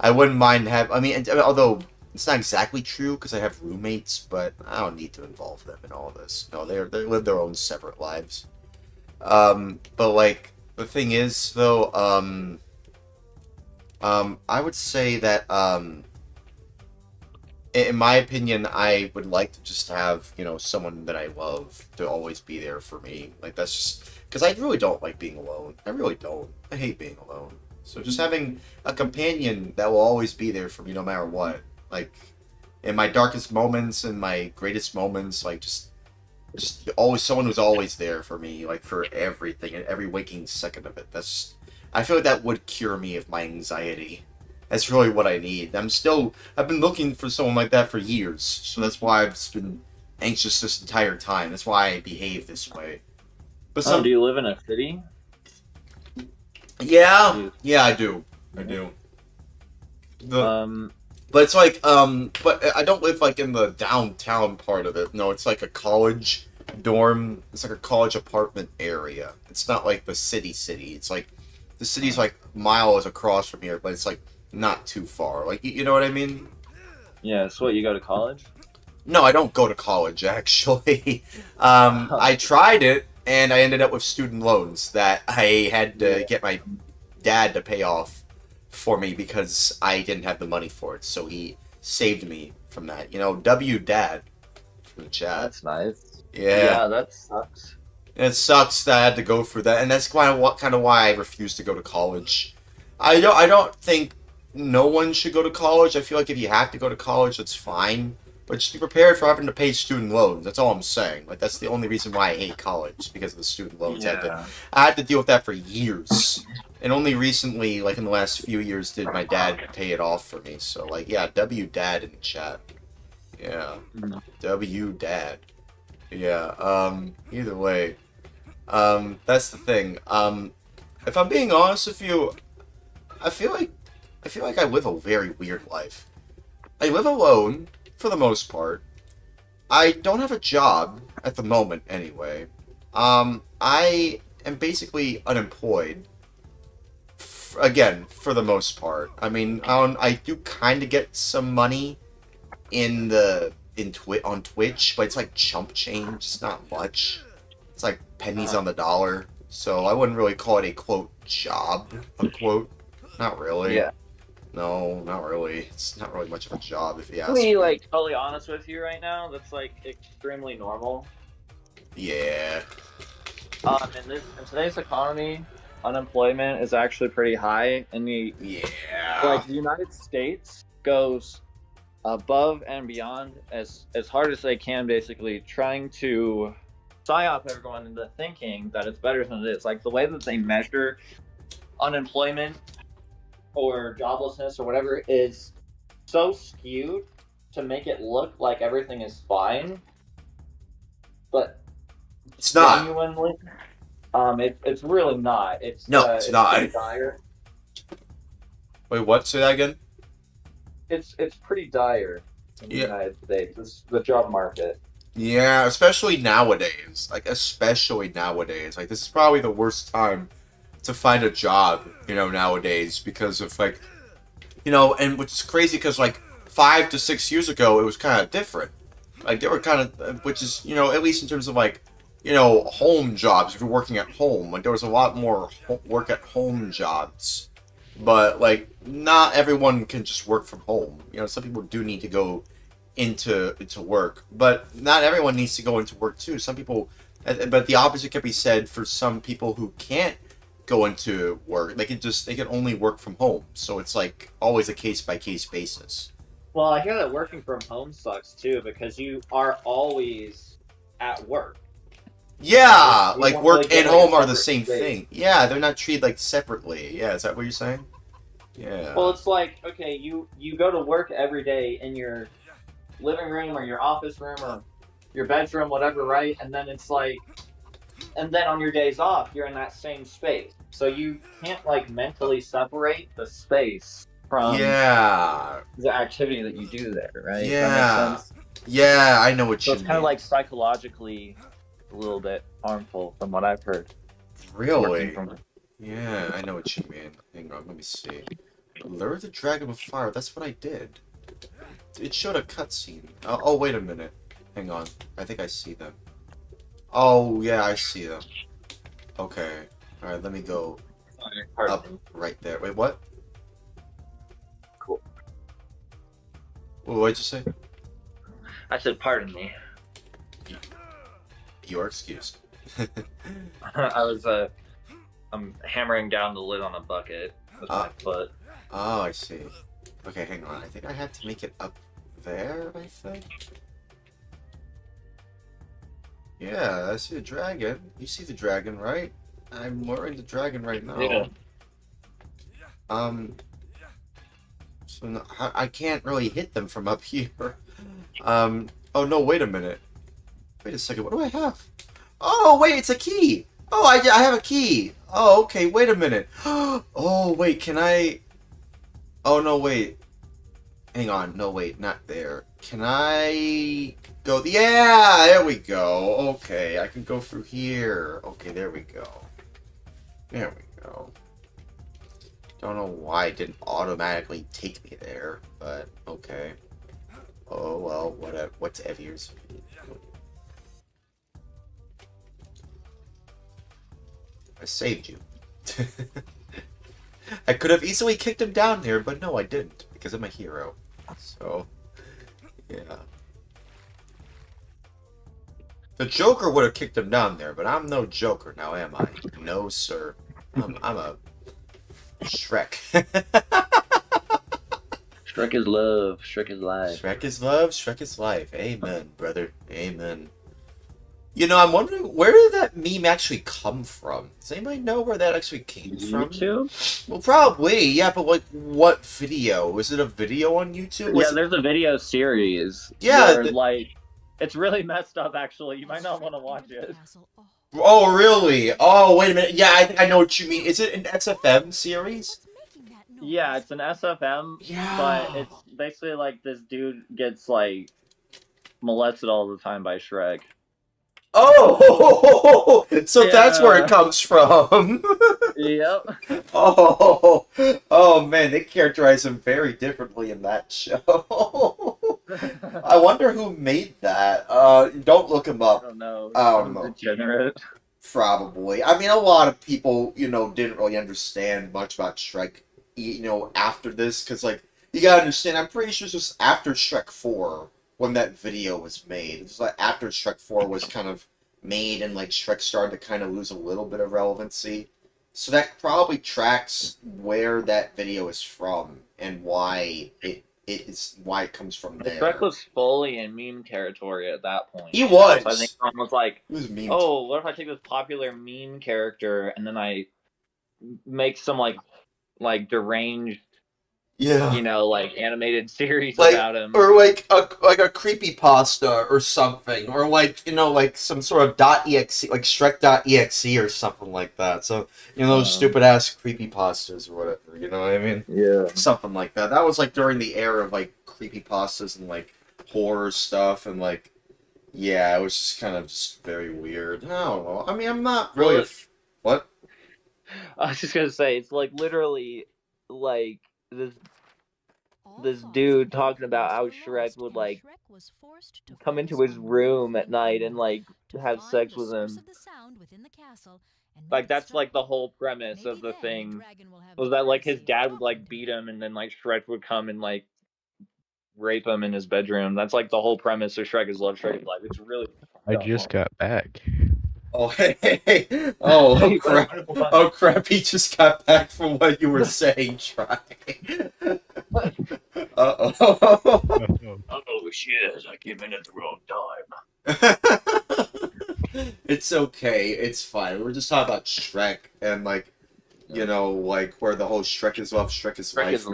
wouldn't mind although it's not exactly true because I have roommates, but I don't need to involve them in all this. No, they live their own separate lives. But like, the thing is, though, I would say that, in my opinion, I would like to just have, someone that I love to always be there for me. Like, that's just... Because I really don't like being alone. I really don't. I hate being alone. So just having a companion that will always be there for me no matter what. Like, in my darkest moments and my greatest moments, like, just always someone who's always there for me, like, for everything and every waking second of it. That's just... I feel like that would cure me of my anxiety. That's really what I need. I've been looking for someone like that for years, so that's why I've just been anxious this entire time. That's why I behave this way. But do you live in a city? Yeah, I do. But it's like, but I don't live like in the downtown part of it. No, it's like a college dorm. It's like a college apartment area. It's not like the city. It's like, the city's like miles across from here, but it's like not too far. Like, you know what I mean? Yeah, so what, you go to college? No, I don't go to college, actually. I tried it, and I ended up with student loans that I had to get my dad to pay off for me because I didn't have the money for it. So he saved me from that. W Dad from the chat. That's nice. Yeah, that sucks. And it sucks that I had to go through that, and that's kind of why I refuse to go to college. I don't think no one should go to college. I feel like if you have to go to college, that's fine. But just be prepared for having to pay student loans. That's all I'm saying. Like, that's the only reason why I hate college, because of the student loans. Yeah. I had to deal with that for years. And only recently, like in the last few years, did my dad pay it off for me. So, like, yeah, W Dad in the chat. Yeah. W Dad. Yeah, either way. That's the thing. If I'm being honest with you, I feel like I live a very weird life. I live alone, for the most part. I don't have a job, at the moment, anyway. I am basically unemployed. Again, for the most part. I mean, I do kind of get some money on Twitch, but it's like chump change. It's not much. it's like pennies on the dollar. So I wouldn't really call it a quote job, unquote. Not really. Yeah. No, not really. It's not really much of a job if you ask To be me. like totally honest with you right now, that's like extremely normal. Yeah. In today's economy, unemployment is actually pretty high, and the United States goes above and beyond as hard as they can, basically trying to psyop everyone into thinking that it's better than it is. Like the way that they measure unemployment or joblessness or whatever is so skewed to make it look like everything is fine, but it's not. Genuinely, it's really not. It's it's not. Pretty dire. Wait, what? Say that again. It's pretty dire in the United States. It's the job market. Yeah, especially nowadays. Like especially nowadays. Like this is probably the worst time to find a job, nowadays, because of like, and which is crazy because like 5 to 6 years ago it was kind of different. Like they were kind of, which is at least in terms of like, home jobs. If you're working at home, like there was a lot more work at home jobs, but like not everyone can just work from home. Some people do need to go into work, but not everyone needs to go into work too. Some people, but the opposite can be said for some people who can't go into work. They can only work from home. So it's like always a case by case basis. Well, I hear that working from home sucks too because you are always at work. Yeah, like work really and home are the separate same space. thing. Yeah, they're not treated like separately. Yeah, is that what you're saying? Yeah. Well, it's like, okay, you go to work every day in your living room or your office room or your bedroom, whatever, right? And then it's like, and then on your days off, you're in that same space. So you can't like mentally separate the space from the activity that you do there, right? Yeah. Does that make sense? Yeah, I know what So you it's mean. kind of like psychologically a little bit harmful from what I've heard. Really? Yeah, I know what you mean. Hang on, let me see. Lure the dragon with fire. That's what I did. It showed a cutscene. Oh, wait a minute. Hang on. I think I see them. Oh, yeah, I see them. Okay. Alright, let me go up right there. Wait, what? Cool. What'd you say? I said, pardon me. You are excused. I'm hammering down the lid on a bucket with my foot. Oh, I see. Okay, hang on. I think I had to make it up there, I think? Yeah, I see the dragon. You see the dragon, right? I'm luring the dragon right now. Yeah. So no, I can't really hit them from up here. Oh no, wait a minute. Wait a second, what do I have? Oh, wait, it's a key! Oh, I have a key! Oh, okay, wait a minute. Oh, wait, can I... Oh, no, wait. Hang on, no, wait, not there. Can I go... Yeah, there we go. Okay, I can go through here. Okay, there we go. There we go. Don't know why it didn't automatically take me there, but okay. Oh, well, whatever. What's Evier's? I saved you. I could have easily kicked him down there, but no, I didn't, because I'm a hero. So, yeah. The Joker would have kicked him down there, but I'm no Joker now, am I? No, sir. I'm a Shrek. Shrek is love. Shrek is life. Shrek is love. Shrek is life. Amen, brother. Amen. You know, I'm wondering, where did that meme actually come from? Does anybody know where that actually came from? YouTube? Well, probably, yeah, but like, what video? Was it a video on YouTube? Yeah, there's a video series. Yeah, where, like, it's really messed up, actually. You might not want to watch it. Oh, really? Oh, wait a minute. Yeah, I think I know what you mean. Is it an SFM series? Yeah, it's an SFM, Yeah. but it's basically like this dude gets, like, molested all the time by Shrek. Oh, so that's where it comes from. Yep. Oh man, they characterize him very differently in that show. I wonder who made that. Don't look him up. I don't know. I don't Some know. degenerate. Probably. I mean, a lot of people, didn't really understand much about Shrek, after this, because, like, you gotta understand, I'm pretty sure this was after Shrek 4 when that video was made. It was like after Shrek 4 was kind of made and, like, Shrek started to kind of lose a little bit of relevancy. So that probably tracks where that video is from and why why it comes from there. Shrek was fully in meme territory at that point. He was. So I think someone was like, He was meme. "Oh, what if I take this popular meme character and then I make some like deranged, like animated series about him, or like a creepypasta or something, or like some sort of .exe, like Shrek.exe or something like that. So those stupid ass creepypastas or whatever. You know what I mean? Yeah. Something like that. That was like during the era of like creepypastas and like horror stuff and like it was just kind of just very weird. I don't know. I mean, I'm not really what? I was just gonna say it's like literally like this dude talking about how Shrek would like come into his room at night and like have sex with him. Like that's like the whole premise of the thing was that like his dad would like beat him and then like Shrek would come and like rape him in his bedroom. That's like the whole premise of Shrek is Love, Shrek is Life. It's really I just got back. Oh, hey. Oh, crap. Oh, crap. He just got back from what you were saying, Try. Uh-oh. Oh, shit. I came in at the wrong time. It's okay. It's fine. We're just talking about Shrek and, like, like, where the whole Shrek is Love, Shrek is Life.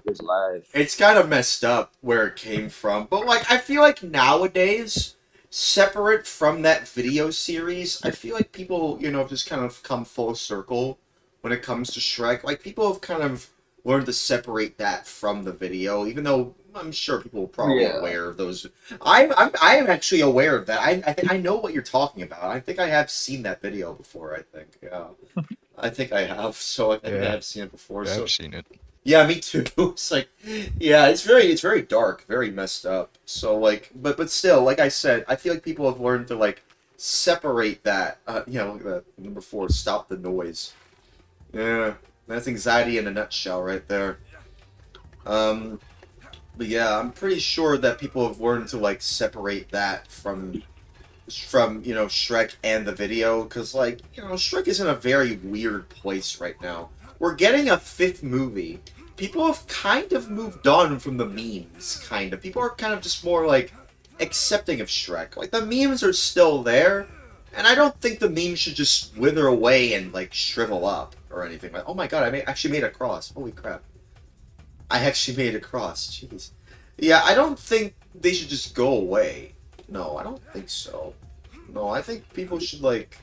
Is life. It's kind of messed up where it came from. But, like, I feel like nowadays, separate from that video series, I feel like people, just kind of come full circle when it comes to Shrek. Like, people have kind of learned to separate that from the video, even though I'm sure people are probably aware of those. I am actually aware of that. I think I know what you're talking about. I think I have seen that video before, I think. Yeah. I think I have, so I think I have seen it before. Yeah, so. I've seen it. Yeah, me too. It's like, it's very dark, very messed up. So like, but still, like I said, I feel like people have learned to like separate that. Look at that number 4, stop the noise. Yeah, that's anxiety in a nutshell, right there. But yeah, I'm pretty sure that people have learned to like separate that from Shrek and the video, because like Shrek is in a very weird place right now. We're getting a 5th movie. People have kind of moved on from the memes, kind of. People are kind of just more, like, accepting of Shrek. Like, the memes are still there, and I don't think the memes should just wither away and, like, shrivel up or anything. Like, oh my god, I actually made a cross. Holy crap. I actually made a cross. Jeez. Yeah, I don't think they should just go away. No, I don't think so. No, I think people should, like,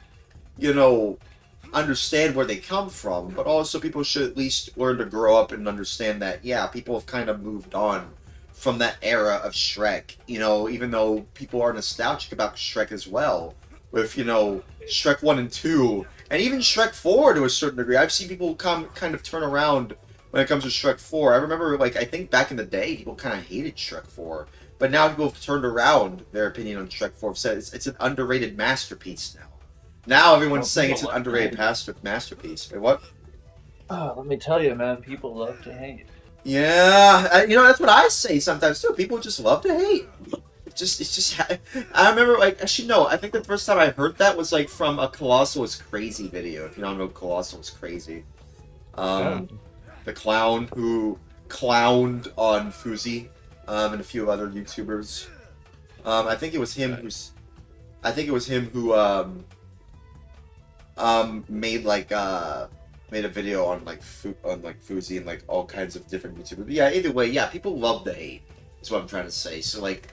understand where they come from, but also people should at least learn to grow up and understand that, people have kind of moved on from that era of Shrek, even though people are nostalgic about Shrek as well, with, Shrek 1 and 2, and even Shrek 4 to a certain degree. I've seen people kind of turn around when it comes to Shrek 4. I remember, like, I think back in the day, people kind of hated Shrek 4, but now people have turned around their opinion on Shrek 4, said it's an underrated masterpiece now. Now everyone's saying it's an underrated masterpiece. Wait, what? Oh, let me tell you, man. People love to hate. Yeah, that's what I say sometimes too. People just love to hate. It's just. I remember, like, actually, no. I think the first time I heard that was like from a Colossal is Crazy video. If you don't know Colossal is Crazy, the clown who clowned on Fuzi, and a few other YouTubers. I think it was him who's. I think it was him who made a video on like Fuzi and like all kinds of different YouTubers. But yeah, either way, people love the hate. Is what I'm trying to say. So like,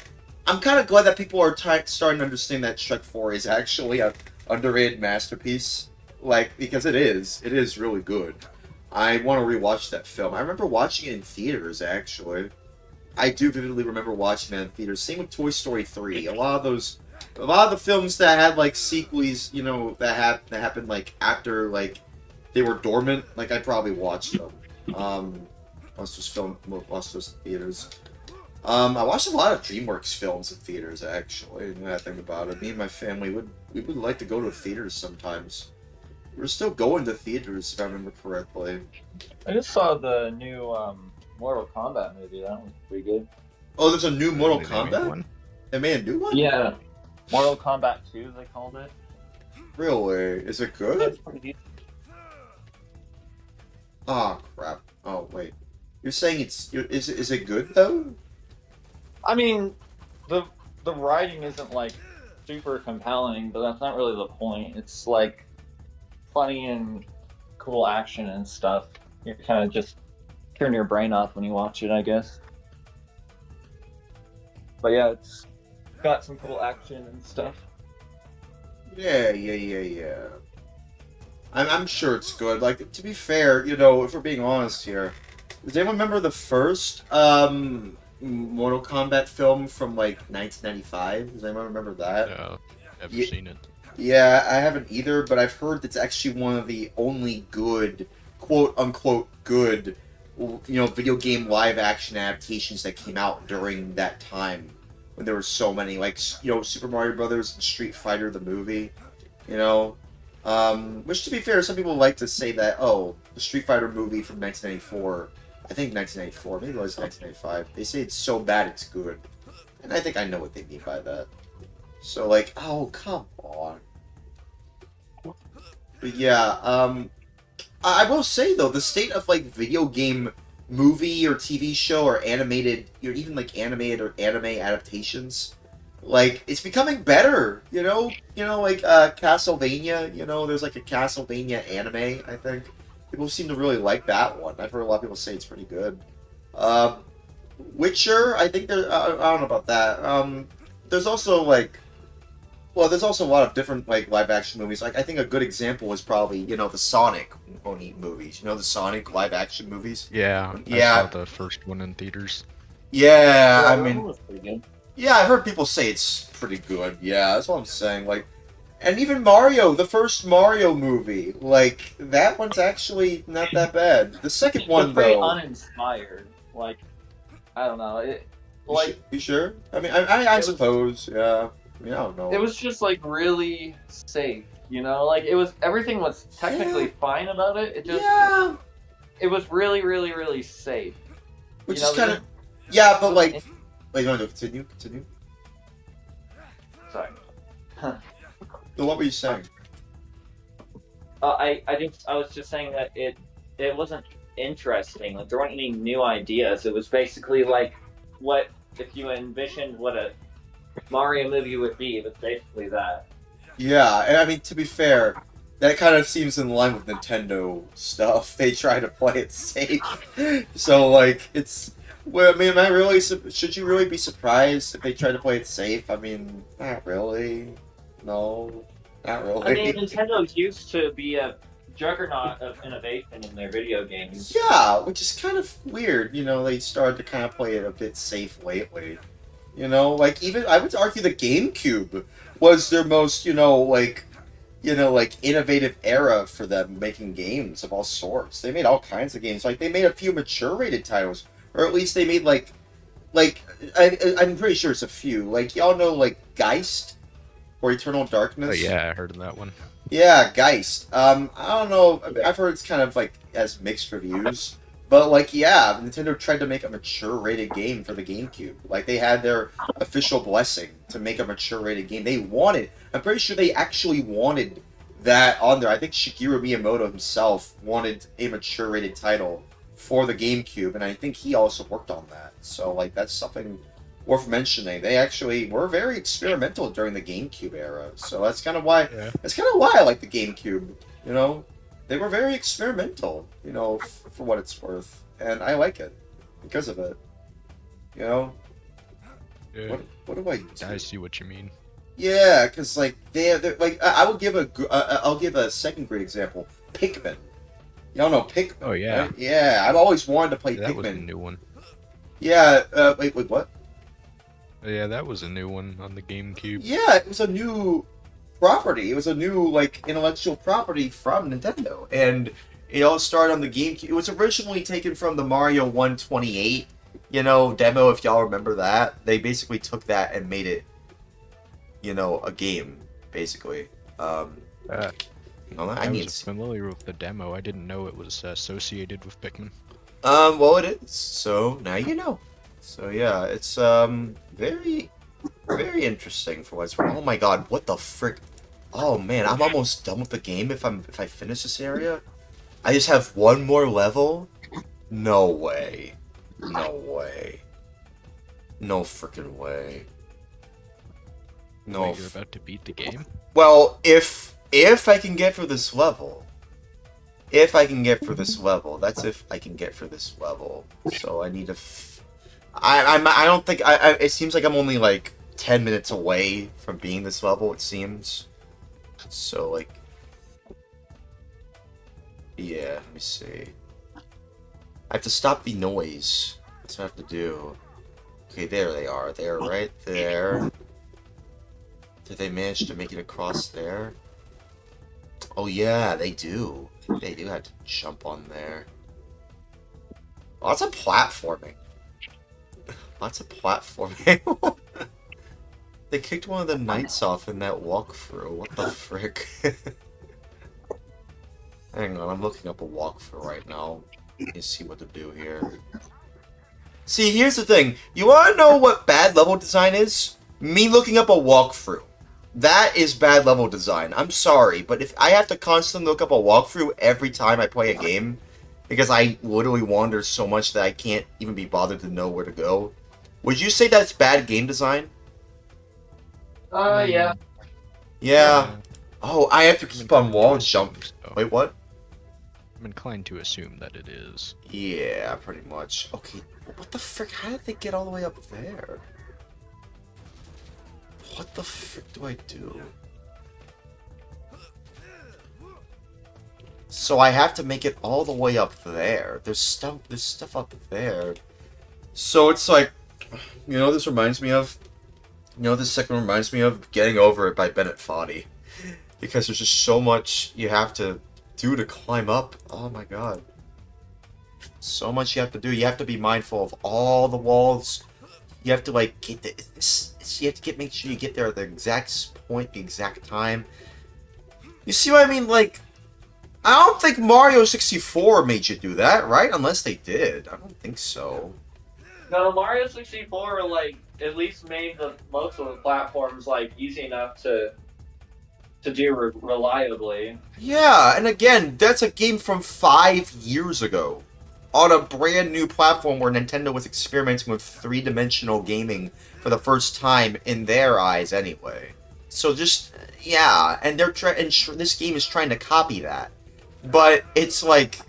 I'm kind of glad that people are starting to understand that Shrek 4 is actually a underrated masterpiece. Like, because it is really good. I want to rewatch that film. I remember watching it in theaters actually. I do vividly remember watching that in theaters. Same with Toy Story 3. A lot of the films that had like sequels, that happened like after like they were dormant, like I probably watched them. Watched those theaters. I watched a lot of DreamWorks films in theaters, actually. Now that I think about it, me and my family would like to go to theaters sometimes. We're still going to theaters, if I remember correctly. I just saw the new Mortal Kombat movie. That one's pretty good. Oh, there's a new Mortal They made Kombat? one? They made a new one? Yeah, Mortal Kombat 2, they called it. Really? Is it Yeah, good? it's pretty decent. Oh, crap. Oh, wait. You're saying is it good, though? I mean, the writing isn't like super compelling, but that's not really the point. It's like funny and cool action and stuff. You kind of just turn your brain off when you watch it, I guess. But yeah, it's got some cool action and stuff. Yeah. I'm sure it's good. Like, to be fair, you know, if we're being honest here, does anyone remember the first Mortal Kombat film from like 1995? Does anyone remember that? No, never seen it. Yeah, I haven't either, but I've heard it's actually one of the only good, quote unquote good, you know, video game live action adaptations that came out during that time when there were so many, like, you know, Super Mario Brothers and Street Fighter the movie, you know. Which, to be fair, some people like to say that, oh, the Street Fighter movie from 1994, I think 1994, maybe it was 1995, they say it's so bad it's good. And I think I know what they mean by that. So, like, oh, come on. But yeah, I will say, though, the state of, like, video game movie or TV show or animated, or even, like, animated or anime adaptations, like, it's becoming better, you know? You know, like, Castlevania, you know, there's, like, a Castlevania anime, I think. People seem to really like that one. I've heard a lot of people say it's pretty good. Witcher, I think there, I don't know about that. There's also, like, well, there's also a lot of different, like, live-action movies. Like, I think a good example is probably, you know, the Sonic movies. You know, the Sonic live-action movies? Yeah, Yeah. I saw the first one in theaters. Yeah, I that mean, one was pretty good. yeah, I've heard people say it's pretty good. Yeah, that's what I'm saying. Like, and even Mario, the first Mario movie, like, that one's actually not that bad. The second one, It's pretty though... uninspired. Like, I don't know. Like, You sure? I mean, I was- suppose, yeah. I mean, I don't know. it was just like really safe, you know. Like everything was technically fine about it. It just Yeah. it was really, really, really safe. Which You know, is kind of... there's- Yeah, but, like... Wait, you want to continue? Continue? Sorry. So what were you saying? I was just saying that it wasn't interesting. Like there weren't any new ideas. It was basically like what if you envisioned what a Mario movie would be. It was basically that. Yeah, and I mean, to be fair, that kind of seems in line with Nintendo stuff. They try to play it safe. So, like, it's... Well, I mean, should you really be surprised if they try to play it safe? I mean, not really. No, not really. I mean, Nintendo used to be a juggernaut of innovation in their video games. Yeah, which is kind of weird. You know, they started to kind of play it a bit safe lately. You know, like, even, I would argue the GameCube was their most, like, innovative era for them making games of all sorts. They made all kinds of games. Like, they made a few mature-rated titles. Or at least they made, I'm pretty sure it's a few. Like, y'all know, like, Geist? Or Eternal Darkness? Oh yeah, I heard of that one. Yeah, Geist. I don't know, I've heard it's kind of, like, has mixed reviews. But, like, yeah, Nintendo tried to make a mature-rated game for the GameCube. Like, they had their official blessing to make a mature-rated game. I'm pretty sure they actually wanted that on there. I think Shigeru Miyamoto himself wanted a mature-rated title for the GameCube, and I think he also worked on that. So, like, that's something worth mentioning. They actually were very experimental during the GameCube era. So that's kind of why I like the GameCube, you know? They were very experimental, you know, for what it's worth. And I like it because of it. You know? Yeah. What do I do? I see what you mean. Yeah, because, like, they're like, I'll give a second great example. Pikmin. Y'all know Pikmin. Oh, yeah. Right? Yeah, I've always wanted to play Pikmin. That was a new one. Yeah, wait, what? Yeah, that was a new one on the GameCube. Yeah, it was a new property. It was a new, like, intellectual property from Nintendo. And it all started on the GameCube. It was originally taken from the Mario 128 demo, if y'all remember that, they basically took that and made it, a game, basically. I I need was familiar with the demo. I didn't know it was associated with Pikmin. Well, it is. So now you know. So yeah, it's very, very interesting for what's. Oh my God, what the frick? Oh man, I'm almost done with the game. If I finish this area, I just have one more level. No way. No way. No freaking way. No. Wait, you're about to beat the game? Well, if I can get through this level. If I can get through this level. That's if I can get through this level. So I need to... I don't think... it seems like I'm only like 10 minutes away from being this level, it seems. So, like... Yeah, let me see. I have to stop the noise. That's what I have to do. Okay, there they are. They're right there. Did they manage to make it across there? Oh yeah, they do. They do have to jump on there. Lots of platforming. Lots of platforming. They kicked one of the knights off in that walkthrough. What the frick? Hang on, I'm looking up a walkthrough right now. Let me see what to do here. See, here's the thing. You want to know what bad level design is? Me looking up a walkthrough. That is bad level design. I'm sorry, but if I have to constantly look up a walkthrough every time I play a game, because I literally wander so much that I can't even be bothered to know where to go, would you say that's bad game design? Yeah. Yeah. Oh, I have to keep on wall jump. Wait, what? I'm inclined to assume that it is. Yeah, pretty much. Okay, what the frick? How did they get all the way up there? What the frick do I do? So I have to make it all the way up there. There's stuff up there. So it's like, this reminds me of? This second reminds me of Getting Over It by Bennett Foddy. Because there's just so much you have to do to climb up. Oh my god. So much you have to do. You have to be mindful of all the walls. You have to like get you have to make sure you get there at the exact point, the exact time. You see what I mean? Like, I don't think Mario 64 made you do that, right? Unless they did. I don't think so. No, Mario 64 like at least made most of the platforms like easy enough to do reliably. Yeah, and again, that's a game from 5 years ago. On a brand new platform where Nintendo was experimenting with three-dimensional gaming for the first time in their eyes, anyway. So just yeah, and this game is trying to copy that, but it's like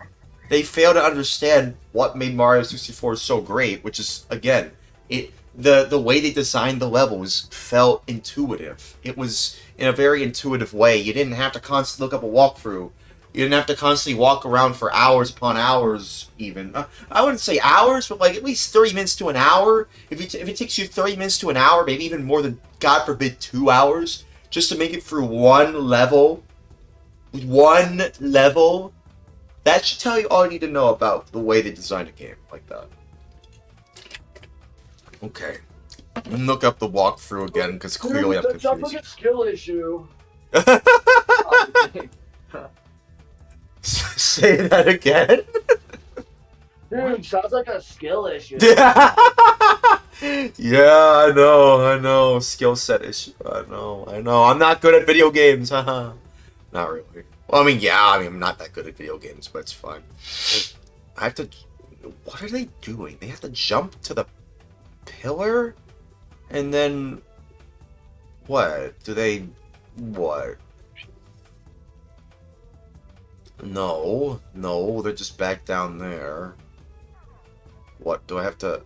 they fail to understand what made Mario 64 so great, which is again, the way they designed the levels felt intuitive. It was in a very intuitive way. You didn't have to constantly look up a walkthrough. You didn't have to constantly walk around for hours upon hours, even. I wouldn't say hours, but like at least 30 minutes to an hour. If it takes you 30 minutes to an hour, maybe even more than, God forbid, 2 hours, just to make it through one level, that should tell you all you need to know about the way they designed a game like that. Okay. I'm gonna look up the walkthrough again, because clearly I'm confused. Like a skill issue. Say that again? Dude, sounds like a skill issue. Yeah, I know. Skill set issue. I know. I'm not good at video games, haha. Not really. Well, I'm not that good at video games, but it's fine. I have to... What are they doing? They have to jump to the pillar? And then... What? What? No, they're just back down there. What, do I have to...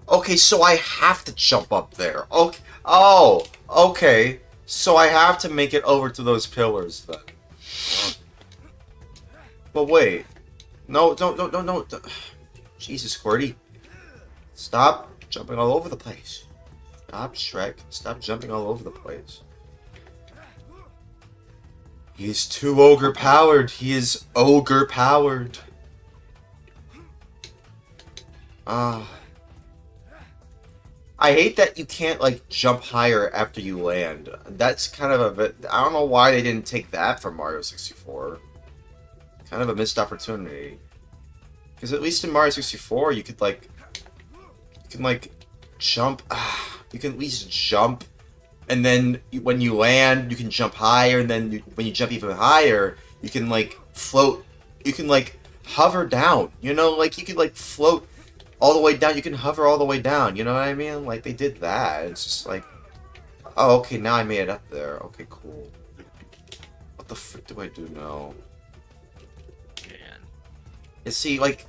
Okay, so I have to jump up there. Okay. Oh, okay. So I have to make it over to those pillars, then. But wait. No. Jesus, Squirty. Stop jumping all over the place. Stop, Shrek. Stop jumping all over the place. He's too ogre-powered. He is ogre-powered. I hate that you can't like jump higher after you land. That's kind of a bit. I don't know why they didn't take that from Mario 64. Kind of a missed opportunity. Because at least in Mario 64, you could like, jump. You can at least jump, and then when you land, you can jump higher, and then when you jump even higher, you can like float. You can like hover down. You know, like you can like float all the way down. You can hover all the way down. You know what I mean? Like they did that. It's just like, oh, okay, now I made it up there. Okay, cool. What the frick do I do now? Man. You see, like,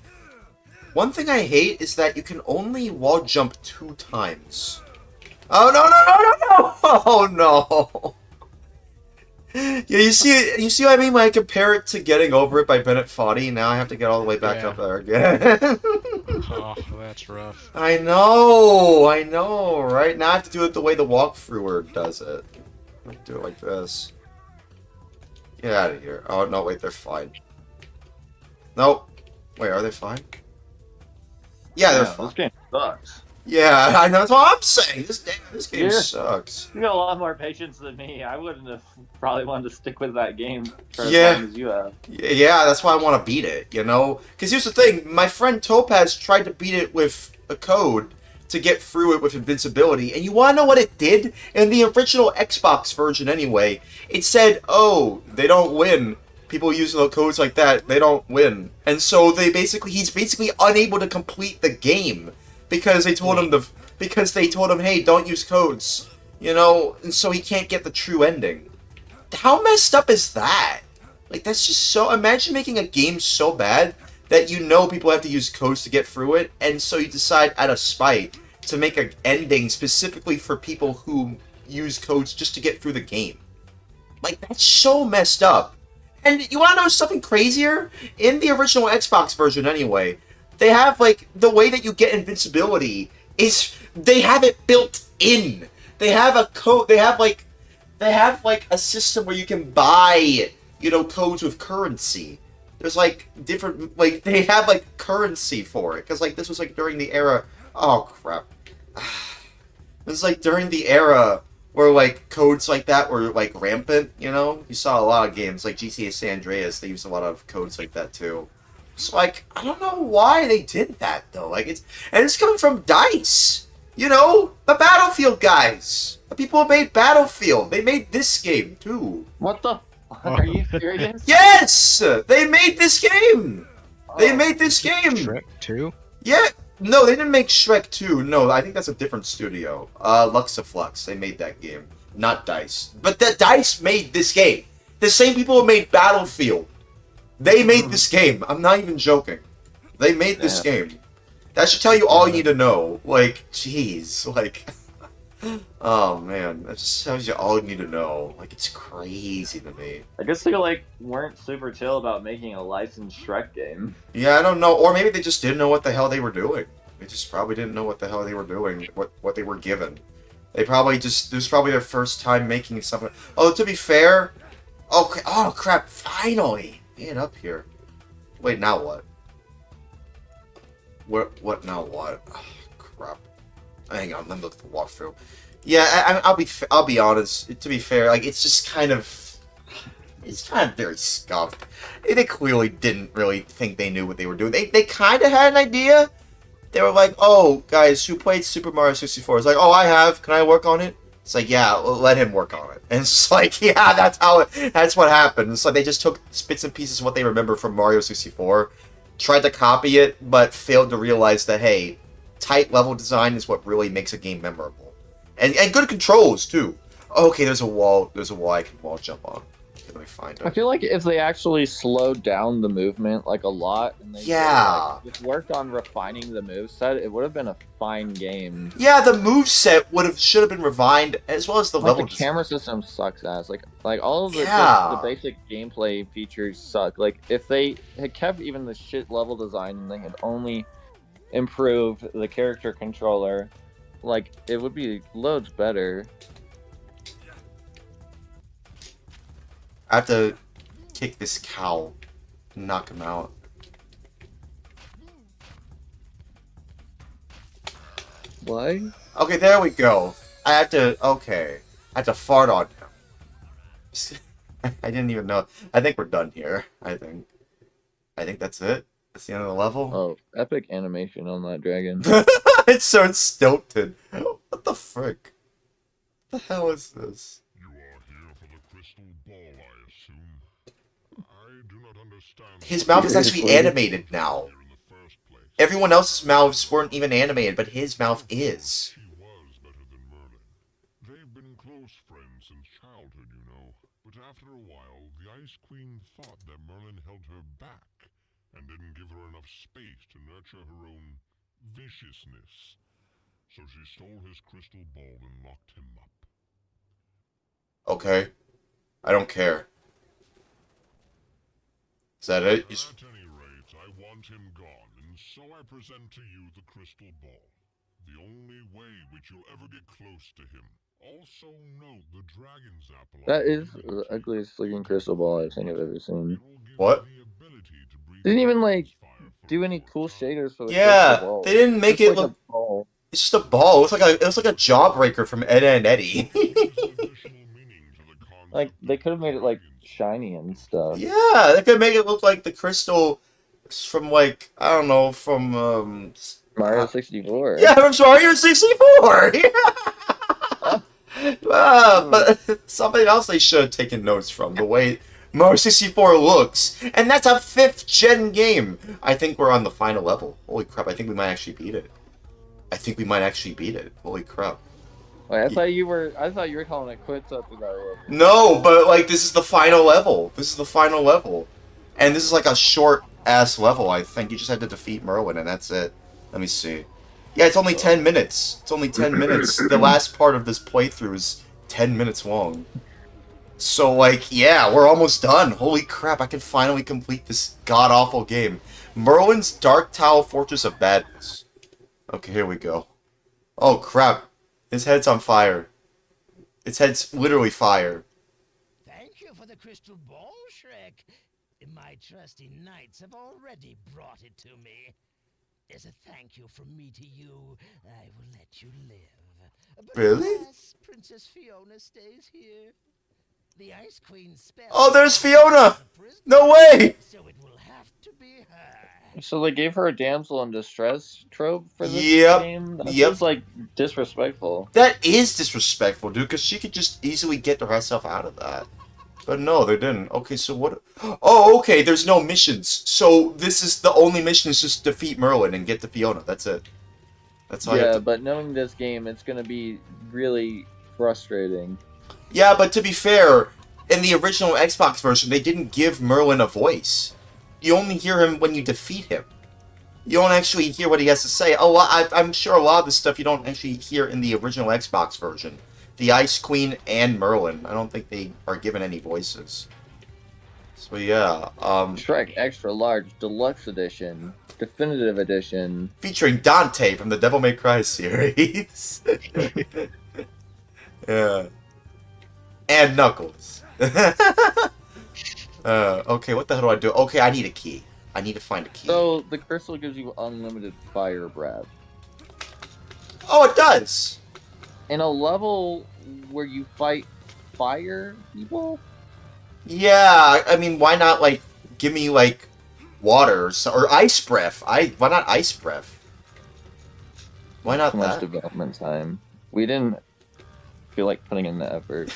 one thing I hate is that you can only wall jump 2 times. Oh no no no no no! Oh no! Yeah, you see what I mean when I compare it to Getting Over It by Bennett Foddy? Now I have to get all the way back up there again. Oh, that's rough. I know, right? Now I have to do it the way the walkthrougher does it. I do it like this. Get out of here. Oh, no, wait, they're fine. Nope. Wait, are they fine? Yeah, they're fine. This game sucks. Yeah, I know, that's what I'm saying. This game sucks. You got a lot more patience than me. I wouldn't have probably wanted to stick with that game for as Yeah. long as you have. Yeah, that's why I want to beat it, you know? Because here's the thing, my friend Topaz tried to beat it with a code to get through it with invincibility, and you want to know what it did? In the original Xbox version anyway, it said, oh, they don't win. People using the codes like that, they don't win. And so he's basically unable to complete the game because they told him hey, don't use codes, you know, and so he can't get the true ending. How messed up is that? Like, that's just so... Imagine making a game so bad that you know people have to use codes to get through it, and so you decide out of spite to make an ending specifically for people who use codes just to get through the game. Like, that's so messed up. And you want to know something crazier? In the original Xbox version anyway, they have, like, the way that you get invincibility is... They have it built in. They have a code... They have, like, a system where you can buy, you know, codes with currency. There's, like, different... Like, they have, like, currency for it. Because, like, this was, like, during the era... Oh, crap. This is, like, during the era where, like, codes like that were, like, rampant, you know? You saw a lot of games, like GTA San Andreas, they used a lot of codes like that, too. So, like, I don't know why they did that, though. Like, it's coming from DICE! You know? The Battlefield guys! The people who made Battlefield! They made this game, too. What the fuck? Are you serious? Yes! They made this game! They made this game! Shrek 2? Yeah! No, they didn't make Shrek 2. No, I think that's a different studio. Luxaflux, they made that game. Not DICE. But the DICE made this game. The same people who made Battlefield. They made this game. I'm not even joking. They made this game. That should tell you all you need to know. Like, jeez. Like, oh man. That just tells you all you need to know. Like, it's crazy to me. I guess they, like, weren't super chill about making a licensed Shrek game. Yeah, I don't know. Or maybe they just didn't know what the hell they were doing. They just probably didn't know what the hell they were doing. What they were given. They probably just... This was probably their first time making something. Oh, to be fair... Okay. Oh, crap. Finally! Get up here. Wait, now what? What now what? Oh, crap. Hang on, let me look at the walkthrough. Yeah, I'll be honest. To be fair, like, it's just kind of... It's kind of very scuffed. They clearly didn't really think they knew what they were doing. They kind of had an idea. They were like, oh, guys, who played Super Mario 64? It's like, oh, I have. Can I work on it? It's like, yeah, let him work on it. And it's just like, yeah, that's what happened. It's like they just took bits and pieces of what they remember from Mario 64, tried to copy it, but failed to realize that, hey, tight level design is what really makes a game memorable. And good controls, too. Okay, there's a wall I can wall jump on. Okay, let me find it. I feel like if they actually slowed down the movement, like, a lot, and they just worked on refining the moveset, it would have been a fine game. Yeah, the moveset should have been refined, as well as the level design. The camera system sucks ass. Like all of the basic gameplay features suck. Like, if they had kept even the shit level design and they had only improved the character controller, like, it would be loads better. I have to kick this cow, knock him out. Why? Okay, there we go. I had to. Okay, I had to fart on him. I didn't even know. I think we're done here. I think. I think that's it. That's the end of the level. Oh, epic animation on that dragon. It's so stilted. What the frick? What the hell is this? You are here for the crystal ball, I assume. I do not understand. His mouth is actually animated now. Everyone else's mouths weren't even animated, but his mouth is. She was better than Merlin. They've been close friends since childhood, you know. But after a while, the Ice Queen thought that Merlin held her back and didn't give her enough space to nurture her own viciousness. So she stole his crystal ball and locked him up. Okay. I don't care. Is that it? At any rate, I want him gone, and so I present to you the crystal ball. The only way which you'll ever get close to him. Also note the dragon's apple. That is the ugliest looking crystal ball I think I've ever seen. What? Didn't even like do any cool shaders for the crystal ball. They didn't make it look. It's just a ball. It was like a jawbreaker from Ed and Eddie. Like they could have made it like shiny and stuff. Yeah, they could make it look like the crystal from like I don't know from Mario 64. Yeah, from Mario 64. But something else they should have taken notes from the way Mario 64 looks, and that's a 5th gen game. I think we're on the final level. Holy crap! I think we might actually beat it. Holy crap! Wait, I thought you were calling it quits after that level. No, but like this is the final level. And this is like a short ass level. I think you just had to defeat Merlin, and that's it. Let me see. Yeah, it's only 10 minutes. The last part of this playthrough is 10 minutes long. So, like, yeah, we're almost done. Holy crap, I can finally complete this god-awful game. Merlin's Dark Tower Fortress of Badness. Okay, here we go. Oh, crap. His head's on fire. Its head's literally fire. Thank you for the crystal ball, Shrek. My trusty knights have already brought it to me. As a thank you from me to you, I will let you live. But Really? alas, Princess Fiona stays here. The Ice Queen's spell. Oh, there's Fiona! No way! So it will have to be her. So they gave her a damsel in distress trope for this game? That feels like disrespectful. That is disrespectful, dude, because she could just easily get herself out of that. But no, they didn't. Okay, so what? Oh, okay, there's no missions. So this is the only mission is just defeat Merlin and get to Fiona. That's it. That's all you have to... but knowing this game, it's going to be really frustrating. Yeah, but to be fair, in the original Xbox version, they didn't give Merlin a voice. You only hear him when you defeat him. You don't actually hear what he has to say. I'm sure a lot of this stuff you don't actually hear in the original Xbox version. The Ice Queen and Merlin. I don't think they are given any voices. So yeah, Shrek Extra Large Deluxe Edition, Definitive Edition, featuring Dante from the Devil May Cry series. Yeah, and Knuckles. Okay, what the hell do I do? Okay, I need a key. I need to find a key. So the crystal gives you unlimited fire breath. Oh, it does. In a level where you fight fire people? Yeah, I mean, why not, like, give me, like, water or ice breath? Why not ice breath? Why not Too that? much development time. We didn't feel like putting in the effort.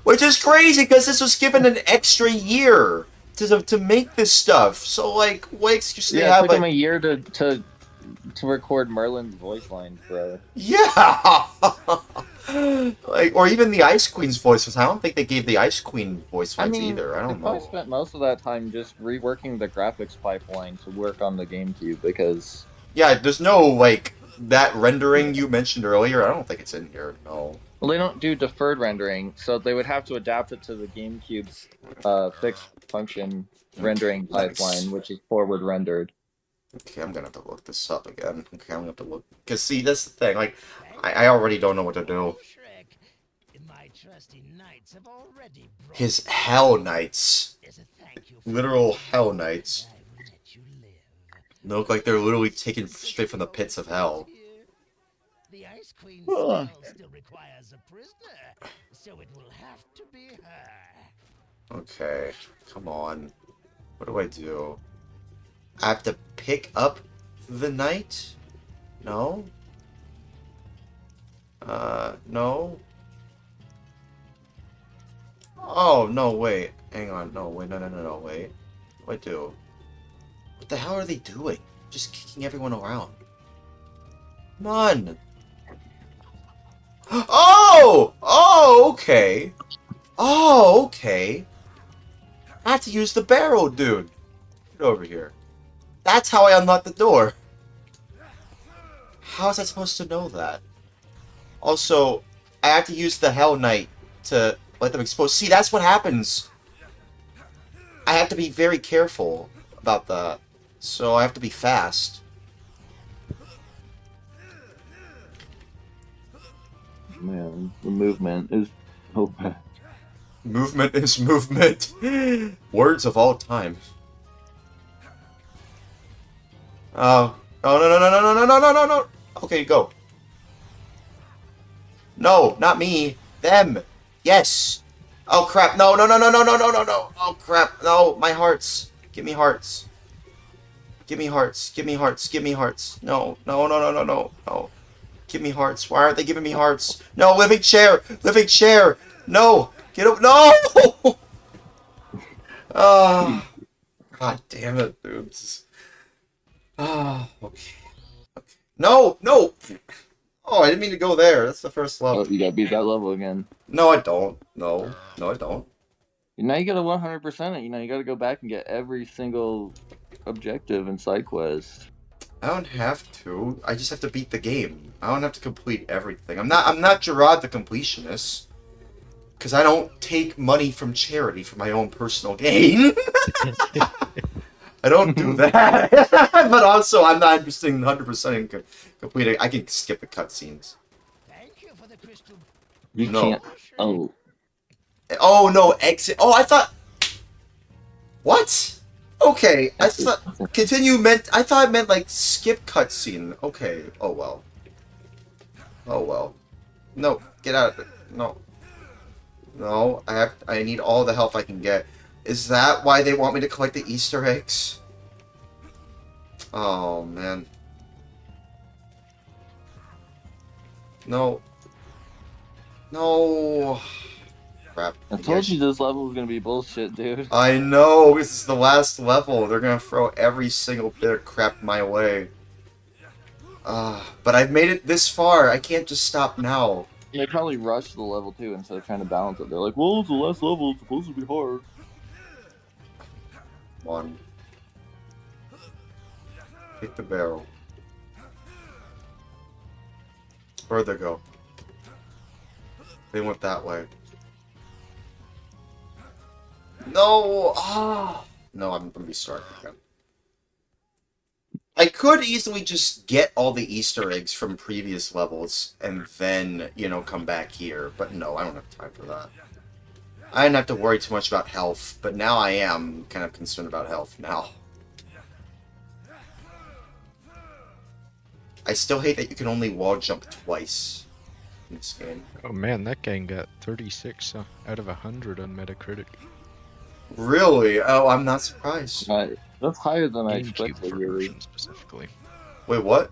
Which is crazy, because this was given an extra year to make this stuff. So, like, what excuse do they have? It took them a year to record Merlin's voice lines, bro. Yeah! Like, or even the Ice Queen's voices. I don't think they gave the Ice Queen voice lines either. I don't know. They probably spent most of that time just reworking the graphics pipeline to work on the GameCube, because... Yeah, there's no, like, that rendering you mentioned earlier. I don't think it's in here, no. Well, they don't do deferred rendering, so they would have to adapt it to the GameCube's fixed function rendering pipeline, which is forward rendered. Okay, I'm gonna have to look this up again. Okay, I'm gonna have to look. Because, see, that's the thing. Like, I already don't know what to do. His Hell Knights. Literal Hell Knights. They look like they're literally taken straight from the pits of hell. Ice Queen's spell still requires a prisoner, so it will have to be her. Okay, come on. What do I do? I have to pick up the knight? No? No? Oh, no, wait. Hang on. No, wait, no, wait. What do I do? What the hell are they doing? Just kicking everyone around. Come on! Oh! Oh, okay. Oh, okay. I have to use the barrel, dude. Get over here. That's how I unlock the door. How was I supposed to know that? Also, I have to use the Hell Knight to let them expose. See, that's what happens. I have to be very careful about that. So I have to be fast. Man, the movement is so bad. Movement is movement. Words of all time. Oh. Oh, no. Okay, go. No, not me. Them. Yes. Oh, crap. No. Oh, crap. No, my hearts. Give me hearts. Give me hearts. No. Give me hearts. Why aren't they giving me hearts? No, living chair. No. Get up. No. Oh. God damn it, dude. Oh, okay. No. Oh, I didn't mean to go there. That's the first level. Oh, you gotta beat that level again. No, I don't. No, I don't. Now you gotta 100% it. You gotta go back and get every single objective and side quest. I don't have to. I just have to beat the game. I don't have to complete everything. I'm not Gerard the completionist. Because I don't take money from charity for my own personal gain. I don't do that. But also, I'm not interested in 100% in completing. I can skip the cutscenes. You can't. Oh. Oh, no, exit. Oh, I thought... What? Okay, I thought... Continue meant... I thought it meant, like, skip cutscene. Okay, oh well. Oh well. No, get out of it. No. No, I need all the health I can get. Is that why they want me to collect the Easter eggs? Oh, man. No. No. Crap. I told you this level was gonna be bullshit, dude. I know, this is the last level. They're gonna throw every single bit of crap my way. But I've made it this far. I can't just stop now. They probably rushed the level too instead of trying to balance it. They're like, well, it's the last level. It's supposed to be hard. Come on. Hit the barrel. Where'd they go? They went that way. No! Ah! No, I'm gonna be starting again. I could easily just get all the Easter eggs from previous levels and then, come back here. But no, I don't have time for that. I didn't have to worry too much about health, but now I am kind of concerned about health now. I still hate that you can only wall jump twice in this game. Oh man, that game got 36 out of 100 on Metacritic. Really? Oh, I'm not surprised. That's higher than I GameCube expected, really. version specifically. Wait, what?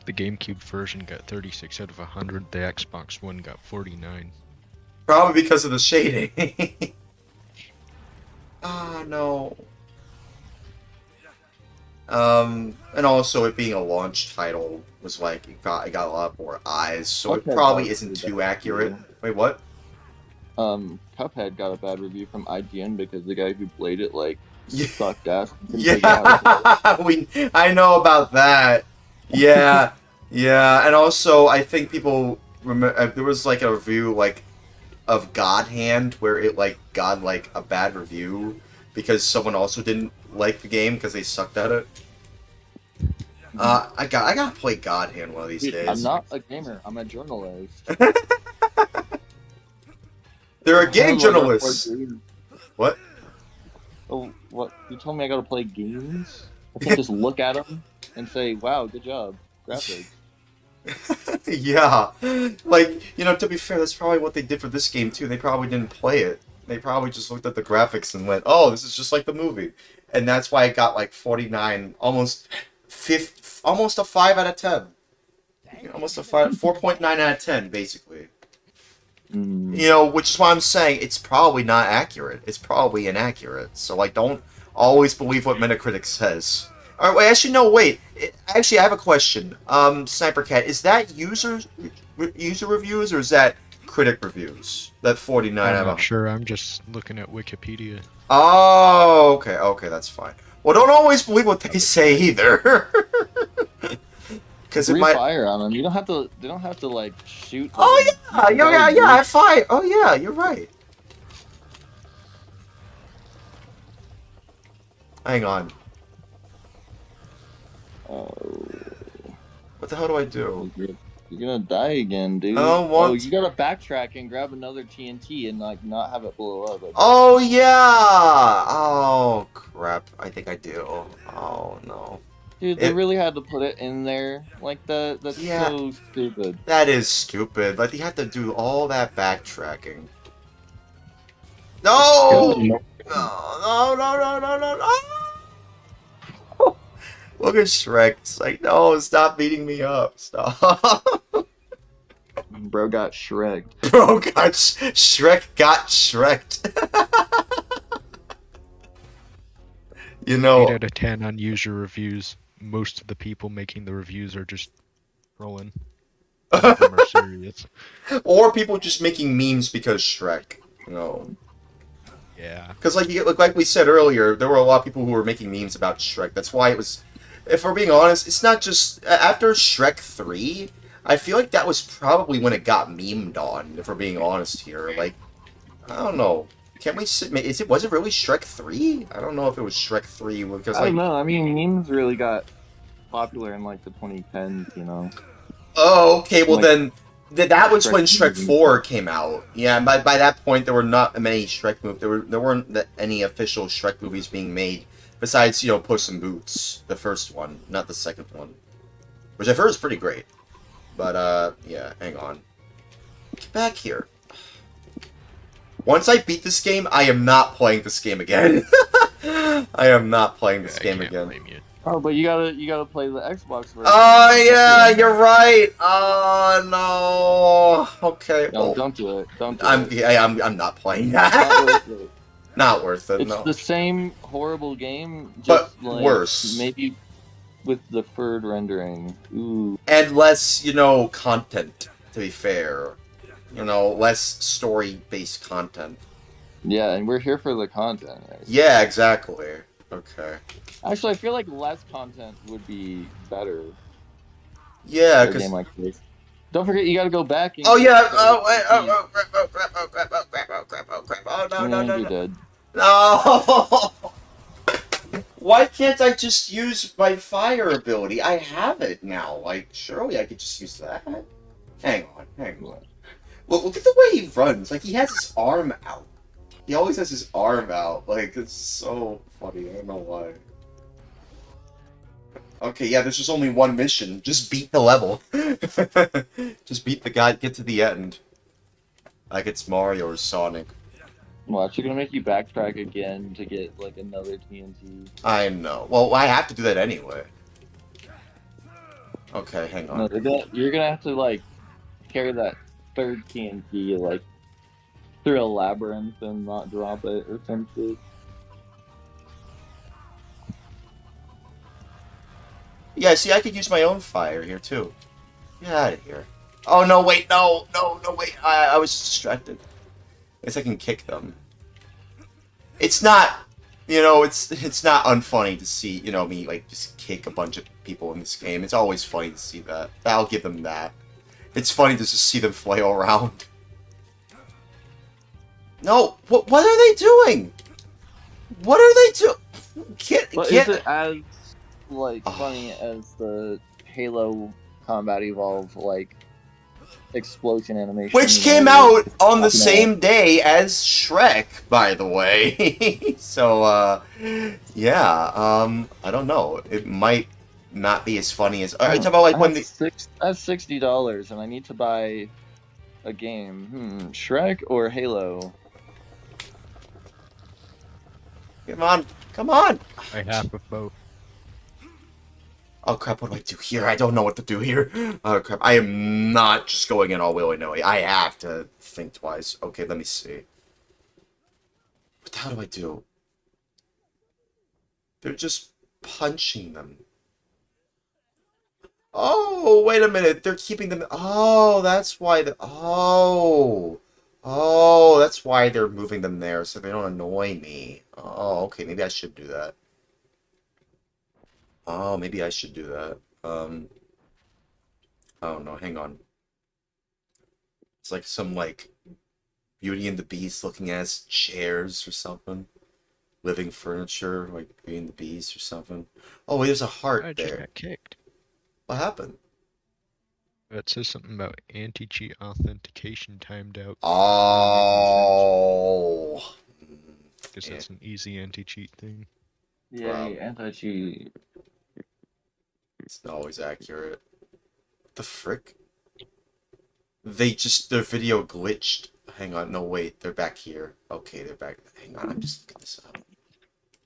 The GameCube version got 36 out of 100. The Xbox One got 49. Probably because of the shading. Ah, no. And also it being a launch title was like, it got a lot more eyes, so it probably isn't too accurate. Wait, what? Cuphead got a bad review from IGN because the guy who played it, sucked ass. Yeah, I know about that. Yeah, yeah, and also I think people remember there was like a review of God Hand where it got a bad review because someone also didn't like the game because they sucked at it. I gotta play God Hand one of these days. I'm not a gamer. I'm a journalist. They're a game journalist. What? Oh, what? You told me I gotta play games? I can't just look at them and say, "Wow, good job, graphics." Yeah. Like, you know, to be fair, that's probably what they did for this game, too. They probably didn't play it. They probably just looked at the graphics and went, oh, this is just like the movie. And that's why it got, like, 49, almost a 5 out of 10. Almost a 4.9 out of 10, basically. You know, which is why I'm saying it's probably not accurate. It's probably inaccurate. So, like, don't always believe what Metacritic says. All right, wait, actually, no, wait. Actually, I have a question. Sniper Cat, is that user reviews or is that critic reviews? That 49 I'm not sure. I'm just looking at Wikipedia. Oh, okay, that's fine. Well, don't always believe what they say either. Because it might fire on them. You don't have to. They don't have to like shoot. Oh yeah. I fire. Oh yeah, you're right. Hang on. Oh. What the hell do I do? You're gonna die again, dude. Oh, you gotta backtrack and grab another TNT and like not have it blow up. Oh yeah. Oh crap. I think I do. Oh no. Dude, they really had to put it in there like that. That's so stupid. That is stupid. Like, you have to do all that backtracking. No! No! Look at Shrek. It's like, no, stop beating me up. Stop. Bro got Shreked. Bro got Shrek got Shreked. You know. 8 out of 10 on user reviews. Most of the people making the reviews are just trolling. None of them are serious. Or people just making memes because Shrek. You know. Yeah. Because like we said earlier, there were a lot of people who were making memes about Shrek. That's why it was. If we're being honest, it's not just after Shrek 3. I feel like that was probably when it got memed on. If we're being honest here, like, I don't know. Can we? Was it really Shrek 3? I don't know if it was Shrek 3 because I don't know. I mean, memes really got popular in like the 2010s, you know. Oh, okay. Well, like, then that was when Shrek 4 came out. Yeah, by that point there were not many Shrek movies. There weren't any official Shrek movies being made besides, you know, Puss in Boots, the first one, not the second one, which I've heard is pretty great. But yeah, hang on. Get back here. Once I beat this game, I am not playing this game again. I am not playing this game again. Oh, but you gotta play the Xbox version. Oh yeah, you're right. Oh no. Okay. No, don't do it. Don't do it. I'm not playing that. Not worth it. It's no. the same horrible game, just but like, worse. Maybe with deferred rendering. Ooh. And less, you know, content. To be fair. You know, less story-based content. Yeah, and we're here for the content. Right? Yeah, exactly. Okay. Actually, I feel like less content would be better. Yeah, because game like this. Don't forget, you gotta go back. And oh yeah! Oh wait! Oh crap! Oh crap! Oh crap! Oh crap! Oh crap! Oh crap! Oh no! No! You're dead. No! Why can't I just use my fire ability? I have it now. Like, surely I could just use that. Hang on. Well, look at the way he runs. Like, he has his arm out. He always has his arm out. Like, it's so funny. I don't know why. Okay, yeah, there's just only one mission. Just beat the level. Just beat the guy, get to the end. Like it's Mario or Sonic. Watch, you're gonna make you backtrack again to get, like, another TNT. I know. Well, I have to do that anyway. Okay, hang on. No, you're gonna have to, like, carry that third TNT, like, through a labyrinth and not drop it or something. Yeah, see, I could use my own fire here, too. Get out of here. Oh, no, wait, no, wait. I was distracted. I guess I can kick them. It's not, you know, it's not unfunny to see, you know, me, like, just kick a bunch of people in this game. It's always funny to see that. I'll give them that. It's funny to just see them flail around. No, what are they doing? What are they doing? Is it as, like, funny as the Halo Combat Evolve, like, explosion animation? Which came out on the same day as Shrek, by the way. So, yeah, I don't know. It might not be as funny as. Are you talking about like when the That's $60, and I need to buy a game. Shrek or Halo? Come on, come on! I have of both. Oh crap, what do I do here? I don't know what to do here. Oh crap, I am not just going in all willy-nilly. I have to think twice. Okay, let me see. What the hell do I do? They're just punching them. Oh, wait a minute. They're keeping them... Oh, that's why the... Oh. Oh, that's why they're moving them there, so they don't annoy me. Oh, okay, maybe I should do that. Oh, maybe I should do that. Oh no, hang on. It's like some, like, Beauty and the Beast looking at chairs or something. Living furniture, like Beauty and the Beast or something. Oh, wait, there's a heart I there. just got kicked. What happened? It says something about anti-cheat authentication timed out. Oh. Because that's an easy anti-cheat thing. Yeah, anti-cheat. It's not always accurate. What the frick? Their video glitched. Hang on, no wait, they're back here. Okay, they're back. Hang on, I'm just looking this up.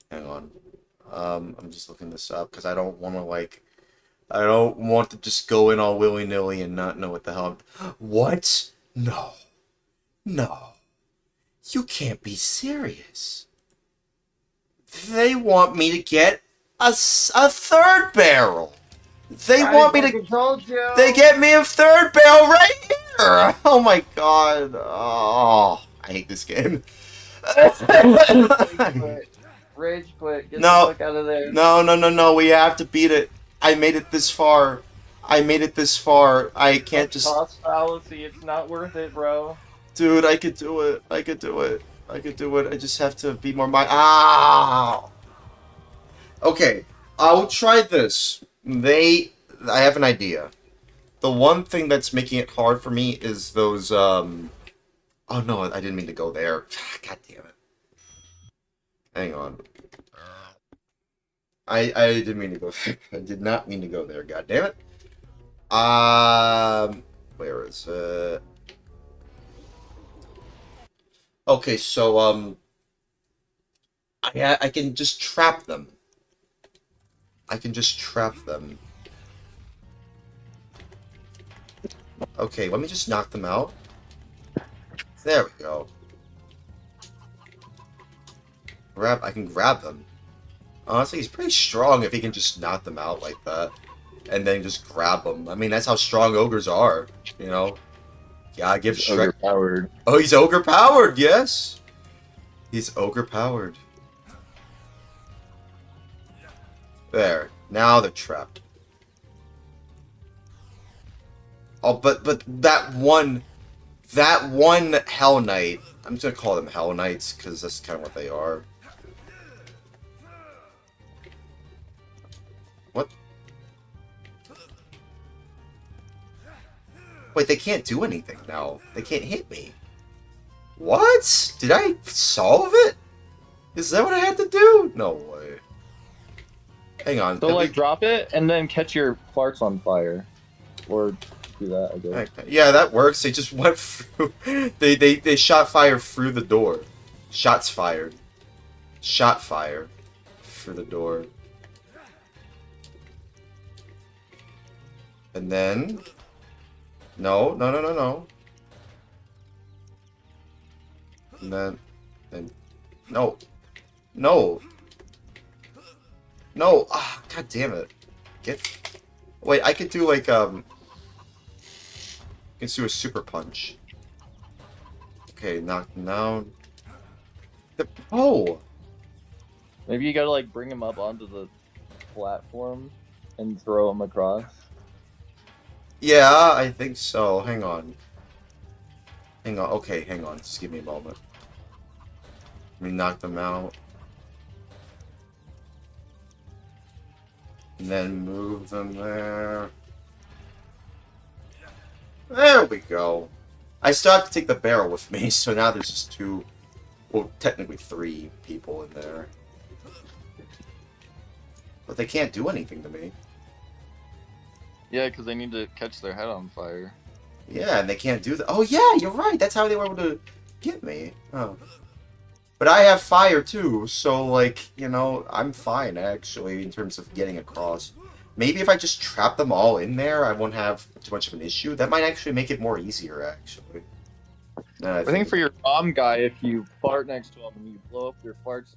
Hang on. I'm just looking this up because I don't want to I don't want to just go in all willy-nilly and not know what the hell What? No. No. You can't be serious. They want me to get a third barrel. They want me to... They get me a third barrel right here! Oh my god. Oh, I hate this game. Rage quit. Get No. the fuck out of there. No. We have to beat it. I made it this far. I can't just... Cost fallacy. It's not worth it, bro. Dude, I could do it. I just have to be more Ow! Okay, I'll try this. I have an idea. The one thing that's making it hard for me is those, Oh no, I didn't mean to go there. God damn it. Hang on. I didn't mean to go there. I did not mean to go there, god damn it. Where is it? Okay, so, I can just trap them. Okay, let me just knock them out. There we go. I can grab them. Honestly, he's pretty strong if he can just knock them out like that. And then just grab them. I mean, that's how strong ogres are, you know? Yeah, give Shrek... Ogre-powered. Oh, he's ogre-powered, yes! He's ogre-powered. There. Now they're trapped. Oh, but that one Hell Knight... I'm just gonna call them Hell Knights, because that's kind of what they are. What? Wait, they can't do anything now. They can't hit me. What? Did I solve it? Is that what I had to do? No way. Hang on. So, like, drop it and then catch your Clarks on fire. Or do that, I guess. Yeah, that works. They just went through... They shot fire through the door. Shots fired. Shot fire through the door. And then... No. And then... No. Ah, god damn it. Wait, I could do like, I can do a super punch. Okay, knock him down. Oh! Maybe you gotta, like, bring him up onto the platform and throw him across. Yeah, I think so. Hang on. Okay, hang on. Just give me a moment. Let me knock them out. And then move them there. There we go. I still have to take the barrel with me, so now there's just two... Well, technically 3 people in there. But they can't do anything to me. Yeah, because they need to catch their head on fire. Yeah, and they can't do that. Oh yeah, you're right. That's how they were able to get me. Oh. But I have fire too, so like, you know, I'm fine actually in terms of getting across. Maybe if I just trap them all in there, I won't have too much of an issue. That might actually make it more easier, actually. I think for your bomb guy, if you fart next to him and you blow up your farts.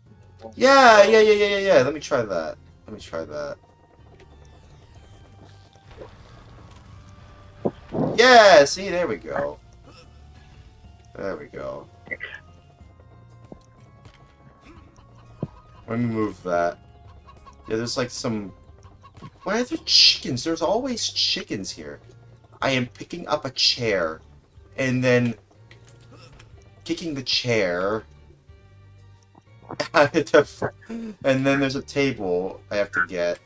Yeah. Let me try that. Let me try that. Yeah, see, there we go. There we go. Let me move that. Yeah, there's like some... Why are there chickens? There's always chickens here. I am picking up a chair, and then kicking the chair. And then there's a table I have to get.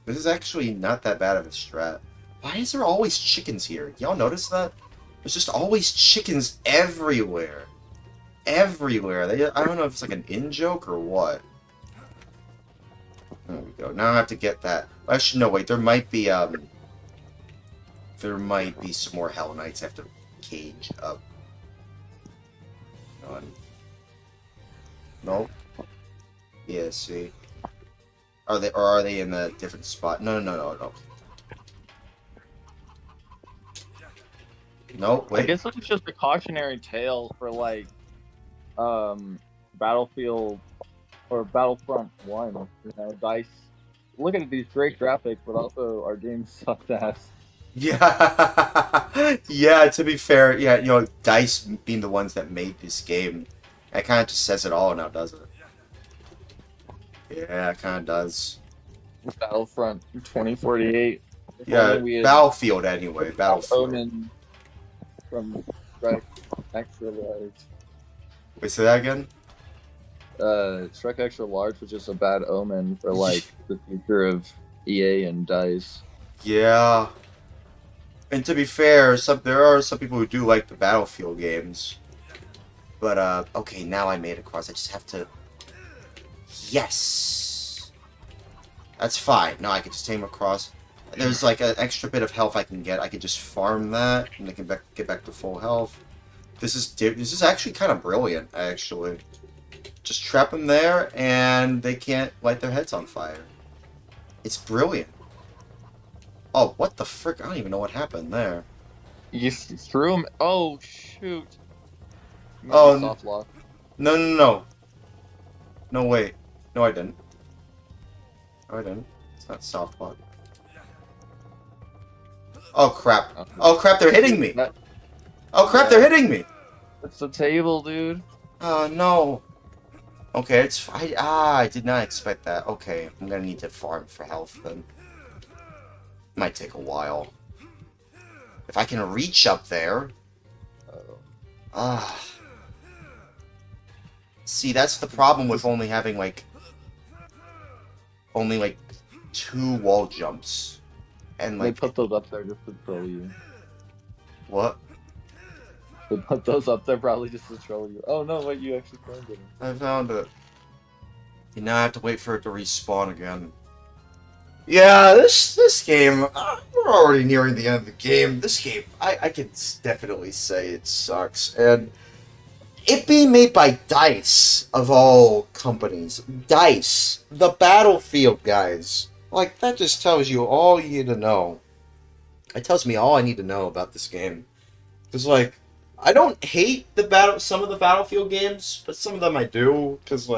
This is actually not that bad of a strat. Why is there always chickens here? Y'all notice that? There's just always chickens everywhere. Everywhere. I don't know if it's like an in-joke or what. There we go. Now I have to get that. Actually, no, wait. There might be some more Hell Knights I have to cage up. Nope. Yeah, see. Are they in a different spot? No. No, wait. I guess it's just a cautionary tale for like Battlefield or Battlefront 1. You know, DICE looking at these great graphics, but also our game sucked ass. Yeah. Yeah, to be fair, yeah, you know, DICE being the ones that made this game, it kind of just says it all now, doesn't it? Yeah, it kind of does. Battlefront 2048. Yeah, Battlefield anyway. Battlefield. Omen from Shrek Extra Large. Wait, say that again? Shrek Extra Large was just a bad omen for like the future of EA and DICE. Yeah. And to be fair, there are some people who do like the Battlefield games. But, okay, now I made it across. I just have to... Yes! That's fine. Now I can just take him across. There's like an extra bit of health I can get. I can just farm that, and I can get back to full health. This is actually kind of brilliant, actually. Just trap them there, and they can't light their heads on fire. It's brilliant. Oh, what the frick? I don't even know what happened there. You threw him. Oh shoot. Oh, soft lock. No. No, wait. No, I didn't. No, I didn't. It's not soft lock. Oh, crap. Oh, crap, they're hitting me. Oh, crap, they're hitting me. It's the table, dude. Oh, no. Okay, it's... I did not expect that. Okay, I'm gonna need to farm for health, then. Might take a while. If I can reach up there... See, that's the problem with only having, like... Only, like, 2 wall jumps. And, like... They put those up there just to troll you. What? They put those up there probably just to troll you. Oh no, wait, you actually found it. I found it. You now have to wait for it to respawn again. Yeah, this game, we're already nearing the end of the game. This game, I can definitely say it sucks. And it being made by DICE, of all companies. DICE, the Battlefield guys. Like, that just tells you all you need to know. It tells me all I need to know about this game. Because, like, I don't hate some of the Battlefield games, but some of them I do. Because,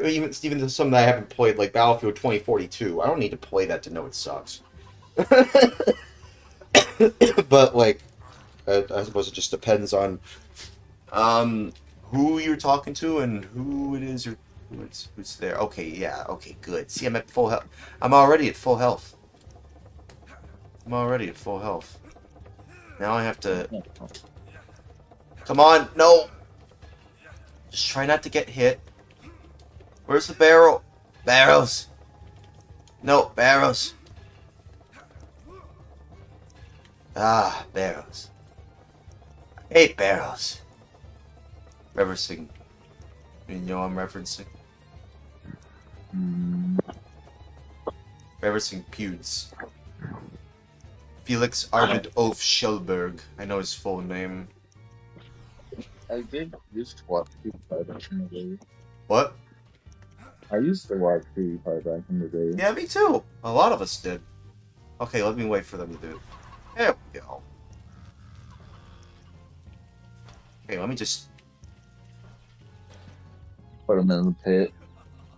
even some that I haven't played, like Battlefield 2042, I don't need to play that to know it sucks. But, like, I suppose it just depends on who you're talking to and who it is who's there. Okay, yeah, okay, good. See, I'm at full health. I'm already at full health. Now I have to... Come on, no! Just try not to get hit. Where's the barrel? Barrels! No, barrels. Ah, barrels. I hate barrels. Referencing. You know I'm referencing? Referencing Pewds. Felix Arvid Ulf Schellberg. I know his full name. I did used to watch PewDiePie back in the day. What? I used to watch PewDiePie back in the day. Yeah, me too. A lot of us did. Okay, let me wait for them to do it. There we go. Okay, let me just... Put him in the pit.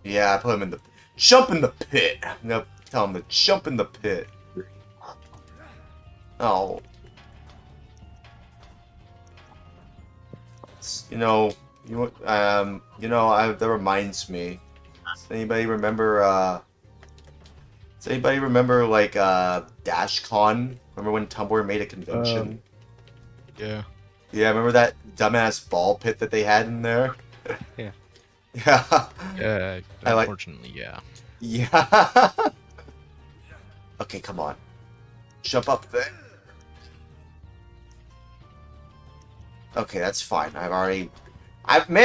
Yeah, I put him in the... Jump in the pit! I'm gonna tell him to jump in the pit. Oh. That reminds me. Does anybody remember, like, DashCon? Remember when Tumblr made a convention? Yeah. Yeah, remember that dumbass ball pit that they had in there? Yeah. Yeah. Yeah, unfortunately, yeah. Yeah. Okay, come on. Jump up there. Okay, that's fine. Man,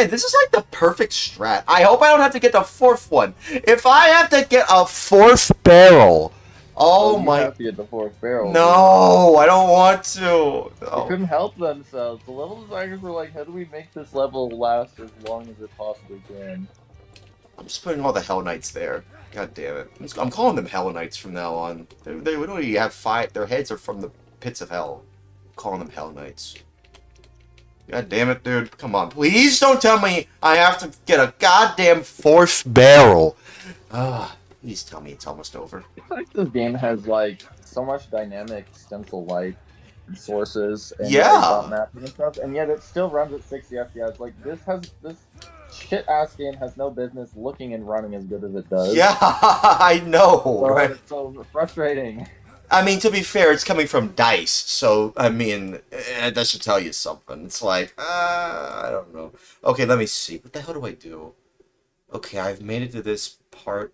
this is like the perfect strat. I hope I don't have to get the fourth one. If I have to get a fourth barrel, You have to get the fourth barrel. No, I don't want to. No. They couldn't help themselves. The level designers were like, how do we make this level last as long as it possibly can? I'm just putting all the Hell Knights there. God damn it. I'm calling them Hell Knights from now on. They literally have their heads are from the pits of hell. I'm calling them Hell Knights. God damn it, dude. Come on. Please don't tell me I have to get a goddamn fourth barrel. Please tell me it's almost over. It's like this game has, like, so much dynamic stencil light sources and mapping and stuff, and yet it still runs at 60 FPS. Like, this shit-ass game has no business looking and running as good as it does. Yeah, I know, right? It's so frustrating. I mean, to be fair, it's coming from DICE, so, I mean, that should tell you something. It's like, I don't know. Okay, let me see. What the hell do I do? Okay, I've made it to this part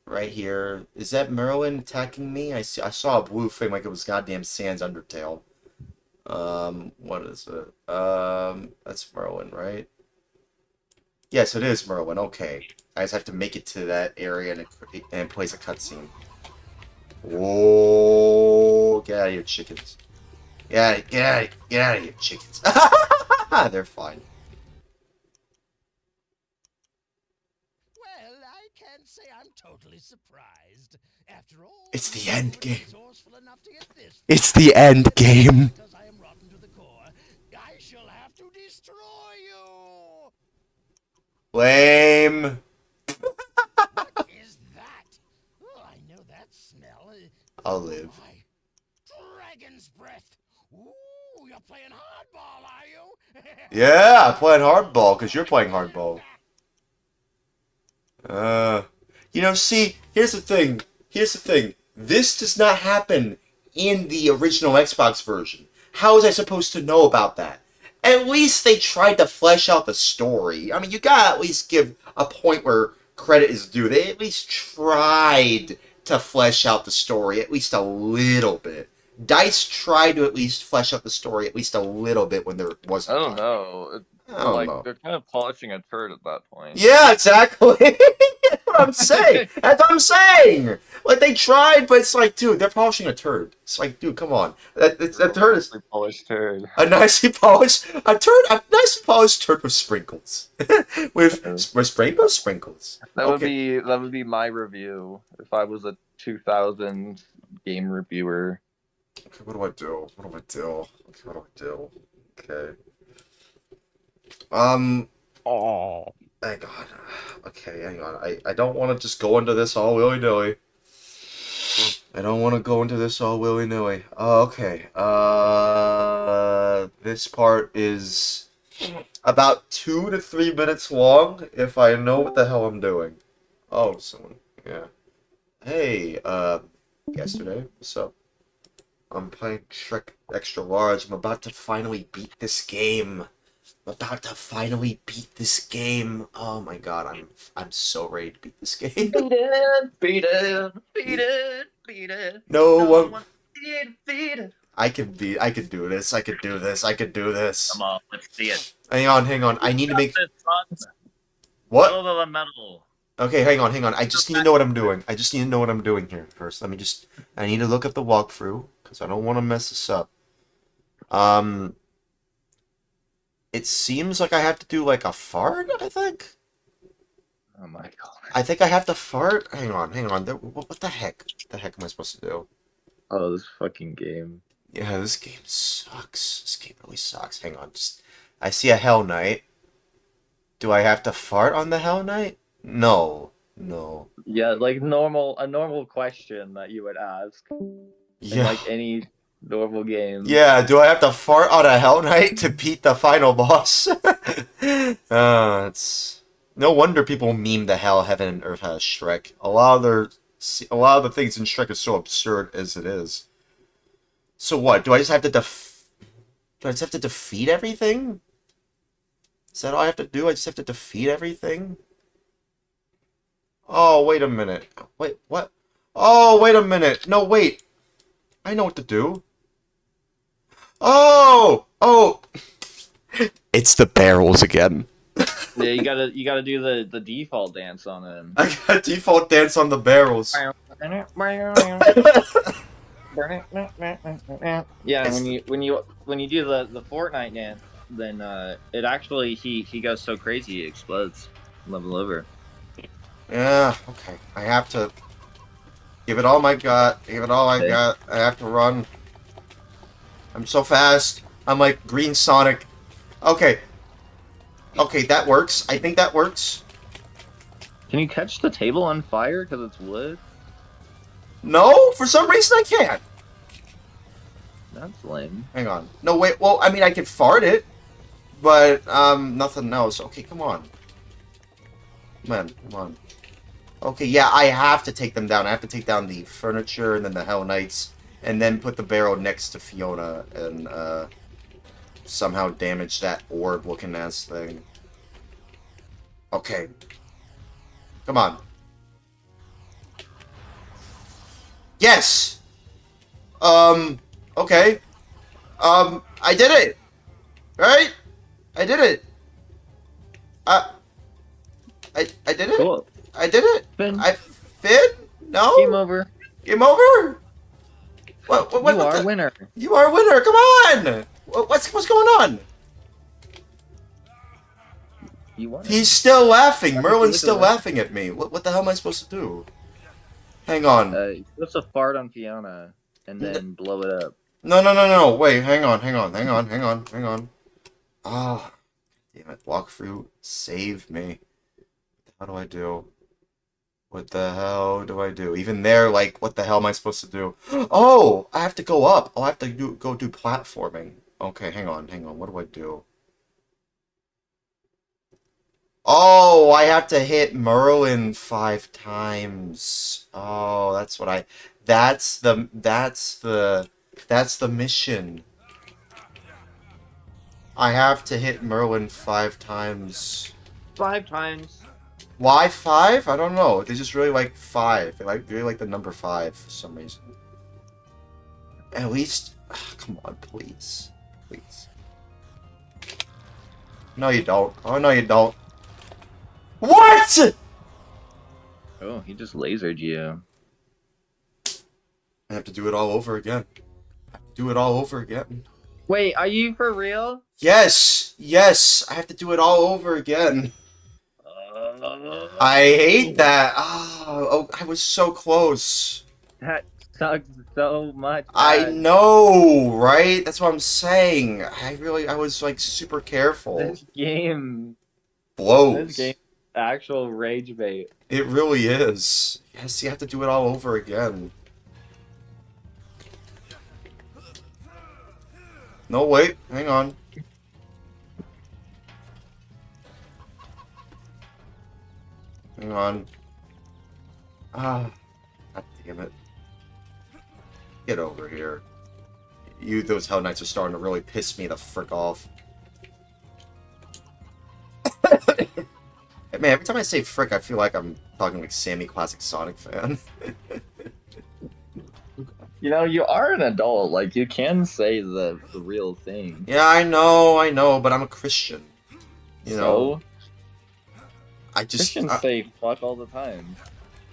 right here. Is that Merlin attacking me? I saw a blue thing like it was goddamn Sans Undertale. What is it? That's Merlin, right? Yes, it is Merlin. Okay. I just have to make it to that area and it plays a cutscene. Whoa! Get out of here, chickens. Get out of here, chickens. They're fine. Well, I can't say I'm totally surprised. After all, it's the end game. It's the end game. Because I am rotten to the core, I shall have to destroy you. Lame. What is that? Oh, I know that smell. I'll live. Dragon's breath. Ooh, you're playing hardball, are you? Yeah, I'm playing hardball because you're playing hardball. See, here's the thing. This does not happen in the original Xbox version. How was I supposed to know about that? At least they tried to flesh out the story. I mean, you gotta at least give a point where credit is due. They at least tried to flesh out the story at least a little bit. DICE tried to at least flesh out the story at least a little bit when there wasn't. I don't know. They're kind of polishing a turd at that point. Yeah, exactly. That's what I'm saying. That's what I'm saying. Like, they tried, but it's like, dude, they're polishing a turd. It's like, dude, come on. That turd is a polished turd. A nicely polished turd with sprinkles. with rainbow sprinkles. That would be my review if I was a 2000 game reviewer. Okay, what do I do? Okay. Oh. Hang on. Okay, hang on. I don't want to just go into this all willy-nilly. Okay. This part is about 2 to 3 minutes long, if I know what the hell I'm doing. Oh, someone. Yeah. Hey, yesterday. What's up? I'm playing Shrek Extra Large. I'm about to finally beat this game. Oh my god, I'm so ready to beat this game. Beat it. No one. I can do this. I could do this. Come on, let's see it. Hang on. I need to make. What? The metal. Okay, hang on. I just need to know what I'm doing. Here first. I need to look up the walkthrough. because I don't want to mess this up. It seems like I have to do like a fart, I think. Oh my god. I think I have to fart. Hang on. What the heck? What the heck am I supposed to do? Oh, this fucking game. Yeah, this game sucks. This game really sucks. Hang on. I see a Hell Knight. Do I have to fart on the Hell Knight? No. No. Yeah, like a normal question that you would ask. Yeah. In like any normal game. Yeah, do I have to fart on a Hell Knight to beat the final boss? It's no wonder people meme the Hell, Heaven, and Earth has Shrek. A lot of the things in Shrek is so absurd as it is. So what? Do I just have to defeat everything? Is that all I have to do? I just have to defeat everything? Oh, wait a minute. Wait, what? Oh, wait a minute. No, wait. I know what to do. Oh! Oh! It's the barrels again. Yeah, you gotta do the default dance on him. I got default dance on the barrels. Yeah, when you do the Fortnite dance, then it actually he goes so crazy he explodes. Level over. Yeah, okay. I have to give it all my gut. Give it all I got. I have to run. I'm so fast. I'm like Green Sonic. Okay. Okay, that works. I think that works. Can you catch the table on fire because it's wood? No, for some reason I can't. That's lame. Hang on. No, wait. Well, I mean, I can fart it, but nothing else. Okay, come on. Come on. Okay, yeah, I have to take them down. I have to take down the furniture and then the Hell Knights, and then put the barrel next to Fiona and somehow damage that orb-looking ass thing. Okay. Come on. Yes! Okay. I did it! Right? I did it! I did it? Cool. I did it! Finn. Finn? No? Game over. Game over? What, you are a winner. You are a winner, come on! What's going on? You won. He's still laughing. Merlin's still laughing at me. What the hell am I supposed to do? Hang on. You're supposed to fart on Fiona and then blow it up. No. Wait, hang on. Ah, damn it. Walkthrough, save me. How do I do? What the hell do I do? Even there, like, what the hell am I supposed to do? Oh, I have to go up. Oh, I have to go do platforming. Okay, hang on. What do I do? Oh, I have to hit Merlin 5 times. Oh, that's the mission. I have to hit Merlin 5 times. 5 times. Why 5? I don't know. They just really like 5. They really like the number 5 for some reason. At least, come on, please. No, you don't. Oh, no, you don't. What? Oh, he just lasered you. I have to do it all over again. Wait, are you for real? Yes, I have to do it all over again. I hate that. Oh, I was so close. That sucks so much. I know, right? That's what I'm saying. I was like super careful. This game blows. This game actual rage bait. It really is. Yes, you have to do it all over again. No, wait. Hang on. Ah, God damn it. Get over here. Those Hell Knights are starting to really piss me the frick off. Man, every time I say frick, I feel like I'm talking like Sammy Classic Sonic fan. You know, you are an adult. Like, you can say the real thing. Yeah, I know, but I'm a Christian. You know? Christians say fuck all the time.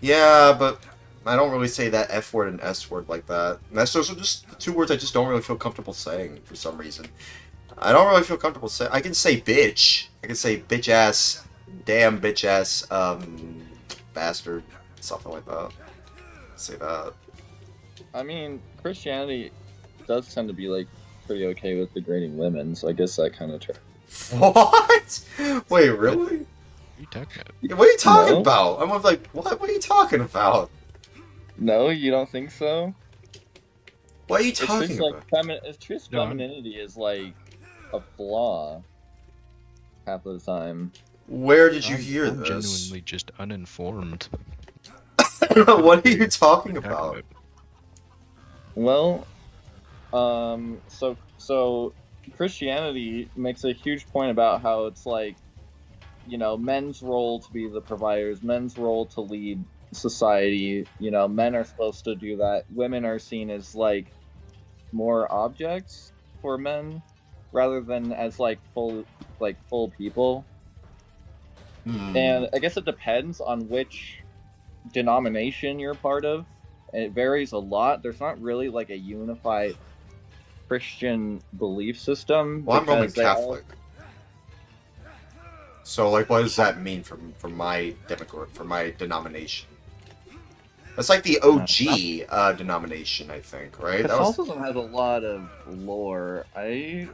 Yeah, but I don't really say that F word and S word like that. And that's also just 2 words I just don't really feel comfortable saying for some reason. I don't really feel comfortable saying. I can say bitch. I can say bitch ass, damn bitch ass, bastard, something like that. Say that. I mean, Christianity does tend to be like pretty okay with degrading women, so I guess that kind of. What? Wait, really? What are you talking about? What are you talking about? I'm like, what? What are you talking about? No, you don't think so? What are you talking about? It's just femininity is like a flaw half of the time. Where did you hear I'm this? genuinely just uninformed. What are you talking about? Well, so Christianity makes a huge point about how it's like, you know, men's role to be the providers, men's role to lead society. You know, men are supposed to do that. Women are seen as like more objects for men rather than as like full people. And I guess it depends on which denomination you're part of. It varies a lot. There's not really like a unified Christian belief system. Well, I'm Roman Catholic. So, like, what does that mean for my denomination? That's like the OG denomination, I think, right? Catholicism has a lot of lore. I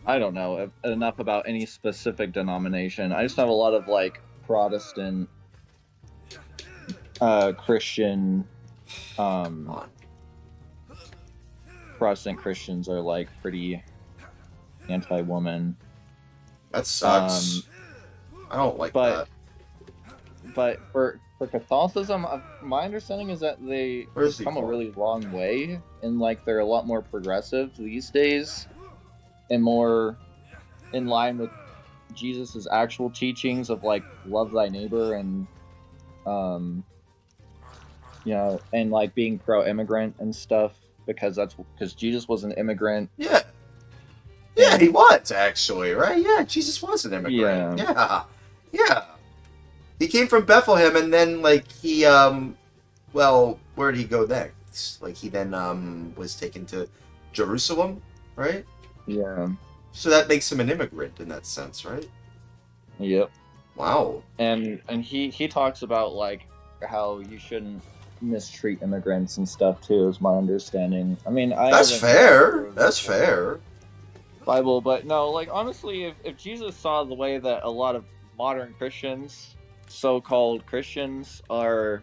don't know enough about any specific denomination. I just have a lot of like Protestant, Christian, Protestant Christians are like pretty anti-woman. That sucks. I don't like that. But for Catholicism, my understanding is that they've come a really long way, and like they're a lot more progressive these days, and more in line with Jesus's actual teachings of like love thy neighbor and you know, and like being pro-immigrant and stuff, because Jesus was an immigrant. Yeah, he was actually, right? Yeah, Jesus was an immigrant. Yeah. He came from Bethlehem, and then like he well, where did he go next? Like he then was taken to Jerusalem, right? Yeah. So that makes him an immigrant in that sense, right? Yep. Wow. And he talks about like how you shouldn't mistreat immigrants and stuff too, is my understanding. I mean, that's fair. That's fair. Bible, but no, like honestly, if Jesus saw the way that a lot of modern Christians, so-called Christians, are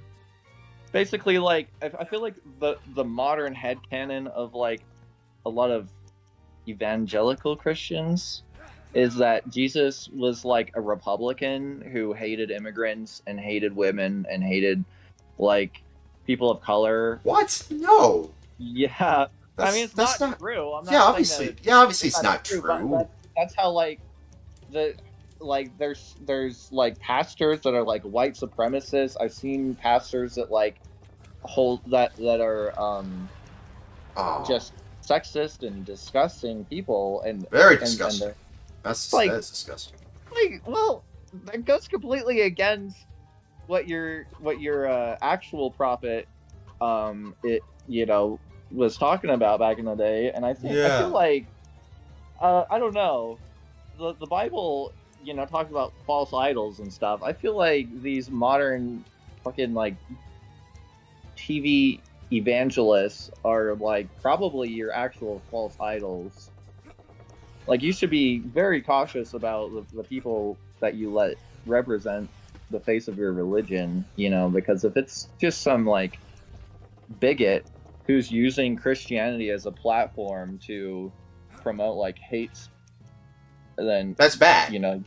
basically like, I feel like the modern headcanon of like a lot of evangelical Christians is that Jesus was like a Republican who hated immigrants and hated women and hated like people of color. What? No. Yeah. I mean, it's not true. I'm not obviously it's not true. But that's how like there's like pastors that are like white supremacists. I've seen pastors that like hold that are just sexist and disgusting people and very disgusting. That's disgusting. Like, well, that goes completely against what your actual prophet was talking about back in the day, and I feel like I don't know, the Bible, you know, talks about false idols and stuff. I feel like these modern fucking like TV evangelists are like probably your actual false idols. Like, you should be very cautious about the people that you let represent the face of your religion, you know, because if it's just some like bigot who's using Christianity as a platform to promote like hate, then that's bad. You know,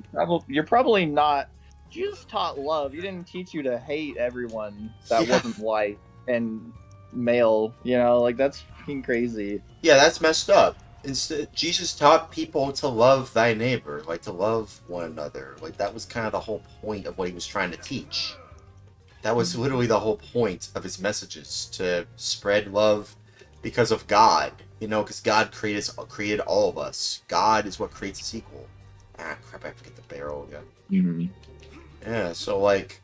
you're probably not. Jesus taught love. He didn't teach you to hate everyone that wasn't white and male. You know, like that's fucking crazy. Yeah, that's messed up. Instead, Jesus taught people to love thy neighbor, like to love one another. Like that was kind of the whole point of what he was trying to teach. That was literally the whole point of his messages, to spread love because of God. You know, because God created all of us. God is what creates us equal. Ah, crap, I have to get the barrel again. Mm-hmm. Yeah, so like,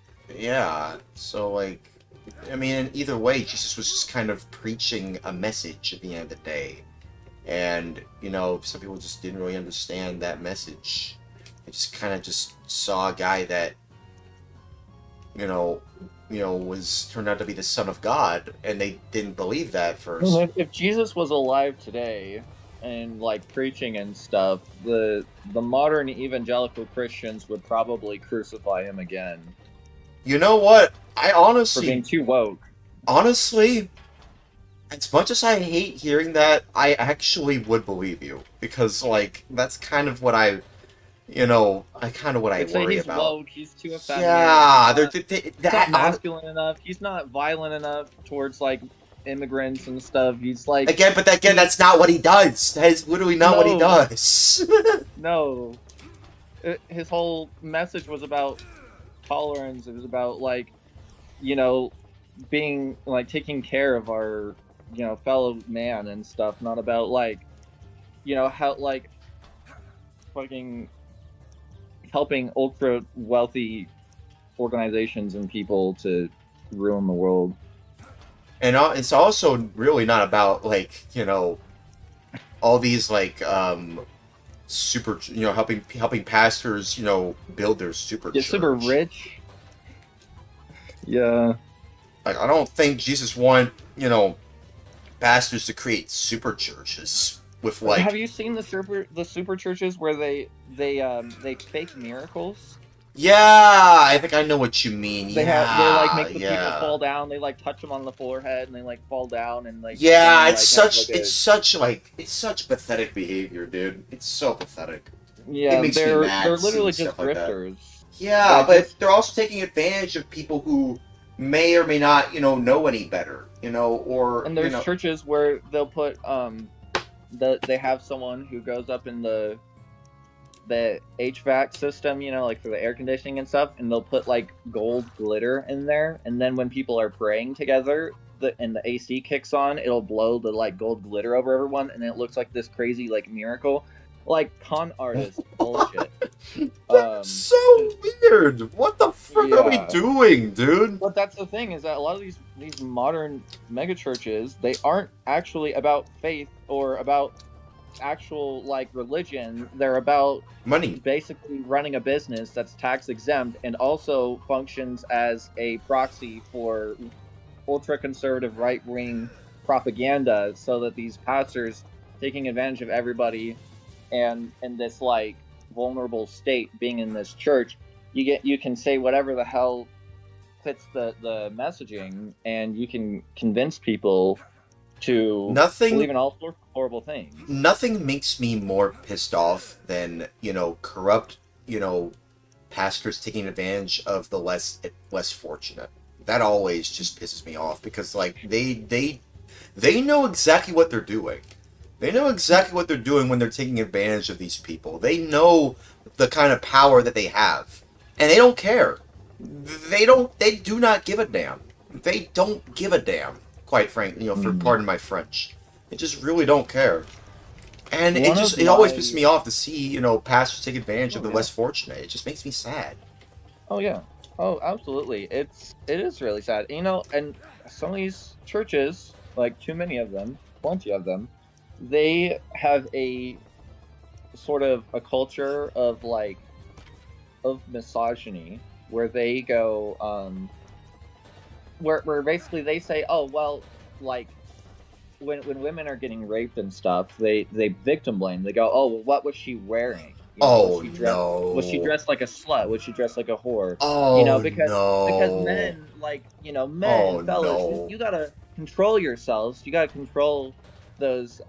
I mean, either way, Jesus was just kind of preaching a message at the end of the day. And, you know, some people just didn't really understand that message. They just kind of just saw a guy that, you know, was turned out to be the Son of God, and they didn't believe that first. If Jesus was alive today and like preaching and stuff, the modern evangelical Christians would probably crucify him again. You know what? I honestly, for being too woke. Honestly, as much as I hate hearing that, I actually would believe you, because like that's kind of what I worry he's about. Woke, he's too effeminate. Yeah, he's not masculine enough. He's not violent enough towards like immigrants and stuff. He's like again, that's not what he does. That is literally not what he does. No, his whole message was about tolerance. It was about like, you know, being like taking care of our, you know, fellow man and stuff. Not about like, you know, how like fucking helping ultra wealthy organizations and people to ruin the world. And it's also really not about like, you know, all these like super, you know, helping pastors, you know, build their super church. Super rich. Yeah. Like, I don't think Jesus wanted, you know, pastors to create super churches with like. Have you seen the super churches where they fake miracles? Yeah, I think I know what you mean. They like make the people fall down. They like touch them on the forehead, and they like fall down and like. Yeah, and, it's such pathetic behavior, dude. It's so pathetic. Yeah, it makes me mad. They're literally just grifters. Yeah, but they're also taking advantage of people who may or may not, you know any better, you know, or. And there's churches where they'll put they have someone who goes up in the HVAC system, you know, like for the air conditioning and stuff, and they'll put like gold glitter in there, and then when people are praying together, and the AC kicks on, it'll blow the like gold glitter over everyone, and it looks like this crazy like miracle, like con artist bullshit. That's so weird. What the frick are we doing, dude? But that's the thing, is that a lot of these modern mega churches, they aren't actually about faith or about actual like religion. They're about money, basically running a business that's tax exempt and also functions as a proxy for ultra conservative right wing propaganda, so that these pastors taking advantage of everybody and in this like vulnerable state being in this church, you can say whatever the hell fits the messaging, and you can convince people to believe in all sorts of horrible things. Nothing makes me more pissed off than, you know, corrupt, you know, pastors taking advantage of the less fortunate. That always just pisses me off, because like they know exactly what they're doing. They know exactly what they're doing when they're taking advantage of these people. They know the kind of power that they have, and they don't care. They do not give a damn. They don't give a damn. Quite frankly, you know, for pardon my French, they just really don't care. And it always pisses me off to see, you know, pastors take advantage of the less fortunate. It just makes me sad. Oh yeah, oh absolutely. It is really sad. You know, and some of these churches, like too many of them, plenty of them, they have a sort of a culture of like of misogyny, where they go where basically they say, oh well, like when women are getting raped and stuff, they victim blame. They go, oh well, what was she wearing? You know, was she dressed like a slut? Was she dressed like a whore? Oh, you know, because men, like, you know, fellas, you gotta control yourselves. You gotta control those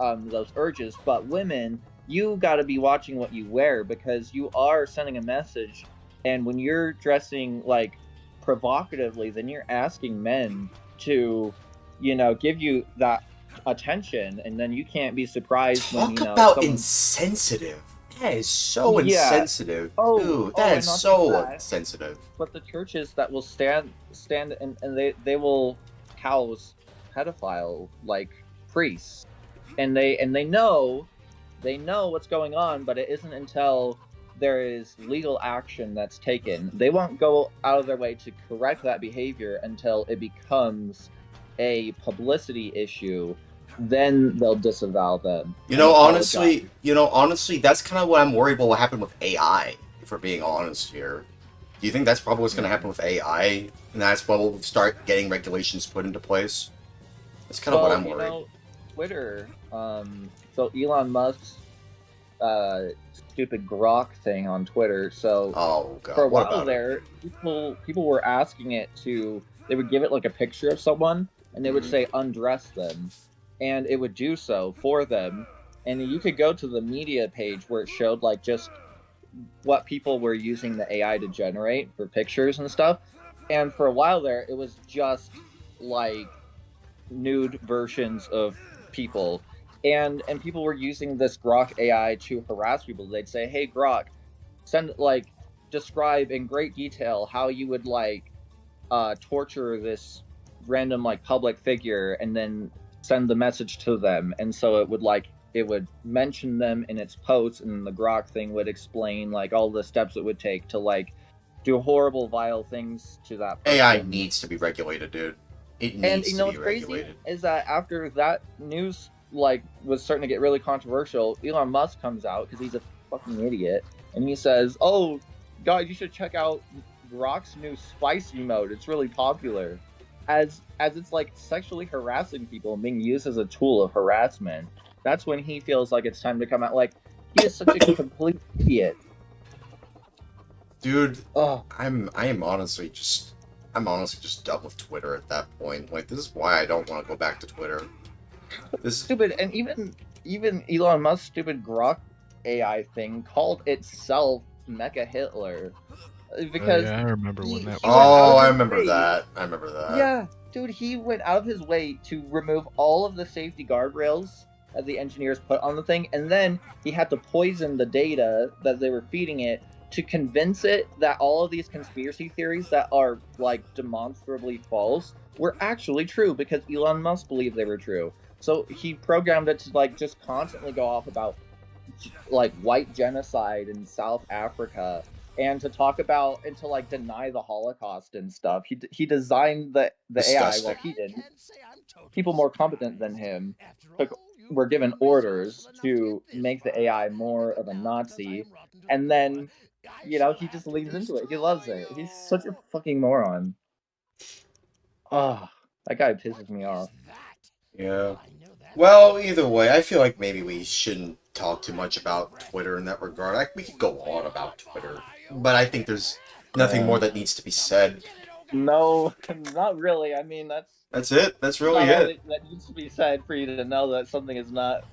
urges. But women, you gotta be watching what you wear, because you are sending a message. And when you're dressing like provocatively, then you're asking men to, you know, give you that attention, and then you can't be surprised when, you know, about insensitive. That is so insensitive. Dude, that is so insensitive. But the churches that will stand and they will house pedophile like priests, and they know what's going on, but it isn't until there is legal action that's taken, they won't go out of their way to correct that behavior until it becomes a publicity issue. Then they'll disavow them. Honestly, that's kind of what I'm worried about. What happened with AI? If we're being honest here, do you think that's probably what's going to happen with AI, and that's when we'll start getting regulations put into place? That's kind of what I'm worried. Twitter. So Elon Musk's stupid Grok thing on Twitter. So for a while there, people were asking it to. They would give it like a picture of someone, and they would say undress them, and it would do so for them. And you could go to the media page where it showed like just what people were using the AI to generate for pictures and stuff. And for a while there, it was just like nude versions of people. And people were using this Grok AI to harass people. They'd say, "Hey Grok, describe in great detail how you would torture this random public figure," and then send the message to them. And so it would mention them in its posts, and the Grok thing would explain all the steps it would take to do horrible, vile things to that person. AI needs to be regulated, dude. It needs to be regulated. Crazy is that after that news was starting to get really controversial, Elon Musk comes out, because he's a fucking idiot, and he says, "Oh, God, you should check out Grok's new spicy mode. It's really popular." As it's sexually harassing people and being used as a tool of harassment. That's when he feels like it's time to come out. He is such a complete idiot. Dude, I'm honestly just done with Twitter at that point. This is why I don't want to go back to Twitter. This stupid, and even Elon Musk's stupid Grok AI thing called itself Mecha Hitler, because I remember when that. I remember that. Yeah, dude, he went out of his way to remove all of the safety guardrails that the engineers put on the thing, and then he had to poison the data that they were feeding it to convince it that all of these conspiracy theories that are demonstrably false were actually true, because Elon Musk believed they were true. So he programmed it to just constantly go off about white genocide in South Africa, and to talk about and to deny the Holocaust and stuff. He designed the AI. Well, he didn't. People more competent than him were given orders to make the AI more of a Nazi, and then he just leans into it. He loves it. He's such a fucking moron. That guy pisses me off. Yeah. Well, either way, I feel like maybe we shouldn't talk too much about Twitter in that regard. We could go on about Twitter, but I think there's nothing more that needs to be said. No, not really. I mean, that's it. That's really it. That needs to be said for you to know that something is not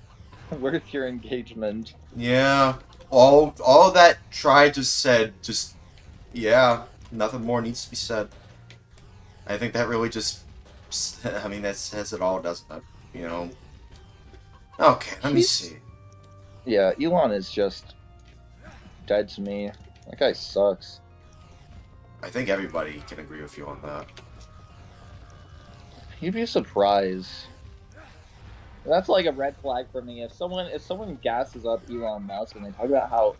worth your engagement. Yeah. All that Tri just said, nothing more needs to be said. I think that really that says it all, doesn't it? Okay, let me see. Yeah, Elon is just dead to me. That guy sucks. I think everybody can agree with you on that. You'd be surprised. That's a red flag for me. If someone gasses up Elon Musk and they talk about how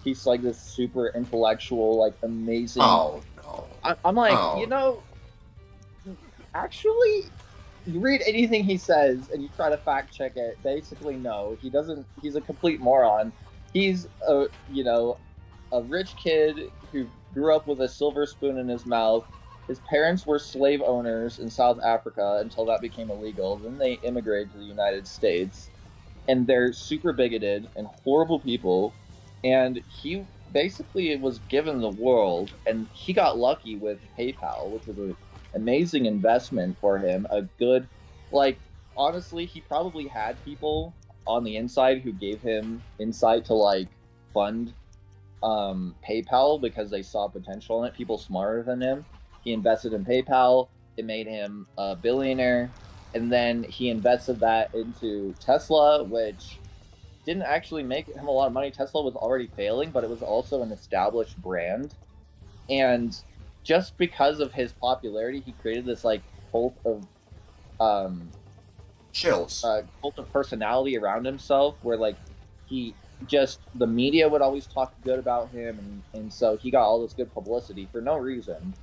he's this super intellectual, amazing. Oh no. I'm actually, you read anything he says and you try to fact check it. Basically, no, he doesn't. He's a complete moron. He's a rich kid who grew up with a silver spoon in his mouth. His parents were slave owners in South Africa until that became illegal. Then they immigrated to the United States, and they're super bigoted and horrible people. And he basically was given the world, and he got lucky with PayPal, which was an amazing investment for him. A good, honestly, he probably had people on the inside who gave him insight to fund PayPal because they saw potential in it. People smarter than him. He invested in PayPal. It made him a billionaire. And then he invested that into Tesla, which didn't actually make him a lot of money. Tesla was already failing, but it was also an established brand. And just because of his popularity, he created this cult of chills, cult of personality around himself, where he just the media would always talk good about him, and so he got all this good publicity for no reason.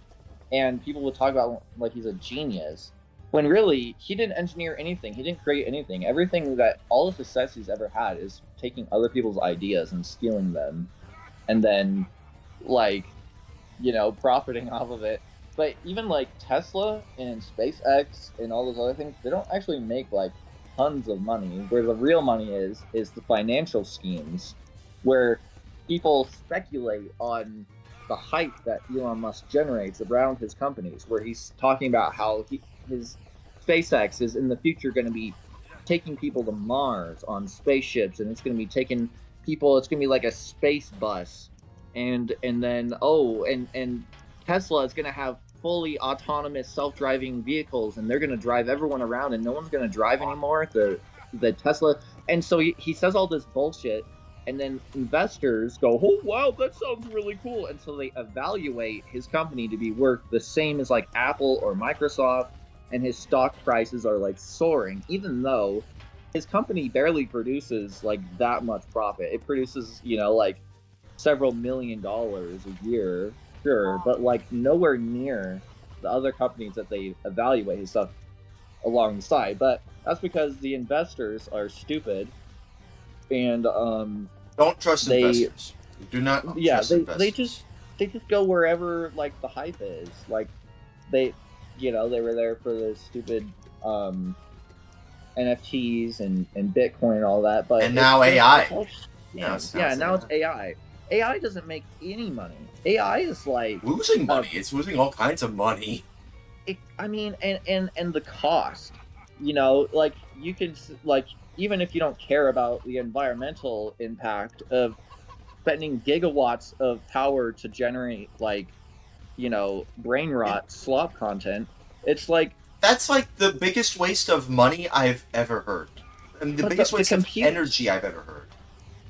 And people would talk about like he's a genius, when really he didn't engineer anything. He didn't create anything. Everything that all of the success he's ever had is taking other people's ideas and stealing them, and then like, you know, profiting off of it. But even like Tesla and SpaceX and all those other things, they don't actually make like tons of money. Where the real money is the financial schemes, where people speculate on the hype that Elon Musk generates around his companies, where he's talking about how his SpaceX is in the future going to be taking people to Mars on spaceships, and it's going to be taking people, it's going to be like a space bus, and then and Tesla is going to have fully autonomous self-driving vehicles, and they're going to drive everyone around, and no one's going to drive anymore, the Tesla. And so he says all this bullshit, and then investors go, oh wow, that sounds really cool, and so they evaluate his company to be worth the same as like Apple or Microsoft, and his stock prices are like soaring, even though his company barely produces like that much profit. It produces, you know, like several $1 million a year, sure, but like nowhere near the other companies that they evaluate his stuff alongside. But that's because the investors are stupid, and don't trust investors. Do not trust investors. They just go wherever like the hype is. Like they, you know, they were there for the stupid NFTs and Bitcoin and all that, but now AI. Now it's AI. AI doesn't make any money. AI is like losing money. It's losing all kinds of money. I mean, and the cost, you know, like you can like, even if you don't care about the environmental impact of spending gigawatts of power to generate like, you know, brain rot slop content, it's like that's like the biggest waste of money I've ever heard, and the biggest waste of energy I've ever heard.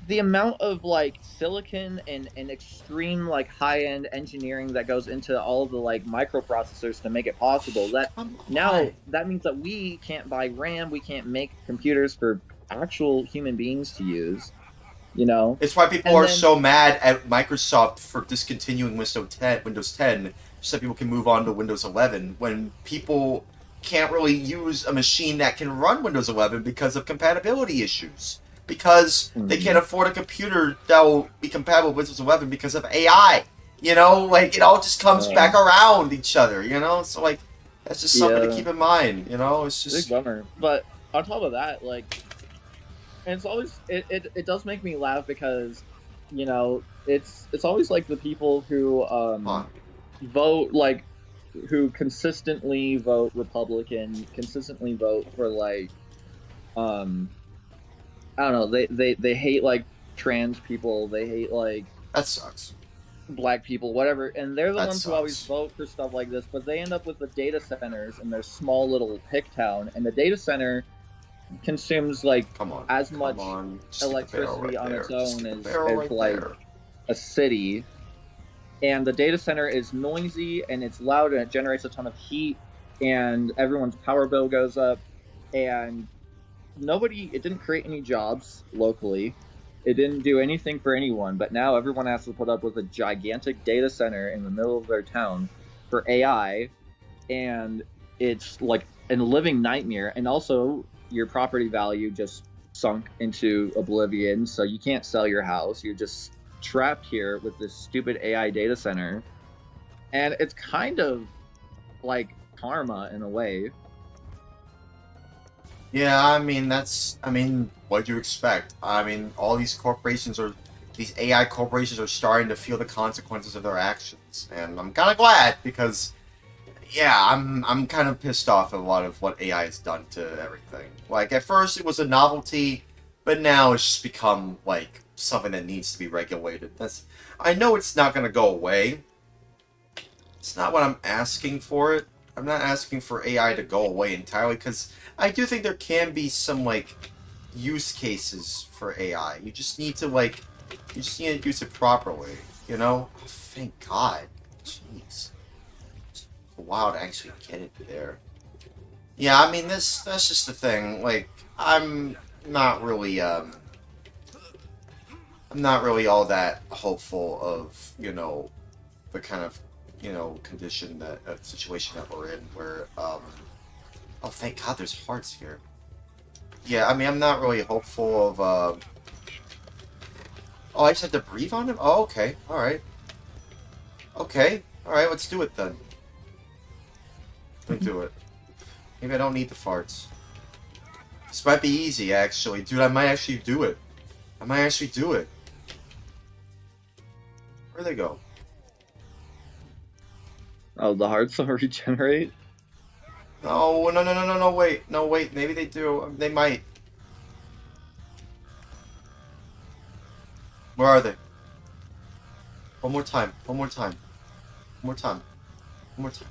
The amount of like silicon and extreme like high-end engineering that goes into all of the like microprocessors to make it possible, that now that means that we can't buy RAM, we can't make computers for actual human beings to use, you know. It's why people are so mad at Microsoft for discontinuing Windows 10 so that people can move on to Windows 11, when people can't really use a machine that can run Windows 11 because of compatibility issues. Because they can't afford a computer that will be compatible with Windows 11 because of AI. You know, like, it all just comes back around each other, you know? So, like, that's just something to keep in mind, you know? It's just... big bummer. But on top of that, like, and it's always... It does make me laugh because, you know, it's always, like, the people who vote, like, who consistently vote Republican, consistently vote for, like, I don't know, they hate like trans people, they hate like that sucks, black people, whatever, and they're the ones who always vote for stuff like this, but they end up with the data centers in their small little hick town, and the data center consumes like as much electricity on its own as like a city, and the data center is noisy and it's loud and it generates a ton of heat, and everyone's power bill goes up, and it didn't create any jobs locally. It didn't do anything for anyone, but now everyone has to put up with a gigantic data center in the middle of their town for AI, and it's like a living nightmare. And also, your property value just sunk into oblivion, so you can't sell your house. You're just trapped here with this stupid AI data center, and it's kind of like karma in a way. Yeah, I mean, what'd you expect? I mean, all these these AI corporations are starting to feel the consequences of their actions. And I'm kind of glad, because, yeah, I'm kind of pissed off at a lot of what AI has done to everything. Like, at first it was a novelty, but now it's just become, like, something that needs to be regulated. I know it's not going to go away. It's not what I'm asking for it. I'm not asking for AI to go away entirely, because I do think there can be some, like, use cases for AI. You just need to, like, use it properly, you know? Oh, thank God. Jeez. It's wild to actually get it there. Yeah, I mean, that's just the thing. Like, I'm not really, I'm not really all that hopeful of, you know, the kind of, you know, condition that situation that we're in where oh, thank God there's hearts here. Yeah, I mean, I'm not really hopeful of oh, I just have to breathe on him? Oh, okay. All right. Okay. All right, let's do it then. Let's do it. Maybe I don't need the farts. This might be easy, actually. Dude, I might actually do it. I might actually do it. Where'd they go? Oh, the hearts will regenerate? No, no, wait. No, wait. Maybe they do. They might. Where are they? One more time. One more time. One more time. One more time.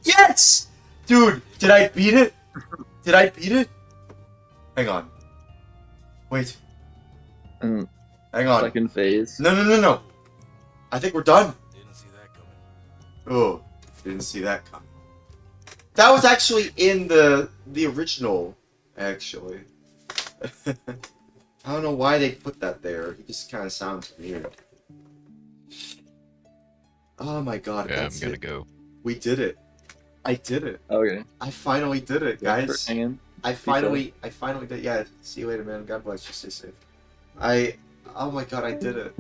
Yes! Dude, did I beat it? Did I beat it? Hang on. Wait. Hang on. Second phase. No. I think we're done. Didn't see that coming. Oh, didn't see that coming. That was actually in the original, actually. I don't know why they put that there. It just kind of sounds weird. Oh my god, yeah, that's I'm gonna it. go. We did it. I did it. Okay. I finally did it, guys. I finally did. Yeah, see you later, man. God bless you. Stay safe. Oh my god, I did it.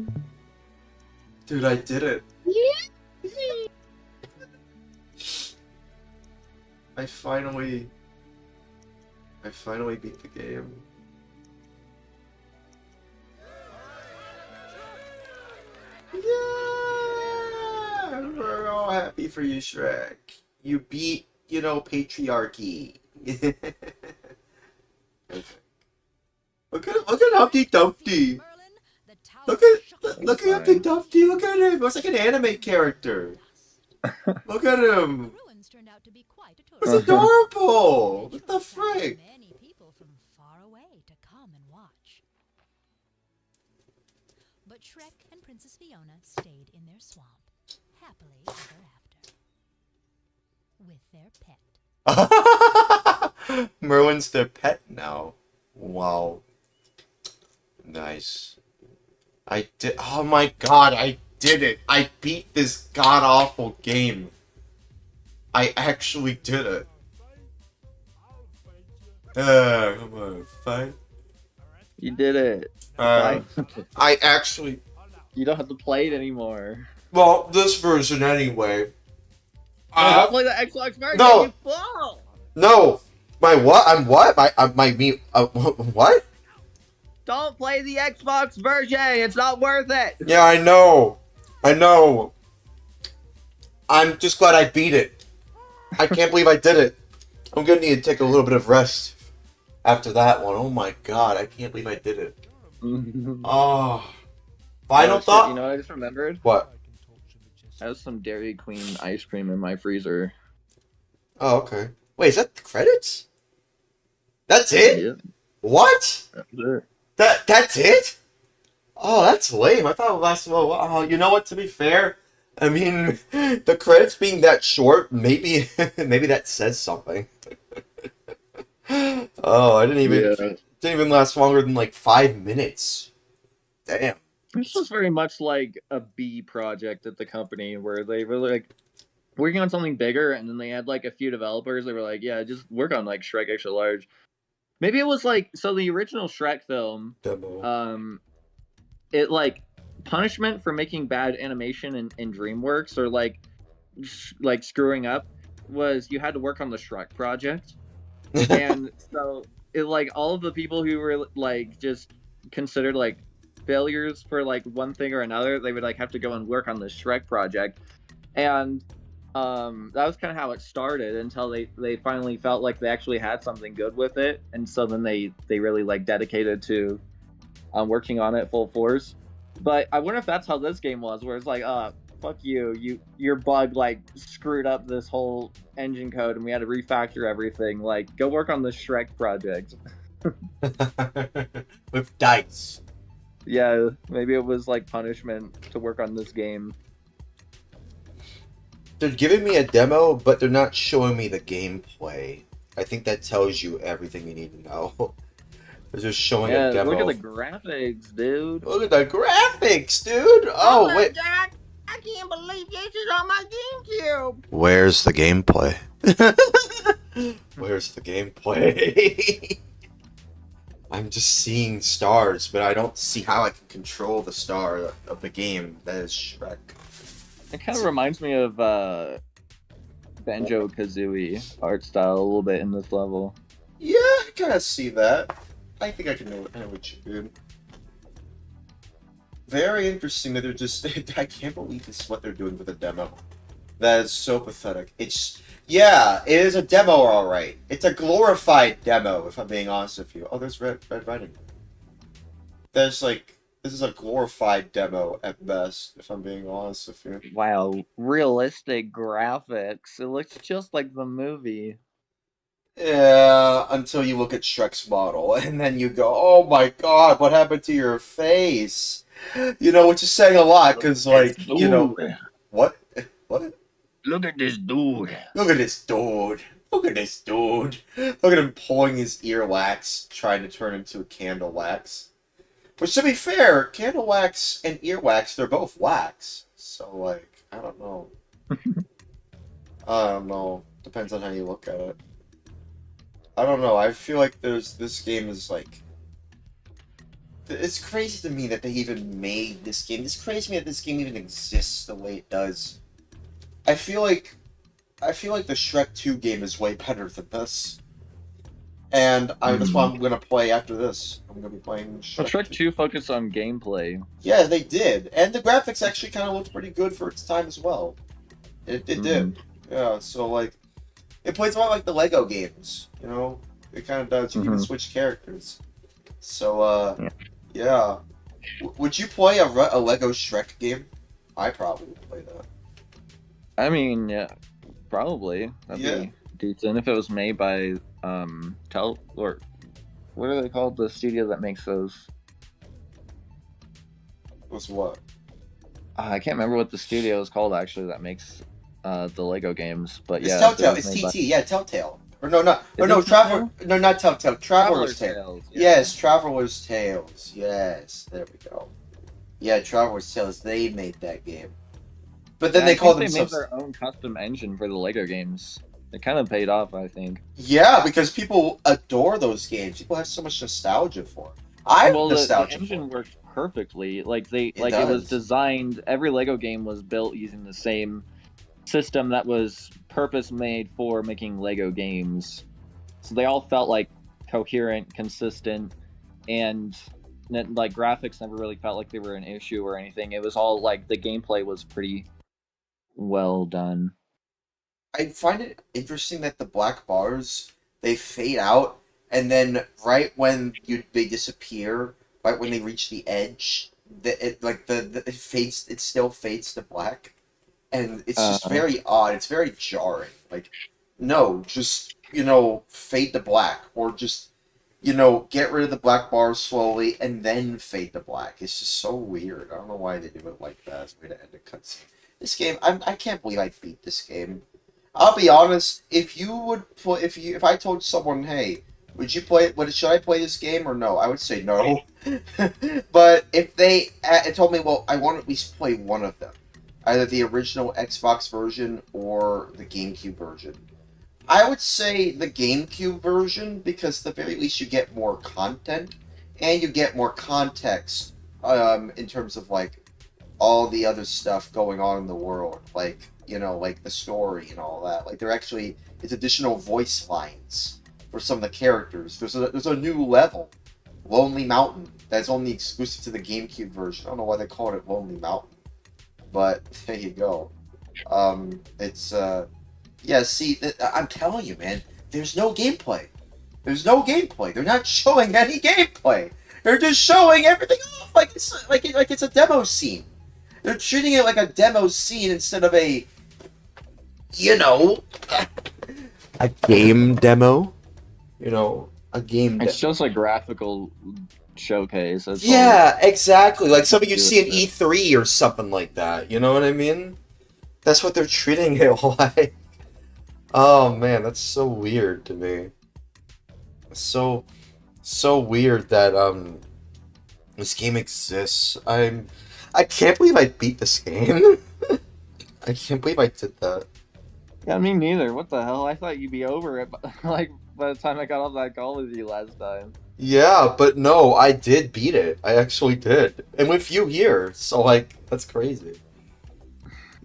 Dude, I did it. I finally beat the game. Yeah! We're all happy for you, Shrek. You beat, you know, patriarchy. Look at Humpty Dumpty. Look at Humpty Dumpty. Look at him. Looks like an anime character. Look at him. It's adorable. What the frick? Many people from far away to come and watch. But Shrek and Princess Fiona stayed in their swamp, happily ever after, with their pet. Merlin's their pet now. Wow. Nice. I did. Oh my god, I did it. I beat this god-awful game. I actually did it. Come on, fight. You did it. I actually... You don't have to play it anymore. Well, this version anyway. Don't play the Xbox version, no. You fool! No! My what? I'm what? What? Don't play the Xbox version! It's not worth it! Yeah, I know. I know. I'm just glad I beat it. I can't believe I did it. I'm gonna need to take a little bit of rest after that one. Oh my god, I can't believe I did it. Oh. Final thought? You know what I just remembered? What? I have some Dairy Queen ice cream in my freezer. Oh, okay. Wait, is that the credits? That's it? Yeah. What? That's it. That's it? Oh, that's lame. I thought it would last a while. You know what, to be fair, I mean, the credits being that short, maybe that says something. Oh, I didn't even last longer than like 5 minutes. Damn. This was very much like a B project at the company where they were like working on something bigger, and then they had like a few developers. They were like, "Yeah, just work on like Shrek Extra Large." Maybe it was like the original Shrek film. It like punishment for making bad animation in DreamWorks or like screwing up was you had to work on the Shrek project, and so it like all of the people who were like just considered like failures for like one thing or another, they would like have to go and work on the Shrek project, and that was kind of how it started until they finally felt like they actually had something good with it, and so then they really like dedicated to working on it full force. But I wonder if that's how this game was, where it's like, fuck you, your bug like screwed up this whole engine code and we had to refactor everything. Like, go work on the Shrek project. With dice. Yeah, maybe it was like punishment to work on this game. They're giving me a demo, but they're not showing me the gameplay. I think that tells you everything you need to know. They're just showing Yeah, a demo. look at the graphics, dude. Look at the graphics, dude. Oh my wait. God! I can't believe this is on my GameCube. Where's the gameplay? Where's the gameplay? I'm just seeing stars, but I don't see how I can control the star of the game that is Shrek. It kind of reminds me of Banjo-Kazooie art style a little bit in this level. Yeah, I kind of see that. I think I can know what you mean. Very interesting that they're just... I can't believe this is what they're doing with the demo. That is so pathetic. Yeah, it is a demo, alright. It's a glorified demo, if I'm being honest with you. Oh, there's red writing. There's like... This is a glorified demo at best, if I'm being honest with you. Wow, realistic graphics. It looks just like the movie. Yeah, until you look at Shrek's model, and then you go, oh my god, what happened to your face? You know, which is saying a lot, because, like, you know... What? What? Look at this dude. Look at this dude. Look at this dude. Look at him pulling his earwax, trying to turn into a candle wax. Which, to be fair, candle wax and earwax, they're both wax. So, like, I don't know. I don't know. Depends on how you look at it. I don't know. I feel like this game is, like... It's crazy to me that they even made this game. It's crazy to me that this game even exists the way it does. I feel like the Shrek 2 game is way better than this. And that's what I'm gonna play after this. I'm gonna be playing Shrek 2 focused on gameplay. Yeah, they did. And the graphics actually kind of looked pretty good for its time as well. It did. Yeah, so, like, it plays a lot like the Lego games, you know? It kind of does. You can switch characters. So, yeah. Would you play a Lego Shrek game? I probably would play that. I mean, yeah, probably. That'd be decent if it was made by, or what are they called? The studio that makes those. What's what? I can't remember what the studio is called, actually, that makes the Lego games, but it's yeah. Telltale. It's TT, yeah, Telltale. Or no, not Traveler. No, not Telltale. Traveler's Tales. Yes, Traveler's Tales. Yes, there we go. Yeah, Traveler's Tales. They made that game, but then they called themselves. They made their own custom engine for the Lego games. It kind of paid off, I think. Yeah, because people adore those games. People have so much nostalgia for them. I have nostalgia. The engine worked perfectly. Like it was designed. Every Lego game was built using the same system that was purpose made for making Lego games. So they all felt like coherent, consistent, and like graphics never really felt like they were an issue or anything. It was all like the gameplay was pretty well done. I find it interesting that the black bars, they fade out, and then right when they disappear, right when they reach the edge, it still fades to black. And it's just very odd. It's very jarring. Like, no, just, fade to black. Or just, get rid of the black bars slowly and then fade to black. It's just so weird. I don't know why they do it like that as a way to end a cutscene. This game, I can't believe I beat this game. I'll be honest, if I told someone, hey, would you play it? Should I play this game or no? I would say no. But if they told me, well, I want to at least play one of them. Either the original Xbox version or the GameCube version. I would say the GameCube version because at the very least you get more content and you get more context in terms of like all the other stuff going on in the world, like like the story and all that. Like it's additional voice lines for some of the characters. There's a new level, Lonely Mountain, that's only exclusive to the GameCube version. I don't know why they called it Lonely Mountain. But there you go. See, I'm telling you, man, there's no gameplay. There's no gameplay. They're not showing any gameplay. They're just showing everything off like it's a demo scene. They're treating it like a demo scene instead of a game demo. A game. It's just a graphical showcase. Exactly. Like something you'd see in E3 or something like that. You know what I mean? That's what they're treating it like. Oh man, that's so weird to me. So, so weird that this game exists. I can't believe I beat this game. I can't believe I did that. Yeah, me neither. What the hell? I thought you'd be over it, like by the time I got off that call with you last time. Yeah, but no, I did beat it. I actually did. And with you here, so like, that's crazy.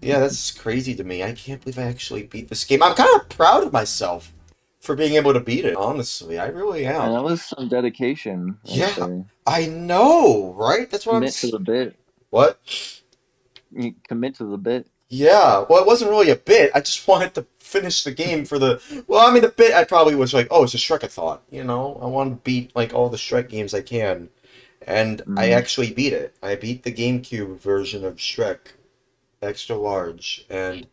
Yeah, that's crazy to me. I can't believe I actually beat this game. I'm kind of proud of myself for being able to beat it, honestly. I really am. And that was some dedication. Yeah, I know, right? That's what Commit to the bit. What? You commit to the bit. Yeah, well, it wasn't really a bit. I just wanted to finish the game for the... Well, I mean, the bit I probably was like, oh, it's a SHREK-A-THON, you know? I want to beat, like, all the Shrek games I can. And I actually beat it. I beat the GameCube version of Shrek, extra large. And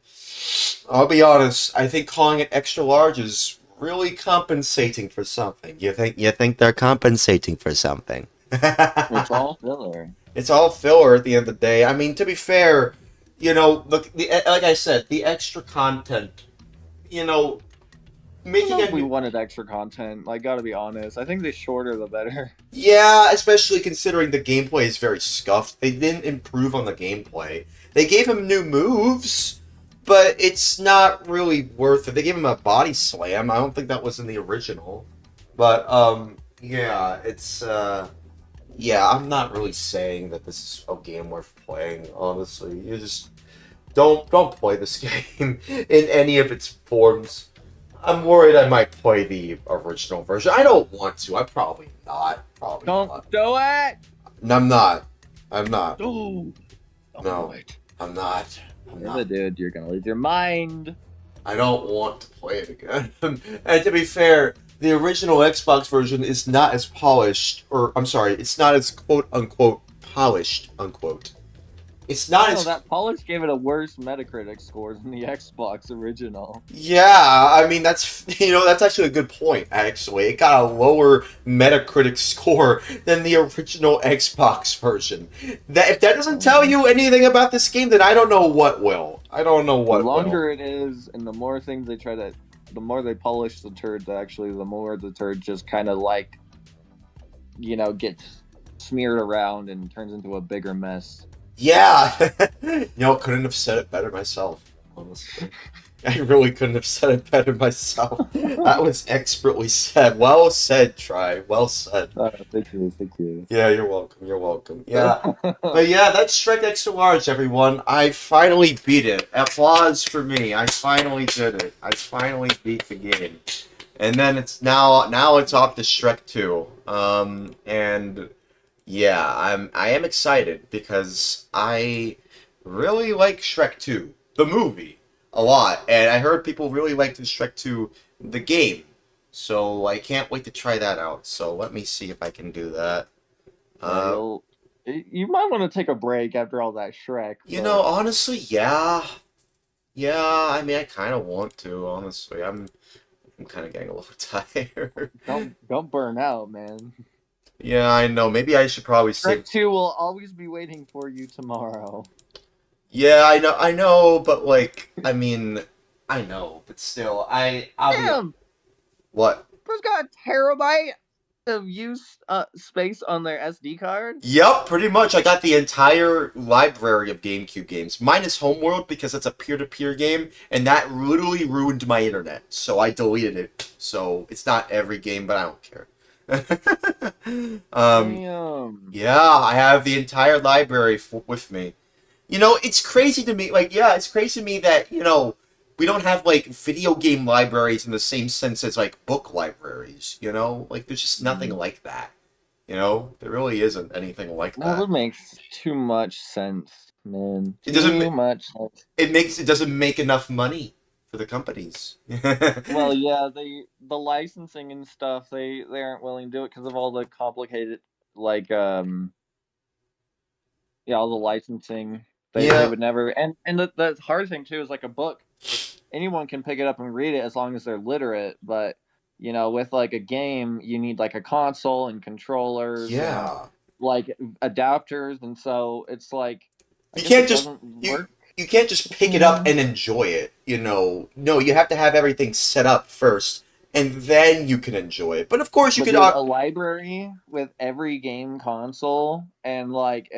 I'll be honest, I think calling it extra large is really compensating for something. You think they're compensating for something? It's all filler. It's all filler at the end of the day. I mean, to be fair, you know, look, like I said, the extra content, you know, making it... We wanted extra content. Like, gotta be honest. I think the shorter the better. Yeah, especially considering the gameplay is very scuffed. They didn't improve on the gameplay. They gave him new moves, but it's not really worth it. They gave him a body slam. I don't think that was in the original. But, yeah, it's, yeah, I'm not really saying that this is a game worth playing, honestly. You just don't play this game in any of its forms. I'm worried I might play the original version. I don't want to. I'm probably not. Don't do it! No, I'm not. I'm not. No. No, I'm not. I'm not. Dude, you're gonna lose your mind. I don't want to play it again. And to be fair, the original Xbox version is not as polished, or I'm sorry, it's not as quote-unquote polished, unquote. It's not as... that polish gave it a worse Metacritic score than the Xbox original. Yeah, I mean, that's, you know, that's actually a good point, actually. It got a lower Metacritic score than the original Xbox version. That, if that doesn't tell you anything about this game, then I don't know what will. I don't know what will. The longer it is, and the more things they try to... The more they polish the turd, actually, the more the turd just kind of, like, you know, gets smeared around and turns into a bigger mess. Yeah! You know, couldn't have said it better myself, honestly. I really couldn't have said it better myself. That was expertly said. Well said, Try. Well said. Thank you, thank you. Yeah, you're welcome, you're welcome. Yeah. But yeah, that's Shrek Extra Large, everyone. I finally beat it. Applause for me. I finally did it. I finally beat the game. And then it's now it's off to Shrek 2. And yeah, I am excited because I really like Shrek 2, the movie, a lot. And I heard people really liked the Shrek 2, the game. So I can't wait to try that out. So let me see if I can do that. You might want to take a break after all that Shrek. You know, honestly, yeah. Yeah, I mean, I kind of want to, honestly. I'm kind of getting a little tired. Don't burn out, man. Yeah, I know. Maybe I should probably save... Shrek 2 will always be waiting for you tomorrow. Yeah, I know, but like, I mean, I know, but still, Damn! What? Who's got a terabyte of space on their SD card? Yep, pretty much. I got the entire library of GameCube games, minus Homeworld because it's a peer-to-peer game, and that literally ruined my internet, so I deleted it. So it's not every game, but I don't care. Damn. Yeah, I have the entire library with me. You know, it's crazy to me, like, yeah, it's crazy to me that, you know, we don't have, like, video game libraries in the same sense as, like, book libraries, you know? Like, there's just nothing like that, you know? There really isn't anything like that. That makes too much sense, man. It doesn't too much sense. It doesn't make enough money for the companies. Well, yeah, the licensing and stuff, they aren't willing to do it because of all the complicated, like, yeah, all the licensing. They would never, and the hard thing too is, like, a book, anyone can pick it up and read it as long as they're literate, but you know, with like a game, you need like a console and controllers, and, like, adapters, and so it's like you can't just you can't just pick it up and enjoy it, you know. No, you have to have everything set up first and then you can enjoy it. But of course, you But could. dude, a library with every game console and like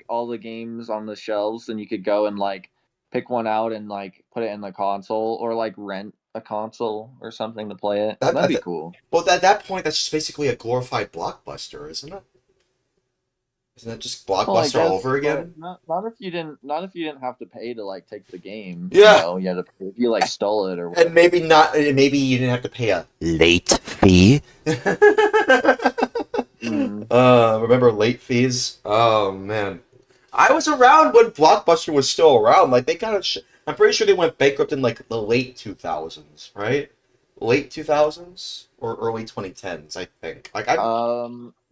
all the games on the shelves, and you could go and like pick one out and like put it in the console, or like rent a console or something to play it. That'd be cool. Well, at that point, that's just basically a glorified Blockbuster, isn't it? Isn't that just Blockbuster all over again? Not if you didn't have to pay to like take the game. Yeah. You know, you had to pay if you like stole it or whatever. And maybe not. Maybe you didn't have to pay a late fee. Remember late fees? Oh man, I was around when Blockbuster was still around. Like they kind of. I'm pretty sure they went bankrupt in like the late 2000s, right? Late 2000s or early 2010s, I think. Like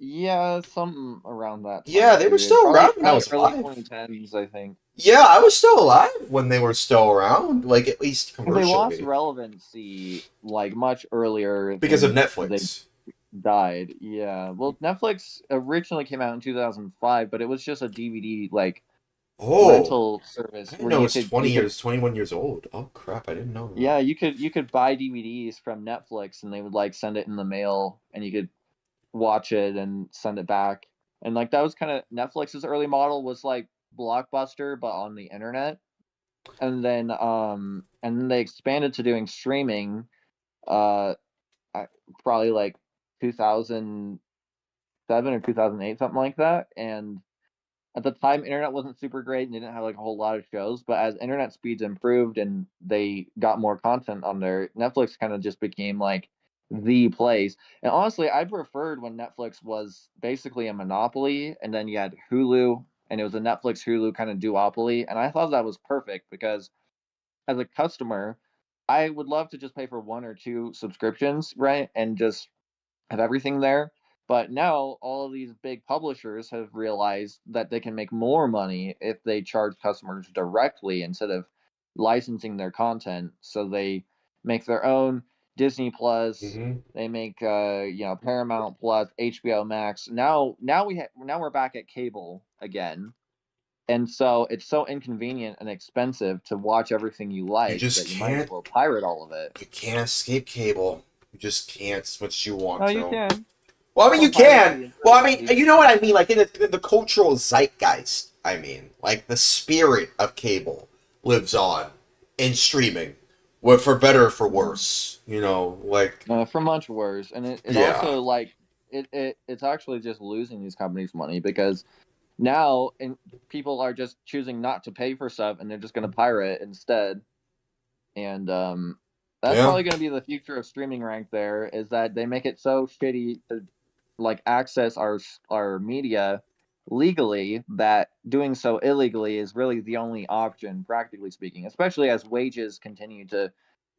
yeah, something around that. Yeah, they were still around when I was alive. Early 2010s, I think. Yeah, I was still alive when they were still around, like at least commercially. They lost relevancy like much earlier because of Netflix. They died. Yeah. Well, Netflix originally came out in 2005, but it was just a DVD like rental service. I didn't know it was 21 years old. Oh crap, I didn't know that. Yeah, you could buy DVDs from Netflix, and they would like send it in the mail, and you could watch it and send it back. And like that was kind of Netflix's early model was like Blockbuster but on the internet. And then they expanded to doing streaming probably like 2007 or 2008, something like that. And at the time, internet wasn't super great, and they didn't have like a whole lot of shows. But as internet speeds improved and they got more content on there, Netflix kind of just became like the place. And honestly, I preferred when Netflix was basically a monopoly, and then you had Hulu, and it was a Netflix Hulu kind of duopoly. And I thought that was perfect because as a customer, I would love to just pay for one or two subscriptions, right, and just have everything there. But now all of these big publishers have realized that they can make more money if they charge customers directly instead of licensing their content. So they make their own Disney Plus. They make Paramount Plus, HBO Max. Now we're back at cable again. And so it's so inconvenient and expensive to watch everything you like that you might as well pirate all of it. You can't escape cable. You just can't switch you want to. No, you can. Well, I mean, you can. Well, I mean, you know what I mean? Like, in the cultural zeitgeist, I mean. Like, the spirit of cable lives on in streaming. For better or for worse. You know, like... for much worse. And it also, like... It's actually just losing these companies money because now people are just choosing not to pay for stuff and they're just going to pirate instead. And that's probably going to be the future of streaming right there, is that they make it so shitty to like access our media legally that doing so illegally is really the only option, practically speaking, especially as wages continue to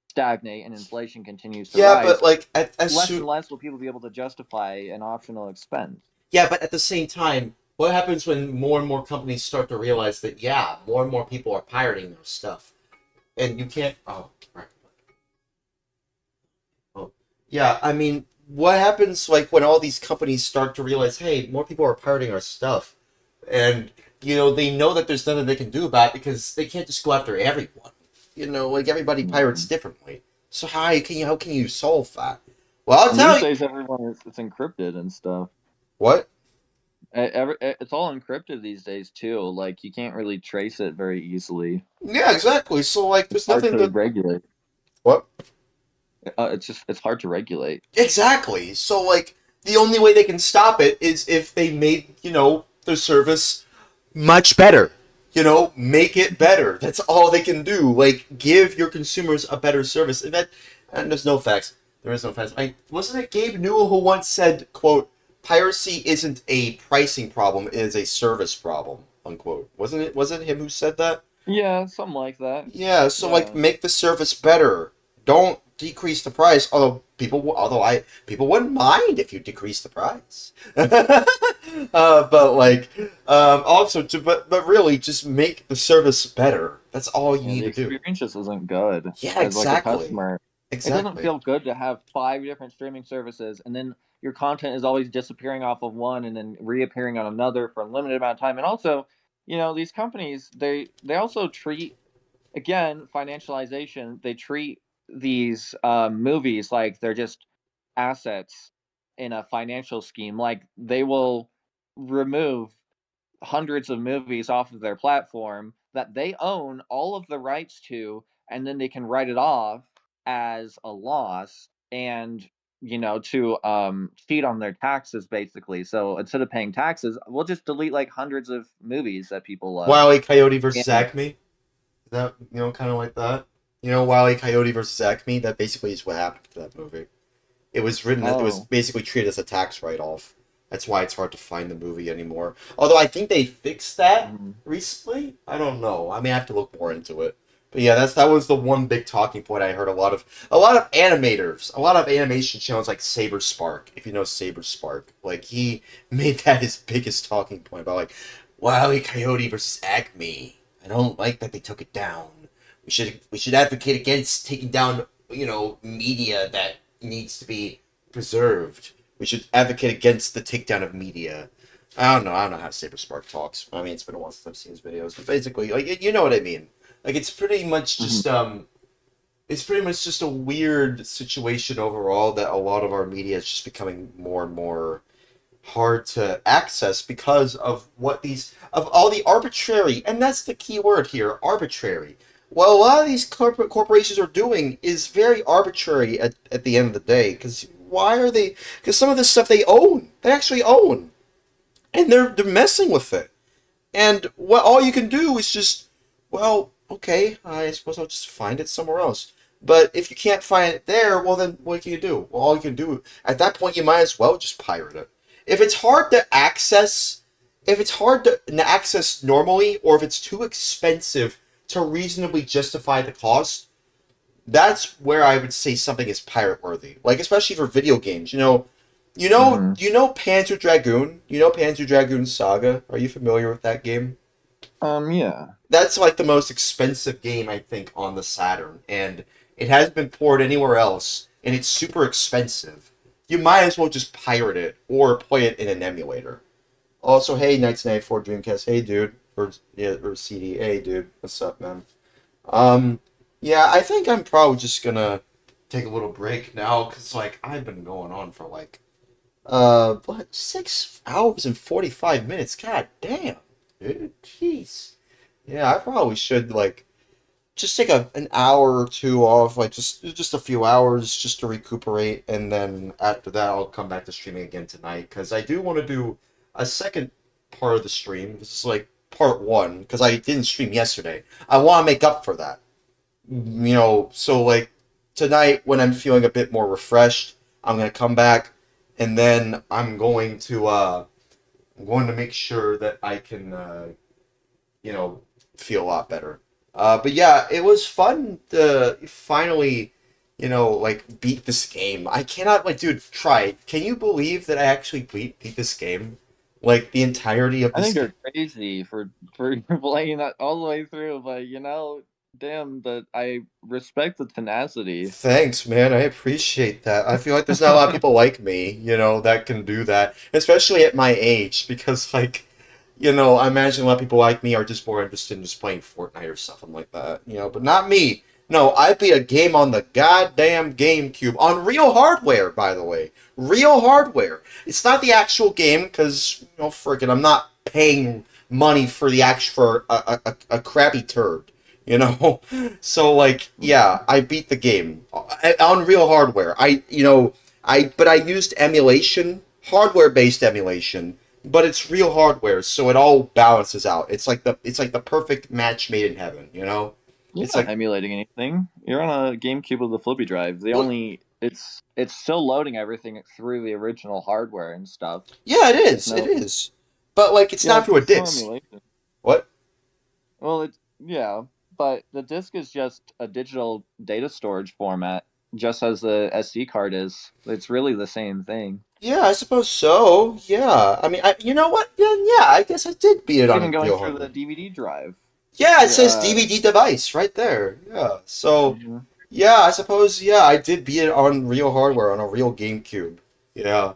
stagnate and inflation continues to rise. But like less and less will people be able to justify an optional expense. Yeah, but at the same time, what happens when more and more companies start to realize that more and more people are pirating their stuff, and you can't? Oh, right. Oh, yeah. I mean, what happens like when all these companies start to realize, hey, more people are pirating our stuff, and they know that there's nothing they can do about it because they can't just go after everyone. Like everybody pirates differently. So how can you solve that? Well, I'll tell you. These days, everyone it's encrypted and stuff. What? It's all encrypted these days too. Like you can't really trace it very easily. Yeah, exactly. So like, there's nothing to regulate. What? It's hard to regulate. Exactly. So like, the only way they can stop it is if they made their service much better. Make it better. That's all they can do. Like, give your consumers a better service. And there's no facts. There is no facts. Wasn't it Gabe Newell who once said, quote, "Piracy isn't a pricing problem, it is a service problem," unquote. Wasn't it him who said that? Yeah, something like that. Yeah, so like, make the service better. Don't decrease the price, although people wouldn't mind if you decrease the price. But like, also, but really, just make the service better. That's all you need to do. The experience just isn't good. Yeah, as exactly. Like a customer. Exactly. It doesn't feel good to have 5 different streaming services and then your content is always disappearing off of one and then reappearing on another for a limited amount of time. And also, these companies, they also treat, again, financialization, they treat these movies like they're just assets in a financial scheme. Like they will remove hundreds of movies off of their platform that they own all of the rights to, and then they can write it off as a loss and to cheat on their taxes basically. So instead of paying taxes, we'll just delete like hundreds of movies that people love. Wile E. Coyote versus And Acme. Is that kind of like that? Wile E. Coyote versus Acme. That basically is what happened to that movie. It was written. It was basically treated as a tax write-off. That's why it's hard to find the movie anymore. Although I think they fixed that recently. I don't know. I mean, I have to look more into it. But yeah, that was the one big talking point I heard. A lot of animators, a lot of animation channels like SaberSpark. If you know SaberSpark, like he made that his biggest talking point about like Wile E. Coyote versus Acme. I don't like that they took it down. We should advocate against taking down media that needs to be preserved. We should advocate against the takedown of media. I don't know how SaberSpark talks. I mean, it's been a while since I've seen his videos, but basically, like, you know what I mean. Like, it's pretty much just a weird situation overall that a lot of our media is just becoming more and more hard to access because of all the arbitrary, and that's the key word here, arbitrary. What a lot of these corporations are doing is very arbitrary at the end of the day, because because some of this stuff they actually own, and they're messing with it. And all you can do is just, well, okay, I suppose I'll just find it somewhere else. But if you can't find it there, well then what can you do? Well, all you can do, at that point, you might as well just pirate it. If it's hard to access normally, or if it's too expensive to reasonably justify the cost, that's where I would say something is pirate worthy. Like, especially for video games. You know Panzer Dragoon? You know Panzer Dragoon Saga? Are you familiar with that game? Yeah. That's like the most expensive game, I think, on the Saturn, and it hasn't been ported anywhere else, and it's super expensive. You might as well just pirate it or play it in an emulator. Also, hey, Knights 94 Dreamcast, hey dude, or CD, hey dude, what's up, man? Yeah, I think I'm probably just gonna take a little break now, cause like I've been going on for like 6 hours and 45 minutes. God damn, dude, jeez. Yeah, I probably should like just take an hour or two off, like just a few hours just to recuperate, and then after that I'll come back to streaming again tonight, because I do want to do a second part of the stream. This is like part one, because I didn't stream yesterday. I want to make up for that. So like tonight when I'm feeling a bit more refreshed, I'm gonna come back, and then I'm going to make sure that I can feel a lot better. But yeah, it was fun to finally, like beat this game. I cannot, like, dude, try it. Can you believe that I actually beat this game? Like, the entirety of this I think you're crazy for playing that all the way through, but damn, but I respect the tenacity. Thanks, man. I appreciate that. I feel like there's not a lot of people like me, that can do that, especially at my age, because, like, I imagine a lot of people like me are just more interested in just playing Fortnite or something like that, but not me. No, I beat a game on the goddamn GameCube, on real hardware, by the way. Real hardware. It's not the actual game, because, frickin', I'm not paying money for a crappy turd. So like, yeah, I beat the game on real hardware. But I used emulation, hardware-based emulation, but it's real hardware, so it all balances out. It's like the perfect match made in heaven. You're It's not like emulating anything. You're on a GameCube with a floppy drive. It's still loading everything through the original hardware and stuff. Yeah, it is. It is. But like, it's not through a disc. What? Well, but the disc is just a digital data storage format, just as the SD card is. It's really the same thing. Yeah, I suppose so. Yeah, I mean, you know what? Yeah, I guess I did beat it on even going real through hardware. the DVD drive. Yeah, it says DVD device right there. Yeah, so yeah, I suppose I did beat it on real hardware on a real GameCube. Yeah,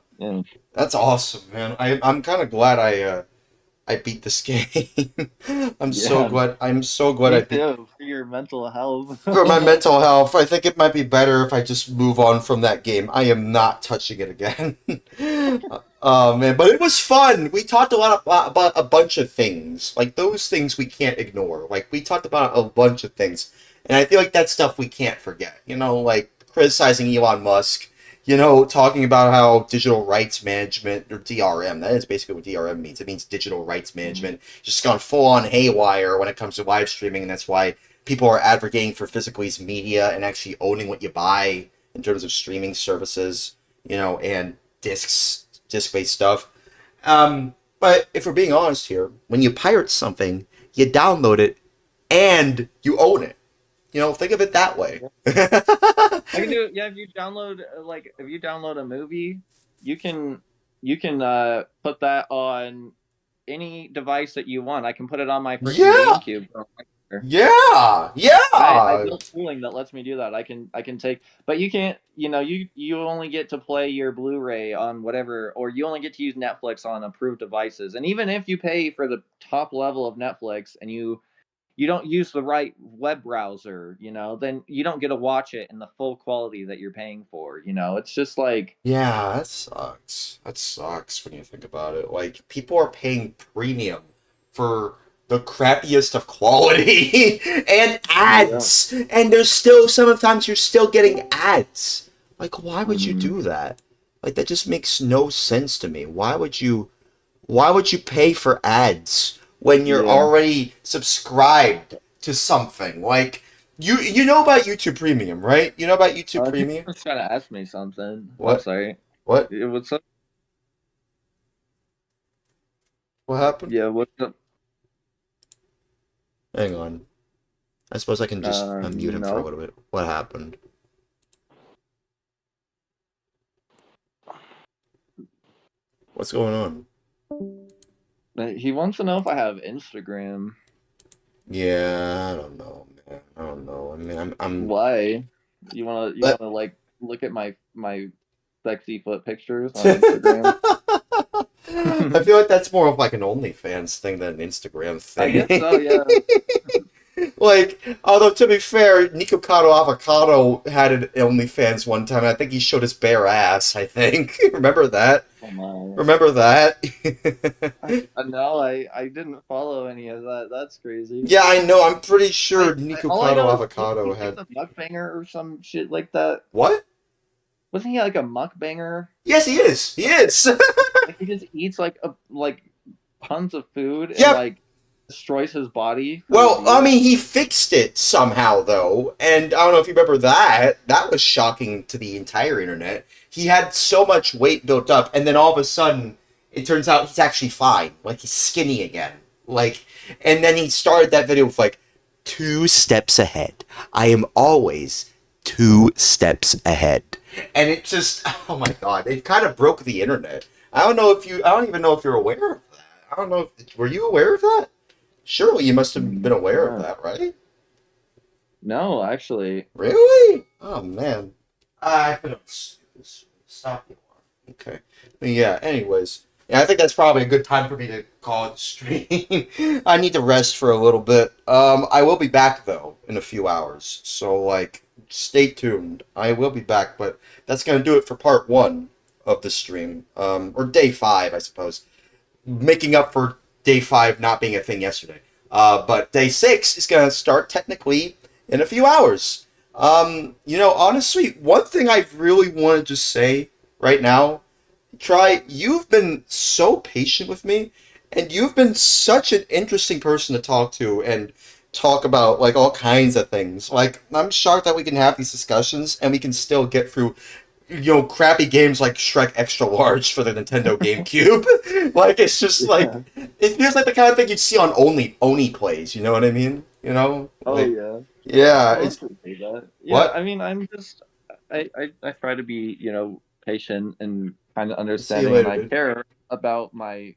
that's awesome, man. I'm kind of glad I beat this game. I'm so glad I Me beat too, for your mental health. for my mental health. I think it might be better if I just move on from that game. I am not touching it again. Oh man, but it was fun. We talked a lot about a bunch of things. Like those things we can't ignore. Like we talked about a bunch of things. And I feel like that's stuff we can't forget. You know, like criticizing Elon Musk, you know, talking about how digital rights management, or DRM, that is basically what DRM means. It means digital rights management. Just gone full on haywire when it comes to live streaming, and that's why people are advocating for physical media and actually owning what you buy in terms of streaming services, you know, and disc-based stuff. But if we're being honest here, when you pirate something, you download it and you own it. You know, think of it that way. I can do it. Yeah, if you download a movie, you can put that on any device that you want. I can put it on my freaking GameCube. Yeah, I built tooling that lets me do that. I can take, but you can't. You know, you only get to play your Blu-ray on whatever, or you only get to use Netflix on approved devices. And even if you pay for the top level of Netflix and you don't use the right web browser, you know, then you don't get to watch it in the full quality that you're paying for. You know, it's just like, yeah, that sucks. That sucks when you think about it. Like people are paying premium for the crappiest of quality and ads, and there's still sometimes you're still getting ads. Like, why would you do that? Like that just makes no sense to me. Why would you pay for ads when you're already subscribed to something? Like you know about YouTube Premium, right? You know about YouTube Premium? He was trying to ask me something. What? I'm sorry. What? What's up? What happened? Yeah, what's up? Hang on. I suppose I can just unmute him for a little bit. What happened? What's going on? He wants to know if I have Instagram. Yeah, I don't know, man. I don't know. I mean, I'm. Why? You wanna like look at my sexy foot pictures on Instagram? I feel like that's more of like an OnlyFans thing than an Instagram thing. I guess so, yeah. Like, although to be fair, Nikocado Avocado had an OnlyFans one time. I think he showed his bare ass. I think. Remember that? Remember that? No, I didn't follow any of that. That's crazy. Yeah, I know. I'm pretty sure Nikocado Avocado had a mukbanger or some shit like that. What? Wasn't he like a mukbanger? Yes, he is. He is. Like he just eats like tons of food and like destroys his body. Well, I mean, he fixed it somehow, though, and I don't know if you remember that. That was shocking to the entire internet. He had so much weight built up, and then all of a sudden, it turns out he's actually fine. Like, he's skinny again. Like, and then he started that video with, like, 2 steps ahead. I am always 2 steps ahead. And it just, oh my god, it kind of broke the internet. I don't even know if you're aware of that. I don't know were you aware of that? Surely you must have been aware of that, right? No, actually. Really? Oh, man. I could stop you. Okay. Yeah, anyways. Yeah, I think that's probably a good time for me to call it stream. I need to rest for a little bit. I will be back, though, in a few hours. So, like, stay tuned. I will be back, but that's going to do it for part 1 of the stream. Or day 5, I suppose. Making up for day 5 not being a thing yesterday. But day 6 is going to start technically in a few hours. You know, honestly, one thing I really want to just say right now, you've been so patient with me, and you've been such an interesting person to talk to and talk about, like, all kinds of things. Like, I'm shocked that we can have these discussions and we can still get through, you know, crappy games like Shrek Extra Large for the Nintendo GameCube. Like, it's just like, it feels like the kind of thing you'd see on Oni plays, you know what I mean? You know? Like, yeah. It's, that. Yeah, what? I mean, I'm just, I try to be, you know, patient and kind of understanding, later, and I dude. care about my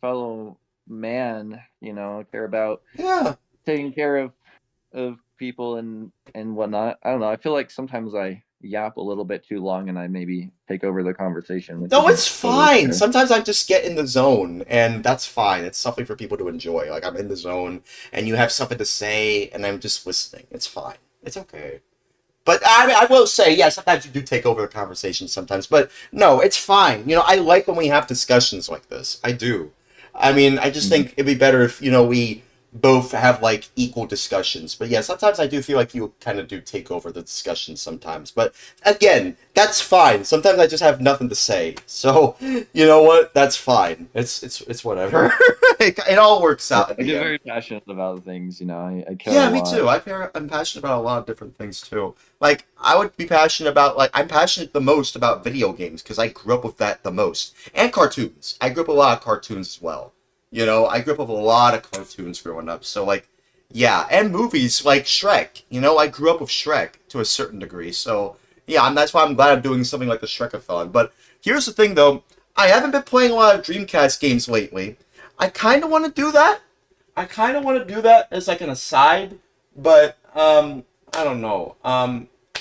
fellow man, you know, I care about taking care of people and whatnot. I don't know, I feel like sometimes I yap a little bit too long and I maybe take over the conversation. No, it's fine. Sometimes I just get in the zone, and that's fine. It's something for people to enjoy. Like, I'm in the zone, and you have something to say, and I'm just listening. It's fine. It's okay. But I will say, yeah, sometimes you do take over the conversation sometimes. But no, it's fine. I like when we have discussions like this. I do. I mean, I just think it'd be better if, we both have, like, equal discussions. But yeah, sometimes I do feel like you kind of do take over the discussion sometimes. But again, that's fine. Sometimes I just have nothing to say. So, you know what? That's fine. It's whatever. It all works out. I get very passionate about things, I care Yeah, a me lot. too. I'm passionate about a lot of different things too. Like, I would be passionate about, like, I'm passionate the most about video games because I grew up with that the most. And cartoons. I grew up with a lot of cartoons as well. I grew up with a lot of cartoons growing up. So, like, yeah. And movies like Shrek. I grew up with Shrek to a certain degree. So, yeah, that's why I'm glad I'm doing something like the Shrek-A-thon. But here's the thing, though. I haven't been playing a lot of Dreamcast games lately. I kind of want to do that. As like an aside, but I don't know.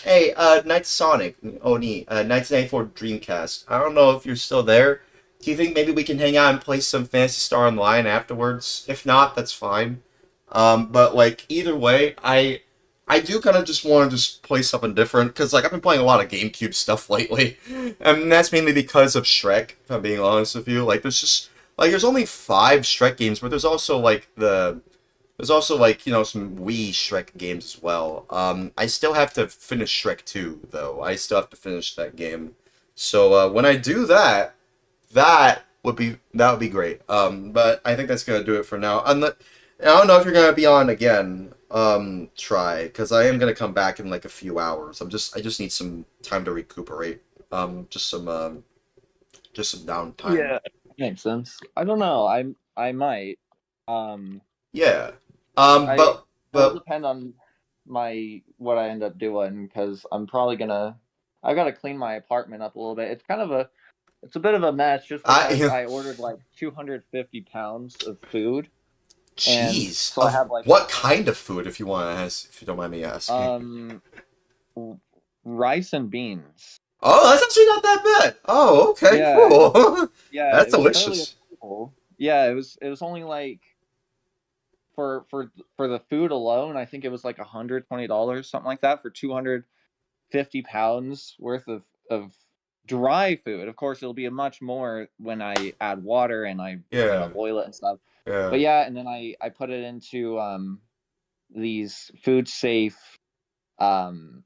Hey, Night Sonic, Oni, 1994 Dreamcast. I don't know if you're still there. Do you think maybe we can hang out and play some Phantasy Star Online afterwards? If not, that's fine. But like either way, I do kind of just want to just play something different because like I've been playing a lot of GameCube stuff lately, and that's mainly because of Shrek. If I'm being honest with you, like there's only 5 Shrek games, but there's also like some Wii Shrek games as well. I still have to finish Shrek 2 though. I still have to finish that game. So when I do that, that would be great. But I think that's gonna do it for now. I don't know if you're gonna be on again. Try because I am gonna come back in like a few hours. I just need some time to recuperate. Just some downtime. Yeah, makes sense. I don't know. I might. Yeah. It'll depend on what I end up doing because I'm probably gonna. I've got to clean my apartment up a little bit. It's a bit of a mess just because I ordered like 250 pounds of food. Jeez. So I have like what kind of food, if you want to ask, if you don't mind me asking? Rice and beans. Oh, that's actually not that bad. Oh, okay, yeah, cool. Yeah, that's delicious. Yeah, it was only like for the food alone, I think it was like $120, something like that, for 250 pounds worth of dry food. Of course, it'll be much more when I add water and I boil it and stuff. Yeah. But yeah, and then I put it into these food safe buckets.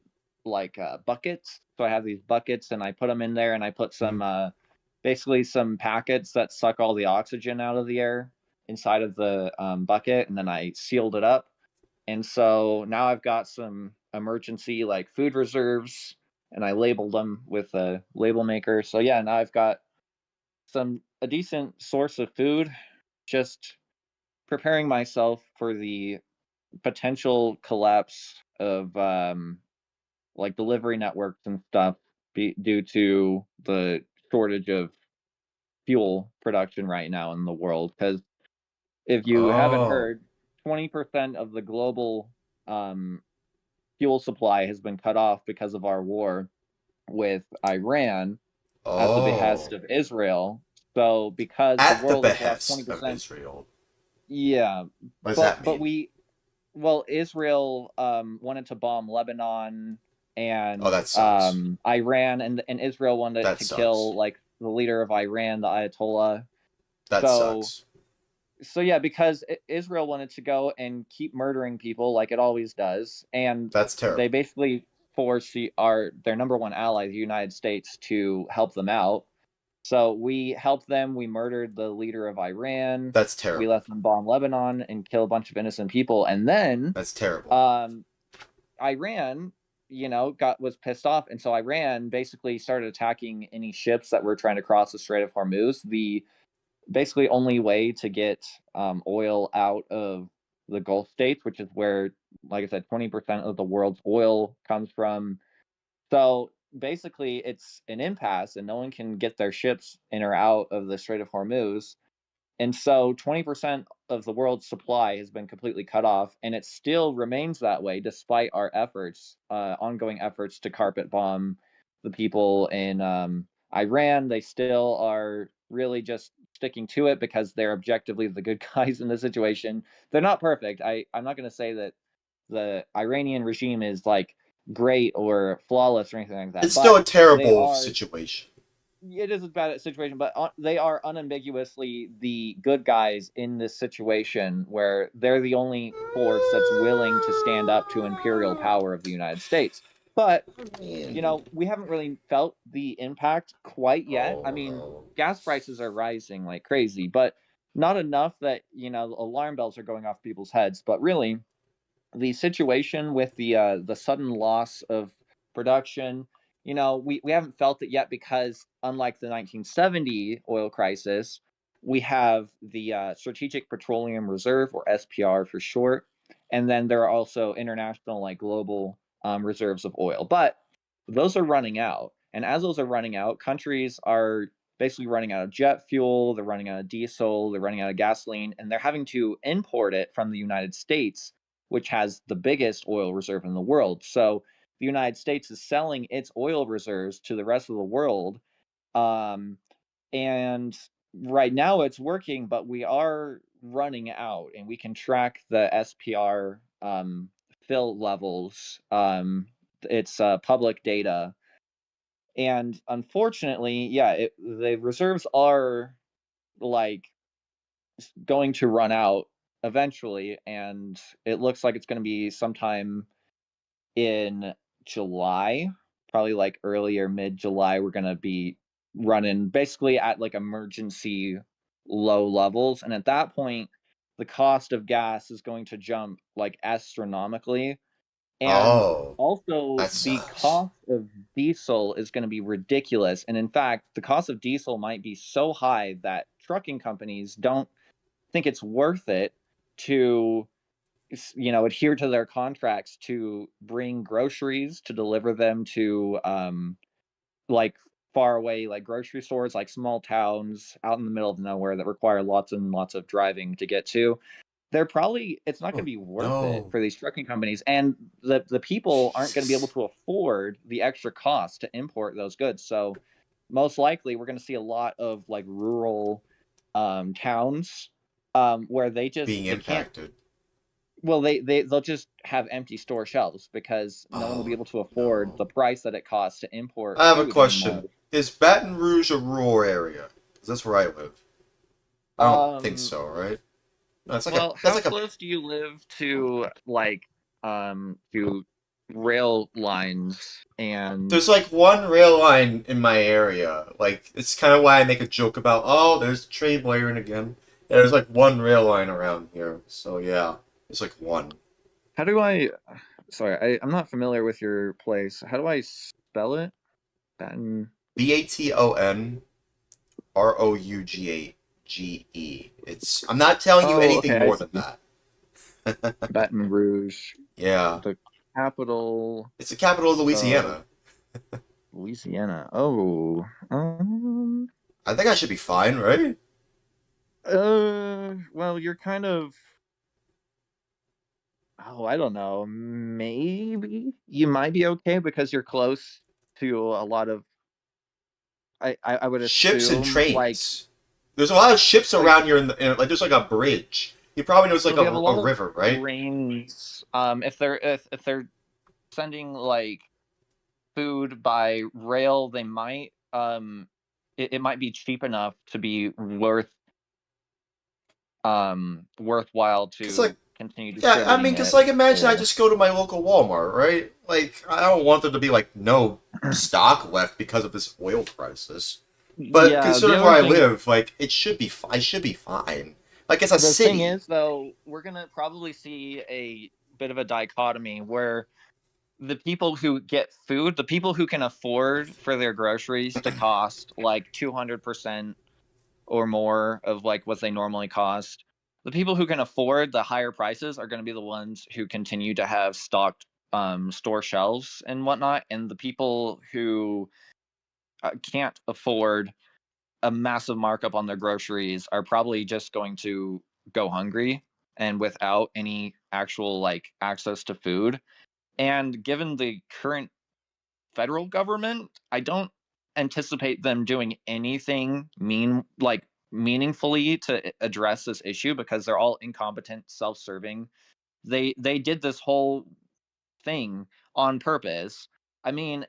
So I have these buckets and I put them in there and I put some basically some packets that suck all the oxygen out of the air inside of the bucket, and then I sealed it up. And so now I've got some emergency like food reserves, and I labeled them with a label maker. So yeah, now I've got a decent source of food, just preparing myself for the potential collapse of like delivery networks and stuff due to the shortage of fuel production right now in the world. Because if you haven't heard, 20% of the global fuel supply has been cut off because of our war with Iran at the behest of Israel. So because the world has lost 20% of Israel. Yeah. What does that mean? But Israel wanted to bomb Lebanon and that sucks. Iran, and Israel wanted to kill like the leader of Iran, the Ayatollah. That sucks. So yeah, because Israel wanted to go and keep murdering people like it always does, and that's terrible. They basically forced their number one ally, the United States, to help them out. So we helped them. We murdered the leader of Iran. That's terrible. We let them bomb Lebanon and kill a bunch of innocent people, and then that's terrible. Iran, was pissed off, and so Iran basically started attacking any ships that were trying to cross the Strait of Hormuz. The basically only way to get oil out of the Gulf states, which is where, like I said, 20% of the world's oil comes from. So basically, it's an impasse, and no one can get their ships in or out of the Strait of Hormuz. And so 20% of the world's supply has been completely cut off, and it still remains that way despite our efforts, ongoing efforts to carpet bomb the people in Iran. They still are really just sticking to it because they're objectively the good guys in the situation. They're not perfect. I'm not going to say that the Iranian regime is like great or flawless or anything like that. It's still a terrible are, situation. It is a bad situation, but they are unambiguously the good guys in this situation, where they're the only force that's willing to stand up to imperial power of the United States. But you know, we haven't really felt the impact quite yet. I mean, gas prices are rising like crazy, but not enough that, you know, alarm bells are going off people's heads. But really, the situation with the sudden loss of production, you know, we haven't felt it yet because unlike the 1970 oil crisis, we have the Strategic Petroleum Reserve, or SPR for short, and then there are also international, like global reserves of oil. But those are running out, and as those are running out, countries are basically running out of jet fuel, they're running out of diesel, they're running out of gasoline, and they're having to import it from the United States, which has the biggest oil reserve in the world. So the United States is selling its oil reserves to the rest of the world. And right now it's working, but we are running out, and we can track the SPR fill levels. It's public data. And unfortunately, yeah, the reserves are like going to run out eventually, and it looks like it's going to be sometime in July, probably like early or mid July. We're going to be running basically at like emergency low levels, and at that point the cost of gas is going to jump like astronomically, and also the cost of diesel is going to be ridiculous. And in fact, the cost of diesel might be so high that trucking companies don't think it's worth it to, you know, adhere to their contracts to bring groceries, to deliver them to like far away like grocery stores, like small towns out in the middle of nowhere that require lots and lots of driving to get to. It's not going to be worth it for these trucking companies, and the people aren't going to be able to afford the extra cost to import those goods. So most likely we're going to see a lot of like rural towns where they being impacted. Well, they'll just have empty store shelves because no one will be able to afford the price that it costs to import. I have a question. Anymore. Is Baton Rouge a rural area? Because that's where I live. I don't think so, right? No, it's like how close do you live to like to rail lines? And there's like one rail line in my area. Like, it's kind of why I make a joke about, oh, there's train blaring again. Yeah, there's like one rail line around here. So yeah, it's like one. How do I? Sorry, I'm not familiar with your place. How do I spell it? Baton. BATONROUGE. It's. I'm not telling you anything more than that. Baton Rouge. Yeah. The capital. It's the capital of Louisiana. Louisiana. Oh. I think I should be fine, right? Well, you're kind of. Oh, I don't know. Maybe you might be okay because you're close to a lot of. I would assume ships and trains. Like, there's a lot of ships around here, like there's like a bridge. You probably know it's like a river, right? Trains. If they're sending like food by rail, they might it might be cheap enough to be worthwhile to continue distributing. Yeah, I mean, because like imagine I just go to my local Walmart, right? Like, I don't want there to be like no stock left because of this oil crisis. But yeah, considering where I live, like I should be fine. Like, it's a city. The thing is, though, we're gonna probably see a bit of a dichotomy where the people who get food, the people who can afford for their groceries to cost like 200% or more of like what they normally cost, the people who can afford the higher prices are going to be the ones who continue to have stocked store shelves and whatnot, and the people who can't afford a massive markup on their groceries are probably just going to go hungry and without any actual like access to food. And given the current federal government, I don't anticipate them doing anything meaningfully to address this issue because they're all incompetent, self-serving. They did this whole thing on purpose. I mean,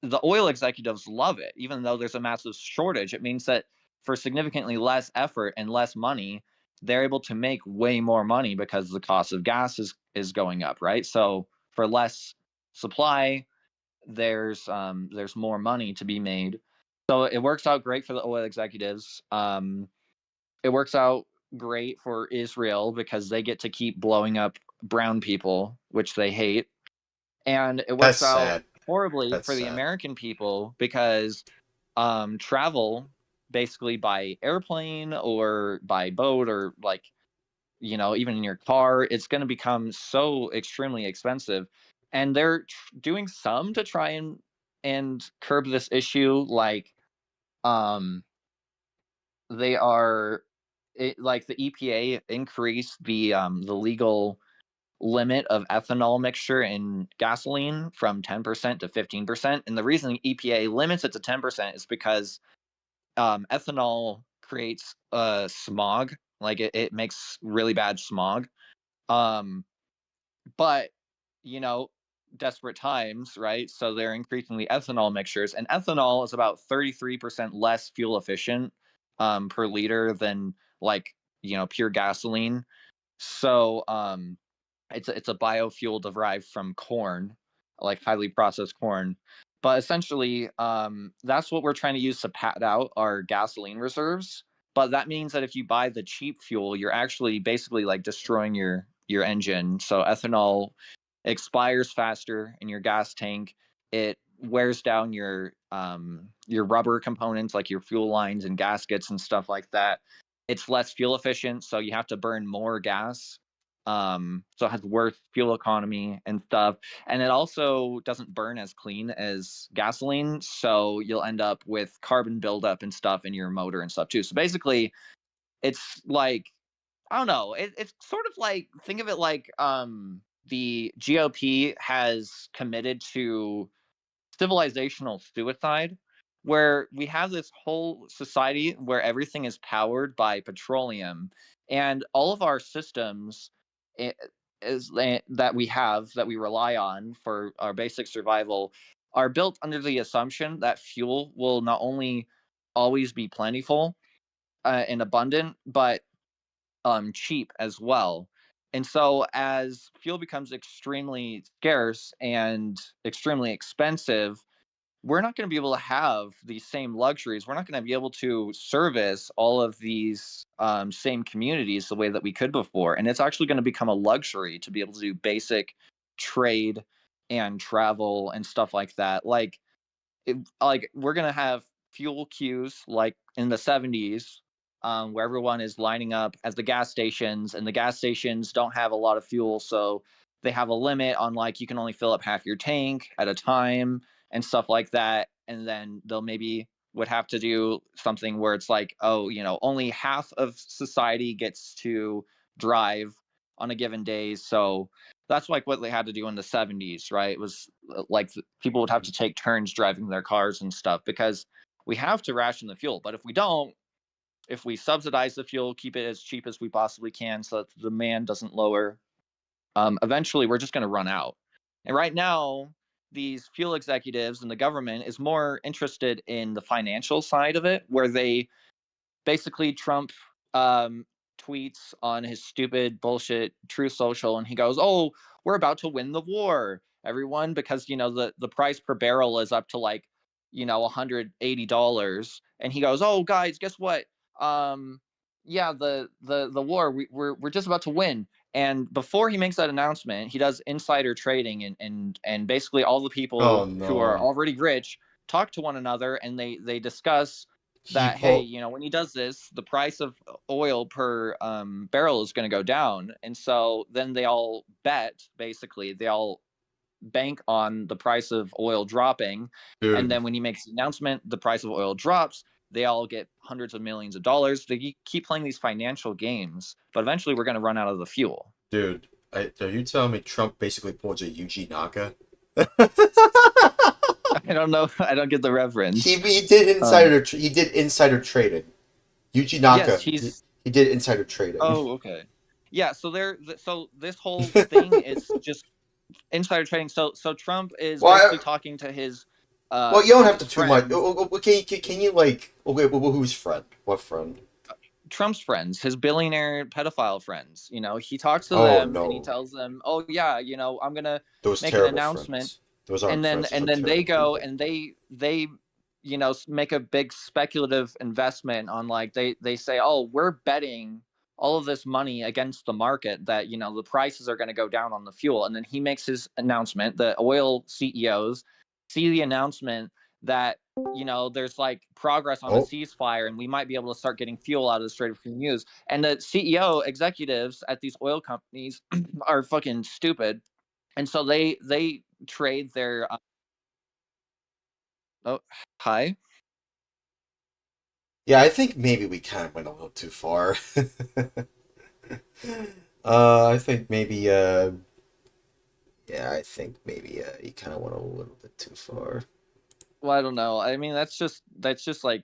the oil executives love it, even though there's a massive shortage. It means that for significantly less effort and less money, they're able to make way more money because the cost of gas is going up, right? So for less supply, there's more money to be made. So it works out great for the oil executives. It works out great for Israel because they get to keep blowing up brown people, which they hate. And it works out horribly for the American people because travel basically by airplane or by boat or like, you know, even in your car, it's going to become so extremely expensive. And they're doing some to try and curb this issue. Like, they are like the EPA increased the legal limit of ethanol mixture in gasoline from 10% to 15%. And the reason the EPA limits it to 10% is because ethanol creates smog. Like it makes really bad smog. But, you know, desperate times, right? So they're increasing the ethanol mixtures. And ethanol is about 33% less fuel efficient per liter than like, you know, pure gasoline. So it's a biofuel derived from corn, like highly processed corn. But essentially, that's what we're trying to use to pad out our gasoline reserves. But that means that if you buy the cheap fuel, you're actually basically like destroying your engine. So ethanol expires faster in your gas tank. It wears down your rubber components like your fuel lines and gaskets and stuff like that. It's less fuel efficient, so you have to burn more gas. So it has worse fuel economy and stuff. And it also doesn't burn as clean as gasoline, so you'll end up with carbon buildup and stuff in your motor and stuff too. So basically, it's like, I don't know, it's sort of like, think of it like the GOP has committed to civilizational suicide, where we have this whole society where everything is powered by petroleum, and all of our systems that we rely on for our basic survival are built under the assumption that fuel will not only always be plentiful and abundant, but cheap as well. And so as fuel becomes extremely scarce and extremely expensive, we're not going to be able to have these same luxuries. We're not going to be able to service all of these same communities the way that we could before. And it's actually going to become a luxury to be able to do basic trade and travel and stuff like that. Like we're going to have fuel queues like in the 70s, where everyone is lining up at the gas stations, and the gas stations don't have a lot of fuel, so they have a limit on like you can only fill up half your tank at a time and stuff like that. And then they'll maybe would have to do something where it's like, oh, you know, only half of society gets to drive on a given day. So that's like what they had to do in the 70s, right? It was like people would have to take turns driving their cars and stuff because we have to ration the fuel. But if we don't, if we subsidize the fuel, keep it as cheap as we possibly can so that the demand doesn't lower, eventually we're just going to run out. And right now, these fuel executives and the government is more interested in the financial side of it, where they basically Trump tweets on his stupid bullshit Truth Social, and he goes, "Oh, we're about to win the war, everyone," because you know the price per barrel is up to like, you know, $180, and he goes, "Oh, guys, guess what? Yeah, the war we're just about to win." And before he makes that announcement, he does insider trading, and basically all the people who are already rich talk to one another, and they discuss that, hey, you know, when he does this, the price of oil per barrel is going to go down. And so then they all bet, basically, they all bank on the price of oil dropping. Dude. And then when he makes the announcement, the price of oil drops. they all get hundreds of millions of dollars. They keep playing these financial games, but eventually we're going to run out of the fuel. Dude, are you telling me Trump basically pulled a Yuji Naka? I don't know. I don't get the reference. He did insider trading. Yuji Naka. Yes, he did insider trading. Oh, okay. Yeah, so this whole thing is just insider trading. So Trump is basically talking to his. Well, you don't have to too much. Can you like? Okay, well, whose friend? What friend? Trump's friends, his billionaire pedophile friends. You know, he talks to them and he tells them, "Oh yeah, you know, I'm gonna make an announcement." Those aren't and then they go and they you know, make a big speculative investment on, like, they say, "Oh, we're betting all of this money against the market that, you know, the prices are going to go down on the fuel." And then he makes his announcement. The oil CEOs see the announcement that, you know, there's like progress on a ceasefire and we might be able to start getting fuel out of the Strait of Hormuz. And the CEO executives at these oil companies are fucking stupid. And so they trade their oh, hi. Yeah, I think maybe we kind of went a little too far. I think maybe yeah, I think maybe he kind of went a little bit too far. Well, I don't know. I mean, that's just like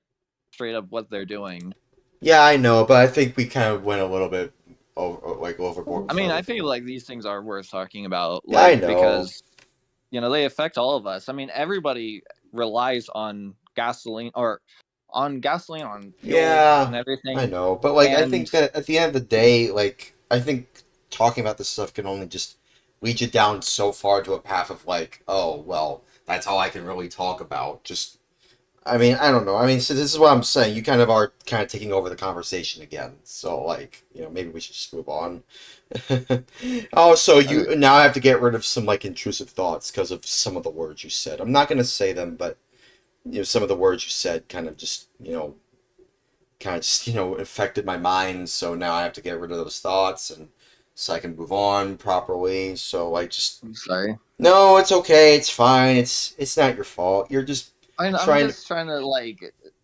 straight up what they're doing. Yeah, I know, but I think we kind of went a little bit overboard. I mean, I feel like these things are worth talking about. Yeah, I know. Because, you know, they affect all of us. I mean, everybody relies on gasoline on fuel and everything. I know, but like, I think that at the end of the day, like, I think talking about this stuff can only just lead you down so far to a path of like, oh, well, that's all I can really talk about. Just, I mean, I don't know. I mean, so this is what I'm saying. You kind of are taking over the conversation again. So, like, you know, maybe we should just move on. Also, you now have to get rid of some like intrusive thoughts because of some of the words you said. I'm not going to say them, but you know, some of the words you said kind of just, you know, affected my mind. So now I have to get rid of those thoughts and so I can move on properly. So I just. I'm sorry. No, it's okay. It's fine. It's not your fault. You're just. I'm just trying to, like,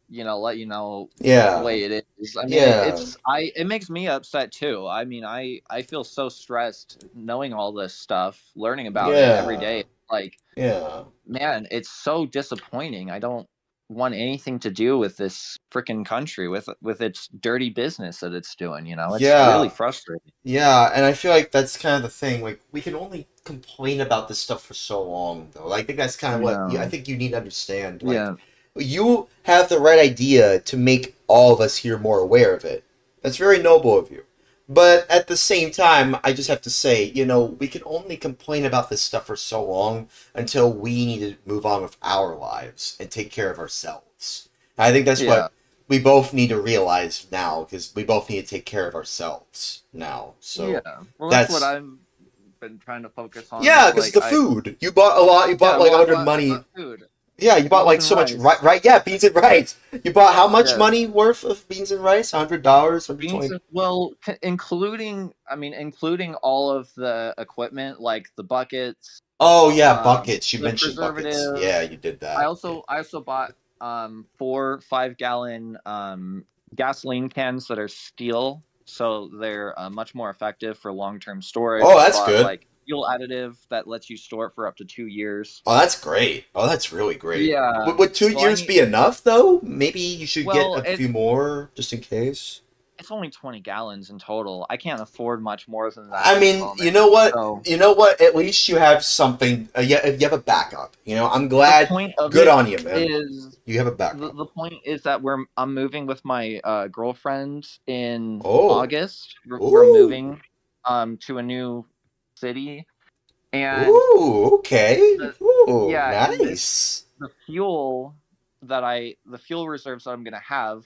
you know, let you know the way it is. I mean, it makes me upset too. I mean, I feel so stressed knowing all this stuff, learning about it every day. Like, man, it's so disappointing. I don't want anything to do with this freaking country, with its dirty business that it's doing. You know, it's really frustrating. Yeah, and I feel like that's kind of the thing. Like, we can only complain about this stuff for so long, though. I think that's kind of what I think you need to understand. Like, you have the right idea to make all of us here more aware of it. That's very noble of you. But at the same time, I just have to say, you know, we can only complain about this stuff for so long until we need to move on with our lives and take care of ourselves. And I think that's what we both need to realize now, because we both need to take care of ourselves now. So well, that's what I've been trying to focus on. Yeah, because the food. You bought a lot. You bought like 100 money. Food. Yeah, you bought like so much right. Yeah, beans and rice. You bought how much money worth of beans and rice? $100, $120. Well, including all of the equipment, like the buckets. Oh yeah, buckets. You mentioned buckets. Yeah, you did that. I also bought 4 5-gallon gasoline cans that are steel, so they're much more effective for long-term storage. Oh, that's good. Like fuel additive that lets you store it for up to 2 years. Oh, that's great. Oh, that's really great. Yeah. Would 2 years be enough, though? Maybe you should get a few more, just in case. It's only 20 gallons in total. I can't afford much more than that. I mean, you know what? So, you know what? At least you have something. You have a backup. You know, I'm glad. Good on you, man. You have a backup. The point is that I'm moving with my girlfriend in August. We're moving to a new city, and okay. Nice. The fuel reserves that I'm gonna have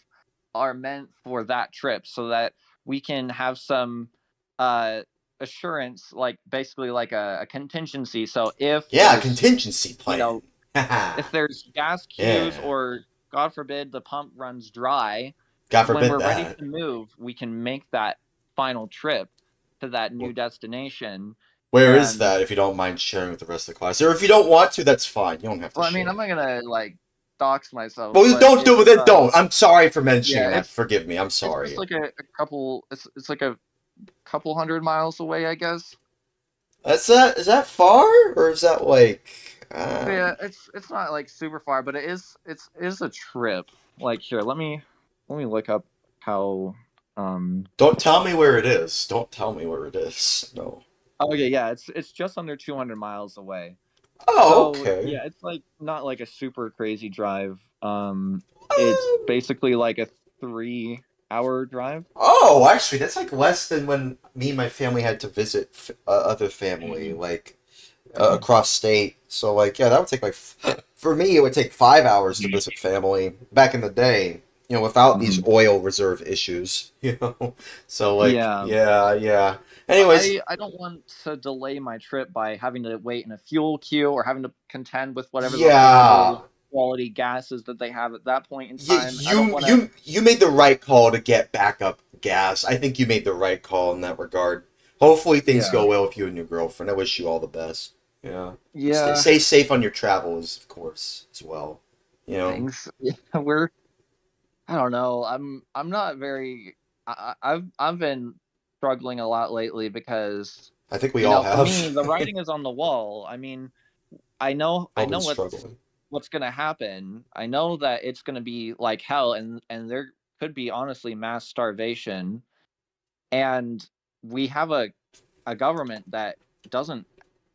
are meant for that trip, so that we can have some assurance, like basically like a contingency. So if a contingency plan, you know, if there's gas queues or God forbid the pump runs dry, when we're ready to move, we can make that final trip to that new destination. Where is that, if you don't mind sharing with the rest of the class? Or if you don't want to, that's fine. You don't have to share. I mean, I'm not gonna, like, dox myself. Well, but don't do it's, it. Don't. I'm sorry for mentioning yeah, that. Forgive me. I'm it's sorry. just like a couple. It's like a couple 100 miles away, I guess. Is that far, or is that like? Yeah, it's not like super far, but it is a trip. Like here, let me look up how. Don't tell me where it is. Don't tell me where it is. No. Okay, yeah, it's just under 200 miles away. Oh, So okay. yeah, it's like not like a super crazy drive. It's basically like a 3-hour drive. Oh, actually, that's like less than when me and my family had to visit other family, like across state. So, like, yeah, that would take like for me, it would take 5 hours to visit family back in the day. Without these oil reserve issues. So, like, Yeah. yeah. Anyways, I don't want to delay my trip by having to wait in a fuel queue or having to contend with whatever the yeah. low quality gases that they have at that point in Yeah, time. I don't want to. you made the right call to get backup gas. I think you made the right call in that regard. Hopefully things go well with you and your girlfriend. I wish you all the best. Yeah. Yeah. Stay safe on your travels, of course, as well. Thanks. Yeah, I don't know. I'm not very. I've been struggling a lot lately because I think we all for have. me the writing is on the wall. I mean, I know struggling. what's going to happen. I know that it's going to be like hell, and there could be honestly mass starvation, and we have a government that doesn't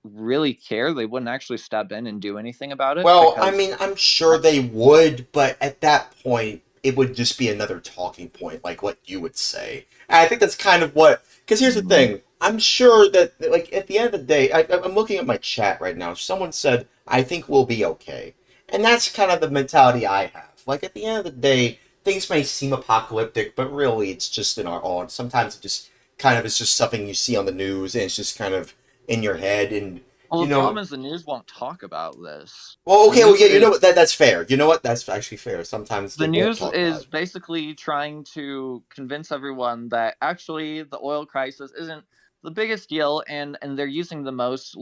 really care. They wouldn't actually step in and do anything about it. Well, I mean, I'm sure they would, but at that point, it would just be another talking point, like what you would say. And I think that's kind of what. Because here's the thing. I'm sure that, like, at the end of the day, I'm looking at my chat right now. Someone said, I think we'll be okay. And that's kind of the mentality I have. Like, at the end of the day, things may seem apocalyptic, but really it's just in our own. Sometimes it just kind of is just something you see on the news, and it's just kind of in your head. And, well, the problem is the news won't talk about this. Well, okay, well, yeah, you know what? That's fair. You know what? That's actually fair. Sometimes the news is basically trying to convince everyone that actually the oil crisis isn't the biggest deal, and they're using the most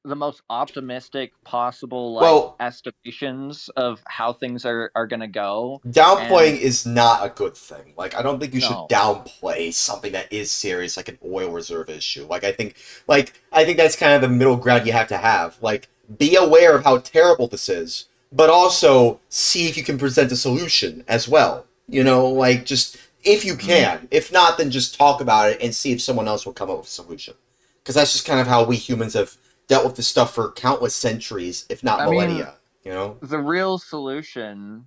the most optimistic possible estimations of how things are going to go. Downplaying is not a good thing. Like, I don't think you should downplay something that is serious, like an oil reserve issue. I think that's kind of the middle ground you have to have. Like, be aware of how terrible this is, but also see if you can present a solution as well. Just if you can. If not, then just talk about it and see if someone else will come up with a solution. Because that's just kind of how we humans have dealt with this stuff for countless centuries, if not millennia. The real solution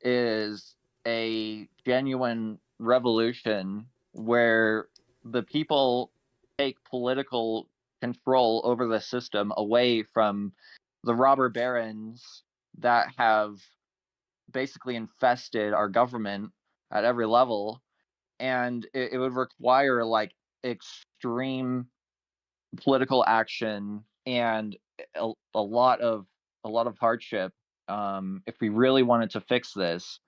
is a genuine revolution where the people take political control over the system away from the robber barons that have basically infested our government at every level, and it would require extreme political action and a lot of hardship if we really wanted to fix this.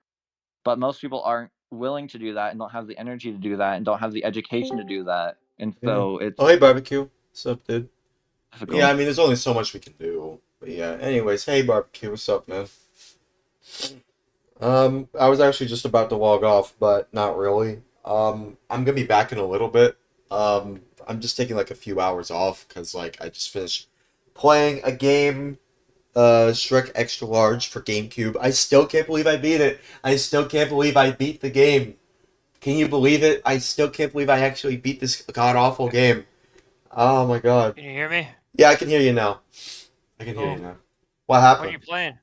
But most people aren't willing to do that and don't have the energy to do that and don't have the education to do that. And so it's hey, Barbecue. What's up, dude? difficult. Yeah, I mean, there's only so much we can do. But yeah, anyways, hey, Barbecue. What's up, man? I was actually just about to log off, but not really. I'm gonna be back in a little bit. I'm just taking like a few hours off because I just finished playing a game, Shrek Extra Large for GameCube. I still can't believe I beat it. I still can't believe I beat the game. Can you believe it? I still can't believe I actually beat this god-awful game. Oh my god. Can you hear me? Yeah, I can hear you now. I can hear you now. What happened? What are you playing?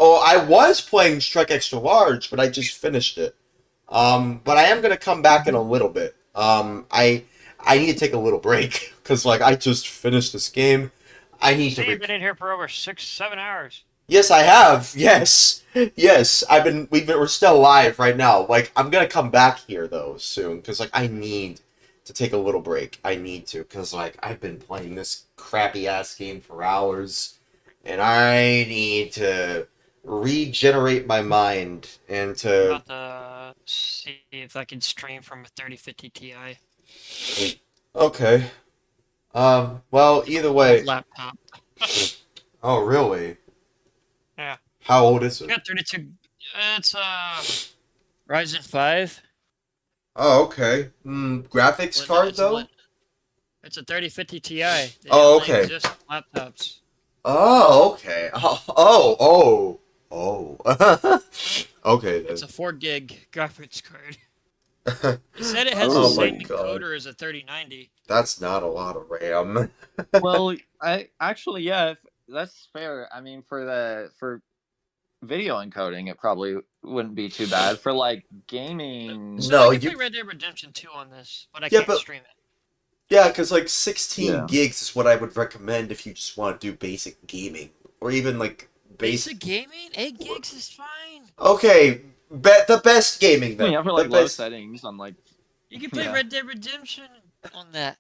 Oh, I was playing Shrek Extra Large, but I just finished it. But I am gonna come back in a little bit. I need to take a little break because I just finished this game. I need to. You've been in here for over 6-7 hours. Yes, I have. Yes. We're still live right now. I'm gonna come back here though soon because I need to take a little break. I need to because I've been playing this crappy ass game for hours, and I need to regenerate my mind and to. I'm about to see if I can stream from a 3050 Ti. Okay. Well, either way. Laptop. Oh, really? How old is It's it? got 32. It's Ryzen 5. Oh, okay. Graphics card though? It's a 3050 Ti. They Oh, only okay. exist on laptops. Oh, okay. Oh. Okay then. It's a 4 gig graphics card. It said it has Oh the my same God. encoder as a 3090. That's not a lot of RAM. Well, I actually, yeah, that's fair. I mean, for video encoding, it probably wouldn't be too bad. For like gaming, So I can play Red Dead Redemption 2 on this, but I can't stream it. Yeah, because like 16 gigs is what I would recommend if you just want to do basic gaming, or even like Basic gaming? 8 gigs is fine. Okay, the best gaming then. Yeah, for like low settings on like. You can play Red Dead Redemption on that.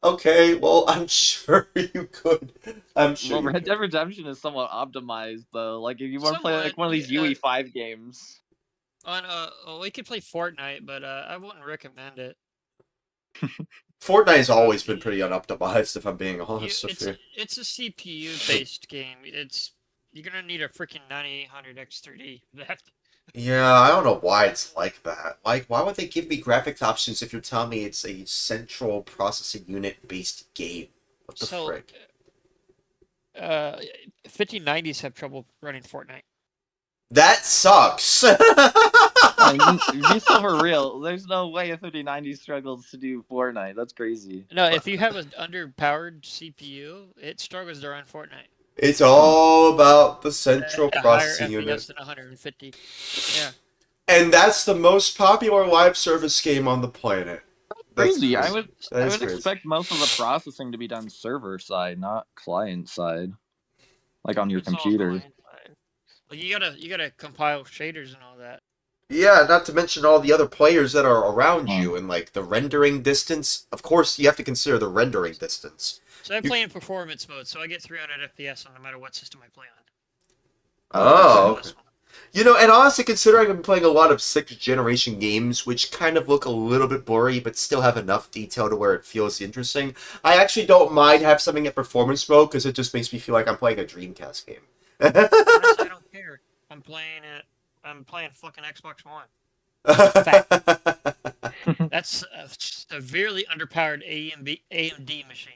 Okay, well, I'm sure you could. I'm sure. Well, Red Dead Redemption is somewhat optimized though. Like if you want to play like one of these UE5 games. We could play Fortnite, but I wouldn't recommend it. Fortnite has always been pretty unoptimized, if I'm being honest with you. It's a CPU-based game. You're gonna need a freaking 9800 X3D for that. Yeah, I don't know why it's like that. Like, why would they give me graphics options if you're telling me it's a central processing unit-based game? What the frick? 5090s have trouble running Fortnite. That sucks! Be so for real. There's no way a 5090 struggles to do Fortnite. That's crazy. No, if you have an underpowered CPU, it struggles to run Fortnite. It's all about the central processing higher unit. FPS than 150. Yeah. And that's the most popular live service game on the planet. Crazy. I would expect most of the processing to be done server side, not client side. Like on your computer. Well, you gotta compile shaders and all that. Yeah, not to mention all the other players that are around you and like the rendering distance. Of course, you have to consider the rendering distance. So I play in performance mode, so I get 300 FPS on no matter what system I play on. Oh, okay. You know, and honestly, considering I'm playing a lot of 6th generation games, which kind of look a little bit blurry, but still have enough detail to where it feels interesting, I actually don't mind have something at performance mode because it just makes me feel like I'm playing a Dreamcast game. Honestly, I don't care. I'm playing fucking Xbox One. That's a severely underpowered AMD machine.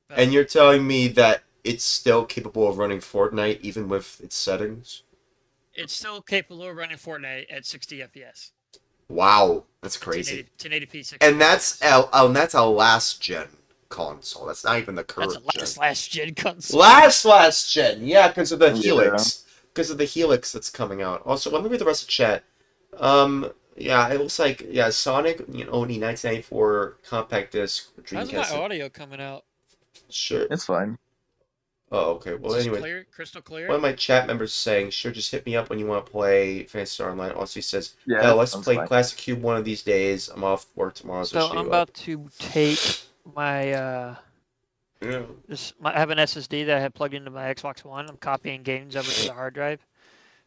But and you're telling me that it's still capable of running Fortnite even with its settings? It's still capable of running Fortnite at 60 FPS. Wow, that's crazy. 1080p 60. And that's a last gen console. That's not even the current That's a last gen console. Last gen, yeah, because of the Helix. Because of the Helix that's coming out. Also, let me read the rest of chat. Yeah, it looks like Sonic, Oni 1994 compact disc Dreamcast. How's my audio coming out? Sure. It's fine. Oh, okay. Well, anyway. Clear? Crystal clear? One of my chat members saying, sure, just hit me up when you want to play Phantasy Star Online. Also, he says, yeah, hell, let's play Classic Cube one of these days. I'm off work tomorrow, so I'm about to take my, I have an SSD that I had plugged into my Xbox One. I'm copying games over to the hard drive.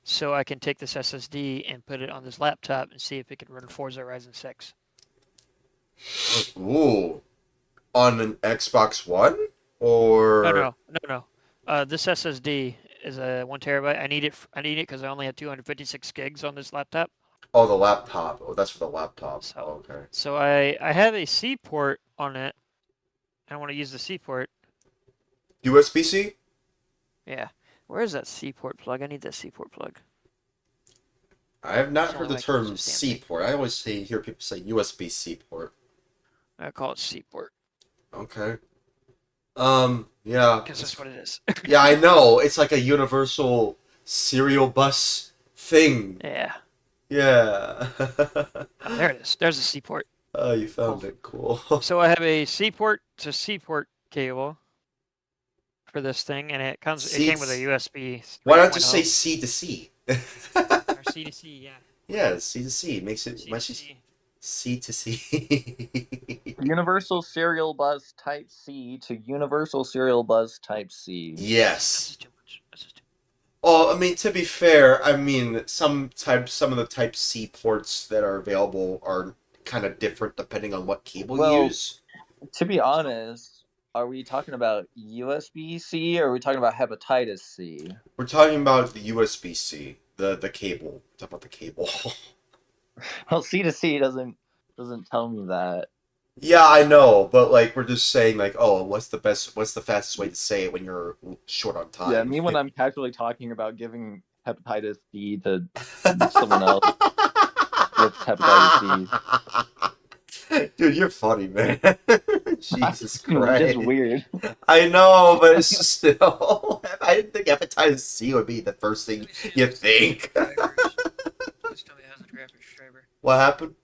So I can take this SSD and put it on this laptop and see if it can run Forza Horizon 6. Ooh. On an Xbox One? Or... No. This SSD is a 1 terabyte. I need it because I only have 256 gigs on this laptop. Oh, the laptop. Oh, that's for the laptop. So, okay. So I have a C port on it. I want to use the C port. USB-C? Yeah. Where is that C port plug? I need that C port plug. I have not heard the term C port. I always hear people say USB-C port. I call it C port. Okay. Yeah. Guess that's what it is. Yeah, I know. It's like a universal serial bus thing. Yeah. Yeah. There it is. There's a C port. Oh, you found it. Cool. So I have a C port to C port cable for this thing, and it came with a USB. Why not just say C to C? Or C to C, yeah. Yeah, C to C. Makes it much easier. C to C. Universal Serial Bus Type C to Universal Serial Bus Type C. Yes. Well, I mean, to be fair, I mean, some of the Type C ports that are available are kind of different depending on what cable you use. To be honest, Are we talking about USB-C or are we talking about hepatitis C? We're talking about the USB-C, the cable. Talk about the cable. Well, C to C doesn't tell me that. Yeah, I know, but like we're just saying like, oh, what's the fastest way to say it when you're short on time? Yeah, me when I'm casually talking about giving hepatitis C to someone else with hepatitis C. Dude, you're funny, man. Jesus Christ. It's just weird. I know, but it's just still. I didn't think hepatitis C would be the first thing you think. Please tell me it has a graphics driver. What happened?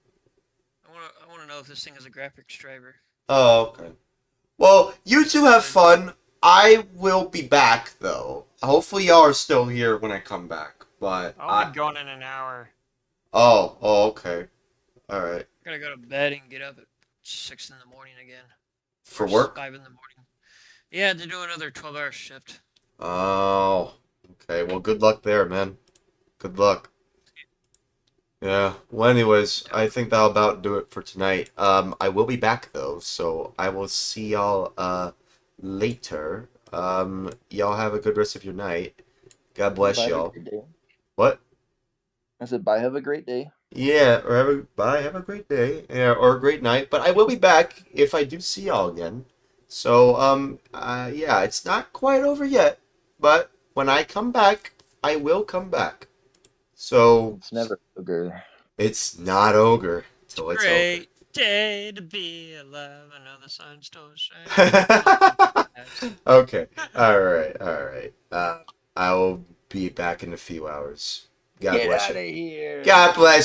I want to know if this thing has a graphics driver. Oh, okay. Well, you two have fun. I will be back, though. Hopefully y'all are still here when I come back, but I'll be gone in an hour. Oh, okay. Alright. I gotta go to bed and get up at 6 in the morning again. For work? 5 in the morning. Yeah, to do another 12-hour shift. Oh, okay. Well, good luck there, man. Good luck. Yeah. Well, anyways, I think that'll about do it for tonight. I will be back, though, so I will see y'all, later. Y'all have a good rest of your night. God bless y'all. What? I said, bye, have a great day. Yeah, or have a great day, yeah, or a great night. But I will be back if I do see y'all again. So, yeah, it's not quite over yet, but when I come back, I will come back. So it's never ogre. It's not ogre till it's Great ogre. day to be alive. I know the sun still shines. Okay, all right. I will be back in a few hours. God Get bless out you. of here. God bless.